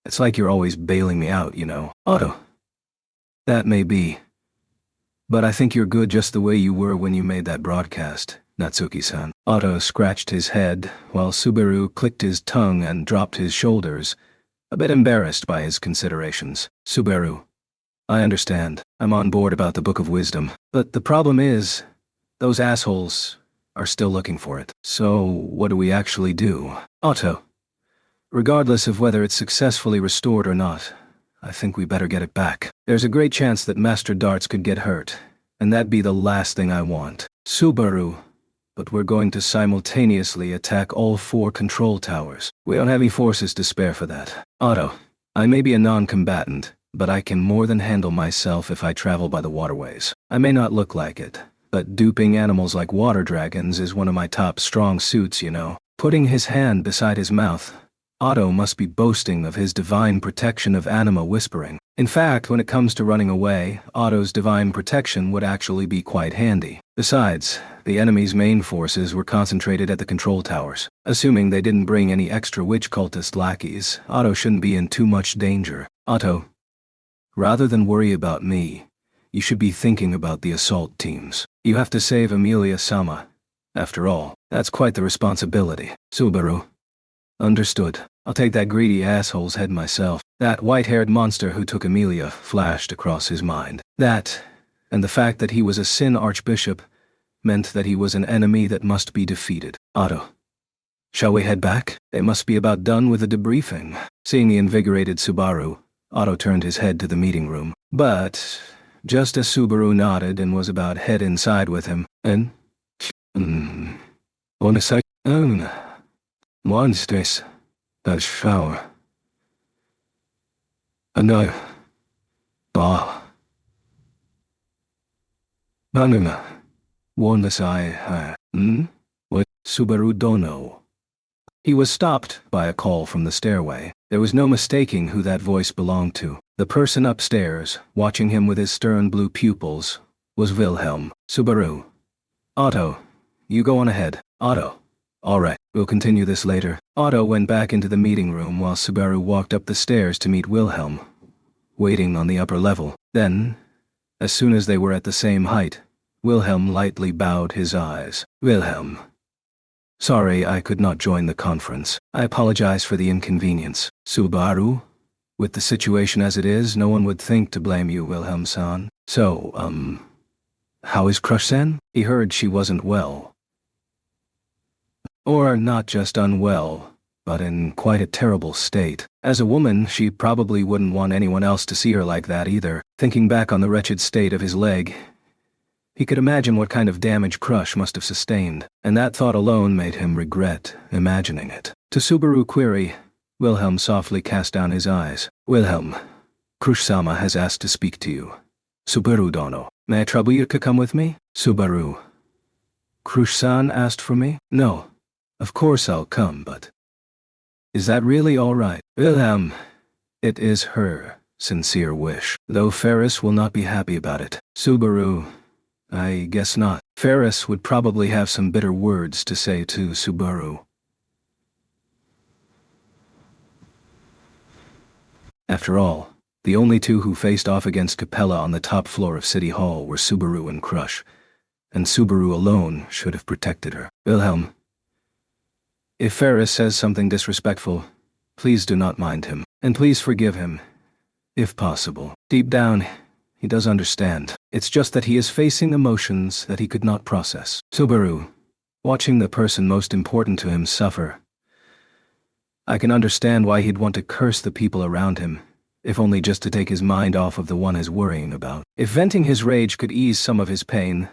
it's like you're always bailing me out, you know. Otto. That may be. But I think you're good just the way you were when you made that broadcast, Natsuki-san. Otto scratched his head, while Subaru clicked his tongue and dropped his shoulders, a bit embarrassed by his considerations. Subaru. I understand. I'm on board about the Book of Wisdom. But the problem is, those assholes are still looking for it. So, what do we actually do? Otto. Regardless of whether it's successfully restored or not, I think we better get it back. There's a great chance that Master Darts could get hurt, and that'd be the last thing I want. Subaru. But we're going to simultaneously attack all 4 control towers. We don't have any forces to spare for that. Otto. I may be a non-combatant, but I can more than handle myself if I travel by the waterways. I may not look like it, but duping animals like water dragons is one of my top strong suits, you know. Putting his hand beside his mouth, Otto must be boasting of his divine protection of anima whispering. In fact, when it comes to running away, Otto's divine protection would actually be quite handy. Besides, the enemy's main forces were concentrated at the control towers. Assuming they didn't bring any extra witch cultist lackeys, Otto shouldn't be in too much danger. Otto. Rather than worry about me, you should be thinking about the assault teams. You have to save Amelia-sama. After all, that's quite the responsibility. Subaru. Understood. I'll take that greedy asshole's head myself. That white-haired monster who took Amelia flashed across his mind. That, and the fact that he was a Sin Archbishop, meant that he was an enemy that must be defeated. Otto. Shall we head back? They must be about done with the debriefing. Seeing the invigorated Subaru, Otto turned his head to the meeting room. But, just as Subaru nodded and was about head inside with him, on a second, monsters, that shower. No. Banana. Warnless What? Subaru Dono. He was stopped by a call from the stairway. There was no mistaking who that voice belonged to. The person upstairs, watching him with his stern blue pupils, was Wilhelm. Subaru. Otto. You go on ahead. Otto. All right, we'll continue this later. Otto went back into the meeting room while Subaru walked up the stairs to meet Wilhelm, waiting on the upper level. Then, as soon as they were at the same height, Wilhelm lightly bowed his eyes. Wilhelm. Sorry I could not join the conference. I apologize for the inconvenience. Subaru? With the situation as it is, no one would think to blame you, Wilhelm-san. So, how is Crush-sen? He heard she wasn't well. Or not just unwell, but in quite a terrible state. As a woman, she probably wouldn't want anyone else to see her like that either. Thinking back on the wretched state of his leg, he could imagine what kind of damage Crush must have sustained, and that thought alone made him regret imagining it. To Subaru query, Wilhelm softly cast down his eyes. Wilhelm, Crush-sama has asked to speak to you. Subaru Dono, may I trouble you to come with me? Subaru. Crush-san asked for me? No. Of course I'll come, but... Is that really all right? Wilhelm, it is her sincere wish, though Ferris will not be happy about it. Subaru, I guess not. Ferris would probably have some bitter words to say to Subaru. After all, the only two who faced off against Capella on the top floor of City Hall were Subaru and Crush, and Subaru alone should have protected her. Wilhelm, if Ferris says something disrespectful, please do not mind him, and please forgive him, if possible. Deep down, he does understand. It's just that he is facing emotions that he could not process. Subaru, watching the person most important to him suffer, I can understand why he'd want to curse the people around him, if only just to take his mind off of the one he's worrying about. If venting his rage could ease some of his pain,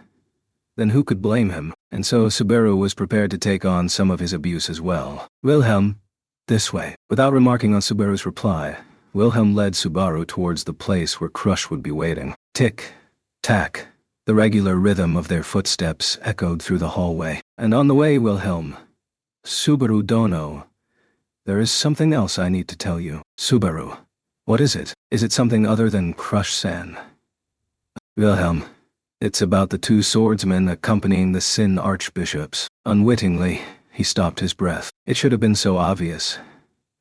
then who could blame him? And so Subaru was prepared to take on some of his abuse as well. Wilhelm, this way. Without remarking on Subaru's reply, Wilhelm led Subaru towards the place where Crush would be waiting. Tick, tack, the regular rhythm of their footsteps echoed through the hallway. And on the way, Wilhelm, Subaru Dono, there is something else I need to tell you. Subaru, what is it? Is it something other than Crush-san? Wilhelm, it's about the two swordsmen accompanying the Sin archbishops. Unwittingly, he stopped his breath. It should have been so obvious.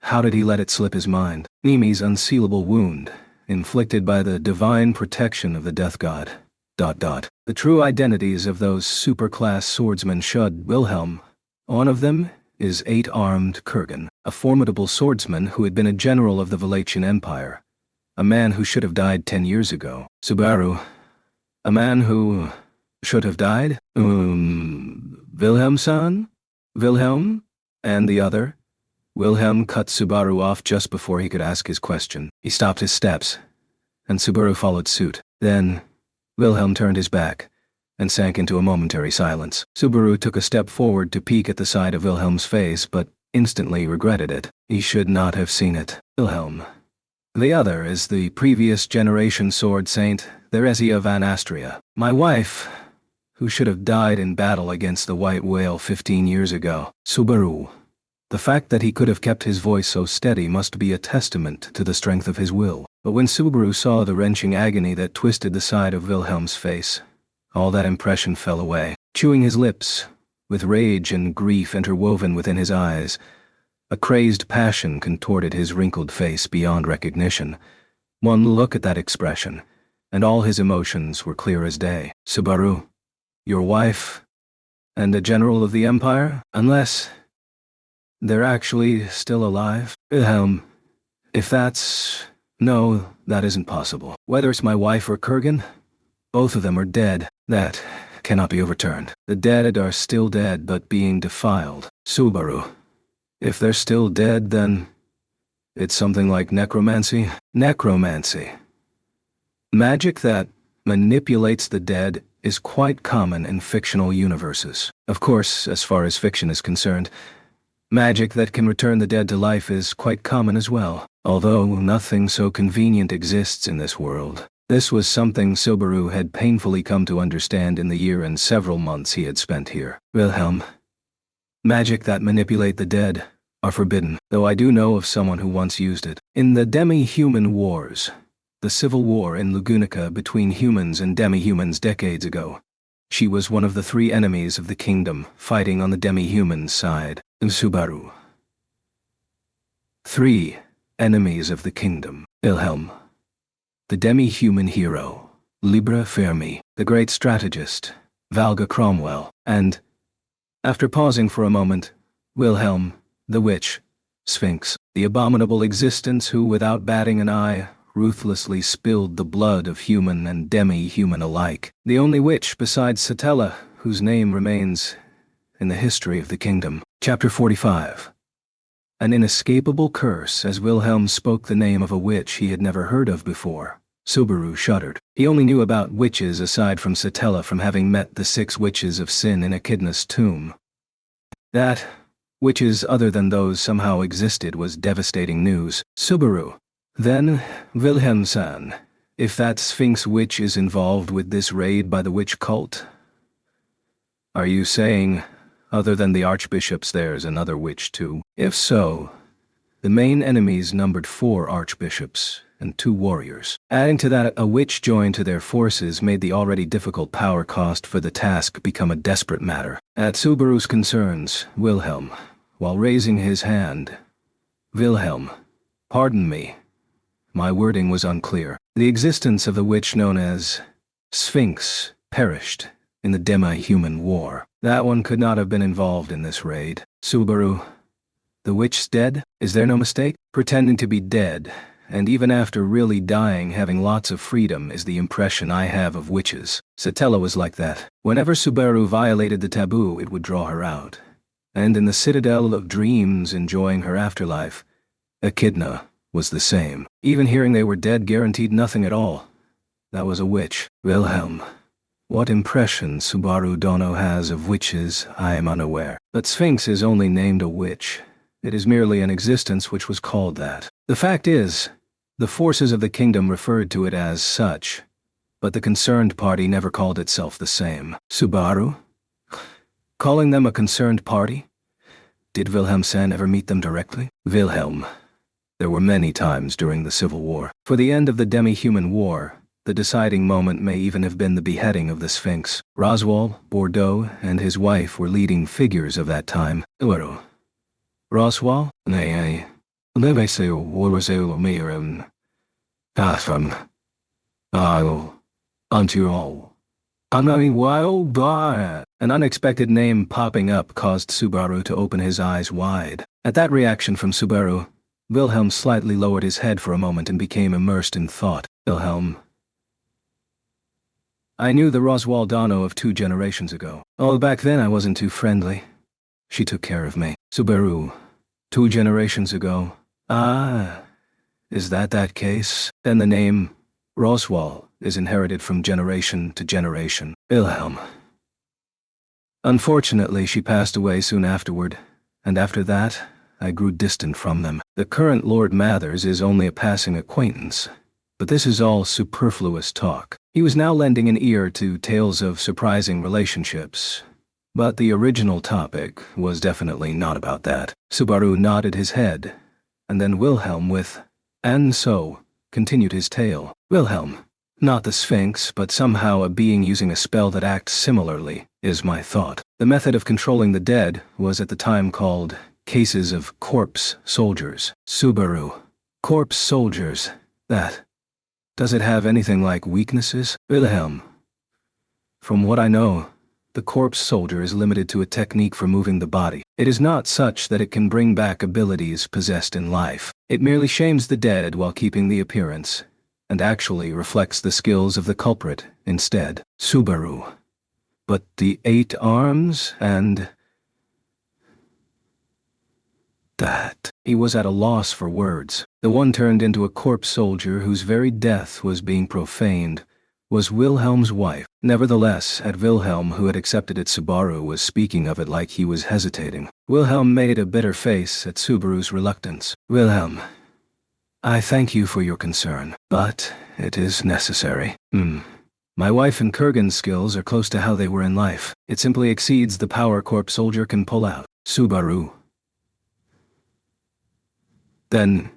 How did he let it slip his mind? Nimi's unsealable wound, inflicted by the divine protection of the death god. ... The true identities of those super-class swordsmen should, Wilhelm. One of them is 8-armed Kurgan, a formidable swordsman who had been a general of the Valachian Empire. A man who should have died 10 years ago. Subaru, a man who should have died? Wilhelm-san? Wilhelm? And the other? Wilhelm cut Subaru off just before he could ask his question. He stopped his steps, and Subaru followed suit. Then, Wilhelm turned his back and sank into a momentary silence. Subaru took a step forward to peek at the side of Wilhelm's face, but instantly regretted it. He should not have seen it. Wilhelm. The other is the previous generation sword saint, Theresia van Astria. My wife, who should have died in battle against the White Whale 15 years ago. Subaru. The fact that he could have kept his voice so steady must be a testament to the strength of his will. But when Subaru saw the wrenching agony that twisted the side of Wilhelm's face, all that impression fell away. Chewing his lips, with rage and grief interwoven within his eyes, a crazed passion contorted his wrinkled face beyond recognition. One look at that expression, and all his emotions were clear as day. Subaru, your wife, and a general of the Empire? Unless they're actually still alive? Wilhelm, if that's... No, that isn't possible. Whether it's my wife or Kurgan, both of them are dead. That cannot be overturned. The dead are still dead, but being defiled. Subaru, if they're still dead, then it's something like necromancy? Necromancy. Magic that manipulates the dead is quite common in fictional universes. Of course, as far as fiction is concerned, magic that can return the dead to life is quite common as well, although nothing so convenient exists in this world. This was something Subaru had painfully come to understand in the year and several months he had spent here. Wilhelm, magic that manipulate the dead are forbidden, though I do know of someone who once used it. In the demi-human wars, the civil war in Lugunica between humans and demi-humans decades ago, she was one of the 3 enemies of the kingdom fighting on the demi-human side. Subaru. 3 enemies of the kingdom. Wilhelm. The demi-human hero, Libra Fermi, the great strategist, Valga Cromwell, and, after pausing for a moment, Wilhelm, the witch, Sphinx, the abominable existence who, without batting an eye, ruthlessly spilled the blood of human and demi-human alike. The only witch besides Satella whose name remains in the history of the kingdom. Chapter 45. An inescapable curse as Wilhelm spoke the name of a witch he had never heard of before. Subaru shuddered. He only knew about witches aside from Satella from having met the 6 witches of sin in Echidna's tomb. That witches other than those somehow existed was devastating news. Subaru. Then, Wilhelm-san, if that Sphinx witch is involved with this raid by the witch cult, are you saying, other than the archbishops, there's another witch too? If so, the main enemies numbered 4 archbishops and 2 warriors. Adding to that, a witch joined to their forces made the already difficult power cost for the task become a desperate matter. At Subaru's concerns, Wilhelm, while raising his hand, Wilhelm, pardon me, my wording was unclear. The existence of the witch known as Sphinx perished in the demi-human war. That one could not have been involved in this raid. Subaru, the witch's dead? Is there no mistake? Pretending to be dead, and even after really dying having lots of freedom is the impression I have of witches. Satella was like that. Whenever Subaru violated the taboo, it would draw her out. And in the Citadel of Dreams enjoying her afterlife, Echidna was the same. Even hearing they were dead guaranteed nothing at all. That was a witch. Wilhelm. What impression Subaru Dono has of witches, I am unaware. But Sphinx is only named a witch. It is merely an existence which was called that. The fact is, the forces of the kingdom referred to it as such, but the concerned party never called itself the same. Subaru? Calling them a concerned party? Did Wilhelm-san ever meet them directly? Wilhelm. There were many times during the Civil War. For the end of the demi-human war, the deciding moment may even have been the beheading of the Sphinx. Roswell, Bordeaux, and his wife were leading figures of that time. Roswell? Nay, Leveseo Waraseo Miram. Afam. I'll. Unto all. An unexpected name popping up caused Subaru to open his eyes wide. At that reaction from Subaru, Wilhelm slightly lowered his head for a moment and became immersed in thought. Wilhelm. I knew the Roswell Dono of 2 generations ago. Oh, back then I wasn't too friendly. She took care of me. Subaru. 2 generations ago. Ah, is that case? Then the name Roswell is inherited from generation to generation. Wilhelm. Unfortunately, she passed away soon afterward, and after that, I grew distant from them. The current Lord Mathers is only a passing acquaintance, but this is all superfluous talk. He was now lending an ear to tales of surprising relationships, but the original topic was definitely not about that. Subaru nodded his head, and then Wilhelm with, and so, continued his tale. Wilhelm, not the Sphinx, but somehow a being using a spell that acts similarly, is my thought. The method of controlling the dead was at the time called cases of corpse soldiers. Subaru. Corpse soldiers. That. Does it have anything like weaknesses? Wilhelm. From what I know, the corpse soldier is limited to a technique for moving the body. It is not such that it can bring back abilities possessed in life. It merely shames the dead while keeping the appearance, and actually reflects the skills of the culprit instead. Subaru. But the 8 arms and... that. He was at a loss for words. The one turned into a corpse soldier whose very death was being profaned was Wilhelm's wife. Nevertheless, at Wilhelm, who had accepted it, Subaru was speaking of it like he was hesitating. Wilhelm made a bitter face at Subaru's reluctance. Wilhelm, I thank you for your concern, but it is necessary. My wife and Kurgan's skills are close to how they were in life. It simply exceeds the power corpse soldier can pull out. Subaru. Then...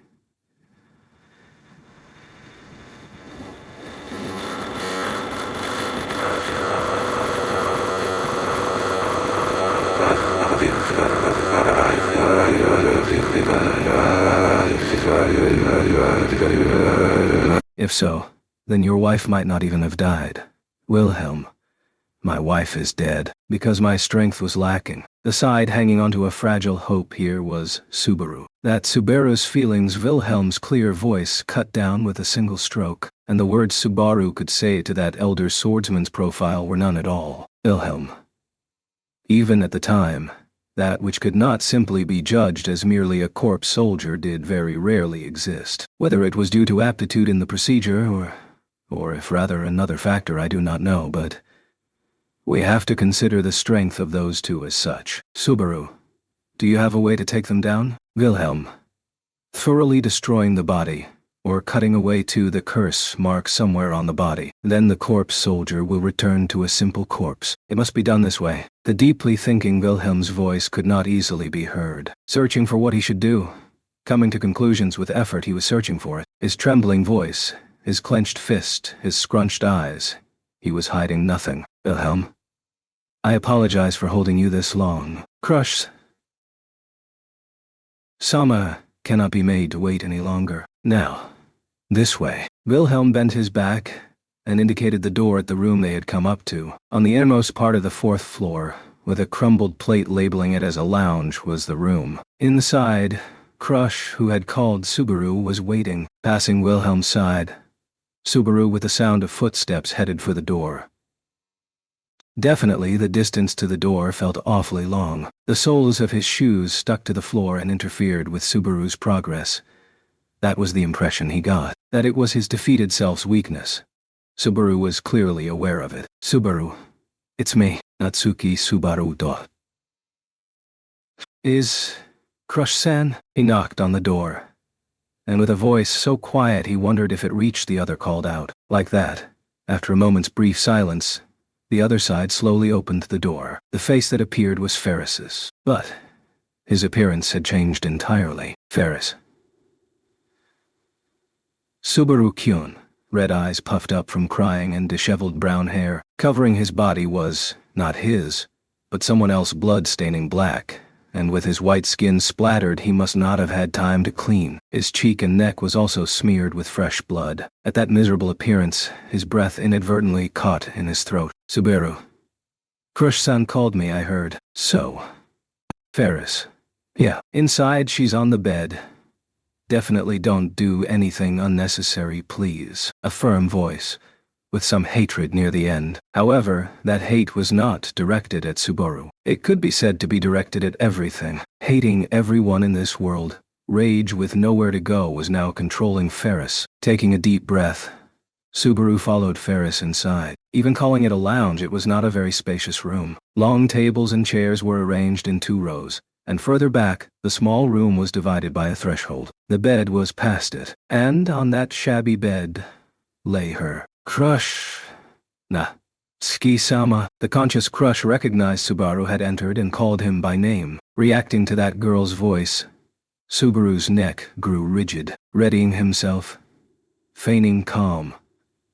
If so, then your wife might not even have died. Wilhelm, my wife is dead, because my strength was lacking. The side hanging onto a fragile hope here was Subaru. That Subaru's feelings Wilhelm's clear voice cut down with a single stroke, and the words Subaru could say to that elder swordsman's profile were none at all. Wilhelm. Even at the time, that which could not simply be judged as merely a corpse soldier did very rarely exist. Whether it was due to aptitude in the procedure, or if rather another factor, I do not know, but we have to consider the strength of those two as such. Subaru, do you have a way to take them down? Wilhelm. Thoroughly destroying the body, or cutting away to the curse mark somewhere on the body. Then the corpse soldier will return to a simple corpse. It must be done this way. The deeply thinking Wilhelm's voice could not easily be heard. Searching for what he should do. Coming to conclusions with effort, he was searching for it. His trembling voice, his clenched fist, his scrunched eyes. He was hiding nothing. Wilhelm. I apologize for holding you this long. Crush. Sama cannot be made to wait any longer. Now, this way. Wilhelm bent his back, and indicated the door at the room they had come up to. On the innermost part of the fourth floor, with a crumbled plate labeling it as a lounge, was the room. Inside, Crush, who had called Subaru, was waiting. Passing Wilhelm's side, Subaru, with the sound of footsteps, headed for the door. Definitely, the distance to the door felt awfully long. The soles of his shoes stuck to the floor and interfered with Subaru's progress. That was the impression he got, that it was his defeated self's weakness. Subaru was clearly aware of it. Subaru. It's me, Natsuki Subaru-do. Is Crush-san? He knocked on the door, and with a voice so quiet he wondered if it reached the other, called out. Like that, after a moment's brief silence, the other side slowly opened the door. The face that appeared was Ferris's, but his appearance had changed entirely. Ferris. Subaru-kyun, red eyes puffed up from crying and disheveled brown hair. Covering his body was, not his, but someone else's blood staining black, and with his white skin splattered he must not have had time to clean. His cheek and neck was also smeared with fresh blood. At that miserable appearance, his breath inadvertently caught in his throat. Subaru. Crush-san called me, I heard. So. Ferris. Yeah. Inside, she's on the bed. Definitely don't do anything unnecessary, please. A firm voice, with some hatred near the end. However, that hate was not directed at Subaru. It could be said to be directed at everything. Hating everyone in this world, rage with nowhere to go was now controlling Ferris. Taking a deep breath, Subaru followed Ferris inside. Even calling it a lounge, it was not a very spacious room. Long tables and chairs were arranged in 2 rows, and further back, the small room was divided by a threshold. The bed was past it, and on that shabby bed lay her. Crush. Ski-sama. The conscious Crush recognized Subaru had entered and called him by name. Reacting to that girl's voice, Subaru's neck grew rigid, readying himself, feigning calm,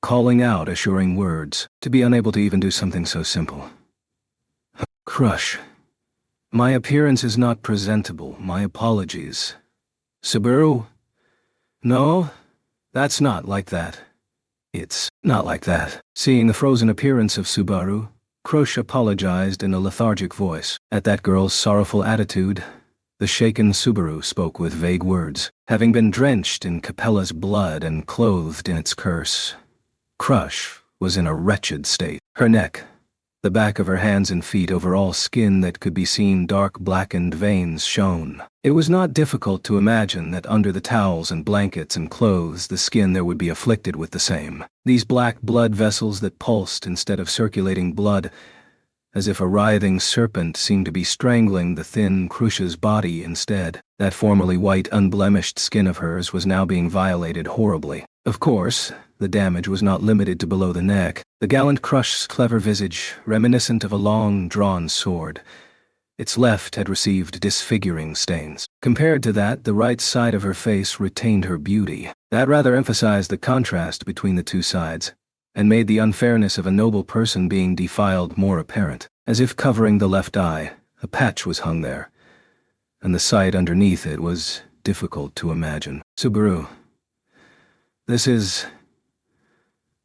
calling out assuring words, to be unable to even do something so simple. Crush. My appearance is not presentable. My apologies. Subaru? No, that's not like that. It's not like that. Seeing the frozen appearance of Subaru, Crush apologized in a lethargic voice. At that girl's sorrowful attitude, the shaken Subaru spoke with vague words. Having been drenched in Capella's blood and clothed in its curse, Crush was in a wretched state. Her neck, the back of her hands and feet, over all skin that could be seen dark blackened veins shone. It was not difficult to imagine that under the towels and blankets and clothes the skin there would be afflicted with the same. These black blood vessels that pulsed instead of circulating blood, as if a writhing serpent seemed to be strangling the thin Crush's body instead. That formerly white unblemished skin of hers was now being violated horribly. Of course, the damage was not limited to below the neck. The gallant Crush's clever visage, reminiscent of a long-drawn sword, its left had received disfiguring stains. Compared to that, the right side of her face retained her beauty. That rather emphasized the contrast between the two sides, and made the unfairness of a noble person being defiled more apparent. As if covering the left eye, a patch was hung there, and the sight underneath it was difficult to imagine. Subaru. This is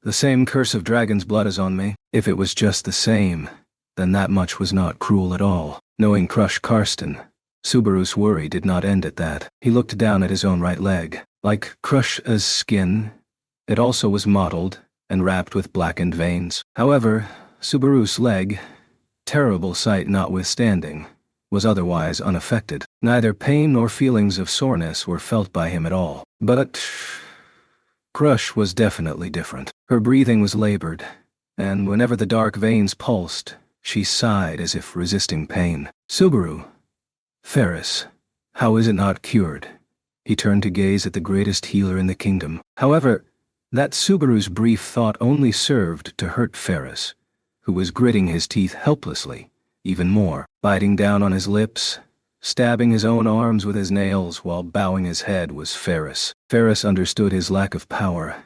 the same curse of dragon's blood is on me. If it was just the same, then that much was not cruel at all. Knowing Crush Karsten, Subaru's worry did not end at that. He looked down at his own right leg. Like Crush's skin, it also was mottled and wrapped with blackened veins. However, Subaru's leg, terrible sight notwithstanding, was otherwise unaffected. Neither pain nor feelings of soreness were felt by him at all. But Crush was definitely different. Her breathing was labored, and whenever the dark veins pulsed, she sighed as if resisting pain. Subaru. Ferris. How is it not cured? He turned to gaze at the greatest healer in the kingdom. However, that Subaru's brief thought only served to hurt Ferris, who was gritting his teeth helplessly, even more, biting down on his lips, stabbing his own arms with his nails while bowing his head was Ferris. Ferris understood his lack of power,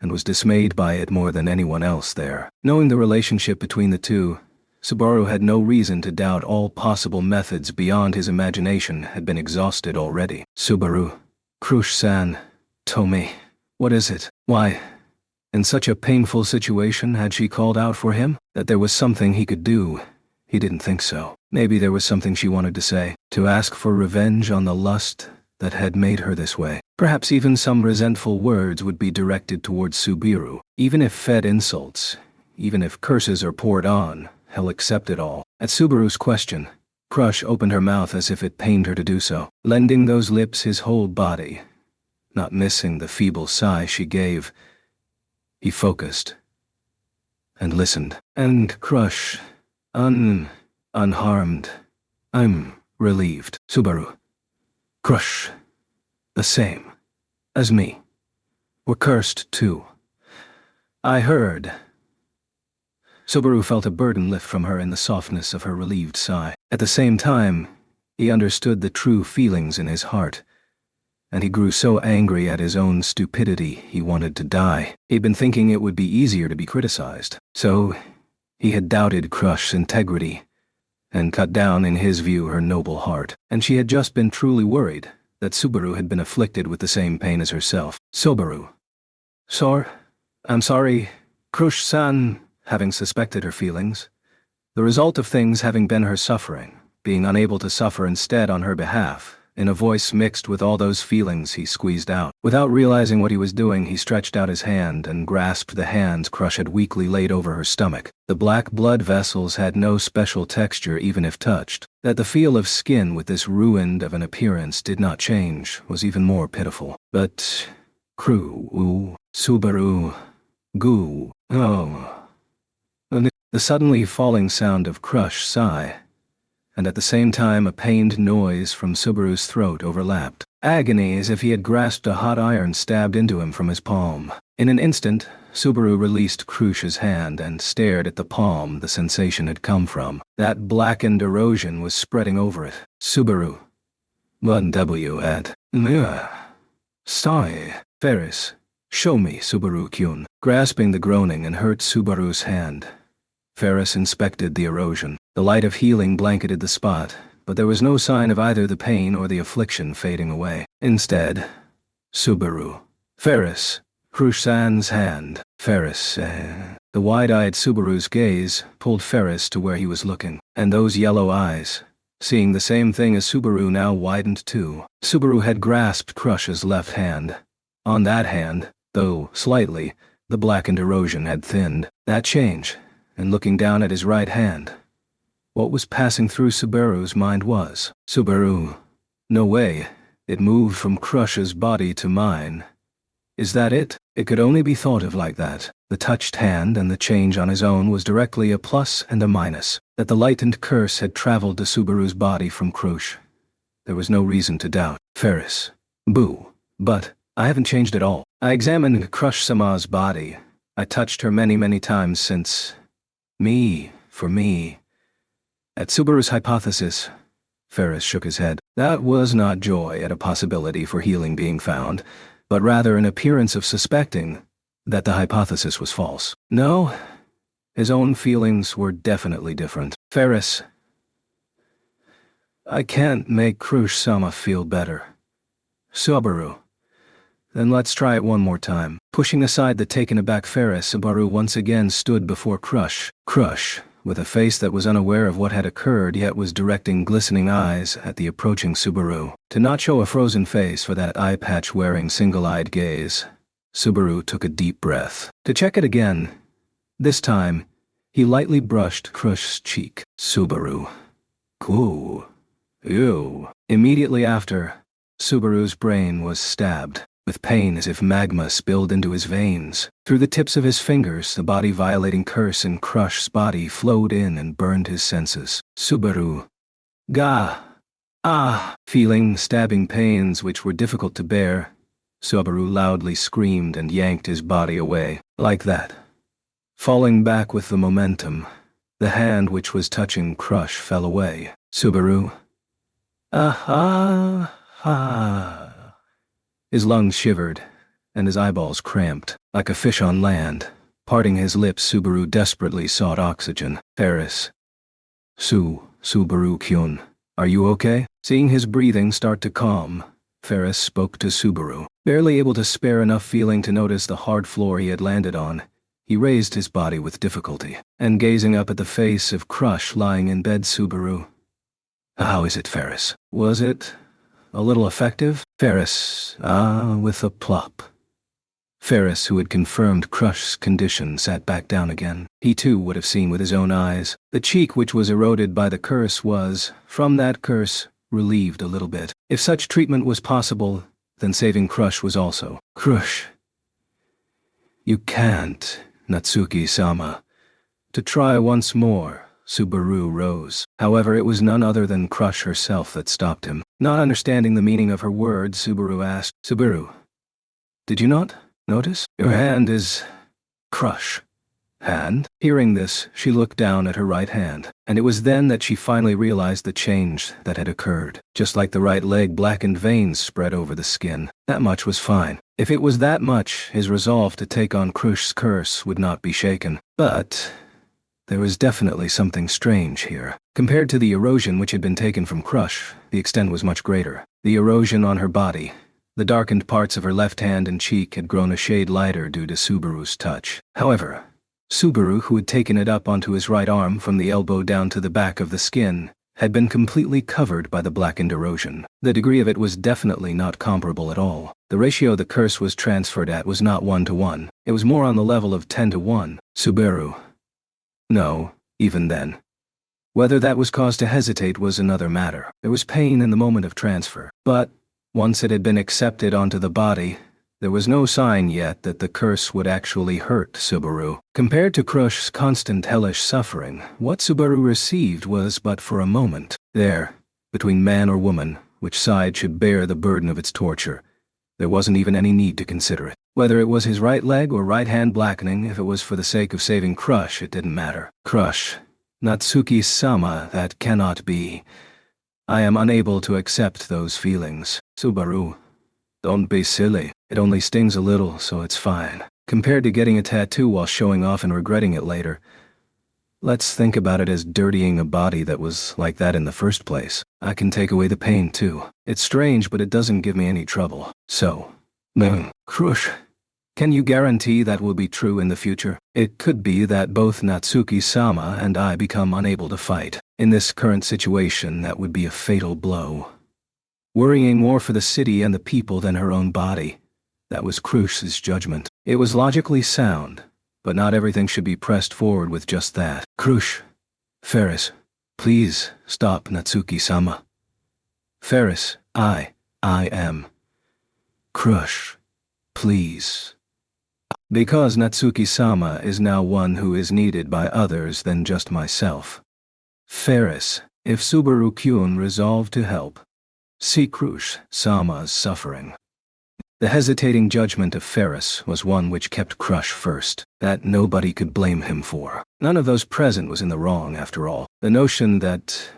and was dismayed by it more than anyone else there. Knowing the relationship between the two, Subaru had no reason to doubt all possible methods beyond his imagination had been exhausted already. Subaru. Crush-san. Tomei. What is it? Why? In such a painful situation, had she called out for him? That there was something he could do? He didn't think so. Maybe there was something she wanted to say, to ask for revenge on the lust that had made her this way. Perhaps even some resentful words would be directed towards Subiru. Even if fed insults, even if curses are poured on, he'll accept it all. At Subaru's question, Crush opened her mouth as if it pained her to do so, lending those lips his whole body, not missing the feeble sigh she gave. He focused and listened. And Crush, unharmed. I'm relieved. Subaru. Crush. The same. As me. We're cursed, too. I heard. Subaru felt a burden lift from her in the softness of her relieved sigh. At the same time, he understood the true feelings in his heart, and he grew so angry at his own stupidity he wanted to die. He'd been thinking it would be easier to be criticized, so he had doubted Crush's integrity and cut down, in his view, her noble heart. And she had just been truly worried that Subaru had been afflicted with the same pain as herself. Subaru. I'm sorry, Crush-san, having suspected her feelings. The result of things having been her suffering, being unable to suffer instead on her behalf. In a voice mixed with all those feelings he squeezed out. Without realizing what he was doing, he stretched out his hand and grasped the hands Crush had weakly laid over her stomach. The black blood vessels had no special texture even if touched. That the feel of skin with this ruined of an appearance did not change was even more pitiful. But Subaru, Goo, oh. The suddenly falling sound of Crush's sigh, and at the same time a pained noise from Subaru's throat overlapped. Agony, as if he had grasped a hot iron stabbed into him from his palm. In an instant, Subaru released Crush's hand and stared at the palm the sensation had come from. That blackened erosion was spreading over it. Subaru. Sigh. Ferris. Show me, Subaru-kyun. Grasping the groaning and hurt Subaru's hand, Ferris inspected the erosion. The light of healing blanketed the spot, but there was no sign of either the pain or the affliction fading away. Instead, Subaru. Ferris. Crush-san's hand. Ferris. The wide-eyed Subaru's gaze pulled Ferris to where he was looking, and those yellow eyes, seeing the same thing as Subaru, now widened too. Subaru had grasped Crush's left hand. On that hand, though slightly, the blackened erosion had thinned. That change, and looking down at his right hand, what was passing through Subaru's mind was, Subaru. No way. It moved from Crush's body to mine. Is that it? It could only be thought of like that. The touched hand and the change on his own was directly a plus and a minus. That the lightened curse had traveled to Subaru's body from Crush. There was no reason to doubt. Ferris. Boo. But I haven't changed at all. I examined Crush-sama's body. I touched her many times since. For me. At Subaru's hypothesis, Ferris shook his head. That was not joy at a possibility for healing being found, but rather an appearance of suspecting that the hypothesis was false. No, his own feelings were definitely different. Ferris. I can't make Crush-sama feel better. Subaru. Then let's try it one more time. Pushing aside the taken-aback Ferris, Subaru once again stood before Crush. Crush, with a face that was unaware of what had occurred yet was directing glistening eyes at the approaching Subaru. To not show a frozen face for that eye-patch-wearing single-eyed gaze, Subaru took a deep breath. To check it again, this time, he lightly brushed Crush's cheek. Subaru. Cool. Ew. Immediately after, Subaru's brain was stabbed, with pain as if magma spilled into his veins. Through the tips of his fingers, the body-violating curse in Crush's body flowed in and burned his senses. Subaru. Gah. Ah. Feeling stabbing pains which were difficult to bear, Subaru loudly screamed and yanked his body away. Like that. Falling back with the momentum, the hand which was touching Crush fell away. Subaru. Ah. His lungs shivered, and his eyeballs cramped. Like a fish on land, parting his lips, Subaru desperately sought oxygen. Ferris. Subaru-kyun, are you okay? Seeing his breathing start to calm, Ferris spoke to Subaru. Barely able to spare enough feeling to notice the hard floor he had landed on, he raised his body with difficulty, and gazing up at the face of Crush lying in bed, Subaru. How is it, Ferris? Was it a little effective? Ferris, with a plop. Ferris, who had confirmed Crush's condition, sat back down again. He too would have seen with his own eyes. The cheek which was eroded by the curse was, from that curse, relieved a little bit. If such treatment was possible, then saving Crush was also. Crush. You can't, Natsuki-sama. To try once more, Subaru rose. However, it was none other than Crush herself that stopped him. Not understanding the meaning of her words, Subaru asked, Subaru, did you not notice? Your hand is... Crush. Hand? Hearing this, she looked down at her right hand, and it was then that she finally realized the change that had occurred. Just like the right leg, blackened veins spread over the skin. That much was fine. If it was that much, his resolve to take on Crush's curse would not be shaken. But there was definitely something strange here. Compared to the erosion which had been taken from Crush, the extent was much greater. The erosion on her body, the darkened parts of her left hand and cheek had grown a shade lighter due to Subaru's touch. However, Subaru, who had taken it up onto his right arm from the elbow down to the back of the skin, had been completely covered by the blackened erosion. The degree of it was definitely not comparable at all. The ratio the curse was transferred at was not 1-to-1. It was more on the level of 10-to-1. Subaru. No, even then. Whether that was cause to hesitate was another matter. There was pain in the moment of transfer, but once it had been accepted onto the body, there was no sign yet that the curse would actually hurt Subaru. Compared to Crush's constant hellish suffering, what Subaru received was but for a moment. There, between man or woman, which side should bear the burden of its torture, there wasn't even any need to consider it. Whether it was his right leg or right hand blackening, if it was for the sake of saving Crush, it didn't matter. Crush. Natsuki-sama, that cannot be. I am unable to accept those feelings. Subaru, don't be silly. It only stings a little, so it's fine. Compared to getting a tattoo while showing off and regretting it later, let's think about it as dirtying a body that was like that in the first place. I can take away the pain too. It's strange, but it doesn't give me any trouble. So, Crush, can you guarantee that will be true in the future? It could be that both Natsuki-sama and I become unable to fight. In this current situation, that would be a fatal blow. Worrying more for the city and the people than her own body. That was Crush's judgment. It was logically sound, but not everything should be pressed forward with just that. Crush. Ferris. Please, stop, Natsuki-sama. Ferris, I am. Crush. Please. Because Natsuki-sama is now one who is needed by others than just myself. Ferris, if Subaru-kyun resolved to help, see Crush-sama's suffering. The hesitating judgment of Ferris was one which kept Crush first, that nobody could blame him for. None of those present was in the wrong, after all. The notion that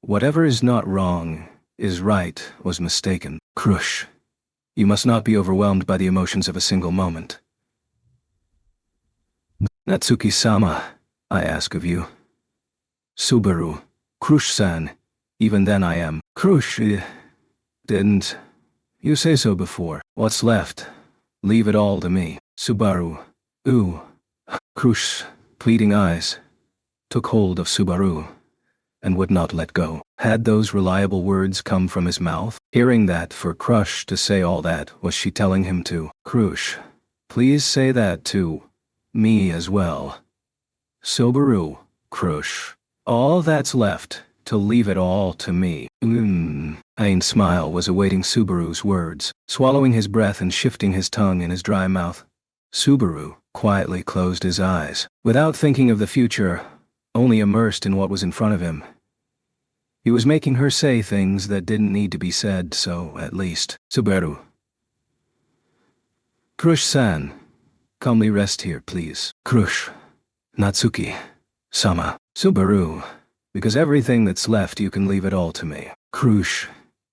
whatever is not wrong is right was mistaken. Crush, you must not be overwhelmed by the emotions of a single moment. Natsuki-sama, I ask of you. Subaru, Crush-san, even then I am. Crush, didn't you say so before? What's left? Leave it all to me. Subaru, Crush's pleading eyes took hold of Subaru and would not let go. Had those reliable words come from his mouth? Hearing that, for Crush to say all that, was she telling him to? Crush, please say that to me as well. Subaru, Crush, all that's left, to leave it all to me. Ain smile was awaiting Subaru's words, swallowing his breath and shifting his tongue in his dry mouth. Subaru quietly closed his eyes, without thinking of the future, only immersed in what was in front of him. He was making her say things that didn't need to be said, so at least. Subaru. Crush-san, calmly rest here, please. Crush. Natsuki-sama. Subaru. Because everything that's left you can leave it all to me. Crush.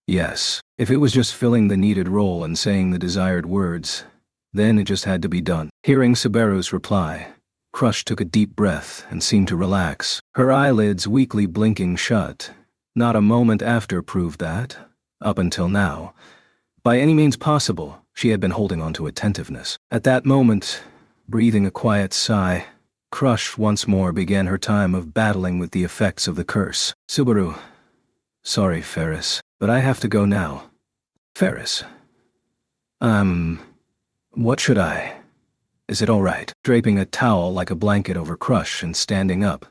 Yes. If it was just filling the needed role and saying the desired words, then it just had to be done. Hearing Subaru's reply, Crush took a deep breath and seemed to relax, her eyelids weakly blinking shut. Not a moment after proved that, up until now, By any means possible, she had been holding on to attentiveness. At that moment, breathing a quiet sigh, Crush once more began her time of battling with the effects of the curse. Subaru. Sorry, Ferris, but I have to go now. Ferris. What should I? Is it all right? Draping a towel like a blanket over Crush and standing up,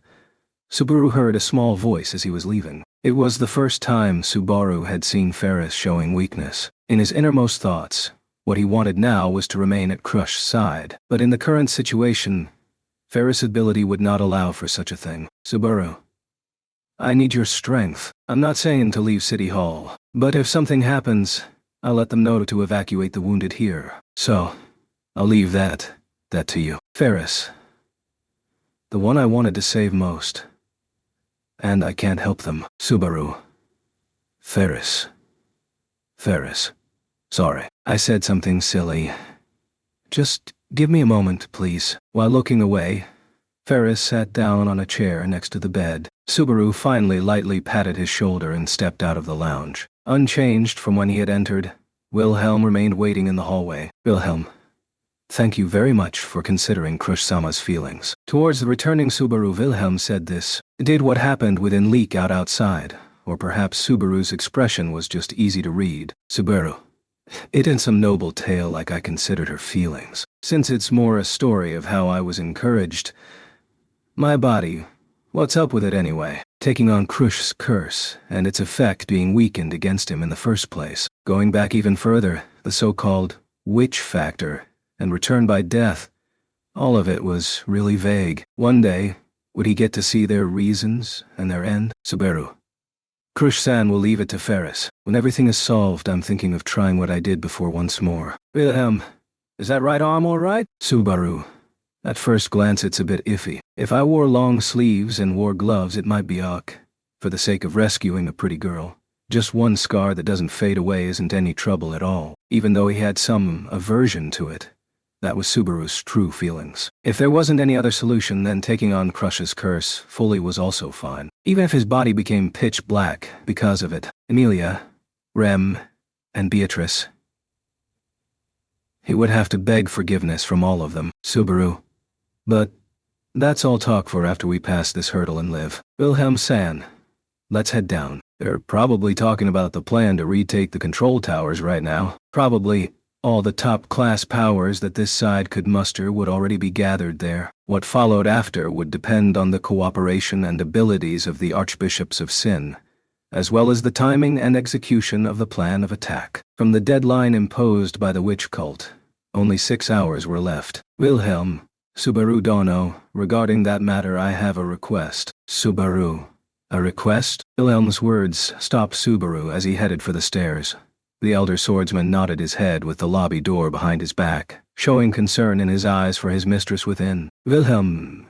Subaru heard a small voice as he was leaving. It was the first time Subaru had seen Ferris showing weakness. In his innermost thoughts, what he wanted now was to remain at Crush's side. But in the current situation, Ferris' ability would not allow for such a thing. Subaru. I need your strength. I'm not saying to leave City Hall, but if something happens, I'll let them know to evacuate the wounded here. So, I'll leave that to you. Ferris. The one I wanted to save most. And I can't help them. Subaru. Ferris. Sorry, I said something silly. Just give me a moment, please. While looking away, Ferris sat down on a chair next to the bed. Subaru finally lightly patted his shoulder and stepped out of the lounge. Unchanged from when he had entered, Wilhelm remained waiting in the hallway. Wilhelm. Thank you very much for considering Crush-sama's feelings. Towards the returning Subaru, Wilhelm said this. Did what happened within leak out outside? Or perhaps Subaru's expression was just easy to read. Subaru. It isn't some noble tale like I considered her feelings. Since it's more a story of how I was encouraged. My body, what's up with it anyway? Taking on Crush's curse, and its effect being weakened against him in the first place. Going back even further, the so-called witch factor, and return by death. All of it was really vague. One day, would he get to see their reasons and their end? Subaru. Crush-san will leave it to Ferris. When everything is solved, I'm thinking of trying what I did before once more. Wilhelm, is that right arm all right? Subaru. At first glance it's a bit iffy. If I wore long sleeves and wore gloves it might be ok, for the sake of rescuing a pretty girl. Just one scar that doesn't fade away isn't any trouble at all, even though he had some aversion to it. That was Subaru's true feelings. If there wasn't any other solution, then taking on Crush's curse fully was also fine. Even if his body became pitch black because of it. Emilia, Rem, and Beatrice. He would have to beg forgiveness from all of them. Subaru. But that's all talk for after we pass this hurdle and live. Wilhelm-san, let's head down. They're probably talking about the plan to retake the control towers right now. Probably all the top-class powers that this side could muster would already be gathered there. What followed after would depend on the cooperation and abilities of the Archbishops of Sin, as well as the timing and execution of the plan of attack. From the deadline imposed by the witch cult, only 6 hours were left. Wilhelm, Subaru Dono, regarding that matter I have a request. Subaru. A request? Wilhelm's words stopped Subaru as he headed for the stairs. The elder swordsman nodded his head with the lobby door behind his back, showing concern in his eyes for his mistress within. Wilhelm,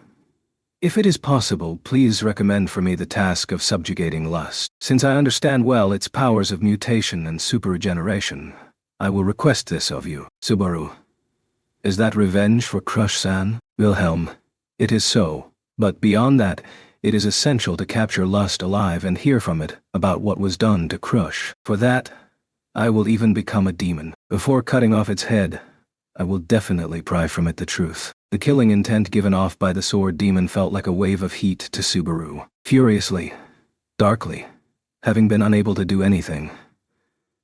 if it is possible, please recommend for me the task of subjugating lust. Since I understand well its powers of mutation and super-regeneration, I will request this of you. Subaru. Is that revenge for Crush-san? Wilhelm. It is so, but beyond that, it is essential to capture lust alive and hear from it about what was done to Crush. For that, I will even become a demon. Before cutting off its head, I will definitely pry from it the truth. The killing intent given off by the sword demon felt like a wave of heat to Subaru. Furiously, darkly, having been unable to do anything.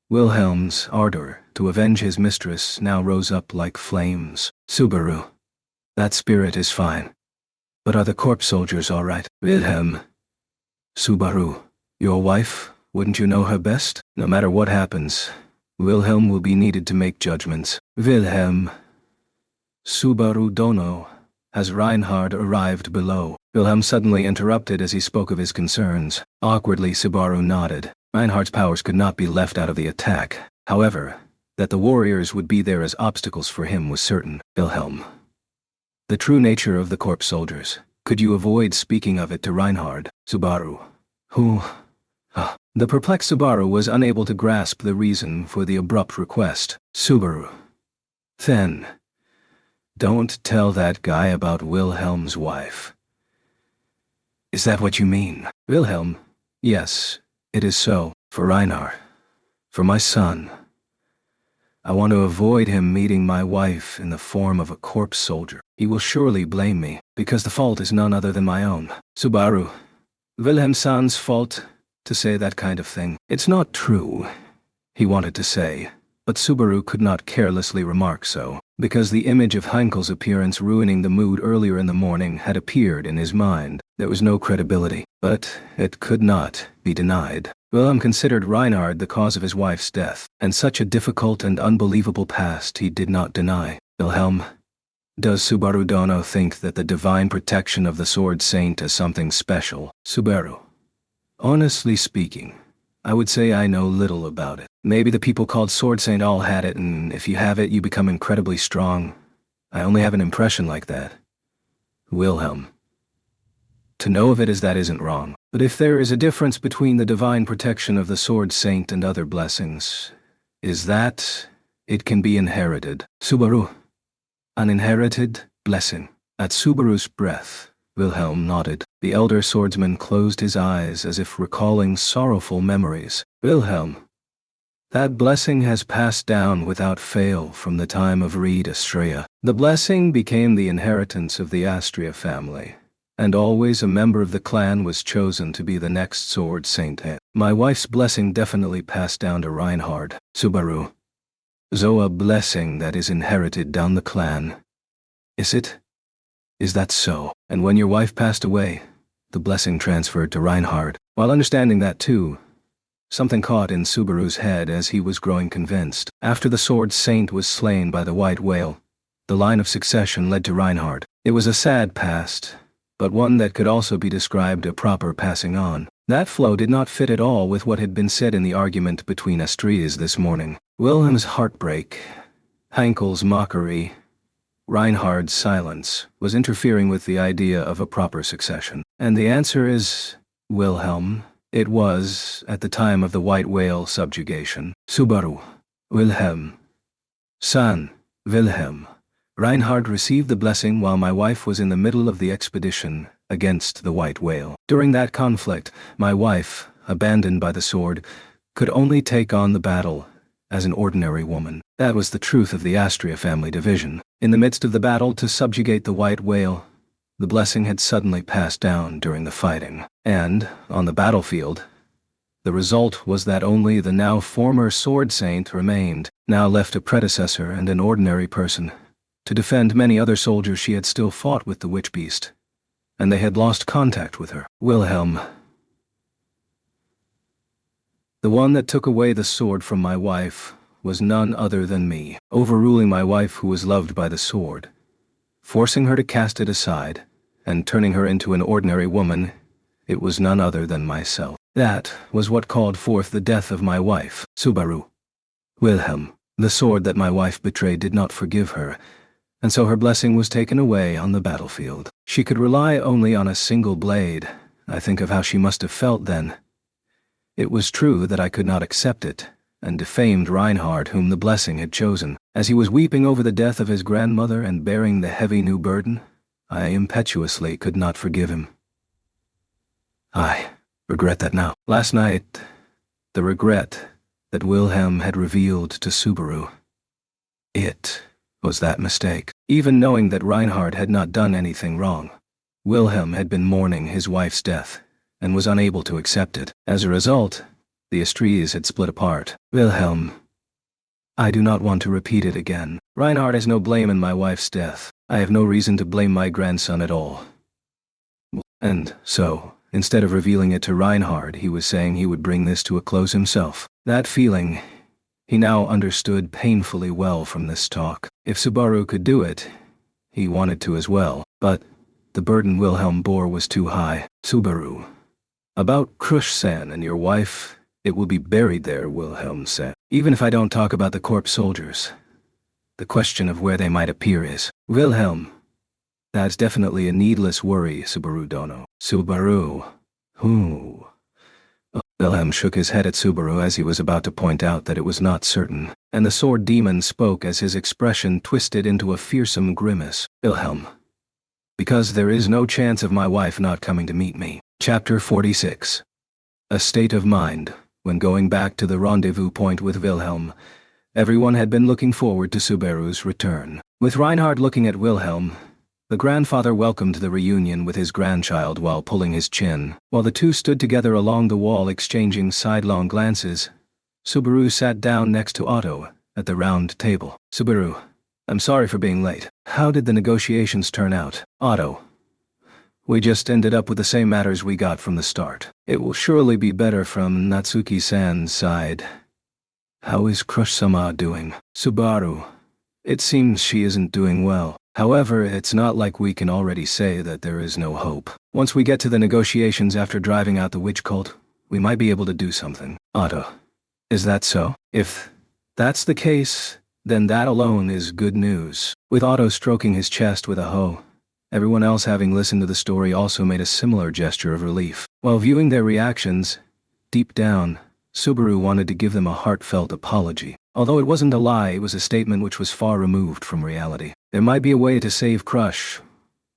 Wilhelm's ardor to avenge his mistress now rose up like flames. Subaru. That spirit is fine. But are the corpse soldiers all right? Wilhelm. Subaru. Your wife? Wouldn't you know her best? No matter what happens, Wilhelm will be needed to make judgments. Wilhelm. Subaru Dono. Has Reinhard arrived below? Wilhelm suddenly interrupted as he spoke of his concerns. Awkwardly, Subaru nodded. Reinhard's powers could not be left out of the attack. However, that the warriors would be there as obstacles for him was certain. Wilhelm. The true nature of the corpse soldiers. Could you avoid speaking of it to Reinhard? Subaru. Who? The perplexed Subaru was unable to grasp the reason for the abrupt request. Subaru. Then, don't tell that guy about Wilhelm's wife. Is that what you mean? Wilhelm. Yes, it is so. For Reinhard. For my son. I want to avoid him meeting my wife in the form of a corpse soldier. He will surely blame me, because the fault is none other than my own. Subaru. Wilhelm-san's fault to say that kind of thing. It's not true, he wanted to say, but Subaru could not carelessly remark so, because the image of Heinkel's appearance ruining the mood earlier in the morning had appeared in his mind. There was no credibility, but it could not be denied. Wilhelm considered Reinhard the cause of his wife's death, and such a difficult and unbelievable past he did not deny. Wilhelm, does Subaru Dono think that the divine protection of the Sword Saint is something special? Subaru. Honestly speaking, I would say I know little about it. Maybe the people called Sword Saint all had it, and if you have it, you become incredibly strong. I only have an impression like that. Wilhelm. To know of it as that isn't wrong. But if there is a difference between the divine protection of the Sword Saint and other blessings, is that it can be inherited. Subaru. An inherited blessing. At Subaru's breath, Wilhelm nodded. The elder swordsman closed his eyes as if recalling sorrowful memories. Wilhelm. That blessing has passed down without fail from the time of Reed Astrea. The blessing became the inheritance of the Astrea family, and always a member of the clan was chosen to be the next Sword Saint. My wife's blessing definitely passed down to Reinhard. Subaru. So a blessing that is inherited down the clan. Is it? Is that so? And when your wife passed away, the blessing transferred to Reinhard. While understanding that too, something caught in Subaru's head as he was growing convinced. After the Sword Saint was slain by the White Whale, the line of succession led to Reinhard. It was a sad past, but one that could also be described a proper passing on. That flow did not fit at all with what had been said in the argument between Astreas this morning. Wilhelm's heartbreak, Heinkel's mockery, Reinhard's silence was interfering with the idea of a proper succession. And the answer is, Wilhelm. It was at the time of the White Whale subjugation. Subaru. Wilhelm. San. Wilhelm. Reinhard received the blessing while my wife was in the middle of the expedition against the White Whale. During that conflict, my wife, abandoned by the sword, could only take on the battle as an ordinary woman. That was the truth of the Astrea family division. In the midst of the battle to subjugate the White Whale, the blessing had suddenly passed down during the fighting. And, on the battlefield, the result was that only the now former Sword Saint remained, now left a predecessor and an ordinary person, to defend many other soldiers she had still fought with the witch beast, and they had lost contact with her. Wilhelm. The one that took away the sword from my wife was none other than me, overruling my wife who was loved by the sword, forcing her to cast it aside, and turning her into an ordinary woman. It was none other than myself. That was what called forth the death of my wife. Subaru. Wilhelm. The sword that my wife betrayed did not forgive her, and so her blessing was taken away on the battlefield. She could rely only on a single blade. I think of how she must have felt then. It was true that I could not accept it, and defamed Reinhard whom the blessing had chosen. As he was weeping over the death of his grandmother and bearing the heavy new burden, I impetuously could not forgive him. I regret that now. Last night, the regret that Wilhelm had revealed to Subaru. It was that mistake. Even knowing that Reinhard had not done anything wrong, Wilhelm had been mourning his wife's death, and was unable to accept it. As a result, the Astreas had split apart. Wilhelm. I do not want to repeat it again. Reinhard has no blame in my wife's death. I have no reason to blame my grandson at all. And so, instead of revealing it to Reinhard, he was saying he would bring this to a close himself. That feeling, he now understood painfully well from this talk. If Subaru could do it, he wanted to as well, but the burden Wilhelm bore was too high. Subaru. About Krush-san and your wife, it will be buried there, Wilhelm said. Even if I don't talk about the corpse soldiers, the question of where they might appear is. Wilhelm. That's definitely a needless worry, Subaru Dono. Subaru. Who? Wilhelm shook his head at Subaru as he was about to point out that it was not certain, and the sword demon spoke as his expression twisted into a fearsome grimace. Wilhelm. Because there is no chance of my wife not coming to meet me. Chapter 46. A state of mind. When going back to the rendezvous point with Wilhelm, Everyone had been looking forward to Subaru's return. With Reinhard looking at Wilhelm, the grandfather welcomed the reunion with his grandchild while pulling his chin. While the two stood together along the wall exchanging sidelong glances, Subaru sat down next to Otto at the round table. Subaru, I'm sorry for being late. How did the negotiations turn out? Otto, we just ended up with the same matters we got from the start. It will surely be better from Natsuki-san's side. How is Crush-sama doing? Subaru, it seems she isn't doing well. However, it's not like we can already say that there is no hope. Once we get to the negotiations after driving out the witch cult, we might be able to do something. Otto, is that so? If that's the case, then that alone is good news. With Otto stroking his chest with a hoe, everyone else having listened to the story also made a similar gesture of relief. While viewing their reactions, deep down, Subaru wanted to give them a heartfelt apology. Although it wasn't a lie, it was a statement which was far removed from reality. There might be a way to save Crush,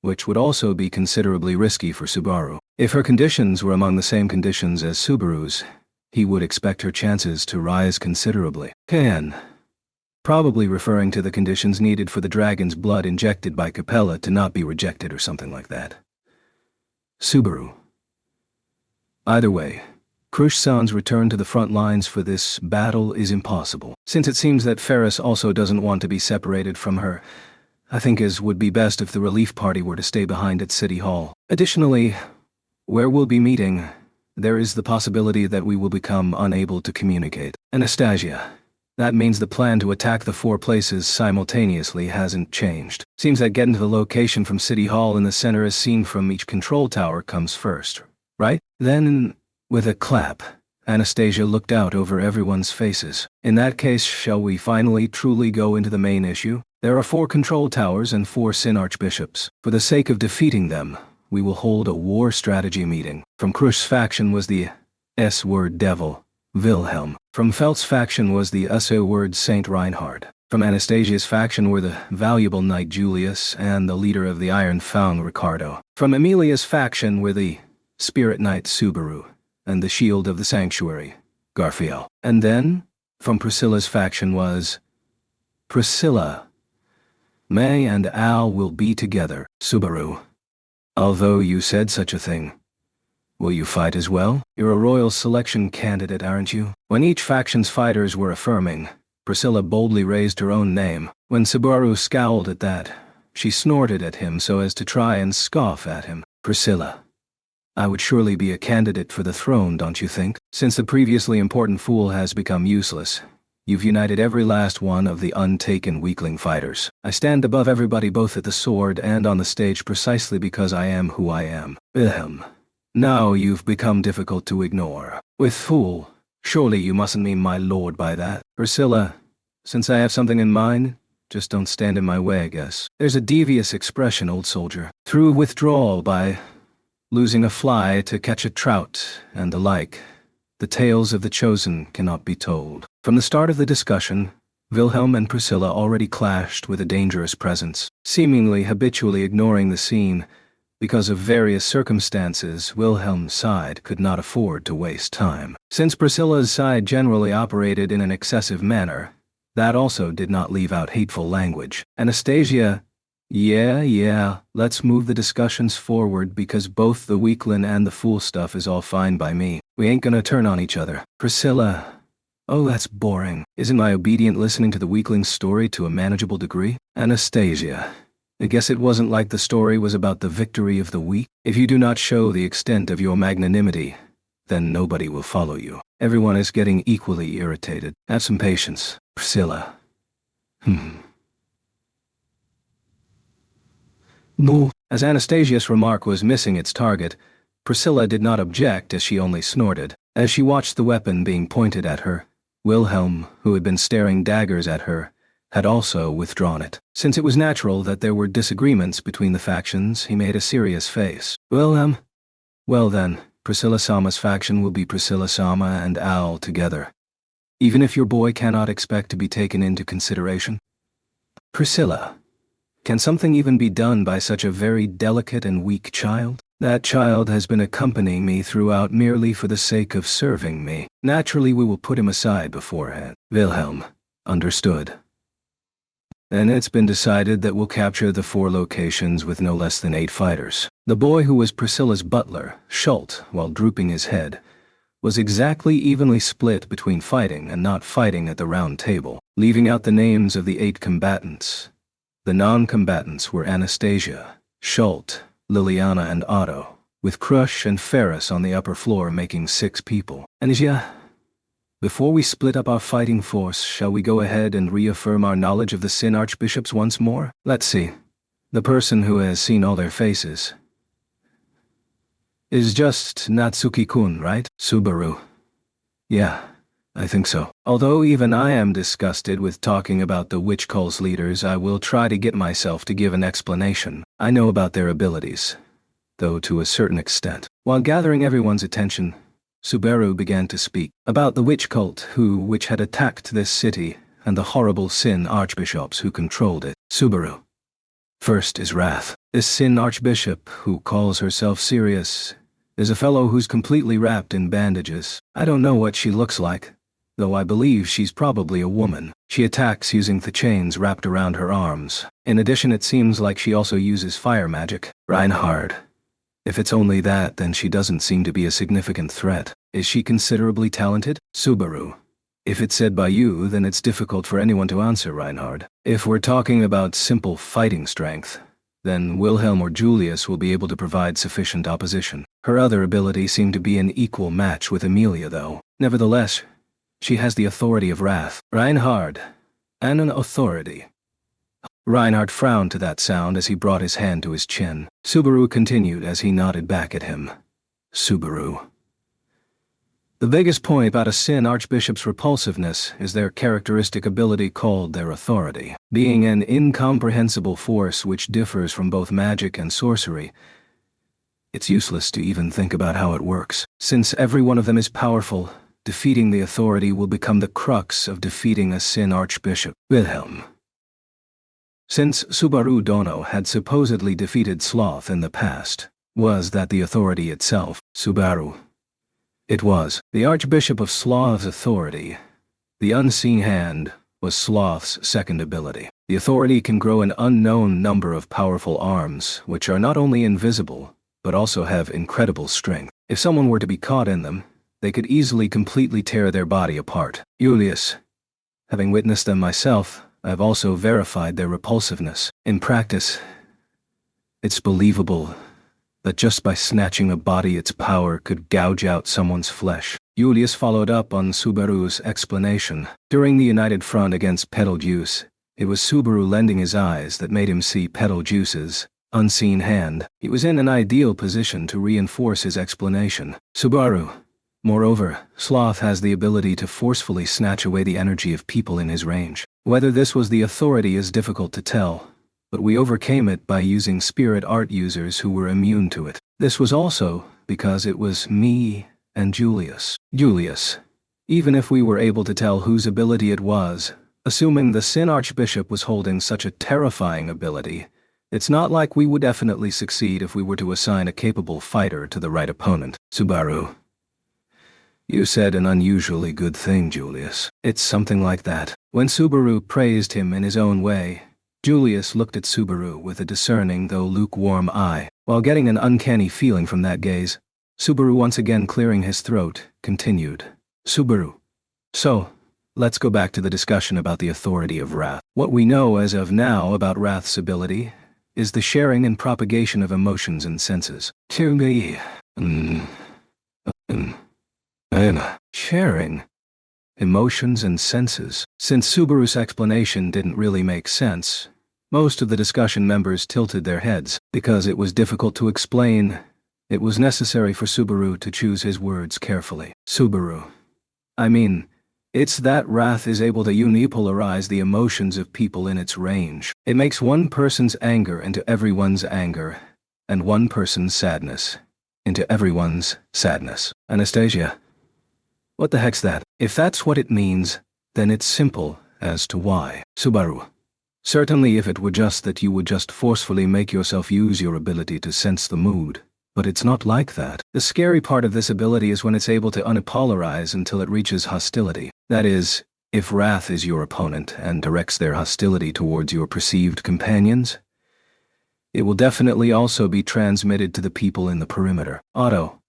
which would also be considerably risky for Subaru. If her conditions were among the same conditions as Subaru's, he would expect her chances to rise considerably. Probably referring to the conditions needed for the dragon's blood injected by Capella to not be rejected or something like that. Subaru. Either way, Crush-san's return to the front lines for this battle is impossible. Since it seems that Ferris also doesn't want to be separated from her, I think it would be best if the relief party were to stay behind at City Hall. Additionally, where we'll be meeting, there is the possibility that we will become unable to communicate. Anastasia, that means the plan to attack the 4 places simultaneously hasn't changed. Seems that getting to the location from City Hall in the center as seen from each control tower comes first, right? Then, with a clap, Anastasia looked out over everyone's faces. In that case, shall we finally truly go into the main issue? There are 4 control towers and 4 Sin Archbishops. For the sake of defeating them, we will hold a war strategy meeting. From Krush's faction was the S-word devil, Wilhelm. From Felt's faction was the S-word Saint Reinhard. From Anastasia's faction were the valuable knight Julius and the leader of the Iron Fang Ricardo. From Emilia's faction were the spirit knight Subaru and the shield of the sanctuary, Garfiel. And then, from Priscilla's faction was Priscilla. May and Al will be together, Subaru. Although you said such a thing, will you fight as well? You're a royal selection candidate, aren't you? When each faction's fighters were affirming, Priscilla boldly raised her own name. When Subaru scowled at that, she snorted at him so as to try and scoff at him. Priscilla, I would surely be a candidate for the throne, don't you think? Since the previously important fool has become useless, you've united every last one of the untaken weakling fighters. I stand above everybody both at the sword and on the stage precisely because I am who I am. Wilhelm, now you've become difficult to ignore. With fool, surely you mustn't mean my lord by that. Priscilla, since I have something in mind, just don't stand in my way, I guess. There's a devious expression, old soldier. Through withdrawal by losing a fly to catch a trout, and the like, the tales of the chosen cannot be told. From the start of the discussion, Wilhelm and Priscilla already clashed with a dangerous presence. Seemingly habitually ignoring the scene, because of various circumstances, Wilhelm's side could not afford to waste time. Since Priscilla's side generally operated in an excessive manner, that also did not leave out hateful language. Anastasia, yeah, let's move the discussions forward because both the weakling and the fool stuff is all fine by me. We ain't gonna turn on each other. Priscilla, oh, that's boring. Isn't my obedient listening to the weakling's story to a manageable degree? Anastasia, I guess it wasn't like the story was about the victory of the weak. If you do not show the extent of your magnanimity, then nobody will follow you. Everyone is getting equally irritated. Have some patience, Priscilla. No. As Anastasia's remark was missing its target, Priscilla did not object as she only snorted. As she watched the weapon being pointed at her, Wilhelm, who had been staring daggers at her, had also withdrawn it. Since it was natural that there were disagreements between the factions, he made a serious face. Wilhelm? Well then, Priscilla-sama's faction will be Priscilla-sama and Al together, even if your boy cannot expect to be taken into consideration. Priscilla, can something even be done by such a very delicate and weak child? That child has been accompanying me throughout merely for the sake of serving me. Naturally, we will put him aside beforehand. Wilhelm, Understood. Then it's been decided that we'll capture the 4 locations with no less than 8 fighters. The boy who was Priscilla's butler, Schult, while drooping his head, was exactly evenly split between fighting and not fighting at the round table, leaving out the names of the 8 combatants. The non-combatants were Anastasia, Schult, Liliana and Otto, with Crush and Ferris on the upper floor making 6 people. Anastasia, before we split up our fighting force, shall we go ahead and reaffirm our knowledge of the Sin Archbishops once more? Let's see. The person who has seen all their faces is just Natsuki-kun, right? Subaru. Yeah, I think so. Although even I am disgusted with talking about the witch cult's leaders, I will try to get myself to give an explanation. I know about their abilities, though to a certain extent. While gathering everyone's attention, Subaru began to speak about the witch cult which had attacked this city and the horrible Sin Archbishops who controlled it. Subaru. First is Wrath. This Sin Archbishop, who calls herself Sirius, is a fellow who's completely wrapped in bandages. I don't know what she looks like, though I believe she's probably a woman. She attacks using the chains wrapped around her arms. In addition, it seems like she also uses fire magic. Reinhard. If it's only that, then she doesn't seem to be a significant threat. Is she considerably talented? Subaru. If it's said by you, then it's difficult for anyone to answer, Reinhard. If we're talking about simple fighting strength, then Wilhelm or Julius will be able to provide sufficient opposition. Her other ability seemed to be an equal match with Amelia, though. Nevertheless, she has the authority of Wrath. Reinhard. And an authority. Reinhard frowned to that sound as he brought his hand to his chin. Subaru continued as he nodded back at him. Subaru. The biggest point about a Sin Archbishop's repulsiveness is their characteristic ability called their authority. Being an incomprehensible force which differs from both magic and sorcery, it's useless to even think about how it works. Since every one of them is powerful, defeating the authority will become the crux of defeating a Sin Archbishop. Wilhelm. Since Subaru Dono had supposedly defeated Sloth in the past, was that the authority itself? Subaru. It was. The Archbishop of Sloth's authority. The unseen hand was Sloth's second ability. The authority can grow an unknown number of powerful arms, which are not only invisible, but also have incredible strength. If someone were to be caught in them, they could easily completely tear their body apart. Julius. Having witnessed them myself, I've also verified their repulsiveness. In practice, it's believable that just by snatching a body, its power could gouge out someone's flesh. Julius followed up on Subaru's explanation. During the United Front against Betelgeuse, it was Subaru lending his eyes that made him see Betelgeuse's unseen hand. He was in an ideal position to reinforce his explanation. Subaru. Moreover, Sloth has the ability to forcefully snatch away the energy of people in his range. Whether this was the authority is difficult to tell, but we overcame it by using spirit art users who were immune to it. This was also because it was me and Julius. Julius. Even if we were able to tell whose ability it was, assuming the Sin Archbishop was holding such a terrifying ability, it's not like we would definitely succeed if we were to assign a capable fighter to the right opponent. Subaru. You said an unusually good thing, Julius. It's something like that. When Subaru praised him in his own way, Julius looked at Subaru with a discerning though lukewarm eye. While getting an uncanny feeling from that gaze, Subaru, once again clearing his throat, continued. Subaru. So, let's go back to the discussion about the authority of Wrath. What we know as of now about Wrath's ability is the sharing and propagation of emotions and senses. To me. Sharing emotions and senses. Since Subaru's explanation didn't really make sense, most of the discussion members tilted their heads. Because it was difficult to explain, it was necessary for Subaru to choose his words carefully. Subaru. I mean, it's that Wrath is able to unipolarize the emotions of people in its range. It makes one person's anger into everyone's anger, and one person's sadness into everyone's sadness. Anastasia. What the heck's that? If that's what it means, then it's simple as to why. Subaru. Certainly if it were just that you would just forcefully make yourself use your ability to sense the mood. But it's not like that. The scary part of this ability is when it's able to unipolarize until it reaches hostility. That is, If wrath is your opponent and directs their hostility towards your perceived companions, it will definitely also be transmitted to the people in the perimeter. Otto.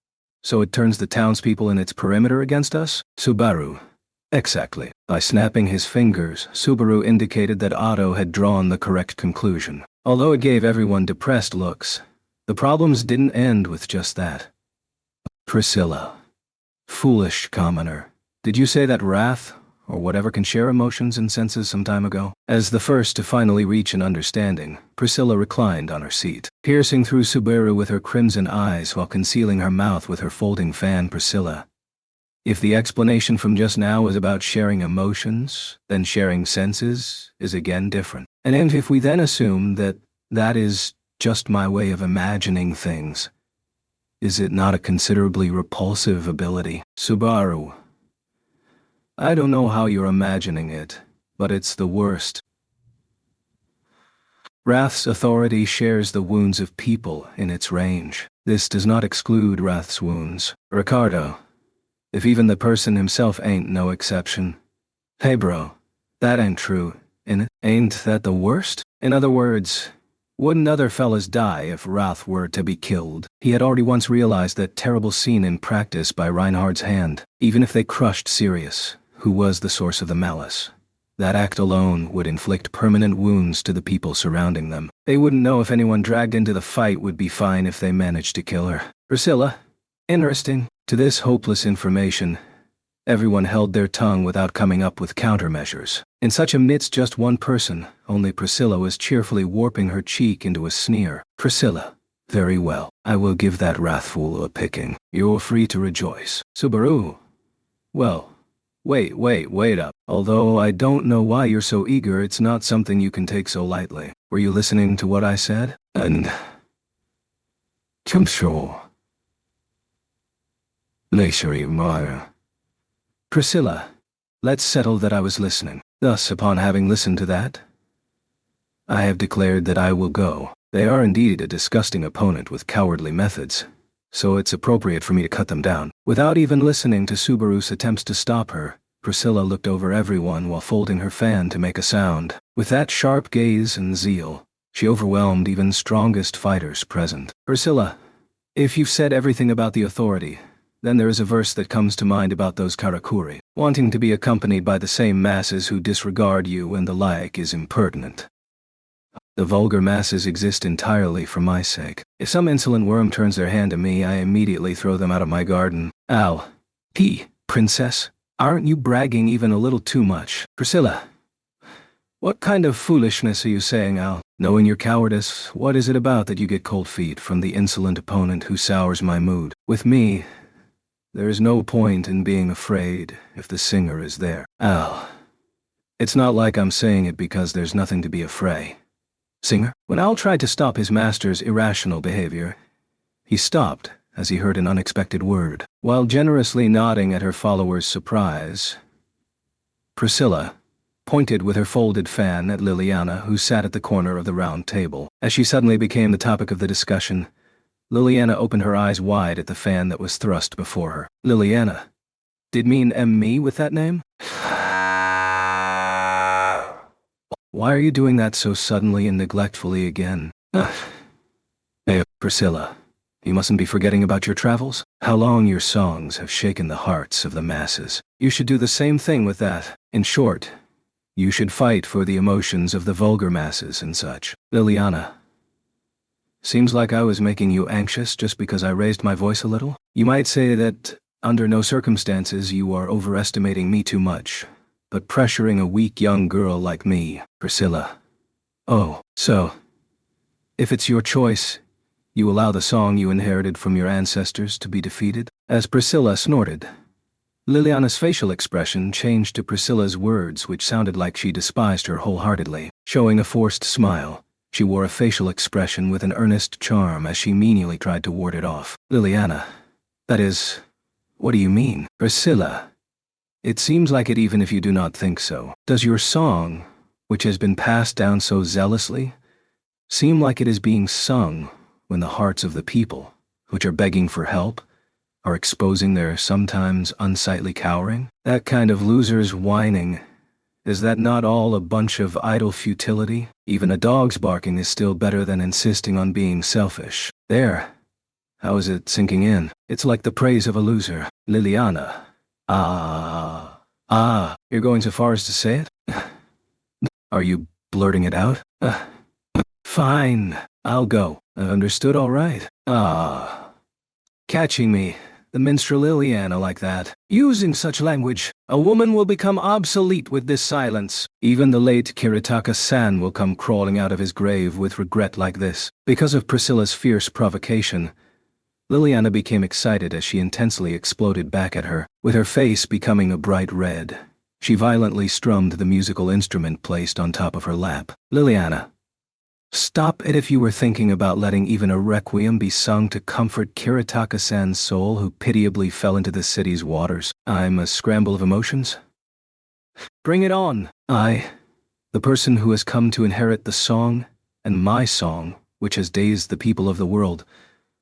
So it turns the townspeople in its perimeter against us? Subaru. Exactly. By snapping his fingers, Subaru indicated that Otto had drawn the correct conclusion. Although it gave everyone depressed looks, the problems didn't end with just that. Priscilla. Foolish commoner. Did you say that wrath, or whatever, can share emotions and senses some time ago? As the first to finally reach an understanding, Priscilla reclined on her seat, piercing through Subaru with her crimson eyes while concealing her mouth with her folding fan. Priscilla. If the explanation from just now was about sharing emotions, then sharing senses is again different. And if we then assume that that is just my way of imagining things, is it not a considerably repulsive ability? Subaru. I don't know how you're imagining it, but it's the worst. Wrath's authority shares the wounds of people in its range. This does not exclude Wrath's wounds. Ricardo. If even the person himself ain't no exception. Hey bro, that ain't true, innit? Ain't that the worst? In other words, wouldn't other fellas die if Wrath were to be killed? He had already once realized that terrible scene in practice by Reinhardt's hand. Even if they crushed Sirius, who was the source of the malice, that act alone would inflict permanent wounds to the people surrounding them. They wouldn't know if anyone dragged into the fight would be fine if they managed to kill her. Priscilla. Interesting. To this hopeless information, everyone held their tongue without coming up with countermeasures. In such a midst, just one person, only Priscilla, was cheerfully warping her cheek into a sneer. Priscilla. Very well. I will give that wrathful a picking. You're free to rejoice. Subaru. Well, wait up. Although I don't know why you're so eager, it's not something you can take so lightly. Were you listening to what I said? And... I'm sure. Priscilla, let's settle that I was listening. Thus, upon having listened to that, I have declared that I will go. They are indeed a disgusting opponent with cowardly methods, so it's appropriate for me to cut them down. Without even listening to Subaru's attempts to stop her, Priscilla looked over everyone while folding her fan to make a sound. With that sharp gaze and zeal, she overwhelmed even strongest fighters present. Priscilla, if you've said everything about the authority, then there is a verse that comes to mind about those Karakuri. Wanting to be accompanied by the same masses who disregard you and the like is impertinent. The vulgar masses exist entirely for my sake. If some insolent worm turns their hand to me, I immediately throw them out of my garden. Princess, aren't you bragging even a little too much? Priscilla, what kind of foolishness are you saying, Al? Knowing your cowardice, what is it about that you get cold feet from the insolent opponent who sours my mood? With me, there is no point in being afraid if the singer is there. Al, it's not like I'm saying it because there's nothing to be afraid. Singer? When Al tried to stop his master's irrational behavior, he stopped as he heard an unexpected word. While generously nodding at her followers' surprise, Priscilla pointed with her folded fan at Liliana, who sat at the corner of the round table. As she suddenly became the topic of the discussion, Liliana opened her eyes wide at the fan that was thrust before her. Liliana, did mean me with that name? Why are you doing that so suddenly and neglectfully again? Hey, Priscilla, you mustn't be forgetting about your travels. How long your songs have shaken the hearts of the masses. You should do the same thing with that. In short, you should fight for the emotions of the vulgar masses and such. Liliana, seems like I was making you anxious just because I raised my voice a little. You might say that, under no circumstances, you are overestimating me too much, but pressuring a weak young girl like me, Priscilla. Oh, so, if it's your choice, you allow the song you inherited from your ancestors to be defeated? As Priscilla snorted, Liliana's facial expression changed to Priscilla's words, which sounded like she despised her wholeheartedly. Showing a forced smile, she wore a facial expression with an earnest charm as she menially tried to ward it off. Liliana, that is, what do you mean? Priscilla, it seems like it even if you do not think so. Does your song, which has been passed down so zealously, seem like it is being sung when the hearts of the people, which are begging for help, are exposing their sometimes unsightly cowering? That kind of loser's whining Is that not all a bunch of idle futility? Even a dog's barking is still better than insisting on being selfish. There. How is it sinking in? It's like the praise of a loser. Liliana. You're going so far as to say it? Are you blurting it out? Fine. I'll go. Understood, all right. Catching me. The minstrel Liliana like that. Using such language, a woman will become obsolete with this silence. Even the late Kiritaka-san will come crawling out of his grave with regret like this. Because of Priscilla's fierce provocation, Liliana became excited as she intensely exploded back at her, with her face becoming a bright red. She violently strummed the musical instrument placed on top of her lap. Liliana. Stop it if you were thinking about letting even a requiem be sung to comfort Kiritaka-san's soul who pitiably fell into the city's waters. I'm a scramble of emotions. Bring it on. I, the person who has come to inherit the song, and my song, which has dazed the people of the world,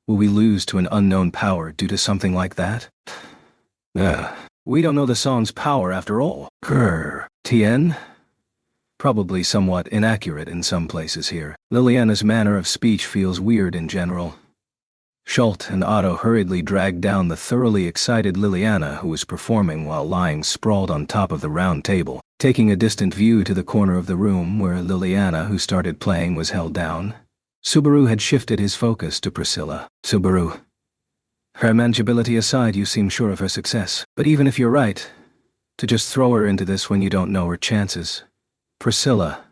will we lose to an unknown power due to something like that? We don't know the song's power after all. Grr. Tien? Probably somewhat inaccurate in some places here. Liliana's manner of speech feels weird in general. Schult and Otto hurriedly dragged down the thoroughly excited Liliana, who was performing while lying sprawled on top of the round table, taking a distant view to the corner of the room where Liliana, who started playing, was held down. Subaru had shifted his focus to Priscilla. Subaru. Her manageability aside, you seem sure of her success. But even if you're right, to just throw her into this when you don't know her chances. Priscilla,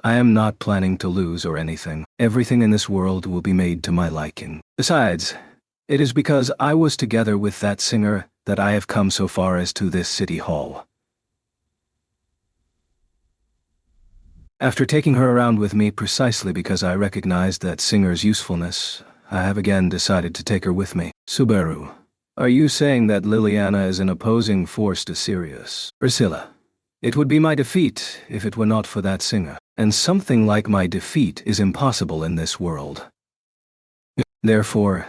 I am not planning to lose or anything. Everything in this world will be made to my liking. Besides, it is because I was together with that singer that I have come so far as to this city hall. After taking her around with me precisely because I recognized that singer's usefulness, I have again decided to take her with me. Subaru, are you saying that Liliana is an opposing force to Sirius? Priscilla. It would be my defeat if it were not for that singer, and something like my defeat is impossible in this world. Therefore,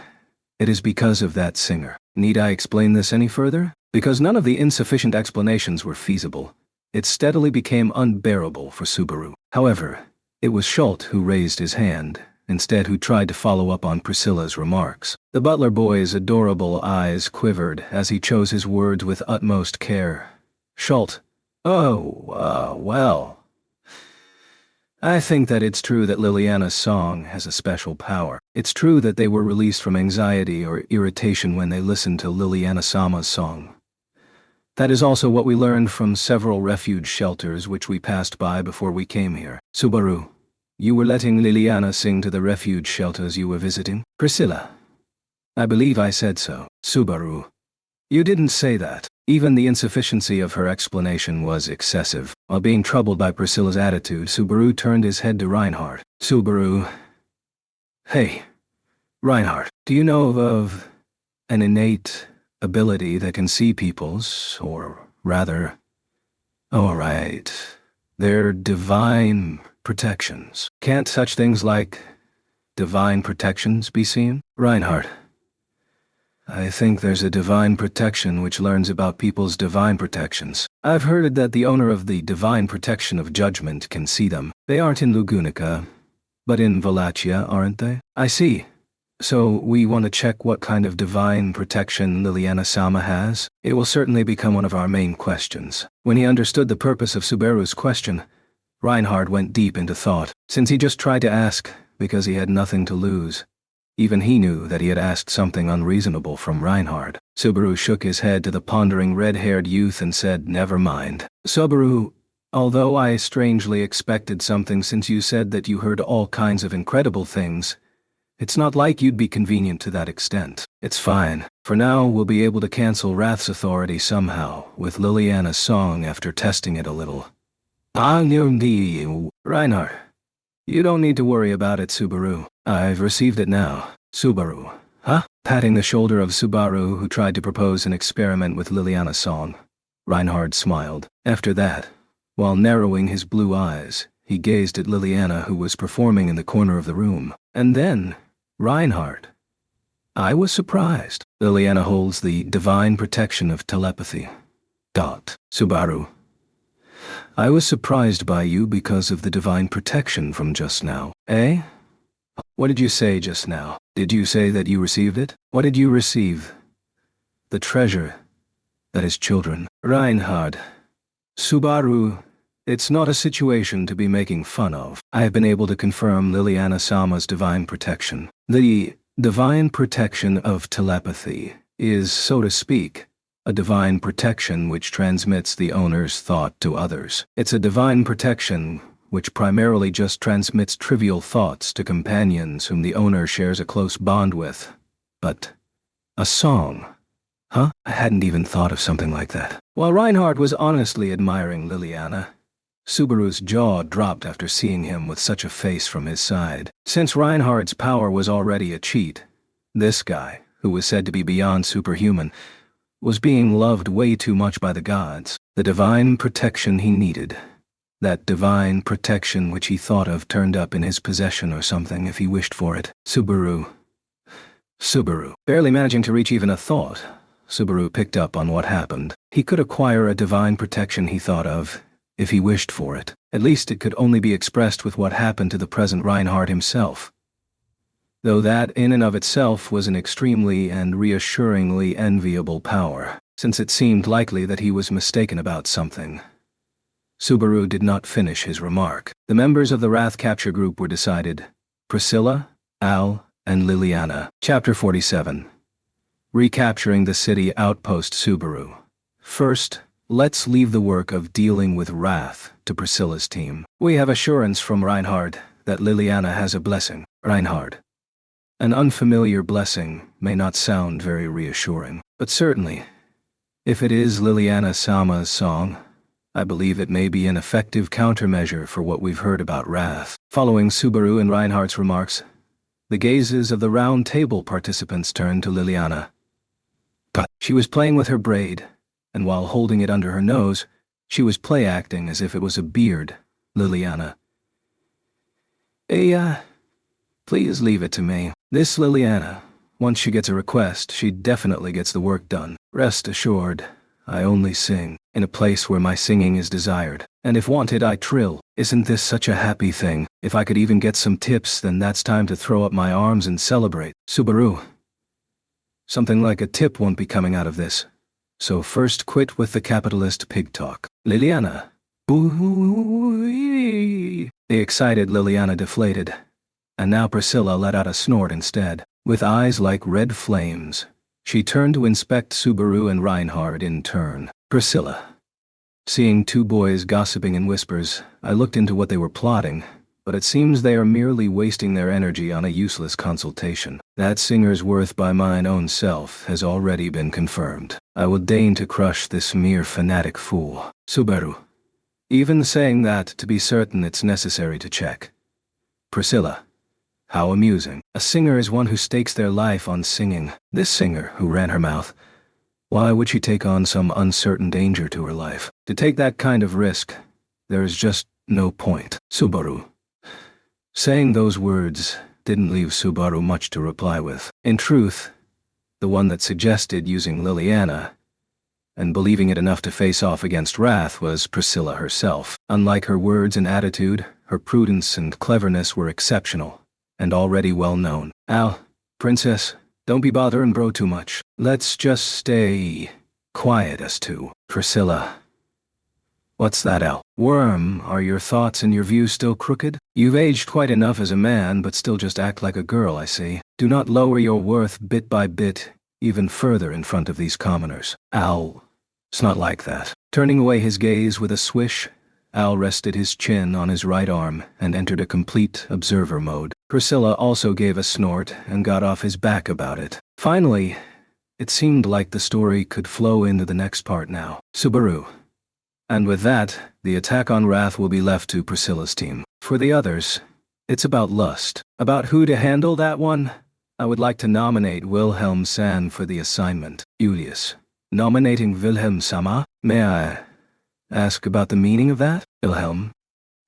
it is because of that singer. Need I explain this any further? Because none of the insufficient explanations were feasible, it steadily became unbearable for Subaru. However, it was Schult who raised his hand, instead who tried to follow up on Priscilla's remarks. The butler boy's adorable eyes quivered as he chose his words with utmost care. Schult. Well. I think that it's true that Liliana's song has a special power. It's true that they were released from anxiety or irritation when they listened to Liliana-sama's song. That is also what we learned from several refuge shelters which we passed by before we came here. Subaru, you were letting Liliana sing to the refuge shelters you were visiting? Priscilla. I believe I said so. Subaru. You didn't say that. Even the insufficiency of her explanation was excessive. While being troubled by Priscilla's attitude, Subaru turned his head to Reinhardt. Subaru. Hey, Reinhardt, do you know of an innate ability that can see people's, or rather, their divine protections? Can't such things like divine protections be seen? Reinhardt. I think there's a divine protection which learns about people's divine protections. I've heard that the owner of the divine protection of judgment can see them. They aren't in Lugunica, but in Wallachia, aren't they? I see. So we want to check what kind of divine protection Liliana-sama has? It will certainly become one of our main questions. When he understood the purpose of Subaru's question, Reinhardt went deep into thought. Since he just tried to ask because he had nothing to lose, even he knew that he had asked something unreasonable from Reinhardt. Subaru shook his head to the pondering red-haired youth and said, "Never mind. Subaru, although I strangely expected something since you said that you heard all kinds of incredible things, it's not like you'd be convenient to that extent. It's fine. For now, we'll be able to cancel Wrath's authority somehow, with Liliana's song after testing it a little." Reinhardt. You don't need to worry about it, Subaru. I've received it now. Subaru. Huh? Patting the shoulder of Subaru, who tried to propose an experiment with Liliana's song. Reinhardt smiled. After that, while narrowing his blue eyes, he gazed at Liliana, who was performing in the corner of the room. And then, Reinhardt. I was surprised. Liliana holds the divine protection of telepathy. Subaru. I was surprised by you because of the divine protection from just now. Eh? What did you say just now? Did you say that you received it? What did you receive? The treasure. That is children. Reinhard. Subaru. It's not a situation to be making fun of. I have been able to confirm Liliana-sama's divine protection. The divine protection of telepathy is, so to speak, a divine protection which transmits the owner's thought to others. It's a divine protection which primarily just transmits trivial thoughts to companions whom the owner shares a close bond with. But a song? Huh? I hadn't even thought of something like that. While Reinhard was honestly admiring Liliana, Subaru's jaw dropped after seeing him with such a face from his side. Since Reinhard's power was already a cheat, this guy, who was said to be beyond superhuman, was being loved way too much by the gods. The divine protection he needed. That divine protection which he thought of turned up in his possession or something if he wished for it. Subaru. Barely managing to reach even a thought, Subaru picked up on what happened. He could acquire a divine protection he thought of, if he wished for it. At least it could only be expressed with what happened to the present Reinhard himself. Though that in and of itself was an extremely and reassuringly enviable power, since it seemed likely that he was mistaken about something. Subaru did not finish his remark. The members of the Wrath Capture Group were decided: Priscilla, Al, and Liliana. Chapter 47. Recapturing the city outpost Subaru. First, let's leave the work of dealing with Wrath to Priscilla's team. We have assurance from Reinhard that Liliana has a blessing. Reinhard. An unfamiliar blessing may not sound very reassuring, but certainly, if it is Liliana-sama's song, I believe it may be an effective countermeasure for what we've heard about Wrath. Following Subaru and Reinhardt's remarks, the gazes of the round table participants turned to Liliana. But she was playing with her braid, and while holding it under her nose, she was play-acting as if it was a beard. Liliana. Please leave it to me. This Liliana, once she gets a request, she definitely gets the work done. Rest assured, I only sing in a place where my singing is desired, and if wanted I trill. Isn't this such a happy thing? If I could even get some tips, then that's time to throw up my arms and celebrate. Subaru. Something like a tip won't be coming out of this. So first quit with the capitalist pig talk. Liliana. Boo-hoo-hoo-hoo-hoo. The excited Liliana deflated, and now Priscilla let out a snort instead. With eyes like red flames, she turned to inspect Subaru and Reinhard in turn. Priscilla. Seeing two boys gossiping in whispers, I looked into what they were plotting, but it seems they are merely wasting their energy on a useless consultation. That singer's worth by mine own self has already been confirmed. I will deign to crush this mere fanatic fool. Subaru. Even saying that, to be certain it's necessary to check. Priscilla. How amusing. A singer is one who stakes their life on singing. This singer, who ran her mouth, why would she take on some uncertain danger to her life? To take that kind of risk, there is just no point. Subaru. Saying those words didn't leave Subaru much to reply with. In truth, the one that suggested using Liliana and believing it enough to face off against Wrath was Priscilla herself. Unlike her words and attitude, her prudence and cleverness were exceptional and already well known. Al, princess, don't be bothering bro too much. Let's just stay quiet as two. Priscilla. What's that, Al? Worm, are your thoughts and your views still crooked? You've aged quite enough as a man, but still just act like a girl, I see. Do not lower your worth bit by bit, even further in front of these commoners. Al. It's not like that. Turning away his gaze with a swish, Al rested his chin on his right arm and entered a complete observer mode. Priscilla also gave a snort and got off his back about it. Finally, it seemed like the story could flow into the next part now. Subaru. And with that, the attack on Wrath will be left to Priscilla's team. For the others, it's about lust. About who to handle that one? I would like to nominate Wilhelm San for the assignment. Julius. Nominating Wilhelm Sama? May I ask about the meaning of that? Wilhelm.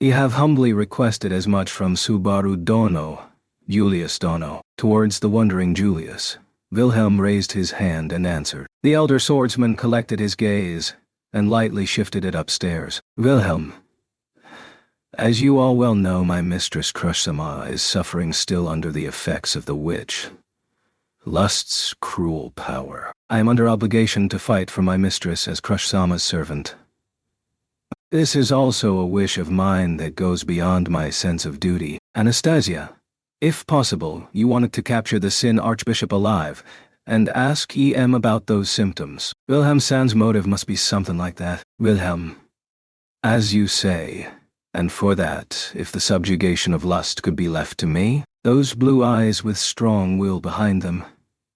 I have humbly requested as much from Subaru Dono, Julius Dono. Towards the wondering Julius, Wilhelm raised his hand and answered. The elder swordsman collected his gaze, and lightly shifted it upstairs. Wilhelm, as you all well know, my mistress Crush-sama is suffering still under the effects of the witch. Lust's cruel power. I am under obligation to fight for my mistress as Crush-sama's servant. This is also a wish of mine that goes beyond my sense of duty. Anastasia, if possible, you wanted to capture the Sin Archbishop alive, and ask EM about those symptoms. Wilhelm Sand's motive must be something like that. Wilhelm, as you say, and for that, if the subjugation of lust could be left to me, those blue eyes with strong will behind them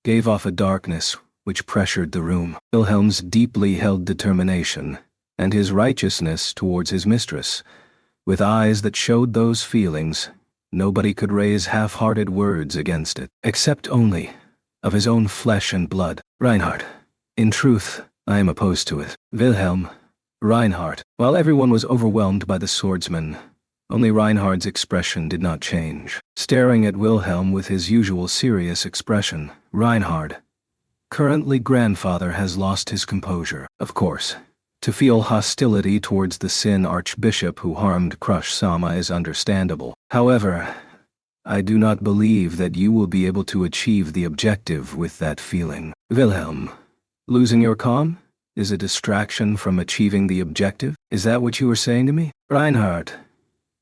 gave off a darkness which pressured the room. Wilhelm's deeply held determination, and his righteousness towards his mistress, with eyes that showed those feelings, nobody could raise half-hearted words against it, except only of his own flesh and blood. Reinhard, in truth, I am opposed to it. Wilhelm, Reinhard. While everyone was overwhelmed by the swordsman, only Reinhard's expression did not change. Staring at Wilhelm with his usual serious expression, Reinhard, currently grandfather, has lost his composure. Of course, to feel hostility towards the Sin Archbishop who harmed Crush-sama is understandable. However, I do not believe that you will be able to achieve the objective with that feeling. Wilhelm, losing your calm is a distraction from achieving the objective? Is that what you were saying to me? Reinhard,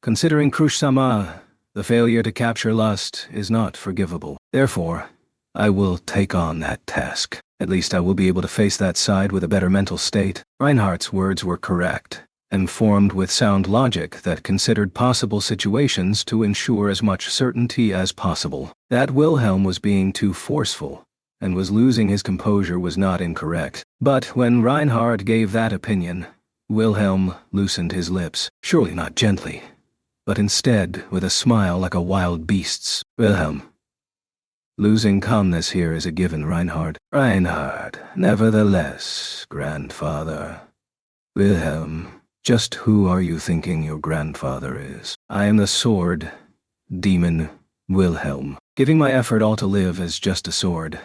considering Crush-sama, the failure to capture lust is not forgivable. Therefore, I will take on that task. At least I will be able to face that side with a better mental state. Reinhardt's words were correct, and formed with sound logic that considered possible situations to ensure as much certainty as possible. That Wilhelm was being too forceful and was losing his composure was not incorrect. But when Reinhardt gave that opinion, Wilhelm loosened his lips, surely not gently, but instead with a smile like a wild beast's. Wilhelm, losing calmness here is a given, Reinhard. Reinhard, nevertheless, grandfather. Wilhelm, just who are you thinking your grandfather is? I am the sword demon Wilhelm, giving my effort all to live as just a sword,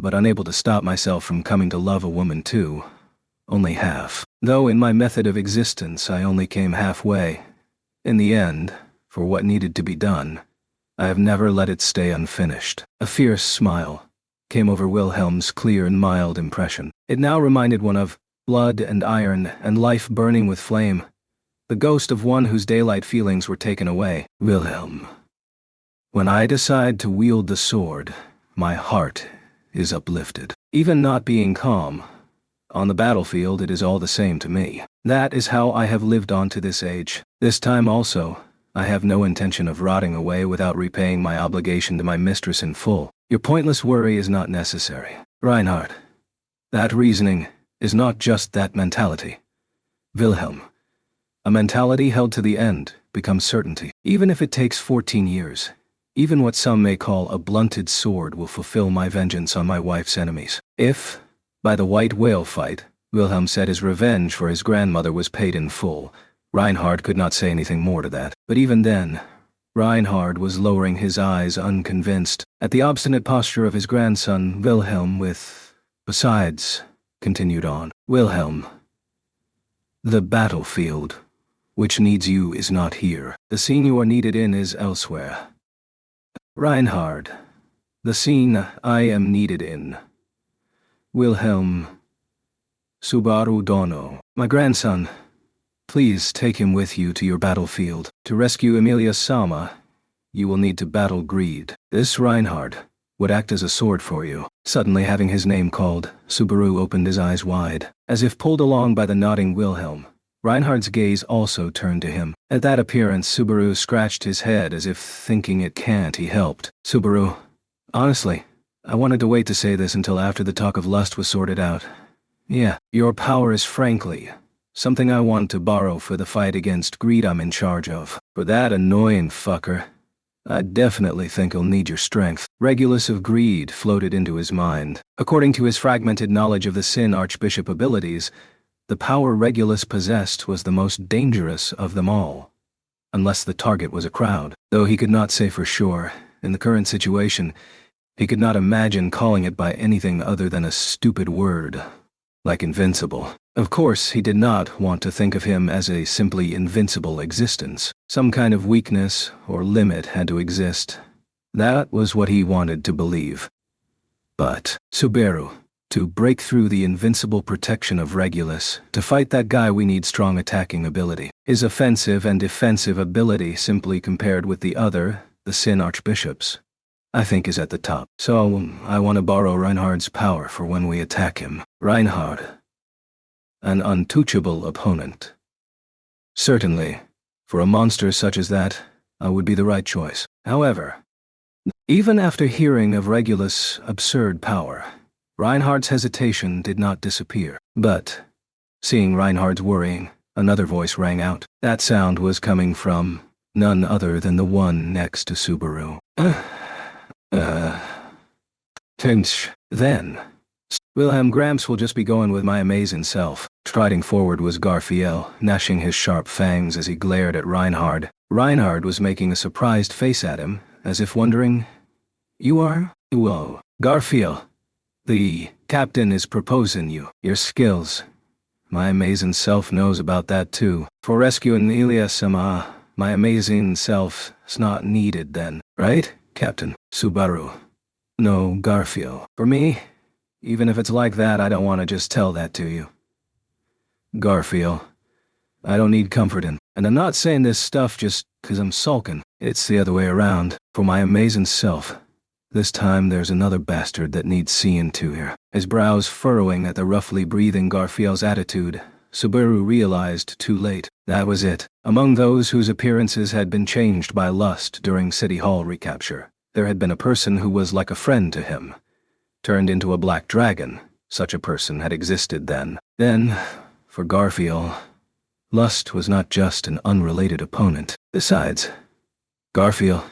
but unable to stop myself from coming to love a woman too. Only half. Though in my method of existence I only came halfway. In the end, for what needed to be done, I have never let it stay unfinished. A fierce smile came over Wilhelm's clear and mild impression. It now reminded one of blood and iron and life burning with flame, the ghost of one whose daylight feelings were taken away. Wilhelm, when I decide to wield the sword, my heart is uplifted. Even not being calm, on the battlefield it is all the same to me. That is how I have lived on to this age. This time also, I have no intention of rotting away without repaying my obligation to my mistress in full. Your pointless worry is not necessary. Reinhard, that reasoning is not just that mentality. Wilhelm, a mentality held to the end becomes certainty. Even if it takes 14 years, even what some may call a blunted sword will fulfill my vengeance on my wife's enemies. If, by the white whale fight, Wilhelm said his revenge for his grandmother was paid in full, Reinhard could not say anything more to that. But even then, Reinhard was lowering his eyes unconvinced at the obstinate posture of his grandson Wilhelm with, besides, continued on, Wilhelm, the battlefield, which needs you, is not here. The scene you are needed in is elsewhere. Reinhard, the scene I am needed in. Wilhelm, Subaru Dono, my grandson, please take him with you to your battlefield. To rescue Emilia Sama, you will need to battle greed. This Reinhard would act as a sword for you. Suddenly having his name called, Subaru opened his eyes wide. As if pulled along by the nodding Wilhelm, Reinhard's gaze also turned to him. At that appearance, Subaru scratched his head as if thinking it can't. He helped. Subaru, honestly, I wanted to wait to say this until after the talk of lust was sorted out. Yeah, your power is frankly something I want to borrow for the fight against greed I'm in charge of. For that annoying fucker, I definitely think he'll need your strength. Regulus of Greed floated into his mind. According to his fragmented knowledge of the Sin Archbishop abilities, the power Regulus possessed was the most dangerous of them all, unless the target was a crowd. Though he could not say for sure, in the current situation, he could not imagine calling it by anything other than a stupid word, like invincible. Of course, he did not want to think of him as a simply invincible existence. Some kind of weakness or limit had to exist. That was what he wanted to believe. But, Subaru, to break through the invincible protection of Regulus, to fight that guy we need strong attacking ability. His offensive and defensive ability simply compared with the other, the Sin Archbishops, I think is at the top. So, I want to borrow Reinhard's power for when we attack him. Reinhard. An untouchable opponent. Certainly, for a monster such as that, I would be the right choice. However, even after hearing of Regulus' absurd power, Reinhard's hesitation did not disappear. But, seeing Reinhard's worrying, another voice rang out. That sound was coming from none other than the one next to Subaru. Then, Wilhelm Gramps will just be going with my amazing self. Striding forward was Garfiel, gnashing his sharp fangs as he glared at Reinhard. Reinhard was making a surprised face at him, as if wondering, "You are? Whoa. Garfiel. The captain is proposing you. Your skills. My amazing self knows about that too. For rescuing Ilya-sama, my amazing self's not needed then, right, Captain?" Subaru. No, Garfiel. For me, even if it's like that, I don't want to just tell that to you. Garfiel. I don't need comforting. And I'm not saying this stuff just 'cause I'm sulking. It's the other way around. For my amazing self. This time there's another bastard that needs seeing to here. His brows furrowing at the roughly breathing Garfiel's attitude, Subaru realized too late. That was it. Among those whose appearances had been changed by lust during City Hall recapture, there had been a person who was like a friend to him. Turned into a black dragon, such a person had existed then. Then, for Garfiel, lust was not just an unrelated opponent. Besides, Garfiel,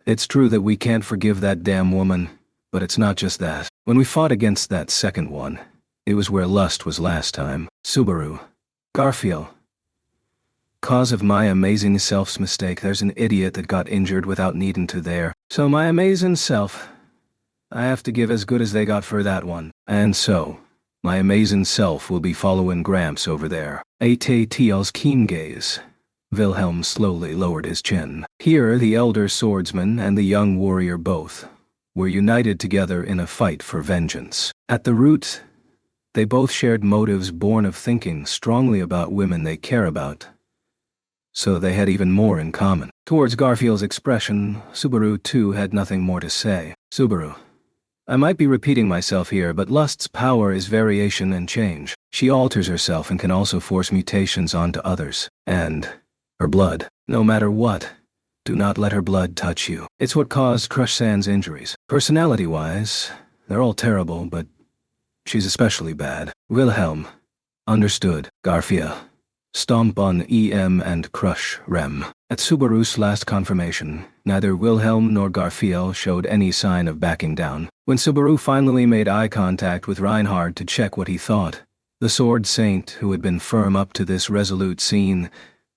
it's true that we can't forgive that damn woman, but it's not just that. When we fought against that second one, it was where lust was last time. Subaru. Garfiel. Cause of my amazing self's mistake, there's an idiot that got injured without needing to there. So my amazing self, I have to give as good as they got for that one. And so, my amazing self will be following Gramps over there. ATTL's keen gaze. Wilhelm slowly lowered his chin. Here the elder swordsman and the young warrior both were united together in a fight for vengeance. At the root, they both shared motives born of thinking strongly about women they care about. So they had even more in common. Towards Garfiel's expression, Subaru too had nothing more to say. Subaru. I might be repeating myself here, but lust's power is variation and change. She alters herself and can also force mutations onto others. And her blood, no matter what, do not let her blood touch you. It's what caused Crush Sand's injuries. Personality-wise, they're all terrible, but she's especially bad. Wilhelm. Understood. Garfiel. Stomp on EM and crush Rem. At Subaru's last confirmation, neither Wilhelm nor Garfiel showed any sign of backing down. When Subaru finally made eye contact with Reinhard to check what he thought, the sword saint who had been firm up to this resolute scene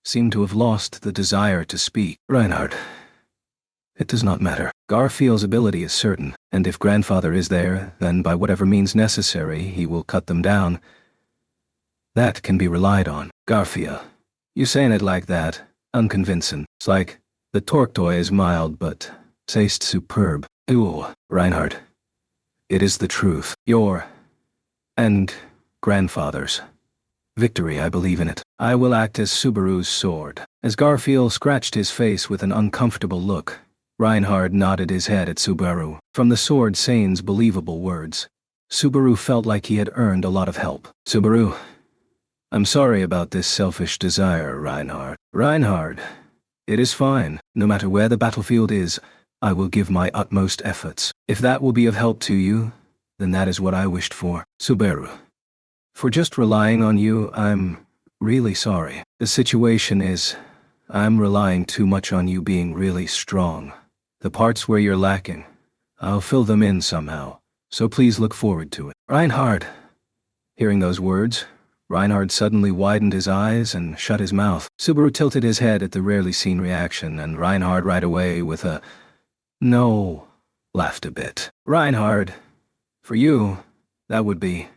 seemed to have lost the desire to speak. Reinhard. It does not matter. Garfiel's ability is certain, and if grandfather is there, then by whatever means necessary he will cut them down. That can be relied on. Garfiel. You saying it like that, unconvincing. It's like, the torque toy is mild but taste superb. Ooh, Reinhard. It is the truth. Your and grandfather's victory, I believe in it. I will act as Subaru's sword. As Garfiel scratched his face with an uncomfortable look, Reinhard nodded his head at Subaru. From the sword saint's believable words, Subaru felt like he had earned a lot of help. Subaru. I'm sorry about this selfish desire, Reinhard. Reinhard. It is fine. No matter where the battlefield is, I will give my utmost efforts. If that will be of help to you, then that is what I wished for. Subaru. For just relying on you, I'm really sorry. The situation is, I'm relying too much on you being really strong. The parts where you're lacking, I'll fill them in somehow. So please look forward to it. Reinhard. Hearing those words, Reinhard suddenly widened his eyes and shut his mouth. Subaru tilted his head at the rarely seen reaction, and Reinhard right away with a "No," laughed a bit. Reinhard, for you, that would be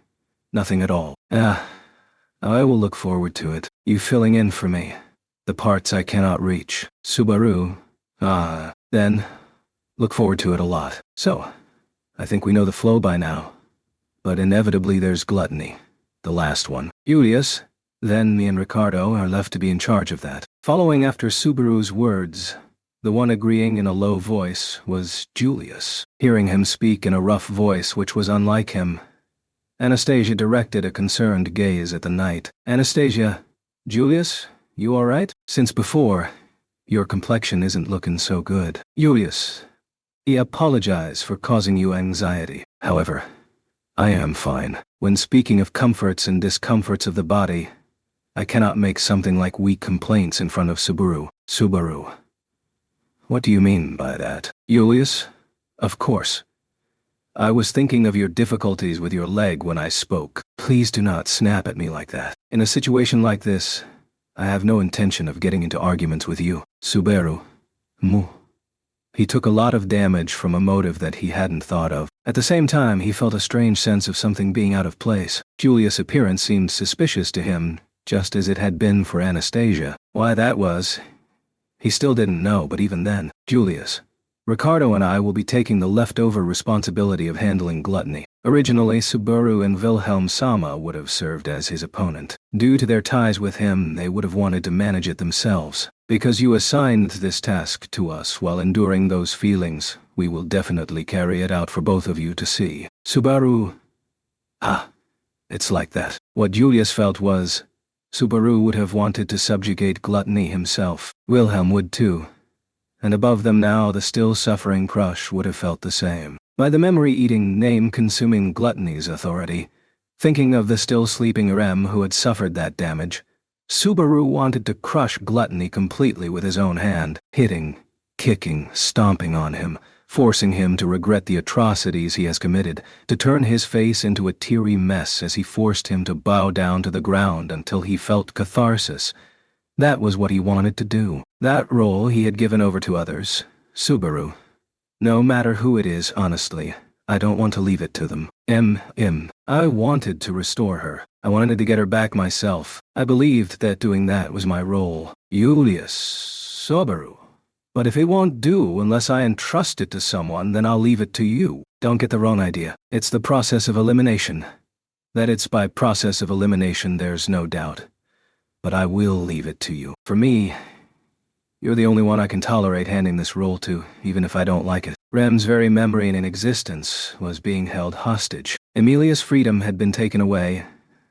nothing at all. I will look forward to it. You filling in for me. The parts I cannot reach. Subaru. Then, look forward to it a lot. So, I think we know the flow by now. But inevitably there's gluttony. The last one. Julius. Then me and Ricardo are left to be in charge of that. Following after Subaru's words, the one agreeing in a low voice was Julius. Hearing him speak in a rough voice which was unlike him, Anastasia directed a concerned gaze at the knight. Anastasia, Julius, you all right? Since before, your complexion isn't looking so good. Julius, I apologize for causing you anxiety. However, I am fine. When speaking of comforts and discomforts of the body, I cannot make something like weak complaints in front of Subaru. Subaru. What do you mean by that? Julius? Of course. I was thinking of your difficulties with your leg when I spoke. Please do not snap at me like that. In a situation like this, I have no intention of getting into arguments with you. Subaru. He took a lot of damage from a motive that he hadn't thought of. At the same time, he felt a strange sense of something being out of place. Julius' appearance seemed suspicious to him, just as it had been for Anastasia. Why that was, he still didn't know, but even then, Julius. Ricardo and I will be taking the leftover responsibility of handling gluttony. Originally, Subaru and Wilhelm Sama would have served as his opponent. Due to their ties with him, they would have wanted to manage it themselves. Because you assigned this task to us while enduring those feelings, we will definitely carry it out for both of you to see. Subaru. It's like that. What Julius felt was, Subaru would have wanted to subjugate gluttony himself. Wilhelm would too. And above them now the still-suffering Crush would have felt the same. By the memory-eating, name-consuming gluttony's authority, thinking of the still-sleeping Rem who had suffered that damage, Subaru wanted to crush gluttony completely with his own hand, hitting, kicking, stomping on him, forcing him to regret the atrocities he has committed, to turn his face into a teary mess as he forced him to bow down to the ground until he felt catharsis. That was what he wanted to do. That role he had given over to others. Subaru. No matter who it is, honestly, I don't want to leave it to them. I wanted to restore her. I wanted to get her back myself. I believed that doing that was my role. Julius. Subaru. But if it won't do unless I entrust it to someone, then I'll leave it to you. Don't get the wrong idea. It's the process of elimination. That it's by process of elimination, there's no doubt. But I will leave it to you. For me, you're the only one I can tolerate handing this role to, even if I don't like it. Rem's very memory and existence was being held hostage. Emilia's freedom had been taken away,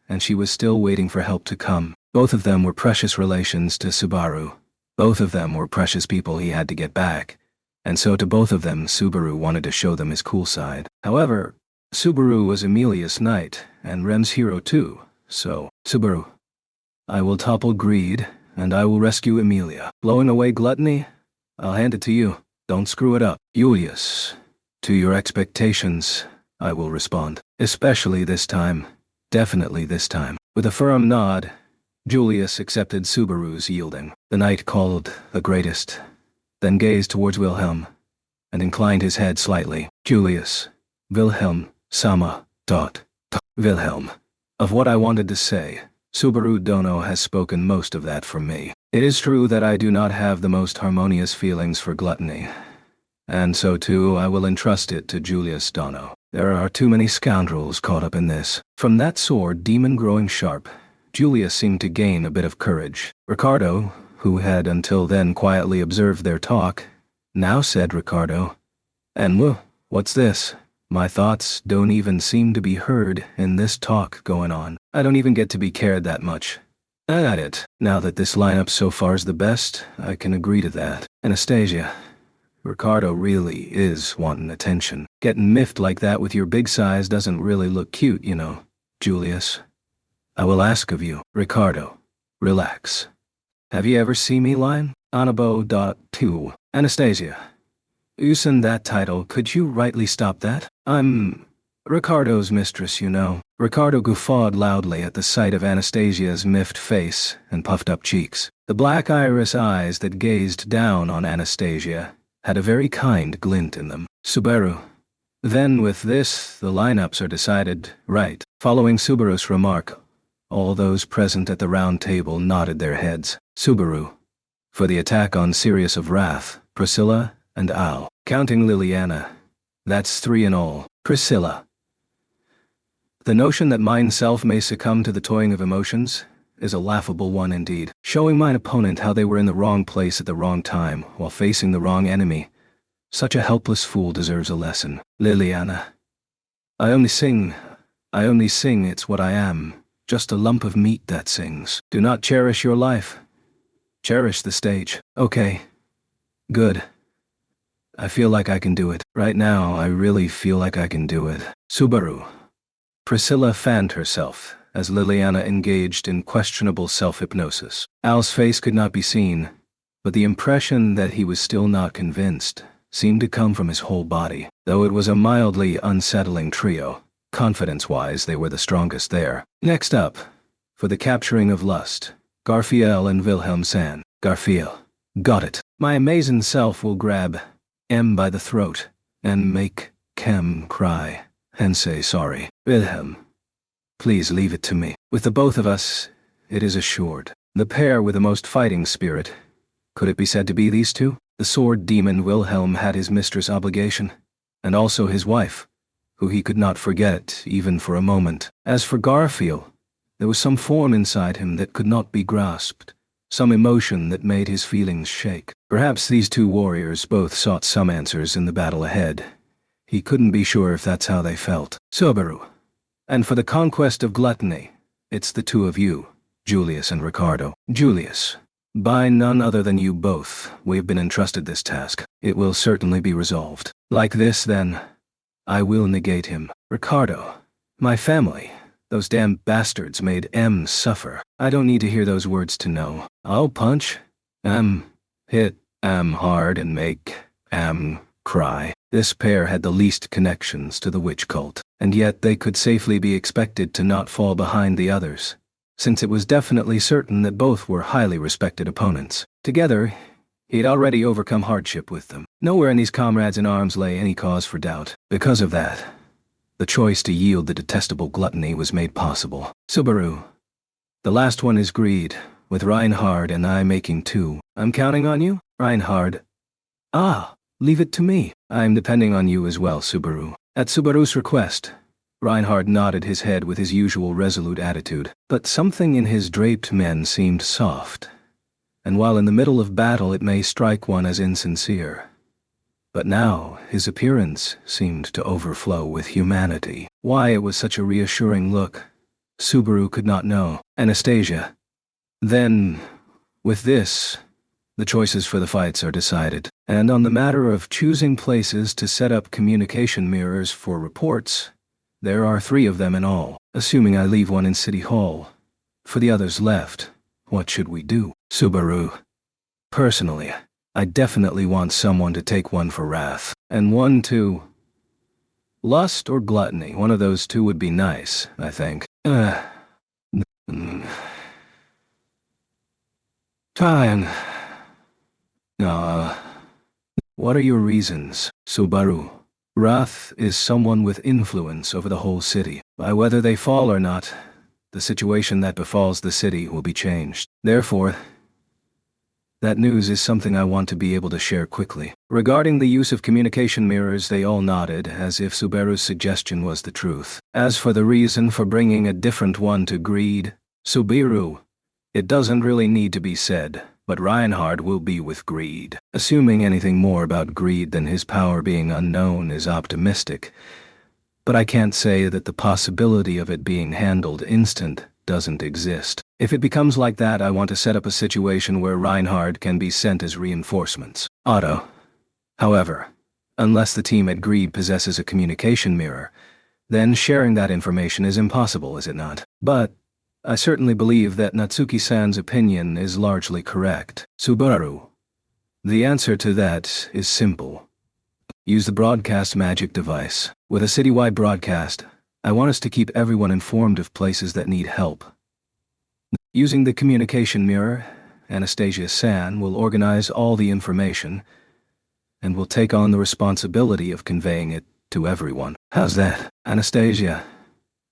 and she was still waiting for help to come. Both of them were precious relations to Subaru. Both of them were precious people he had to get back. And so to both of them, Subaru wanted to show them his cool side. However, Subaru was Emilia's knight, and Rem's hero too, so, Subaru. I will topple greed, and I will rescue Emilia. Blowing away gluttony? I'll hand it to you. Don't screw it up. Julius. To your expectations, I will respond. Especially this time. Definitely this time. With a firm nod, Julius accepted Subaru's yielding. The knight called the greatest, then gazed towards Wilhelm, and inclined his head slightly. Julius. Wilhelm. Sama. Wilhelm. Of what I wanted to say, Subaru Dono has spoken most of that for me. It is true that I do not have the most harmonious feelings for gluttony, and so too I will entrust it to Julius Dono. There are too many scoundrels caught up in this. From that sword demon growing sharp, Julius seemed to gain a bit of courage. Ricardo, who had until then quietly observed their talk, now said, Ricardo, "And what's this? My thoughts don't even seem to be heard in this talk going on. I don't even get to be cared that much. I got it. Now that this lineup so far is the best, I can agree to that. Anastasia, Ricardo really is wanting attention. Getting miffed like that with your big size doesn't really look cute, you know. Julius, I will ask of you. Ricardo, relax. Have you ever seen me line? Anabo.2. Anastasia. Using that title, could you rightly stop that? I'm Ricardo's mistress, you know. Ricardo guffawed loudly at the sight of Anastasia's miffed face and puffed up cheeks. The black iris eyes that gazed down on Anastasia had a very kind glint in them. Subaru. Then with this, the lineups are decided, right? Following Subaru's remark, All those present at the round table nodded their heads. Subaru. For the attack on Sirius of Wrath, Priscilla, and Al. Counting Liliana. That's 3 in all. Priscilla. The notion that mine self may succumb to the toying of emotions is a laughable one indeed. Showing mine opponent how they were in the wrong place at the wrong time while facing the wrong enemy. Such a helpless fool deserves a lesson. Liliana. I only sing, it's what I am. Just a lump of meat that sings. Do not cherish your life. Cherish the stage. Okay. Good. I feel like I can do it. Right now, I really feel like I can do it. Subaru. Priscilla fanned herself as Liliana engaged in questionable self-hypnosis. Al's face could not be seen, but the impression that he was still not convinced seemed to come from his whole body. Though it was a mildly unsettling trio, confidence-wise they were the strongest there. Next up, for the capturing of lust, Garfiel and Wilhelm San. Garfiel. Got it. My amazing self will grab M by the throat and make Kem cry and say sorry. Wilhelm. Please leave it to me. With the both of us, it is assured. The pair with the most fighting spirit. Could it be said to be these two? The sword demon Wilhelm had his mistress obligation, and also his wife, who he could not forget even for a moment. As for Garfiel, there was some form inside him that could not be grasped, some emotion that made his feelings shake. Perhaps these two warriors both sought some answers in the battle ahead. He couldn't be sure if that's how they felt. Subaru. And for the conquest of gluttony, it's the two of you, Julius and Ricardo. Julius. By none other than you both, we've been entrusted this task. It will certainly be resolved. Like this, then, I will negate him. Ricardo. My family. Those damn bastards made M suffer. I don't need to hear those words to know. I'll punch M, hit M hard and make M cry. This pair had the least connections to the witch cult, and yet they could safely be expected to not fall behind the others, since it was definitely certain that both were highly respected opponents. Together, he'd already overcome hardship with them. Nowhere in these comrades in arms lay any cause for doubt. Because of that, the choice to yield the detestable gluttony was made possible. Subaru. The last one is greed, with Reinhard and I making 2. I'm counting on you, Reinhard. Ah, leave it to me. I'm depending on you as well, Subaru. At Subaru's request, Reinhard nodded his head with his usual resolute attitude, but something in his draped men seemed soft, and while in the middle of battle it may strike one as insincere. But now his appearance seemed to overflow with humanity. Why it was such a reassuring look, Subaru could not know. Anastasia. Then, with this, the choices for the fights are decided, and on the matter of choosing places to set up communication mirrors for reports, there are 3 of them in all, assuming I leave one in City Hall. For the others left, what should we do? Subaru. Personally, I definitely want someone to take one for wrath, and one to lust or gluttony. One of those 2 would be nice, I think. Fine. What are your reasons, Subaru? Wrath is someone with influence over the whole city. By whether they fall or not, the situation that befalls the city will be changed. Therefore, that news is something I want to be able to share quickly. Regarding the use of communication mirrors, they all nodded, as if Subaru's suggestion was the truth. As for the reason for bringing a different one to greed, Subaru, it doesn't really need to be said, but Reinhard will be with greed. Assuming anything more about greed than his power being unknown is optimistic, but I can't say that the possibility of it being handled instant doesn't exist. If it becomes like that, I want to set up a situation where Reinhard can be sent as reinforcements. Otto. However, unless the team at Greed possesses a communication mirror, then sharing that information is impossible, is it not? But I certainly believe that Natsuki-san's opinion is largely correct. Subaru. The answer to that is simple. Use the broadcast magic device. With a citywide broadcast, I want us to keep everyone informed of places that need help. Using the communication mirror, Anastasia-san will organize all the information and will take on the responsibility of conveying it to everyone. How's that, Anastasia?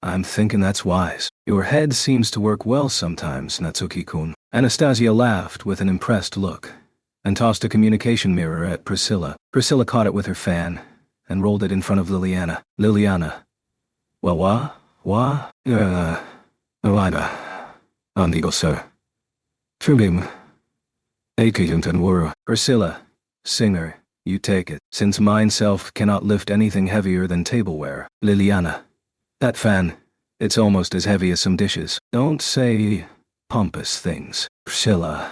I'm thinking that's wise. Your head seems to work well sometimes, Natsuki-kun. Anastasia laughed with an impressed look and tossed a communication mirror at Priscilla. Priscilla caught it with her fan and rolled it in front of Liliana. Liliana. Well, Elida. Andigo, sir. Trubim. Akiyuntan wuru. Priscilla. Singer, you take it, since mine self cannot lift anything heavier than tableware. Liliana. That fan, it's almost as heavy as some dishes. Don't say pompous things. Priscilla.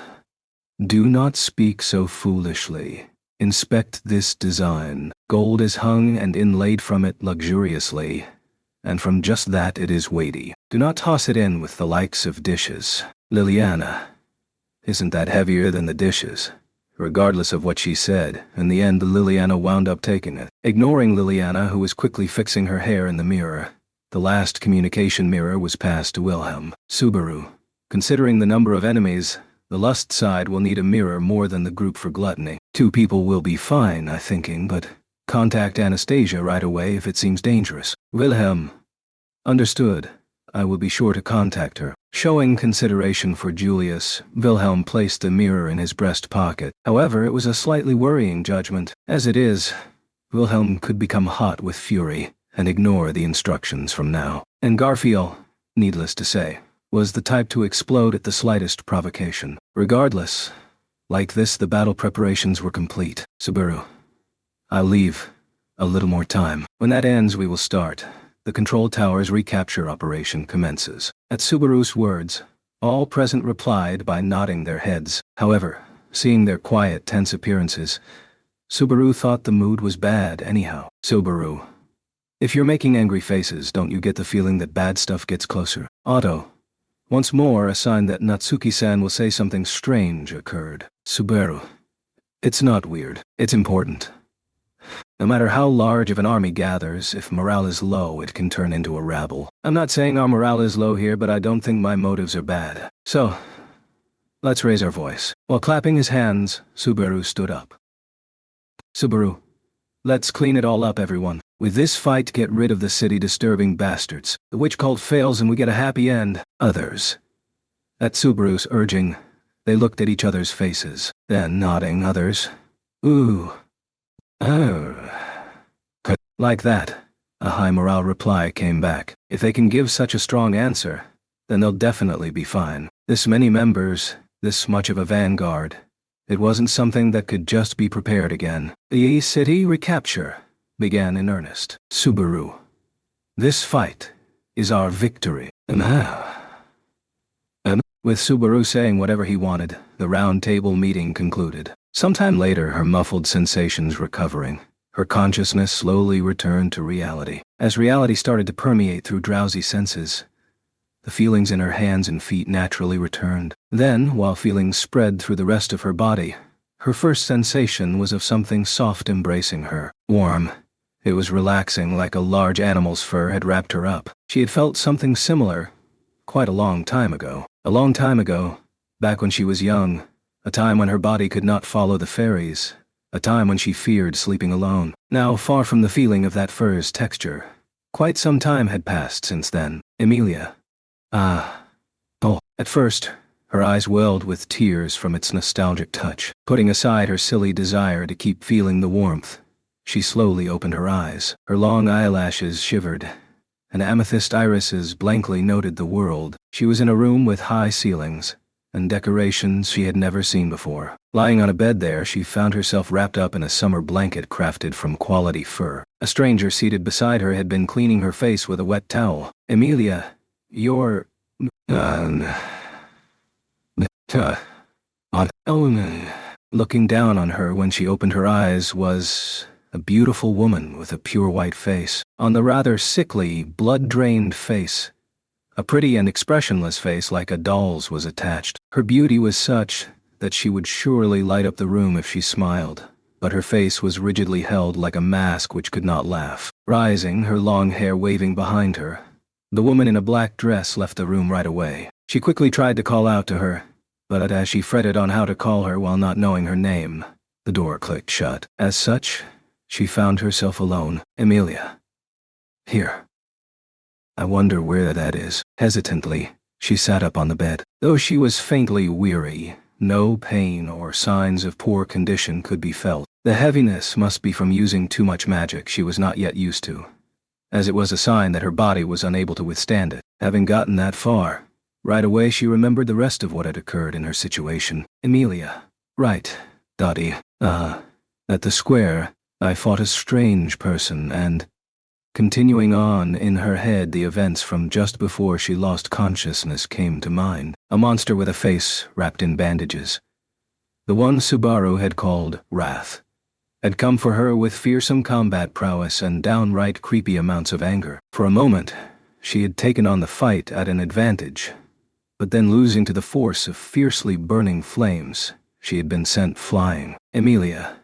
Do not speak so foolishly. Inspect this design. Gold is hung and inlaid from it luxuriously, and from just that it is weighty. Do not toss it in with the likes of dishes. Liliana. Isn't that heavier than the dishes? Regardless of what she said, in the end Liliana wound up taking it. Ignoring Liliana, who was quickly fixing her hair in the mirror, the last communication mirror was passed to Wilhelm. Subaru. Considering the number of enemies, the lust side will need a mirror more than the group for gluttony. 2 people will be fine, I'm thinking, but contact Anastasia right away if it seems dangerous. Wilhelm. Understood. I will be sure to contact her. Showing consideration for Julius, Wilhelm placed the mirror in his breast pocket. However, it was a slightly worrying judgment. As it is, Wilhelm could become hot with fury and ignore the instructions from now. And Garfield, needless to say, was the type to explode at the slightest provocation. Regardless, like this the battle preparations were complete. Subaru. I'll leave. A little more time. When that ends we will start. The control tower's recapture operation commences. At Subaru's words, all present replied by nodding their heads. However, seeing their quiet, tense appearances, Subaru thought the mood was bad anyhow. Subaru. If you're making angry faces, don't you get the feeling that bad stuff gets closer? Otto. Once more, a sign that Natsuki-san will say something strange occurred. Subaru. It's not weird. It's important. No matter how large of an army gathers, if morale is low, it can turn into a rabble. I'm not saying our morale is low here, but I don't think my motives are bad. So, let's raise our voice. While clapping his hands, Subaru stood up. Subaru. Let's clean it all up, everyone. With this fight, get rid of the city-disturbing bastards. The witch cult fails and we get a happy end. Others. At Subaru's urging, they looked at each other's faces. Then, nodding, others. Ooh. Oh. Like that. A high morale reply came back. If they can give such a strong answer, then they'll definitely be fine. This many members, this much of a vanguard. It wasn't something that could just be prepared again. The city recapture began in earnest. Subaru. This fight is our victory. With Subaru saying whatever he wanted, the round table meeting concluded. Sometime later, her muffled sensations recovering, her consciousness slowly returned to reality. As reality started to permeate through drowsy senses, the feelings in her hands and feet naturally returned. Then, while feelings spread through the rest of her body, her first sensation was of something soft embracing her. Warm. It was relaxing, like a large animal's fur had wrapped her up. She had felt something similar quite a long time ago. A long time ago, back when she was young, a time when her body could not follow the fairies, a time when she feared sleeping alone. Now, far from the feeling of that fur's texture, quite some time had passed since then. Emilia. At first, her eyes welled with tears from its nostalgic touch. Putting aside her silly desire to keep feeling the warmth, she slowly opened her eyes. Her long eyelashes shivered, and amethyst irises blankly noted the world. She was in a room with high ceilings and decorations she had never seen before. Lying on a bed there, she found herself wrapped up in a summer blanket crafted from quality fur. A stranger seated beside her had been cleaning her face with a wet towel. Emilia, you're... Looking down on her when she opened her eyes was a beautiful woman with a pure white face. On the rather sickly, blood-drained face, a pretty and expressionless face like a doll's was attached. Her beauty was such that she would surely light up the room if she smiled, but her face was rigidly held like a mask which could not laugh. Rising, her long hair waving behind her, the woman in a black dress left the room right away. She quickly tried to call out to her, but as she fretted on how to call her while not knowing her name, the door clicked shut. As such, she found herself alone. Emilia. Here. I wonder where that is. Hesitantly, she sat up on the bed. Though she was faintly weary, no pain or signs of poor condition could be felt. The heaviness must be from using too much magic she was not yet used to, as it was a sign that her body was unable to withstand it. Having gotten that far, right away she remembered the rest of what had occurred in her situation. Emilia. Right, Dottie. At the square, I fought a strange person and... Continuing on in her head, the events from just before she lost consciousness came to mind. A monster with a face wrapped in bandages. The one Subaru had called Wrath had come for her with fearsome combat prowess and downright creepy amounts of anger. For a moment, she had taken on the fight at an advantage, but then losing to the force of fiercely burning flames, she had been sent flying. Emilia.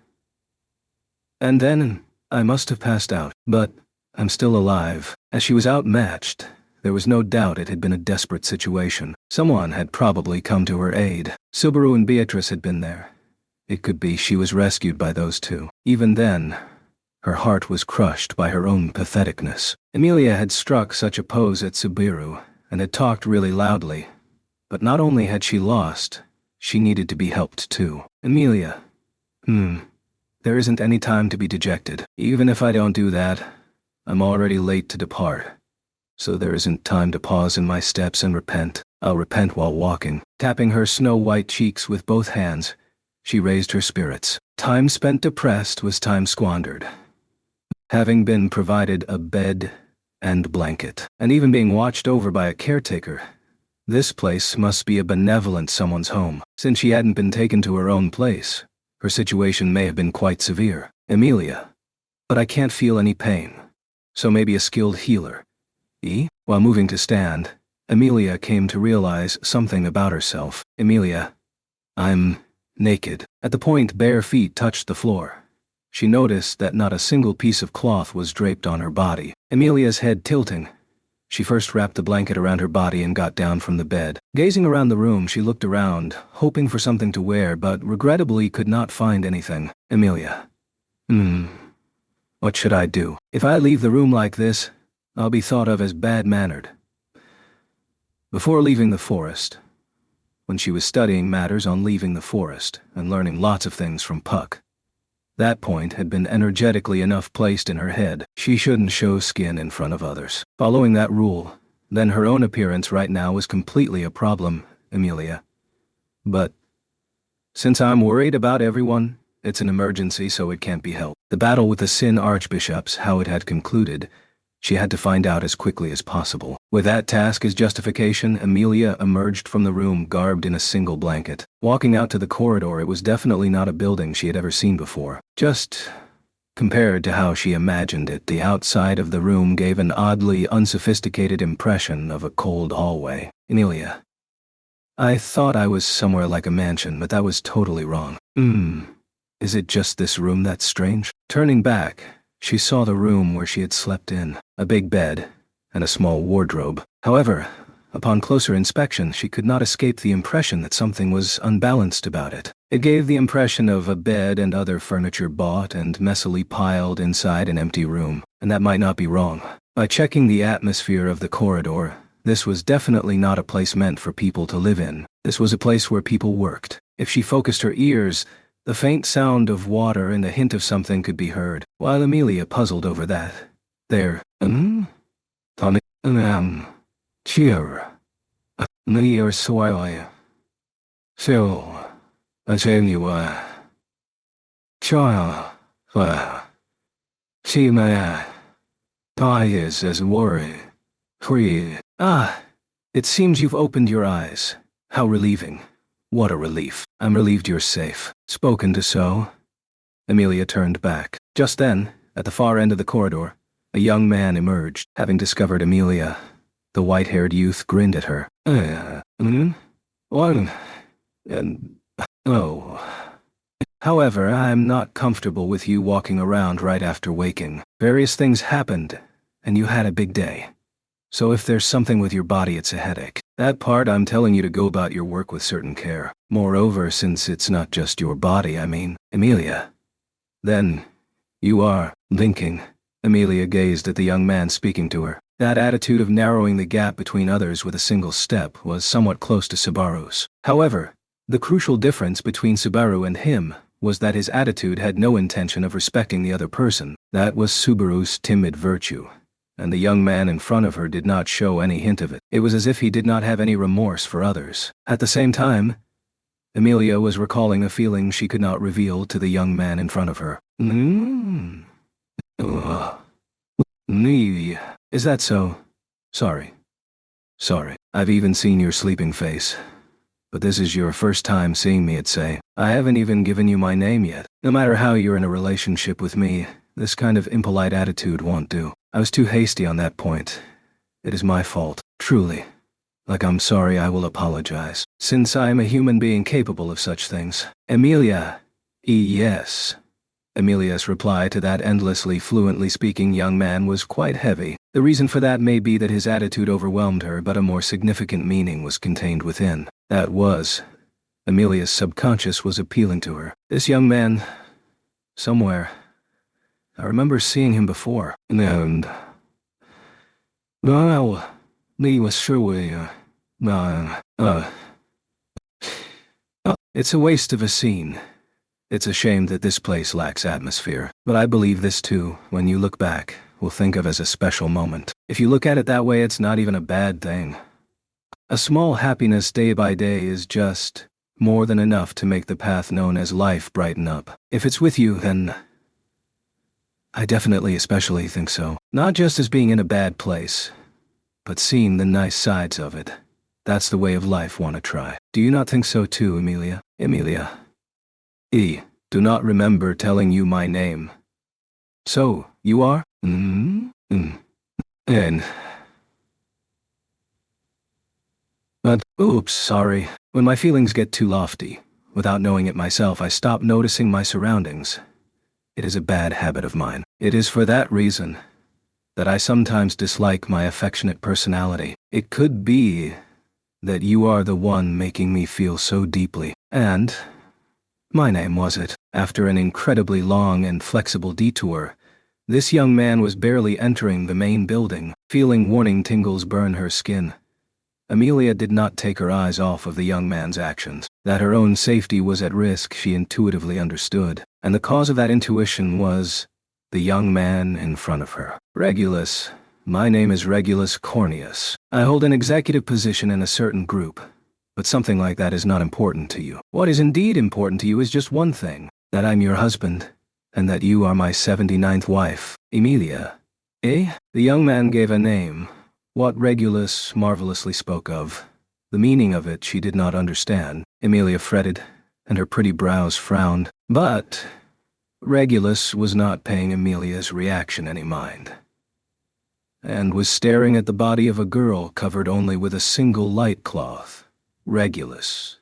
And then I must have passed out, but I'm still alive. As she was outmatched, there was no doubt it had been a desperate situation. Someone had probably come to her aid. Subaru and Beatrice had been there. It could be she was rescued by those two. Even then, her heart was crushed by her own patheticness. Emilia had struck such a pose at Subaru and had talked really loudly. But not only had she lost, she needed to be helped too. Emilia. There isn't any time to be dejected. Even if I don't do that, I'm already late to depart. So there isn't time to pause in my steps and repent. I'll repent while walking. Tapping her snow-white cheeks with both hands, she raised her spirits. Time spent depressed was time squandered. Having been provided a bed and blanket, and even being watched over by a caretaker, this place must be a benevolent someone's home. Since she hadn't been taken to her own place, her situation may have been quite severe. Emilia. But I can't feel any pain. So maybe a skilled healer. While moving to stand, Emilia came to realize something about herself. Emilia. I'm naked. At the point bare feet touched the floor, she noticed that not a single piece of cloth was draped on her body. Emilia's head tilting, she first wrapped the blanket around her body and got down from the bed. Gazing around the room, she looked around, hoping for something to wear, but regrettably could not find anything. Emilia. What should I do? If I leave the room like this, I'll be thought of as bad-mannered. Before leaving the forest, when she was studying matters on leaving the forest and learning lots of things from Puck, that point had been energetically enough placed in her head. She shouldn't show skin in front of others. Following that rule, then her own appearance right now was completely a problem, Emilia. But since I'm worried about everyone, it's an emergency, so it can't be helped. The battle with the Sin Archbishops, how it had concluded, she had to find out as quickly as possible. With that task as justification, Emilia emerged from the room garbed in a single blanket. Walking out to the corridor, it was definitely not a building she had ever seen before. Just compared to how she imagined it, the outside of the room gave an oddly unsophisticated impression of a cold hallway. Emilia. I thought I was somewhere like a mansion, but that was totally wrong. Is it just this room that's strange? Turning back, she saw the room where she had slept in, a big bed, and a small wardrobe. However, upon closer inspection, she could not escape the impression that something was unbalanced about it. It gave the impression of a bed and other furniture bought and messily piled inside an empty room, and that might not be wrong. By checking the atmosphere of the corridor, this was definitely not a place meant for people to live in. This was a place where people worked. If she focused her ears, the faint sound of water and a hint of something could be heard. While Emilia puzzled over that, there, Tommy, cheer, me or soy, so, as anyway, child, she may, is as worry, free. It seems you've opened your eyes. How relieving. What a relief. I'm relieved you're safe. Spoken to so. Emilia turned back. Just then, at the far end of the corridor, a young man emerged. Having discovered Emilia, the white-haired youth grinned at her. However, I'm not comfortable with you walking around right after waking. Various things happened, and you had a big day. So if there's something with your body, it's a headache. That part I'm telling you to go about your work with certain care. Moreover, since it's not just your body, Emilia. Then, you are thinking. Emilia gazed at the young man speaking to her. That attitude of narrowing the gap between others with a single step was somewhat close to Subaru's. However, the crucial difference between Subaru and him was that his attitude had no intention of respecting the other person. That was Subaru's timid virtue, and the young man in front of her did not show any hint of it. It was as if he did not have any remorse for others. At the same time, Amelia was recalling a feeling she could not reveal to the young man in front of her. Is that so? Sorry. I've even seen your sleeping face. But this is your first time seeing me, I'd say. I haven't even given you my name yet. No matter how you're in a relationship with me, this kind of impolite attitude won't do. I was too hasty on that point. It is my fault, truly. Like I'm sorry, I will apologize. Since I am a human being capable of such things. Amelia. Yes. Amelia's reply to that endlessly fluently speaking young man was quite heavy. The reason for that may be that his attitude overwhelmed her, but a more significant meaning was contained within. That was, Amelia's subconscious was appealing to her. This young man, somewhere, I remember seeing him before. And, well, Lee was sure it's a waste of a scene. It's a shame that this place lacks atmosphere, but I believe this too, when you look back, will think of as a special moment. If you look at it that way, it's not even a bad thing. A small happiness day by day is just more than enough to make the path known as life brighten up. If it's with you, then I definitely especially think so. Not just as being in a bad place, but seeing the nice sides of it. That's the way of life wanna try. Do you not think so too, Amelia? Amelia. Do not remember telling you my name. So, you are? But, oops, sorry. When my feelings get too lofty, without knowing it myself, I stop noticing my surroundings. It is a bad habit of mine. It is for that reason that I sometimes dislike my affectionate personality. It could be that you are the one making me feel so deeply. And my name, was it? After an incredibly long and flexible detour, this young man was barely entering the main building, feeling warning tingles burn her skin. Amelia did not take her eyes off of the young man's actions. That her own safety was at risk she intuitively understood, and the cause of that intuition was the young man in front of her. Regulus. My name is Regulus Corneus. I hold an executive position in a certain group. But something like that is not important to you. What is indeed important to you is just one thing, that I'm your husband, and that you are my 79th wife, Amelia. The young man gave a name, what Regulus marvelously spoke of. The meaning of it she did not understand. Amelia fretted, and her pretty brows frowned. But Regulus was not paying Amelia's reaction any mind, and was staring at the body of a girl covered only with a single light cloth. Regulus.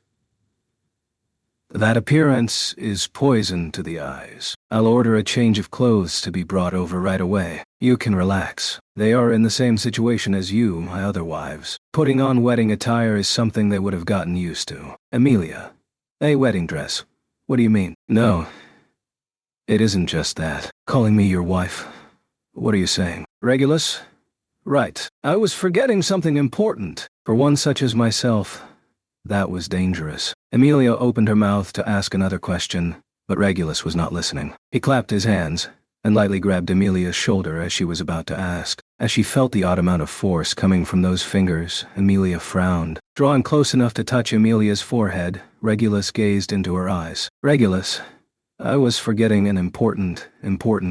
That appearance is poison to the eyes. I'll order a change of clothes to be brought over right away. You can relax. They are in the same situation as you, my other wives. Putting on wedding attire is something they would have gotten used to. Amelia. A wedding dress. What do you mean? No. It isn't just that. Calling me your wife. What are you saying? Regulus? Right. I was forgetting something important. For one such as myself, that was dangerous. Amelia opened her mouth to ask another question, but Regulus was not listening. He clapped his hands and lightly grabbed Amelia's shoulder as she was about to ask. As she felt the odd amount of force coming from those fingers, Amelia frowned. Drawing close enough to touch Amelia's forehead, Regulus gazed into her eyes. Regulus, I was forgetting an important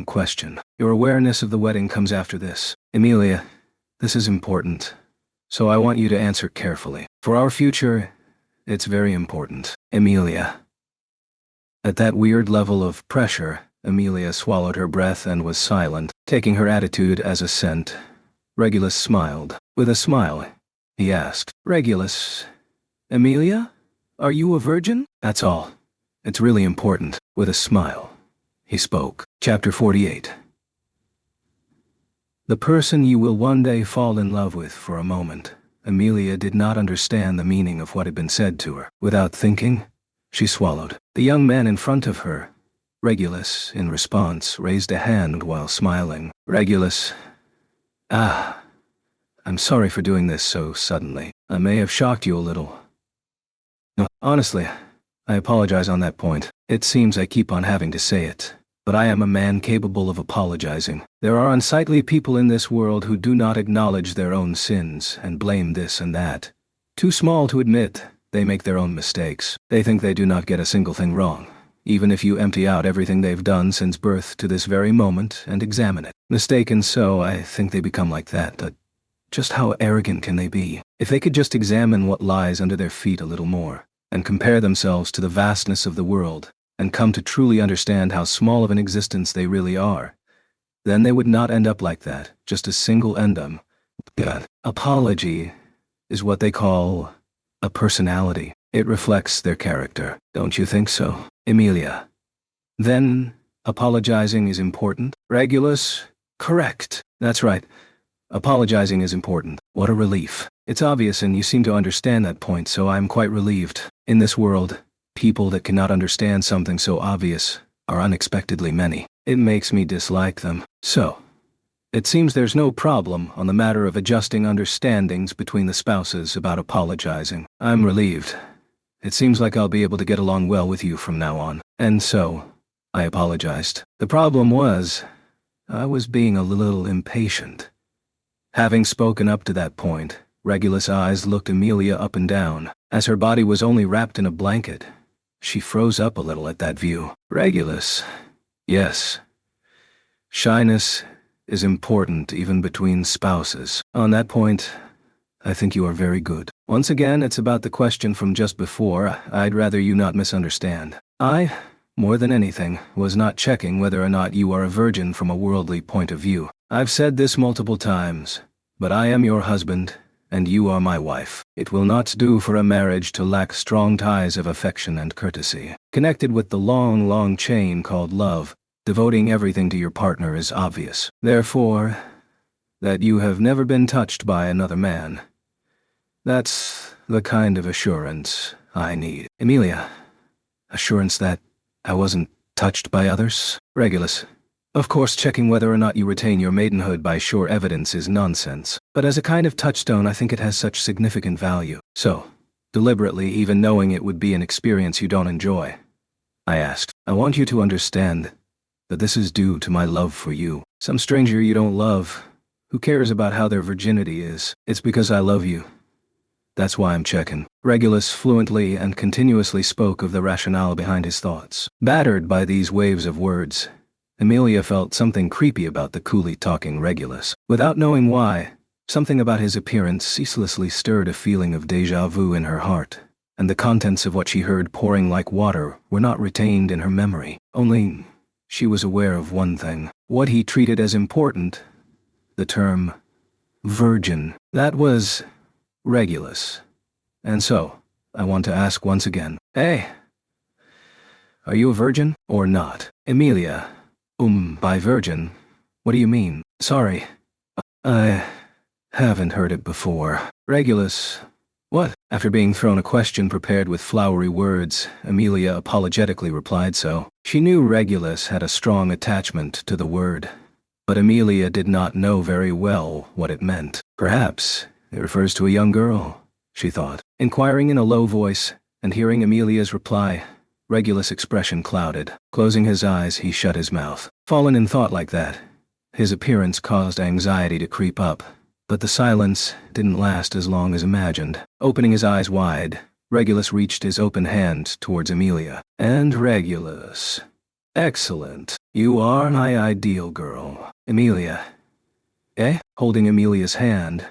question. Your awareness of the wedding comes after this. Amelia, this is important, so I want you to answer carefully. For our future, it's very important. Amelia. At that weird level of pressure, Amelia swallowed her breath and was silent, taking her attitude as assent. Regulus smiled. With a smile, he asked, Regulus, Amelia, are you a virgin? That's all. It's really important. With a smile, he spoke. Chapter 48. The person you will one day fall in love with. For a moment, Amelia did not understand the meaning of what had been said to her. Without thinking, she swallowed. The young man in front of her, Regulus, in response, raised a hand while smiling. Regulus. I'm sorry for doing this so suddenly. I may have shocked you a little. No, honestly, I apologize on that point. It seems I keep on having to say it, but I am a man capable of apologizing. There are unsightly people in this world who do not acknowledge their own sins and blame this and that. Too small to admit, they make their own mistakes. They think they do not get a single thing wrong, even if you empty out everything they've done since birth to this very moment and examine it. Mistaken so, I think they become like that. But just how arrogant can they be? If they could just examine what lies under their feet a little more, and compare themselves to the vastness of the world, and come to truly understand how small of an existence they really are, then they would not end up like that, just a single endum. God. Apology is what they call a personality. It reflects their character. Don't you think so, Emilia? Then, apologizing is important? Regulus? Correct. That's right. Apologizing is important. What a relief. It's obvious and you seem to understand that point, so I'm quite relieved. In this world, people that cannot understand something so obvious are unexpectedly many. It makes me dislike them. So, it seems there's no problem on the matter of adjusting understandings between the spouses about apologizing. I'm relieved. It seems like I'll be able to get along well with you from now on. And so, I apologized. The problem was, I was being a little impatient. Having spoken up to that point, Regulus' eyes looked Emilia up and down. As her body was only wrapped in a blanket, she froze up a little at that view. Regulus. Yes. Shyness is important even between spouses. On that point, I think you are very good. Once again, it's about the question from just before. I'd rather you not misunderstand. I, more than anything, was not checking whether or not you are a virgin from a worldly point of view. I've said this multiple times, but I am your husband, and you are my wife. It will not do for a marriage to lack strong ties of affection and courtesy. Connected with the long, long chain called love, devoting everything to your partner is obvious. Therefore, that you have never been touched by another man. That's the kind of assurance I need. Emilia, assurance that I wasn't touched by others? Regulus. Of course, checking whether or not you retain your maidenhood by sure evidence is nonsense, but as a kind of touchstone I think it has such significant value. So, deliberately, even knowing it would be an experience you don't enjoy, I asked, I want you to understand that this is due to my love for you. Some stranger you don't love, who cares about how their virginity is? It's because I love you. That's why I'm checking. Regulus fluently and continuously spoke of the rationale behind his thoughts. Battered by these waves of words, Emilia felt something creepy about the coolly talking Regulus. Without knowing why, something about his appearance ceaselessly stirred a feeling of déjà vu in her heart, and the contents of what she heard pouring like water were not retained in her memory. Only, she was aware of one thing. What he treated as important, the term virgin. That was Regulus. And so, I want to ask once again, hey, are you a virgin or not? Emilia. By virgin, what do you mean? Sorry, I haven't heard it before. Regulus. What? After being thrown a question prepared with flowery words, Emilia apologetically replied so. She knew Regulus had a strong attachment to the word, but Emilia did not know very well what it meant. Perhaps it refers to a young girl, she thought. Inquiring in a low voice, and hearing Emilia's reply, Regulus' expression clouded. Closing his eyes, he shut his mouth. Fallen in thought like that, his appearance caused anxiety to creep up, but the silence didn't last as long as imagined. Opening his eyes wide, Regulus reached his open hand towards Emilia. And Regulus. Excellent. You are my ideal girl. Emilia. Eh? Holding Emilia's hand,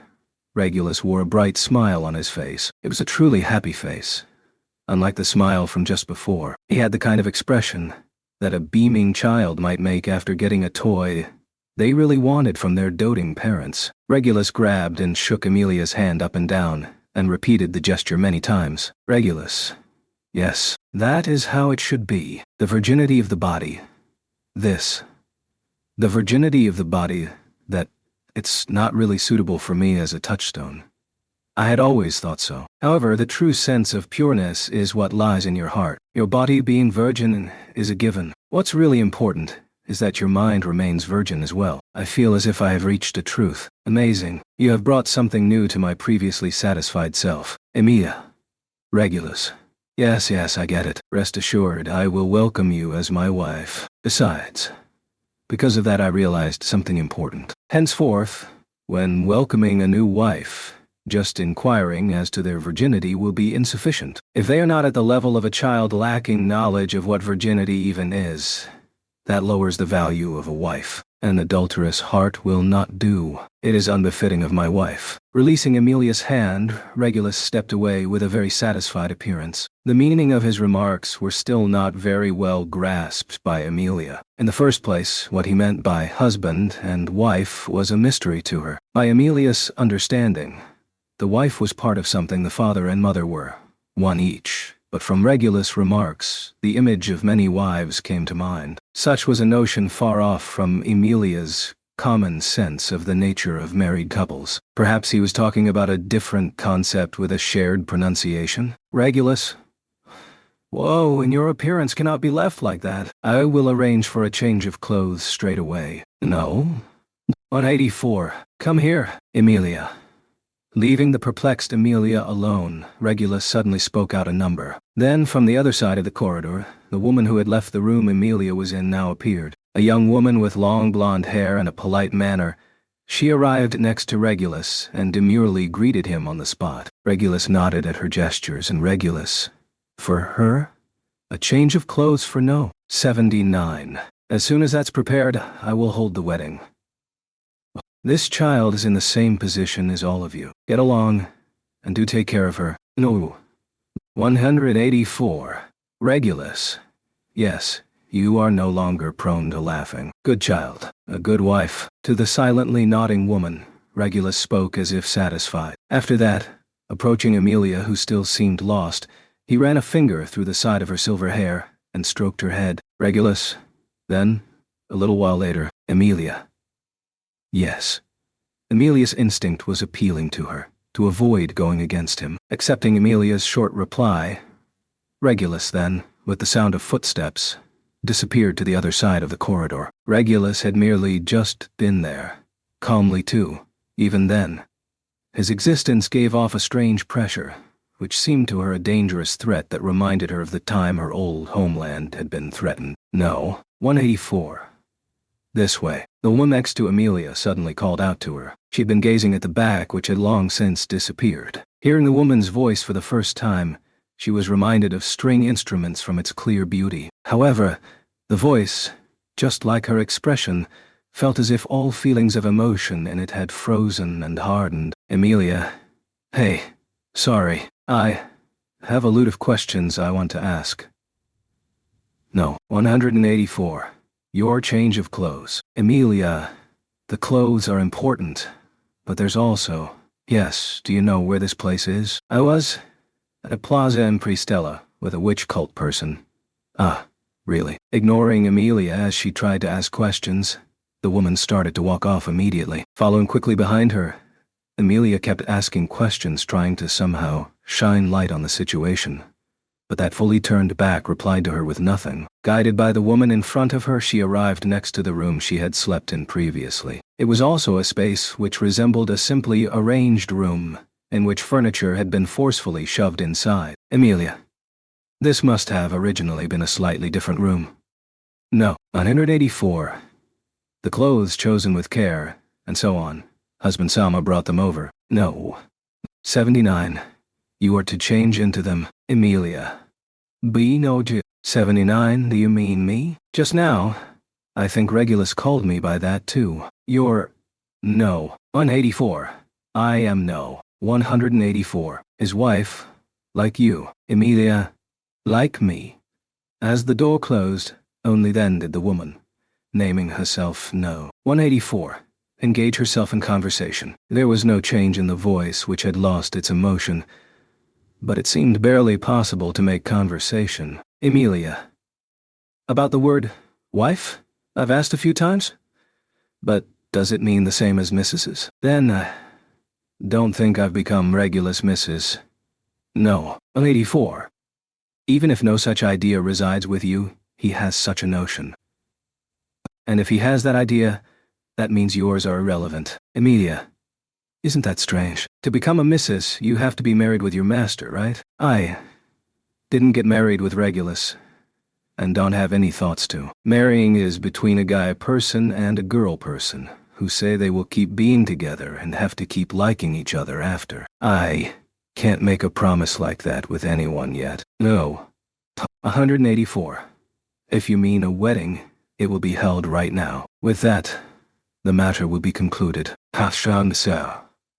Regulus wore a bright smile on his face. It was a truly happy face. Unlike the smile from just before, he had the kind of expression that a beaming child might make after getting a toy they really wanted from their doting parents. Regulus grabbed and shook Emilia's hand up and down, and repeated the gesture many times. Regulus. Yes, that is how it should be. The virginity of the body. This. The virginity of the body that it's not really suitable for me as a touchstone. I had always thought so. However, the true sense of pureness is what lies in your heart. Your body being virgin is a given. What's really important is that your mind remains virgin as well. I feel as if I have reached a truth. Amazing. You have brought something new to my previously satisfied self. Emilia. Regulus. Yes, I get it. Rest assured, I will welcome you as my wife. Besides, because of that I realized something important. Henceforth, when welcoming a new wife, just inquiring as to their virginity will be insufficient. If they are not at the level of a child lacking knowledge of what virginity even is, that lowers the value of a wife. An adulterous heart will not do. It is unbefitting of my wife. Releasing Emilia's hand, Regulus stepped away with a very satisfied appearance. The meaning of his remarks were still not very well grasped by Emilia. In the first place, what he meant by husband and wife was a mystery to her. By Emilia's understanding, the wife was part of something the father and mother were, one each. But from Regulus' remarks, the image of many wives came to mind. Such was a notion far off from Emilia's common sense of the nature of married couples. Perhaps he was talking about a different concept with a shared pronunciation? Regulus? Whoa, and your appearance cannot be left like that. I will arrange for a change of clothes straight away. No? 184. Come here, Emilia. Leaving the perplexed Emilia alone, Regulus suddenly spoke out a number. Then, from the other side of the corridor, the woman who had left the room Emilia was in now appeared. A young woman with long blonde hair and a polite manner. She arrived next to Regulus and demurely greeted him on the spot. Regulus nodded at her gestures, and Regulus, for her? A change of clothes for no. 79. As soon as that's prepared, I will hold the wedding. This child is in the same position as all of you. Get along, and do take care of her. No. 184. Regulus. Yes, you are no longer prone to laughing. Good child, a good wife. To the silently nodding woman, Regulus spoke as if satisfied. After that, approaching Emilia, who still seemed lost, he ran a finger through the side of her silver hair and stroked her head. Regulus. Then, a little while later, Emilia. Yes. Emilia's instinct was appealing to her, to avoid going against him. Accepting Emilia's short reply, Regulus then, with the sound of footsteps, disappeared to the other side of the corridor. Regulus had merely just been there, calmly too, even then. His existence gave off a strange pressure, which seemed to her a dangerous threat that reminded her of the time her old homeland had been threatened. No. 184. This way. The woman next to Emilia suddenly called out to her. She'd been gazing at the back, which had long since disappeared. Hearing the woman's voice for the first time, she was reminded of string instruments from its clear beauty. However, the voice, just like her expression, felt as if all feelings of emotion in it had frozen and hardened. Emilia. Hey. Sorry. I have a lot of questions I want to ask. No. 184. Your change of clothes. Emilia, the clothes are important, but there's also... Yes, do you know where this place is? I was at a plaza in Pristella with a witch cult person. Ah, really? Ignoring Emilia as she tried to ask questions, the woman started to walk off immediately. Following quickly behind her, Emilia kept asking questions, trying to somehow shine light on the situation. But that fully turned back replied to her with nothing. Guided by the woman in front of her, she arrived next to the room she had slept in previously. It was also a space which resembled a simply arranged room, in which furniture had been forcefully shoved inside. Emilia. This must have originally been a slightly different room. No. 184. The clothes chosen with care, and so on. Husband Sama brought them over. No. 79. You are to change into them. Emilia. B-no-j. 79, do you mean me? Just now, I think Regulus called me by that too. You're... No. 184. I am no. 184. His wife, like you. Emilia, like me. As the door closed, only then did the woman, naming herself No. 184, engage herself in conversation. There was no change in the voice, which had lost its emotion, but it seemed barely possible to make conversation. Emilia. About the word wife? I've asked a few times. But does it mean the same as Mrs.'s? Then I don't think I've become Regulus Mrs. No. 184. Even if no such idea resides with you, he has such a notion. And if he has that idea, That means yours are irrelevant. Emilia. Isn't that strange? To become a missus, you have to be married with your master, right? I didn't get married with Regulus, and don't have any thoughts to. Marrying is between a guy person and a girl person, who say they will keep being together and have to keep liking each other after. I can't make a promise like that with anyone yet. No. 184. If you mean a wedding, it will be held right now. With that, the matter will be concluded.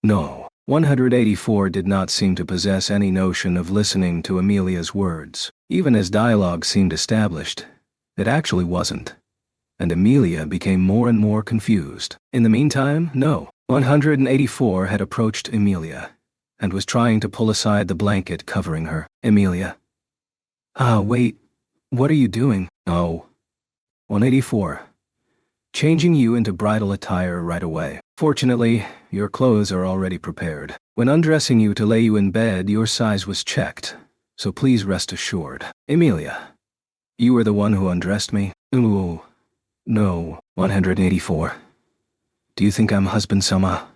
No. 184 did not seem to possess any notion of listening to Emilia's words. Even as dialogue seemed established, it actually wasn't. And Emilia became more and more confused. In the meantime, no. 184 had approached Emilia and was trying to pull aside the blanket covering her. Emilia. Wait. What are you doing? Oh. 184. Changing you into bridal attire right away. Fortunately, your clothes are already prepared. When undressing you to lay you in bed, your size was checked, so please rest assured. Emilia. You were the one who undressed me? Ooh. No. 184. Do you think I'm husband-sama?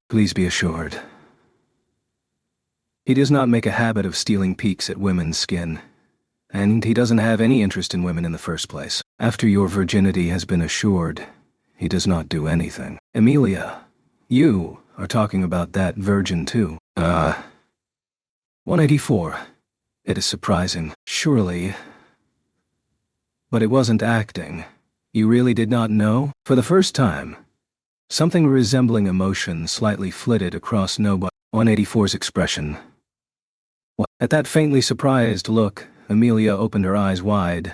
Please be assured. He does not make a habit of stealing peeks at women's skin, and he doesn't have any interest in women in the first place. After your virginity has been assured, he does not do anything. Emilia, you are talking about that virgin too. 184. It is surprising, surely. But it wasn't acting. You really did not know? For the first time, something resembling emotion slightly flitted across 184's expression. At that faintly surprised look, Emilia opened her eyes wide,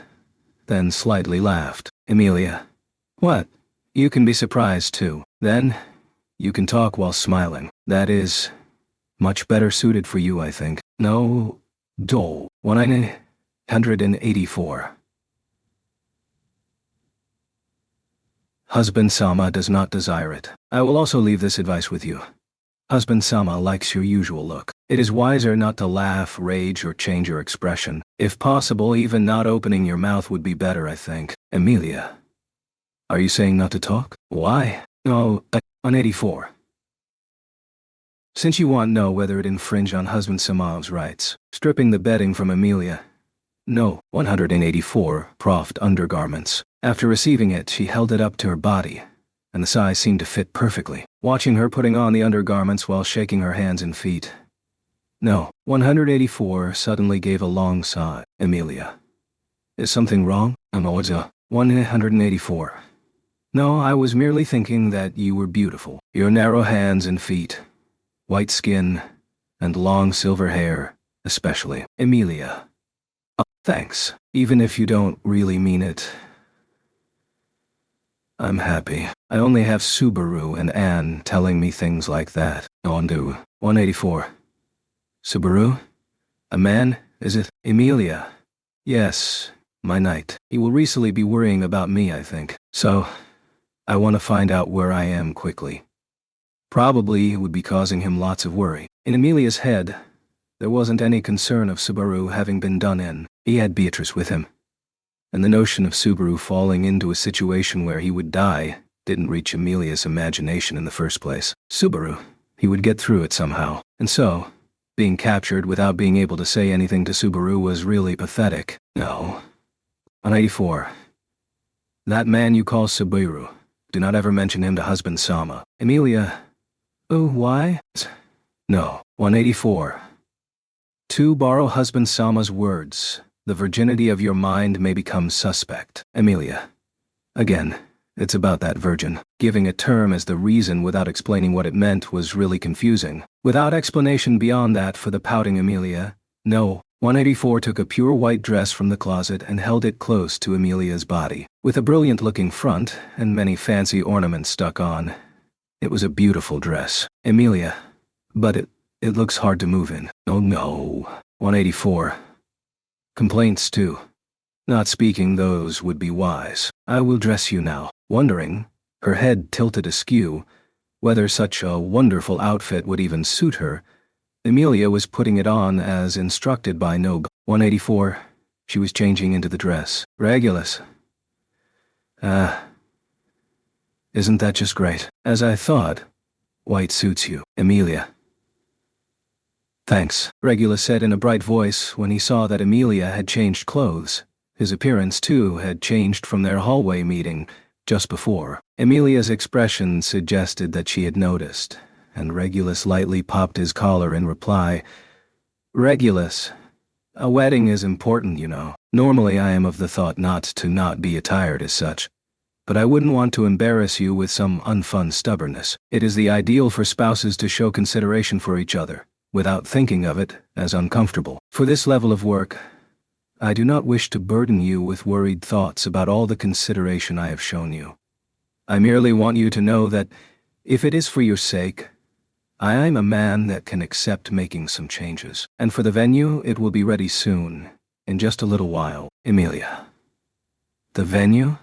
then slightly laughed. Emilia. What? You can be surprised too. Then, you can talk while smiling. That is much better suited for you, I think. No. 184. Husband-sama does not desire it. I will also leave this advice with you. Husband-sama likes your usual look. It is wiser not to laugh, rage, or change your expression. If possible, even not opening your mouth would be better, I think. Emilia. Are you saying not to talk? Why? Oh, 184. Since you want to know whether it infringe on husband-sama's rights, stripping the bedding from Emilia. No. 184 proffed undergarments. After receiving it, she held it up to her body, and the size seemed to fit perfectly. Watching her putting on the undergarments while shaking her hands and feet. No. 184 suddenly gave a long sigh. Emilia. Is something wrong? 184. No, I was merely thinking that you were beautiful. Your narrow hands and feet, white skin, and long silver hair, especially. Emilia. Thanks. Even if you don't really mean it. I'm happy. I only have Subaru and Anne telling me things like that. On to 184. Subaru? A man, is it? Emilia. Yes, my knight. He will recently be worrying about me, I think. So, I want to find out where I am quickly. Probably it would be causing him lots of worry. In Emilia's head, there wasn't any concern of Subaru having been done in. He had Beatrice with him. And the notion of Subaru falling into a situation where he would die didn't reach Emilia's imagination in the first place. Subaru, he would get through it somehow. And so, being captured without being able to say anything to Subaru was really pathetic. No. 184. That man you call Subaru, do not ever mention him to husband-sama. Emilia. Oh, why? No. 184. To borrow husband-sama's words, the virginity of your mind may become suspect. Emilia. Again, it's about that virgin. Giving a term as the reason without explaining what it meant was really confusing. Without explanation beyond that for the pouting Emilia, no. 184 took a pure white dress from the closet and held it close to Emilia's body. With a brilliant-looking front and many fancy ornaments stuck on, it was a beautiful dress. Emilia. But it looks hard to move in. Oh no. 184. Complaints too. Not speaking those would be wise. I will dress you now. Wondering, her head tilted askew, whether such a wonderful outfit would even suit her, Emilia was putting it on as instructed by Nob. 184. She was changing into the dress. Regulus. Isn't that just great? As I thought. White suits you, Emilia. Thanks, Regulus said in a bright voice when he saw that Emilia had changed clothes. His appearance, too, had changed from their hallway meeting just before. Emilia's expression suggested that she had noticed, and Regulus lightly popped his collar in reply. Regulus, a wedding is important, you know. Normally I am of the thought not to be attired as such. But I wouldn't want to embarrass you with some unfun stubbornness. It is the ideal for spouses to show consideration for each other, without thinking of it as uncomfortable. For this level of work, I do not wish to burden you with worried thoughts about all the consideration I have shown you. I merely want you to know that, if it is for your sake, I am a man that can accept making some changes. And for the venue, it will be ready soon, in just a little while. Emilia. The venue?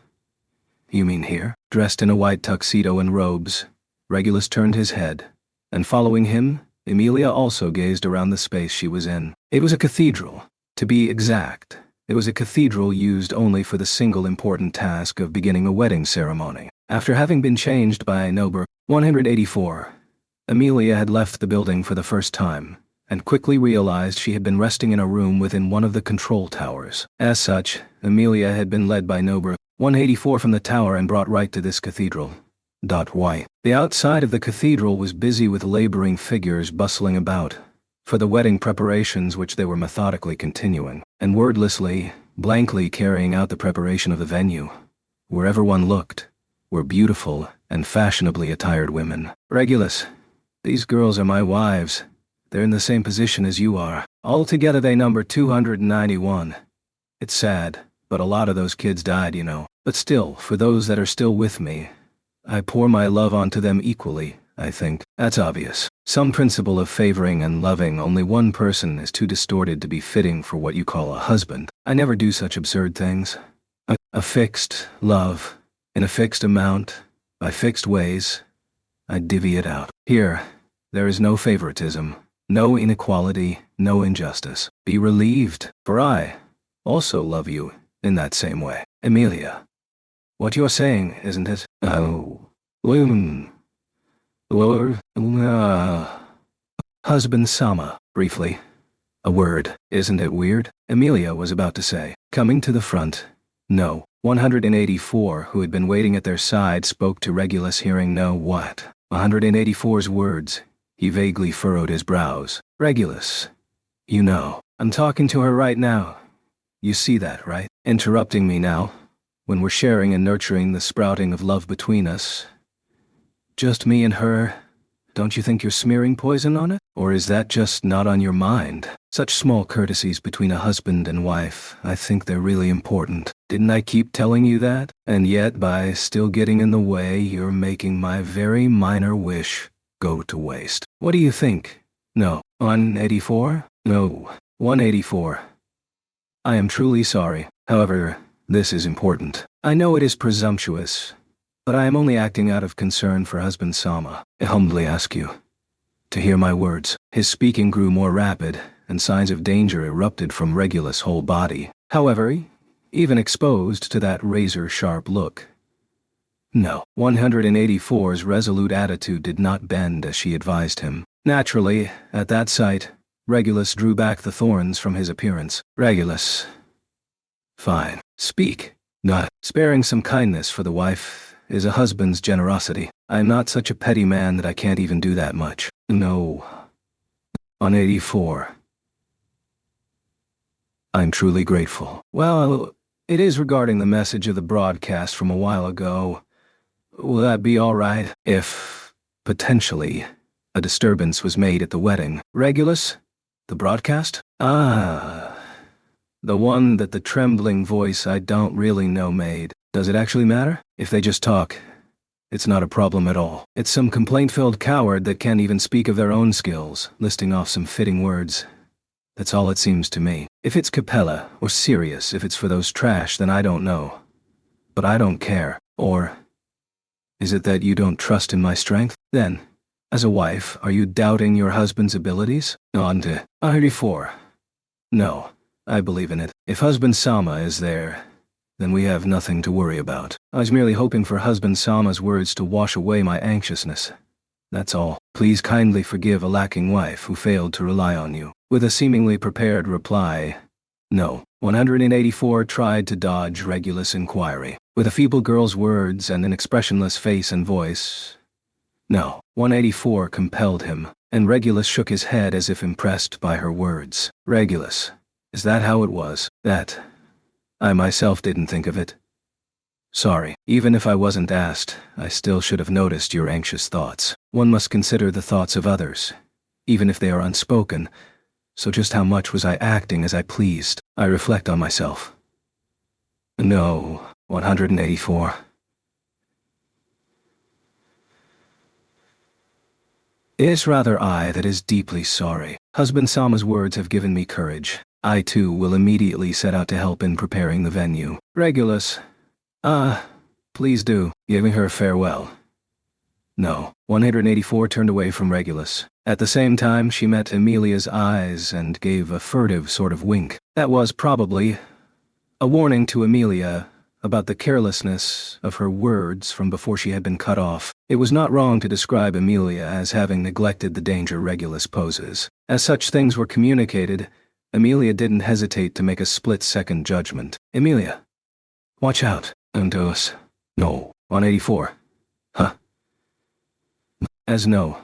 You mean here? Dressed in a white tuxedo and robes, Regulus turned his head, and following him, Emilia also gazed around the space she was in. It was a cathedral. To be exact, it was a cathedral used only for the single important task of beginning a wedding ceremony. After having been changed by number 184, Emilia had left the building for the first time, and quickly realized she had been resting in a room within one of the control towers. As such, Emilia had been led by number 184 from the tower and brought right to this cathedral. Why? The outside of the cathedral was busy with laboring figures bustling about, for the wedding preparations which they were methodically continuing, and wordlessly, blankly carrying out the preparation of the venue. Wherever one looked, were beautiful and fashionably attired women. Regulus, these girls are my wives. They're in the same position as you are. Altogether they number 291. It's sad, but a lot of those kids died, you know. But still, for those that are still with me, I pour my love onto them equally, I think. That's obvious. Some principle of favoring and loving only one person is too distorted to be fitting for what you call a husband. I never do such absurd things. A fixed love, in a fixed amount, by fixed ways, I divvy it out. Here, there is no favoritism, no inequality, no injustice. Be relieved, for I also love you in that same way. Emilia. What you're saying, isn't it? Husband Sama, briefly. A word, isn't it weird? Emilia was about to say. Coming to the front. No. 184, who had been waiting at their side, spoke to Regulus, hearing no what. 184's words. He vaguely furrowed his brows. Regulus. You know, I'm talking to her right now. You see that, right? Interrupting me now, when we're sharing and nurturing the sprouting of love between us. Just me and her. Don't you think you're smearing poison on it? Or is that just not on your mind? Such small courtesies between a husband and wife, I think they're really important. Didn't I keep telling you that? And yet, by still getting in the way, you're making my very minor wish go to waste. What do you think? No. 184? No. 184. I am truly sorry. However, this is important. I know it is presumptuous, but I am only acting out of concern for husband Sama. I humbly ask you to hear my words. His speaking grew more rapid, and signs of danger erupted from Regulus' whole body. However, even exposed to that razor-sharp look. No. 184's resolute attitude did not bend as she advised him. Naturally, at that sight, Regulus drew back the thorns from his appearance. Regulus. Fine. Speak. Not. Sparing some kindness for the wife is a husband's generosity. I am not such a petty man that I can't even do that much. No. 184. I'm truly grateful. Well, it is regarding the message of the broadcast from a while ago. Will that be all right if, potentially, a disturbance was made at the wedding? Regulus? The broadcast? Ah. The one that the trembling voice I don't really know made. Does it actually matter? If they just talk, it's not a problem at all. It's some complaint-filled coward that can't even speak of their own skills, listing off some fitting words. That's all it seems to me. If it's Capella, or serious, if it's for those trash, then I don't know. But I don't care. Or is it that you don't trust in my strength? Then, as a wife, are you doubting your husband's abilities? On to 184. No, I believe in it. If husband Sama is there, Then we have nothing to worry about. I was merely hoping for husband Sama's words to wash away my anxiousness. That's all. Please kindly forgive a lacking wife who failed to rely on you. With a seemingly prepared reply, no. 184 tried to dodge Regulus' inquiry. With a feeble girl's words and an expressionless face and voice, no. 184 compelled him, and Regulus shook his head as if impressed by her words. Regulus, is that how it was? That I myself didn't think of it. Sorry. Even if I wasn't asked, I still should have noticed your anxious thoughts. One must consider the thoughts of others, even if they are unspoken. So just how much was I acting as I pleased? I reflect on myself. No. 184. It is rather I that is deeply sorry. Husband Sama's words have given me courage. I too will immediately set out to help in preparing the venue. Regulus. Please do, giving her farewell. No. 184 turned away from Regulus. At the same time, she met Emilia's eyes and gave a furtive sort of wink. That was probably a warning to Emilia about the carelessness of her words from before she had been cut off. It was not wrong to describe Emilia as having neglected the danger Regulus poses. As such things were communicated, Emilia didn't hesitate to make a split-second judgment. Emilia, watch out. Untos. No. 184. Huh? As no.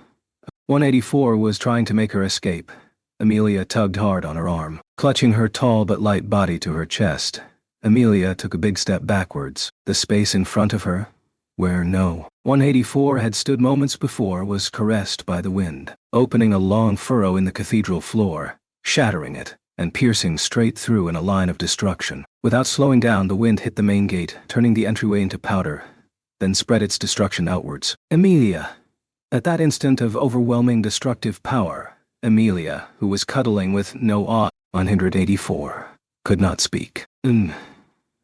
184 was trying to make her escape. Emilia tugged hard on her arm, clutching her tall but light body to her chest. Emilia took a big step backwards. The space in front of her, where no. 184 had stood moments before, was caressed by the wind, opening a long furrow in the cathedral floor, shattering it, and piercing straight through in a line of destruction. Without slowing down, the wind hit the main gate, turning the entryway into powder, then spread its destruction outwards. Emilia. At that instant of overwhelming destructive power, Emilia, who was cuddling with no awe, 184, could not speak.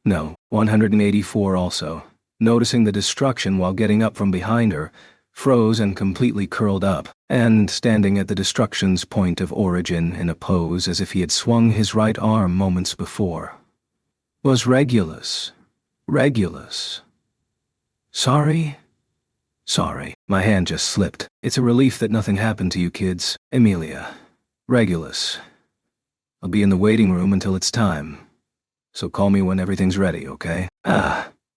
No. 184 also, noticing the destruction while getting up from behind her, froze and completely curled up, and standing at the destruction's point of origin in a pose as if he had swung his right arm moments before, was Regulus. Regulus. Sorry? Sorry. My hand just slipped. It's a relief that nothing happened to you kids. Emilia. Regulus. I'll be in the waiting room until it's time. So call me when everything's ready, okay?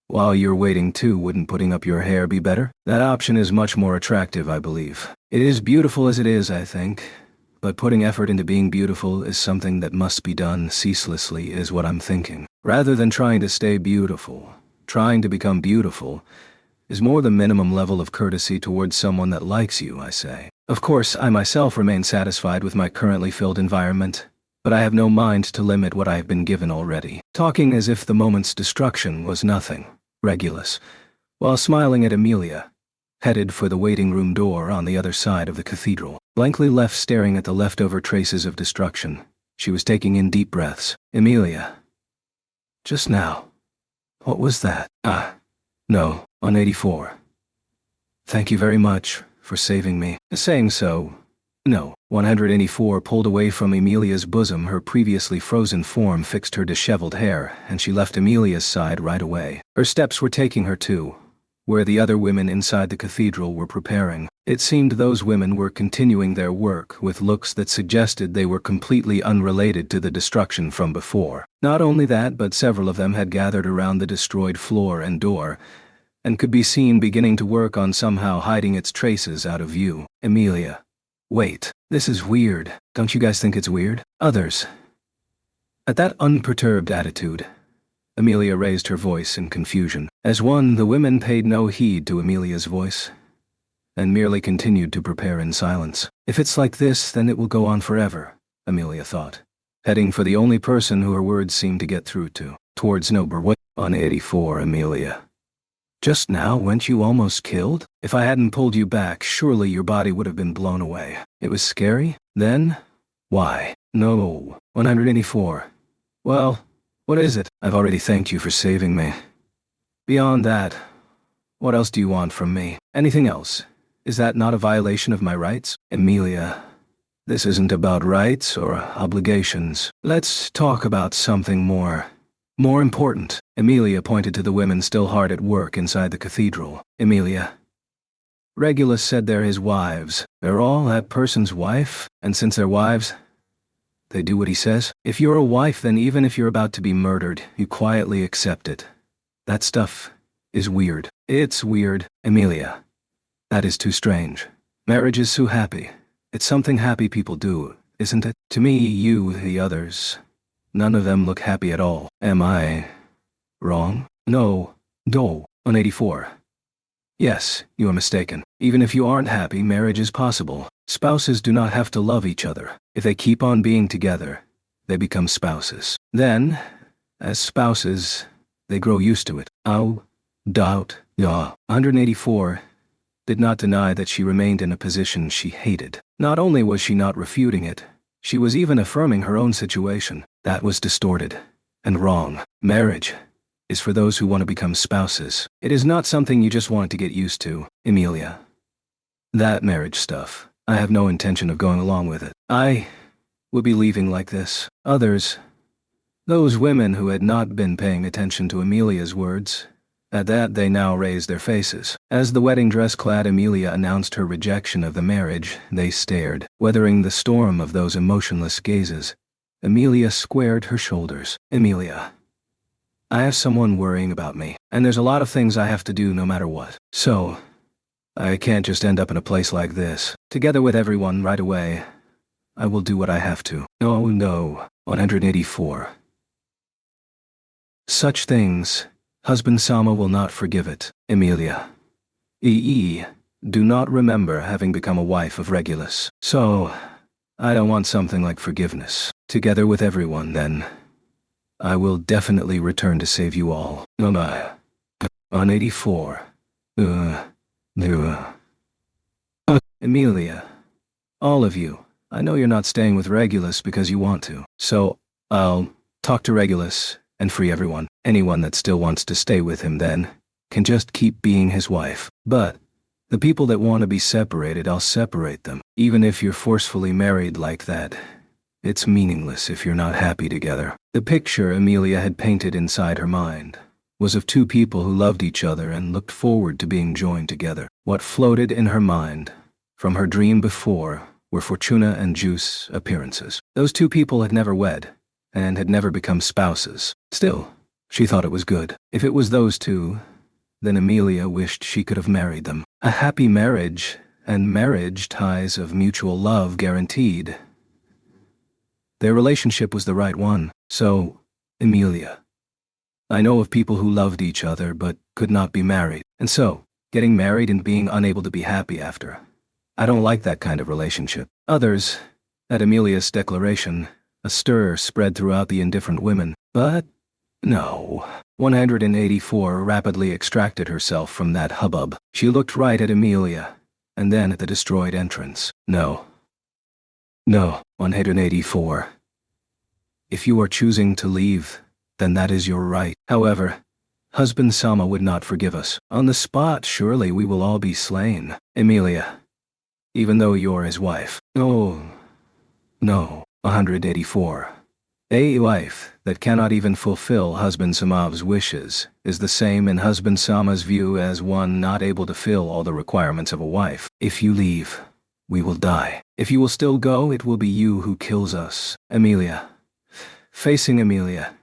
While you're waiting too, wouldn't putting up your hair be better? That option is much more attractive, I believe. It is beautiful as it is, I think. But putting effort into being beautiful is something that must be done ceaselessly, is what I'm thinking. Rather than trying to stay beautiful, trying to become beautiful is more the minimum level of courtesy towards someone that likes you, I say. Of course, I myself remain satisfied with my currently filled environment, but I have no mind to limit what I have been given already. Talking as if the moment's destruction was nothing. Regulus, while smiling at Emilia, headed for the waiting room door on the other side of the cathedral. Blankly left staring at the leftover traces of destruction, she was taking in deep breaths. Emilia. Just now. What was that? No. 184. Thank you very much for saving me. Saying so, no. 184 pulled away from Emilia's bosom. Her previously frozen form fixed her disheveled hair, and she left Emilia's side right away. Her steps were taking her to where the other women inside the cathedral were preparing. It seemed those women were continuing their work with looks that suggested they were completely unrelated to the destruction from before. Not only that, but several of them had gathered around the destroyed floor and door, and could be seen beginning to work on somehow hiding its traces out of view. Emilia. Wait, this is weird. Don't you guys think it's weird? Others. At that unperturbed attitude, Emilia raised her voice in confusion. As one, the women paid no heed to Emilia's voice, and merely continued to prepare in silence. If it's like this, then it will go on forever, Emilia thought, heading for the only person who her words seemed to get through to. Towards number 184, Emilia. Just now, weren't you almost killed? If I hadn't pulled you back, surely your body would have been blown away. It was scary? Then? Why? No. 184. Well, what is it? I've already thanked you for saving me. Beyond that, what else do you want from me? Anything else? Is that not a violation of my rights? Emilia, this isn't about rights or obligations. Let's talk about something more More important, Emilia pointed to the women still hard at work inside the cathedral. Emilia. Regulus said they're his wives. They're all that person's wife, and since they're wives, they do what he says. If you're a wife, then even if you're about to be murdered, you quietly accept it. That stuff is weird. It's weird, Emilia. That is too strange. Marriage is so happy. It's something happy people do, isn't it? To me, you, the others, none of them look happy at all. Am I wrong? No. 184. Yes, you are mistaken. Even if you aren't happy, marriage is possible. Spouses do not have to love each other. If they keep on being together, they become spouses. Then, as spouses, they grow used to it. Doubt. 184 did not deny that she remained in a position she hated. Not only was she not refuting it, she was even affirming her own situation. That was distorted and wrong. Marriage is for those who want to become spouses. It is not something you just want to get used to, Emilia. That marriage stuff, I have no intention of going along with it. I would be leaving like this. Others, those women who had not been paying attention to Emilia's words, at that they now raised their faces. As the wedding dress-clad Emilia announced her rejection of the marriage, they stared. Weathering the storm of those emotionless gazes, Emilia squared her shoulders. Emilia, I have someone worrying about me, and there's a lot of things I have to do no matter what. So, I can't just end up in a place like this, together with everyone right away. I will do what I have to. Oh no. 184. Such things, husband Sama will not forgive it. Emilia. Do not remember having become a wife of Regulus. So, I don't want something like forgiveness. Together with everyone, then, I will definitely return to save you all. 184. Emilia. All of you. I know you're not staying with Regulus because you want to. So, I'll talk to Regulus and free everyone. Anyone that still wants to stay with him then can just keep being his wife. But the people that want to be separated, I'll separate them. Even if you're forcefully married like that, it's meaningless if you're not happy together. The picture Emilia had painted inside her mind was of two people who loved each other and looked forward to being joined together. What floated in her mind from her dream before were Fortuna and Juice appearances. Those two people had never wed and had never become spouses. Still, she thought it was good. If it was those two, then Emilia wished she could have married them. A happy marriage and marriage ties of mutual love guaranteed. Their relationship was the right one. So, Emilia, I know of people who loved each other but could not be married. And so, getting married and being unable to be happy after. I don't like that kind of relationship. Others, at Emilia's declaration, a stir spread throughout the indifferent women. But, no. 184 rapidly extracted herself from that hubbub. She looked right at Emilia, and then at the destroyed entrance. No. 184. If you are choosing to leave, then that is your right. However, husband Sama would not forgive us. On the spot, surely we will all be slain. Emilia, even though you're his wife. Oh, no. 184. A wife that cannot even fulfill husband Sama's wishes is the same in husband Sama's view as one not able to fill all the requirements of a wife. If you leave, we will die. If you will still go, it will be you who kills us. Emilia. Facing Emilia.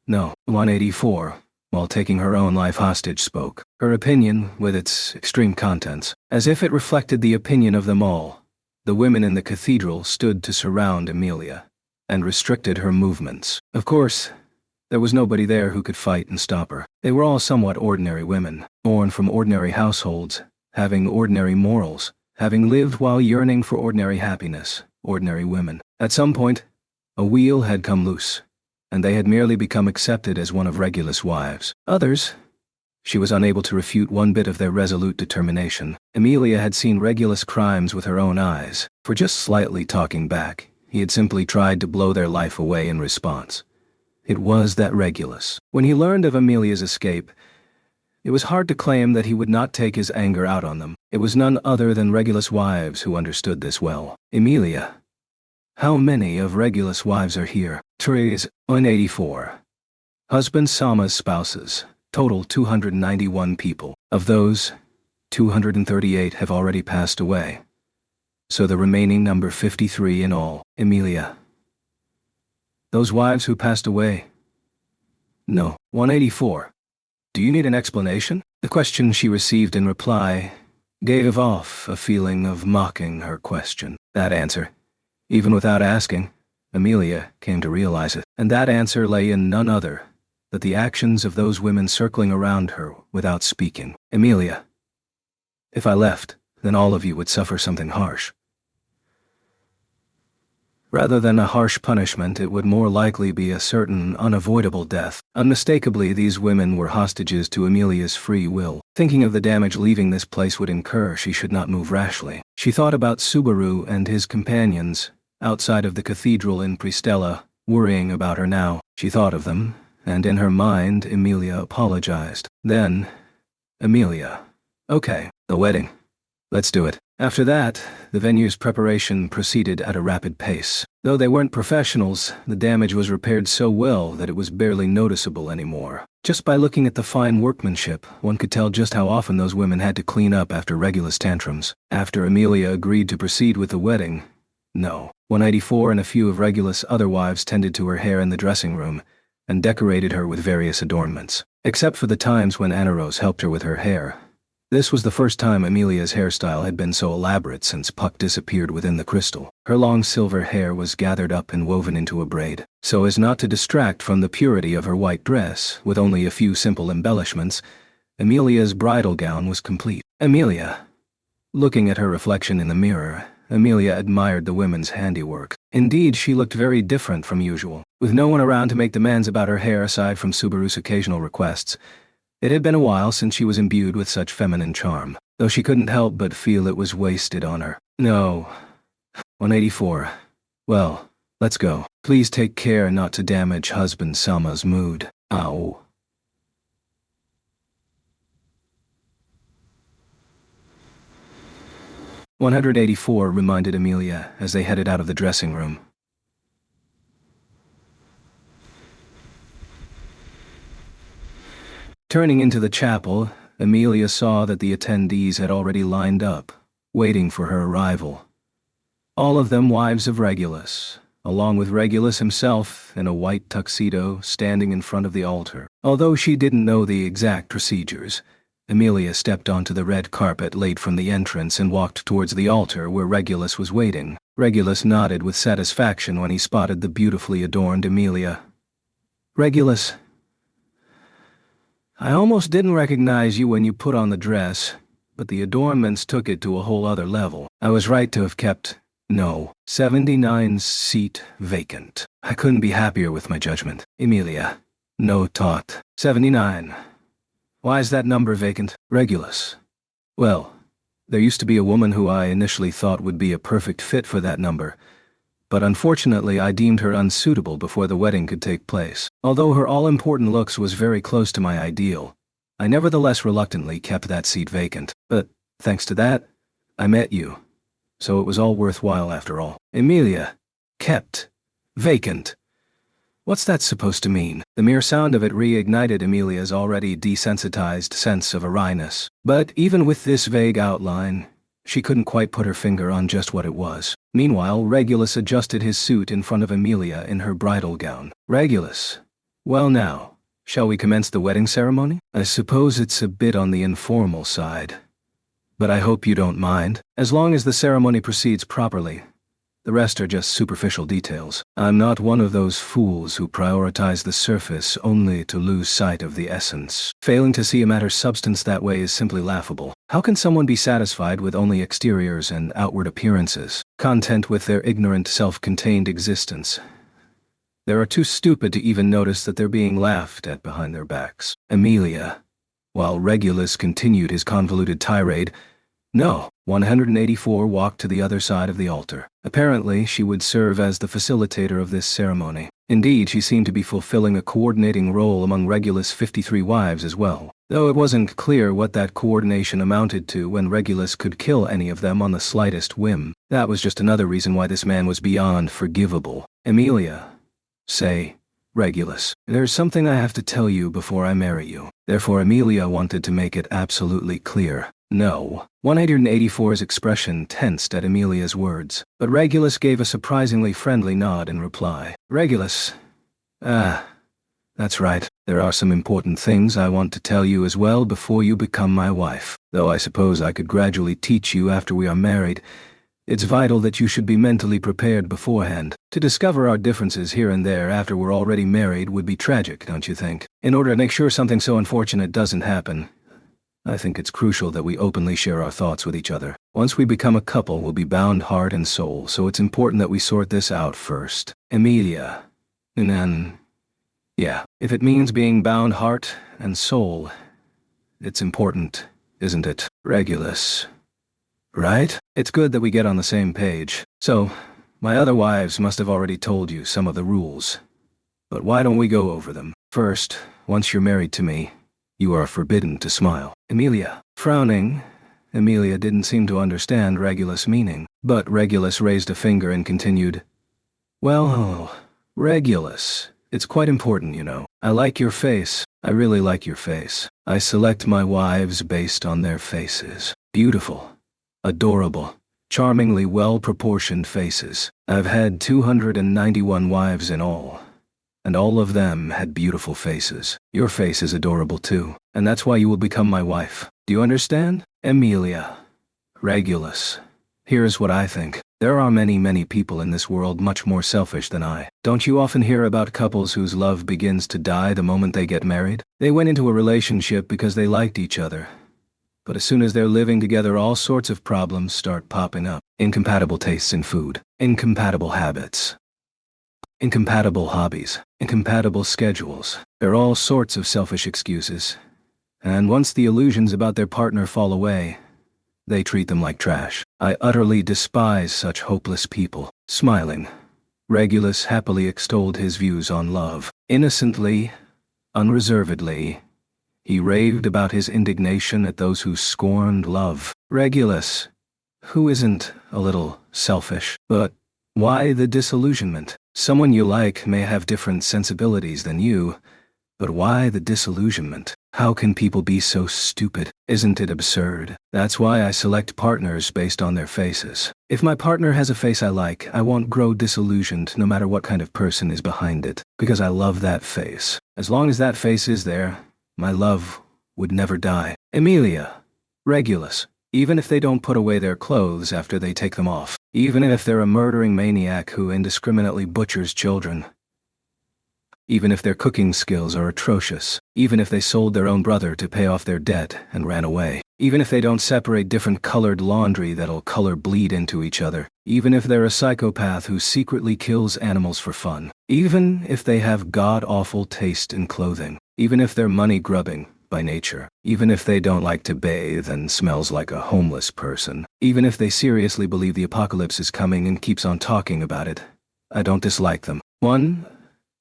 No. 184, while taking her own life hostage, spoke. Her opinion, with its extreme contents, as if it reflected the opinion of them all. The women in the cathedral stood to surround Emilia and restricted her movements. Of course, there was nobody there who could fight and stop her. They were all somewhat ordinary women, born from ordinary households, having ordinary morals, having lived while yearning for ordinary happiness, ordinary women. At some point, a wheel had come loose, and they had merely become accepted as one of Regulus' wives. Others, she was unable to refute one bit of their resolute determination. Emilia had seen Regulus' crimes with her own eyes. For just slightly talking back, he had simply tried to blow their life away in response. It was that Regulus. When he learned of Emilia's escape, it was hard to claim that he would not take his anger out on them. It was none other than Regulus' wives who understood this well. Emilia. How many of Regulus' wives are here? Therese, 184. Husband Sama's spouses, total 291 people. Of those, 238 have already passed away. So the remaining number 53 in all. Emilia. Those wives who passed away? No. 184. Do you need an explanation? The question she received in reply gave off a feeling of mocking her question. That answer, even without asking, Emilia came to realize it. And that answer lay in none other than the actions of those women circling around her without speaking. Emilia, if I left, then all of you would suffer something harsh. Rather than a harsh punishment, it would more likely be a certain unavoidable death. Unmistakably, these women were hostages to Emilia's free will. Thinking of the damage leaving this place would incur, she should not move rashly. She thought about Subaru and his companions, outside of the cathedral in Pristella, worrying about her now. She thought of them, and in her mind, Emilia apologized. Then, Emilia. Okay, the wedding. Let's do it. After that, the venue's preparation proceeded at a rapid pace. Though they weren't professionals, the damage was repaired so well that it was barely noticeable anymore. Just by looking at the fine workmanship, one could tell just how often those women had to clean up after Regulus tantrums. After Emilia agreed to proceed with the wedding, no. 184 and a few of Regulus' other wives tended to her hair in the dressing room and decorated her with various adornments. Except for the times when Anaros helped her with her hair. This was the first time Emilia's hairstyle had been so elaborate since Puck disappeared within the crystal. Her long silver hair was gathered up and woven into a braid, so as not to distract from the purity of her white dress. With only a few simple embellishments, Emilia's bridal gown was complete. Emilia. Looking at her reflection in the mirror, Emilia admired the women's handiwork. Indeed, she looked very different from usual. With no one around to make demands about her hair aside from Subaru's occasional requests, it had been a while since she was imbued with such feminine charm, though she couldn't help but feel it was wasted on her. No. 184. Well, let's go. Please take care not to damage husband Sama's mood. Ow. "184 reminded Emilia as they headed out of the dressing room. Turning into the chapel, Emilia saw that the attendees had already lined up, waiting for her arrival. All of them wives of Regulus, along with Regulus himself in a white tuxedo standing in front of the altar. Although she didn't know the exact procedures, Emilia stepped onto the red carpet laid from the entrance and walked towards the altar where Regulus was waiting. Regulus nodded with satisfaction when he spotted the beautifully adorned Emilia. Regulus, I almost didn't recognize you when you put on the dress, but the adornments took it to a whole other level. I was right to have kept, 79's seat vacant. I couldn't be happier with my judgment. Emilia. No taught. 79. Why is that number vacant? Regulus. Well, there used to be a woman who I initially thought would be a perfect fit for that number, but unfortunately I deemed her unsuitable before the wedding could take place. Although her all-important looks was very close to my ideal, I nevertheless reluctantly kept that seat vacant. But, thanks to that, I met you. So it was all worthwhile after all. Emilia. Kept. Vacant. What's that supposed to mean? The mere sound of it reignited Emilia's already desensitized sense of awryness. But even with this vague outline, she couldn't quite put her finger on just what it was. Meanwhile, Regulus adjusted his suit in front of Emilia in her bridal gown. Regulus. Well now, shall we commence the wedding ceremony? I suppose it's a bit on the informal side, but I hope you don't mind. As long as the ceremony proceeds properly, the rest are just superficial details. I'm not one of those fools who prioritize the surface only to lose sight of the essence. Failing to see a matter's substance that way is simply laughable. How can someone be satisfied with only exteriors and outward appearances, content with their ignorant, self-contained existence? They are too stupid to even notice that they're being laughed at behind their backs. Emilia. While Regulus continued his convoluted tirade, No. 184 walked to the other side of the altar. Apparently, she would serve as the facilitator of this ceremony. Indeed, she seemed to be fulfilling a coordinating role among Regulus' 53 wives as well, though it wasn't clear what that coordination amounted to when Regulus could kill any of them on the slightest whim. That was just another reason why this man was beyond forgivable. Emilia. Say, Regulus, there's something I have to tell you before I marry you. Therefore Amelia wanted to make it absolutely clear. No. 184's expression tensed at Amelia's words, but Regulus gave a surprisingly friendly nod in reply. Regulus. That's right. There are some important things I want to tell you as well before you become my wife. Though I suppose I could gradually teach you after we are married. It's vital that you should be mentally prepared beforehand. To discover our differences here and there after we're already married would be tragic, don't you think? In order to make sure something so unfortunate doesn't happen, I think it's crucial that we openly share our thoughts with each other. Once we become a couple, we'll be bound heart and soul, so it's important that we sort this out first. Emilia. Yeah, if it means being bound heart and soul, it's important, isn't it? Regulus. Right? It's good that we get on the same page. So, my other wives must have already told you some of the rules. But why don't we go over them? First, once you're married to me, you are forbidden to smile. Emilia. Frowning, Emilia didn't seem to understand Regulus' meaning, but Regulus raised a finger and continued, Well, Regulus, it's quite important, you know. I like your face. I really like your face. I select my wives based on their faces. Beautiful. Adorable, charmingly well-proportioned faces. I've had 291 wives in all, and all of them had beautiful faces. Your face is adorable too, and that's why you will become my wife. Do you understand? Emilia. Regulus. Here's what I think. There are many people in this world much more selfish than I. Don't you often hear about couples whose love begins to die the moment they get married? They went into a relationship because they liked each other. But as soon as they're living together, all sorts of problems start popping up. Incompatible tastes in food, incompatible habits, incompatible hobbies, incompatible schedules. There are all sorts of selfish excuses. And once the illusions about their partner fall away, they treat them like trash. I utterly despise such hopeless people. Smiling, Regulus happily extolled his views on love. Innocently, unreservedly, he raved about his indignation at those who scorned love. Regulus, who isn't a little selfish? But why the disillusionment? Someone you like may have different sensibilities than you, but why the disillusionment? How can people be so stupid? Isn't it absurd? That's why I select partners based on their faces. If my partner has a face I like, I won't grow disillusioned no matter what kind of person is behind it, because I love that face. As long as that face is there, my love would never die. Emilia. Regulus. Even if they don't put away their clothes after they take them off. Even if they're a murdering maniac who indiscriminately butchers children. Even if their cooking skills are atrocious. Even if they sold their own brother to pay off their debt and ran away. Even if they don't separate different colored laundry that'll color bleed into each other. Even if they're a psychopath who secretly kills animals for fun. Even if they have god-awful taste in clothing. Even if they're money-grubbing by nature. Even if they don't like to bathe and smells like a homeless person. Even if they seriously believe the apocalypse is coming and keeps on talking about it. I don't dislike them. One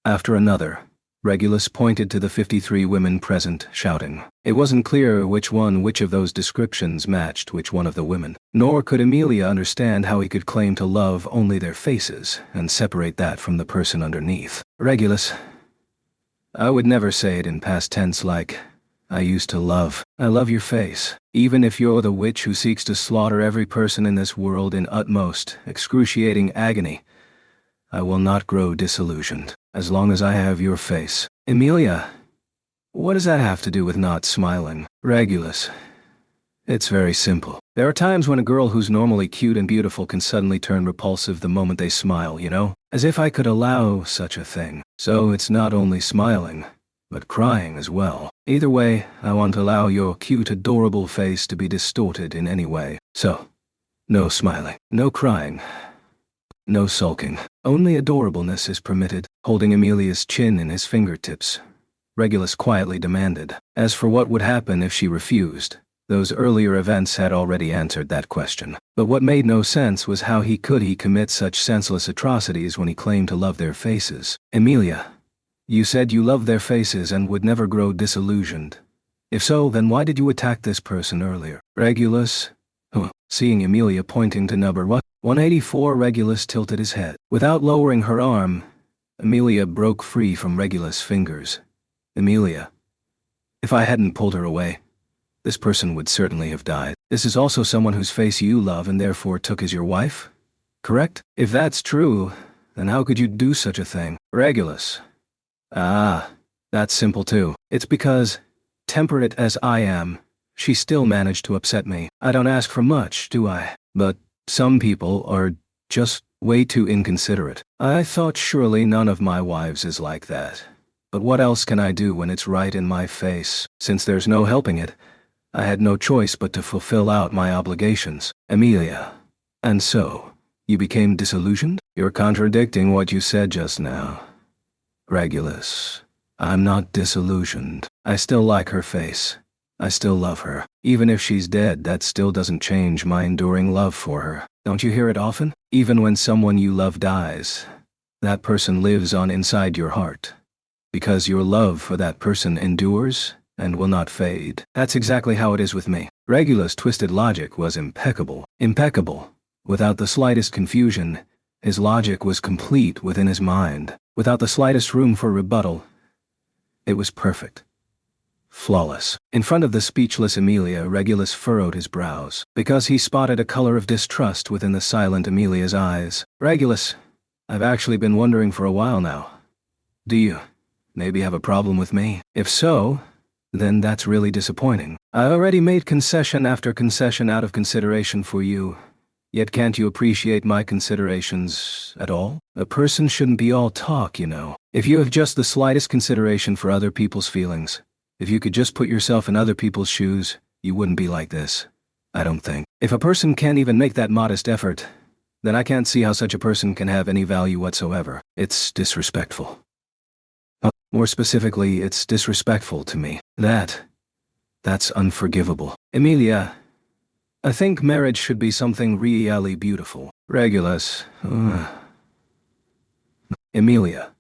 after another, Regulus pointed to the 53 women present, shouting. It wasn't clear which of those descriptions matched which one of the women. Nor could Emilia understand how he could claim to love only their faces and separate that from the person underneath. Regulus. I would never say it in past tense like, I used to love. I love your face. Even if you're the witch who seeks to slaughter every person in this world in utmost, excruciating agony, I will not grow disillusioned, as long as I have your face. Emilia. What does that have to do with not smiling? Regulus. It's very simple. There are times when a girl who's normally cute and beautiful can suddenly turn repulsive the moment they smile, you know? As if I could allow such a thing. So it's not only smiling, but crying as well. Either way, I won't allow your cute, adorable face to be distorted in any way. So, no smiling, no crying, no sulking. Only adorableness is permitted. Holding Emilia's chin in his fingertips, Regulus quietly demanded. As for what would happen if she refused, those earlier events had already answered that question. But what made no sense was how he could commit such senseless atrocities when he claimed to love their faces. Emilia. You said you loved their faces and would never grow disillusioned. If so, then why did you attack this person earlier? Regulus? Seeing Emilia pointing to number 184, Regulus tilted his head. Without lowering her arm, Amelia broke free from Regulus' fingers. Amelia. If I hadn't pulled her away, this person would certainly have died. This is also someone whose face you love and therefore took as your wife? Correct? If that's true, then how could you do such a thing? Regulus. Ah, that's simple too. It's because, temperate as I am, she still managed to upset me. I don't ask for much, do I? But some people are just way too inconsiderate. I thought surely none of my wives is like that. But what else can I do when it's right in my face? Since there's no helping it, I had no choice but to fulfill out my obligations. Amelia. And so, you became disillusioned? You're contradicting what you said just now. Regulus. I'm not disillusioned. I still like her face. I still love her. Even if she's dead, that still doesn't change my enduring love for her. Don't you hear it often? Even when someone you love dies, that person lives on inside your heart. Because your love for that person endures and will not fade. That's exactly how it is with me. Regulus' twisted logic was impeccable. Impeccable. Without the slightest confusion, his logic was complete within his mind. Without the slightest room for rebuttal, it was perfect. Flawless. In front of the speechless Amelia, Regulus furrowed his brows, because he spotted a color of distrust within the silent Amelia's eyes. Regulus, I've actually been wondering for a while now. Do you maybe have a problem with me? If so, then that's really disappointing. I already made concession after concession out of consideration for you. Yet can't you appreciate my considerations at all? A person shouldn't be all talk, you know. If you have just the slightest consideration for other people's feelings, if you could just put yourself in other people's shoes, you wouldn't be like this. I don't think. If a person can't even make that modest effort, then I can't see how such a person can have any value whatsoever. It's disrespectful. More specifically, it's disrespectful to me. That's unforgivable. Emilia, I think marriage should be something really beautiful. Regulus. Emilia.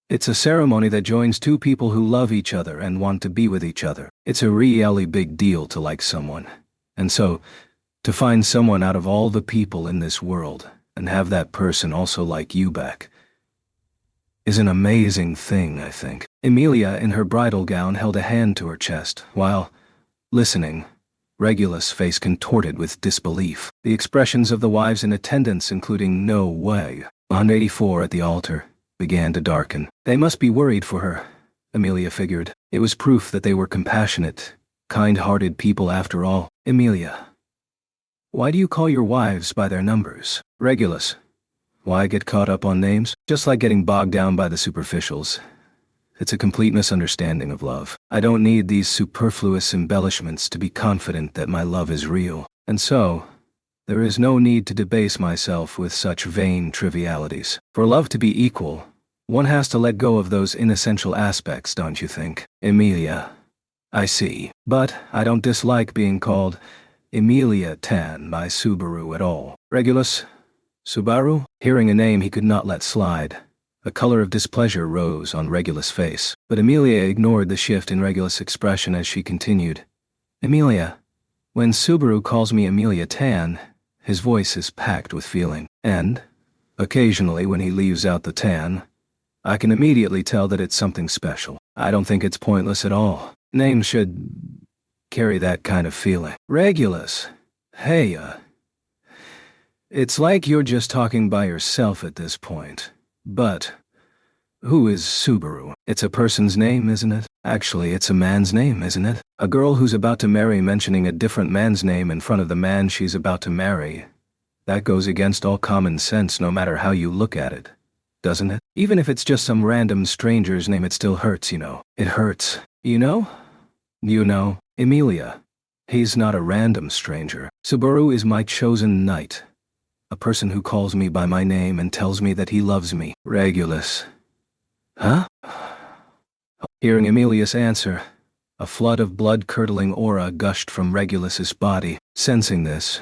It's a ceremony that joins two people who love each other and want to be with each other. It's a really big deal to like someone. And so, to find someone out of all the people in this world and have that person also like you back is an amazing thing, I think. Emilia, in her bridal gown, held a hand to her chest, while, listening, Regulus' face contorted with disbelief. The expressions of the wives in attendance, including "no way" on 84 at the altar, began to darken. They must be worried for her, Emilia figured. It was proof that they were compassionate, kind-hearted people after all. Emilia. Why do you call your wives by their numbers? Regulus. Why get caught up on names? Just like getting bogged down by the superficials. It's a complete misunderstanding of love. I don't need these superfluous embellishments to be confident that my love is real. And so, there is no need to debase myself with such vain trivialities. For love to be equal, one has to let go of those inessential aspects, don't you think? Emilia. I see. But I don't dislike being called Emilia Tan by Subaru at all. Regulus? Subaru? Hearing a name he could not let slide, a color of displeasure rose on Regulus' face. But Emilia ignored the shift in Regulus' expression as she continued. Emilia, when Subaru calls me Emilia Tan, his voice is packed with feeling. And, occasionally when he leaves out the tan, I can immediately tell that it's something special. I don't think it's pointless at all. Names should carry that kind of feeling. Regulus. Hey, it's like you're just talking by yourself at this point. But, who is Subaru? It's a person's name, isn't it? Actually, it's a man's name, isn't it? A girl who's about to marry mentioning a different man's name in front of the man she's about to marry. That goes against all common sense no matter how you look at it, doesn't it? Even if it's just some random stranger's name, it still hurts, you know. It hurts. You know? You know, Emilia. He's not a random stranger. Subaru is my chosen knight. A person who calls me by my name and tells me that he loves me. Regulus. Huh? Hearing Emilius answer, a flood of blood-curdling aura gushed from Regulus's body. Sensing this,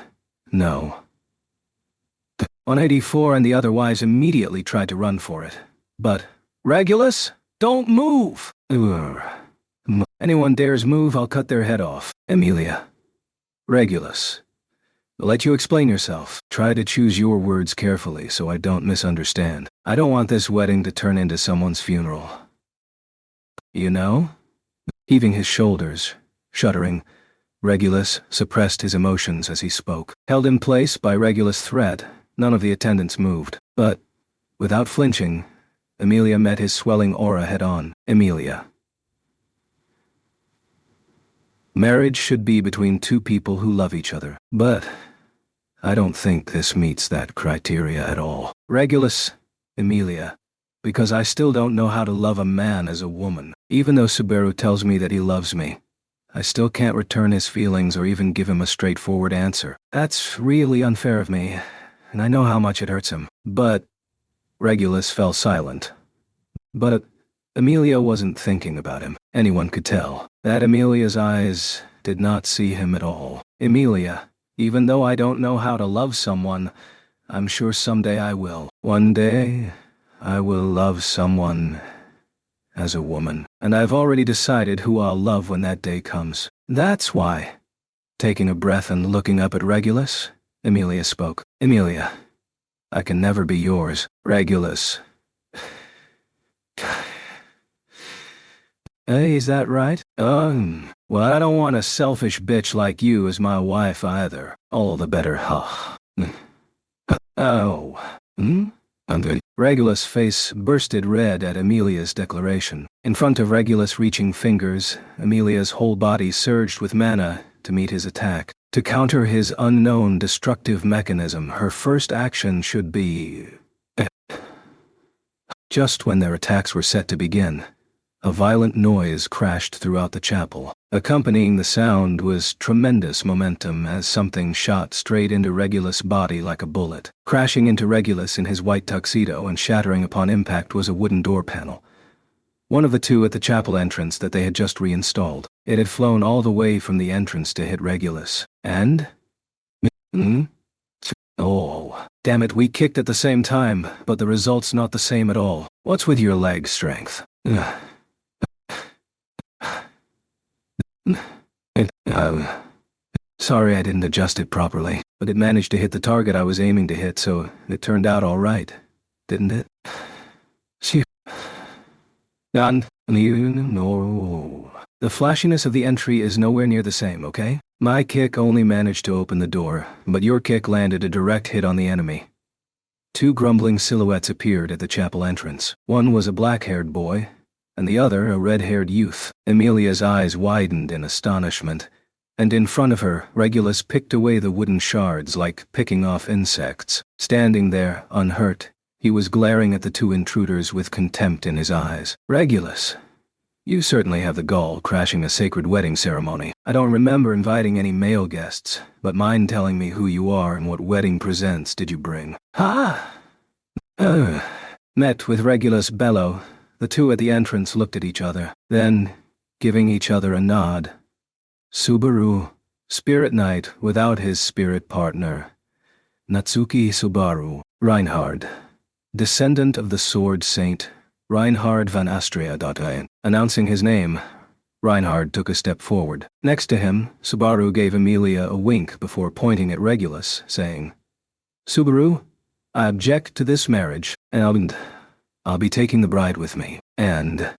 no. 184 and the other wives immediately tried to run for it. But, Regulus, don't move! Anyone dares move, I'll cut their head off. Emilia. Regulus. I'll let you explain yourself. Try to choose your words carefully so I don't misunderstand. I don't want this wedding to turn into someone's funeral. You know? Heaving his shoulders, shuddering, Regulus suppressed his emotions as he spoke. Held in place by Regulus' threat, none of the attendants moved. But, without flinching, Emilia met his swelling aura head-on. Emilia. Marriage should be between two people who love each other. But I don't think this meets that criteria at all. Regulus, Emilia. Because I still don't know how to love a man as a woman. Even though Subaru tells me that he loves me, I still can't return his feelings or even give him a straightforward answer. That's really unfair of me, and I know how much it hurts him. But Regulus fell silent. But Emilia wasn't thinking about him. Anyone could tell that Emilia's eyes did not see him at all. Emilia, even though I don't know how to love someone, I'm sure someday I will. One day, I will love someone as a woman, and I've already decided who I'll love when that day comes. That's why. Taking a breath and looking up at Regulus, Emilia spoke. Emilia, I can never be yours. Regulus. Hey, is that right? Well, I don't want a selfish bitch like you as my wife either. All the better, huh? Oh. Regulus' face bursted red at Emilia's declaration. In front of Regulus' reaching fingers, Emilia's whole body surged with mana to meet his attack. To counter his unknown destructive mechanism, her first action should be... Just when their attacks were set to begin, a violent noise crashed throughout the chapel. Accompanying the sound was tremendous momentum as something shot straight into Regulus' body like a bullet. Crashing into Regulus in his white tuxedo and shattering upon impact was a wooden door panel. One of the two at the chapel entrance that they had just reinstalled. It had flown all the way from the entrance to hit Regulus. And? Oh, damn it, we kicked at the same time, but the result's not the same at all. What's with your leg strength? Sorry I didn't adjust it properly, but it managed to hit the target I was aiming to hit, so it turned out all right, didn't it? No. The flashiness of the entry is nowhere near the same, okay? My kick only managed to open the door, but your kick landed a direct hit on the enemy. Two grumbling silhouettes appeared at the chapel entrance. One was a black-haired boy, and the other a red-haired youth. Emilia's eyes widened in astonishment, and in front of her, Regulus picked away the wooden shards like picking off insects. Standing there, unhurt, he was glaring at the two intruders with contempt in his eyes. Regulus, you certainly have the gall crashing a sacred wedding ceremony. I don't remember inviting any male guests, but mind telling me who you are and what wedding presents did you bring? Met with Regulus' bellow, the two at the entrance looked at each other, then, giving each other a nod. Subaru, spirit knight without his spirit partner. Natsuki Subaru, Reinhard, descendant of the sword saint, Reinhard van Astria. Announcing his name, Reinhard took a step forward. Next to him, Subaru gave Emilia a wink before pointing at Regulus, saying, Subaru, I object to this marriage, and I'll be taking the bride with me. And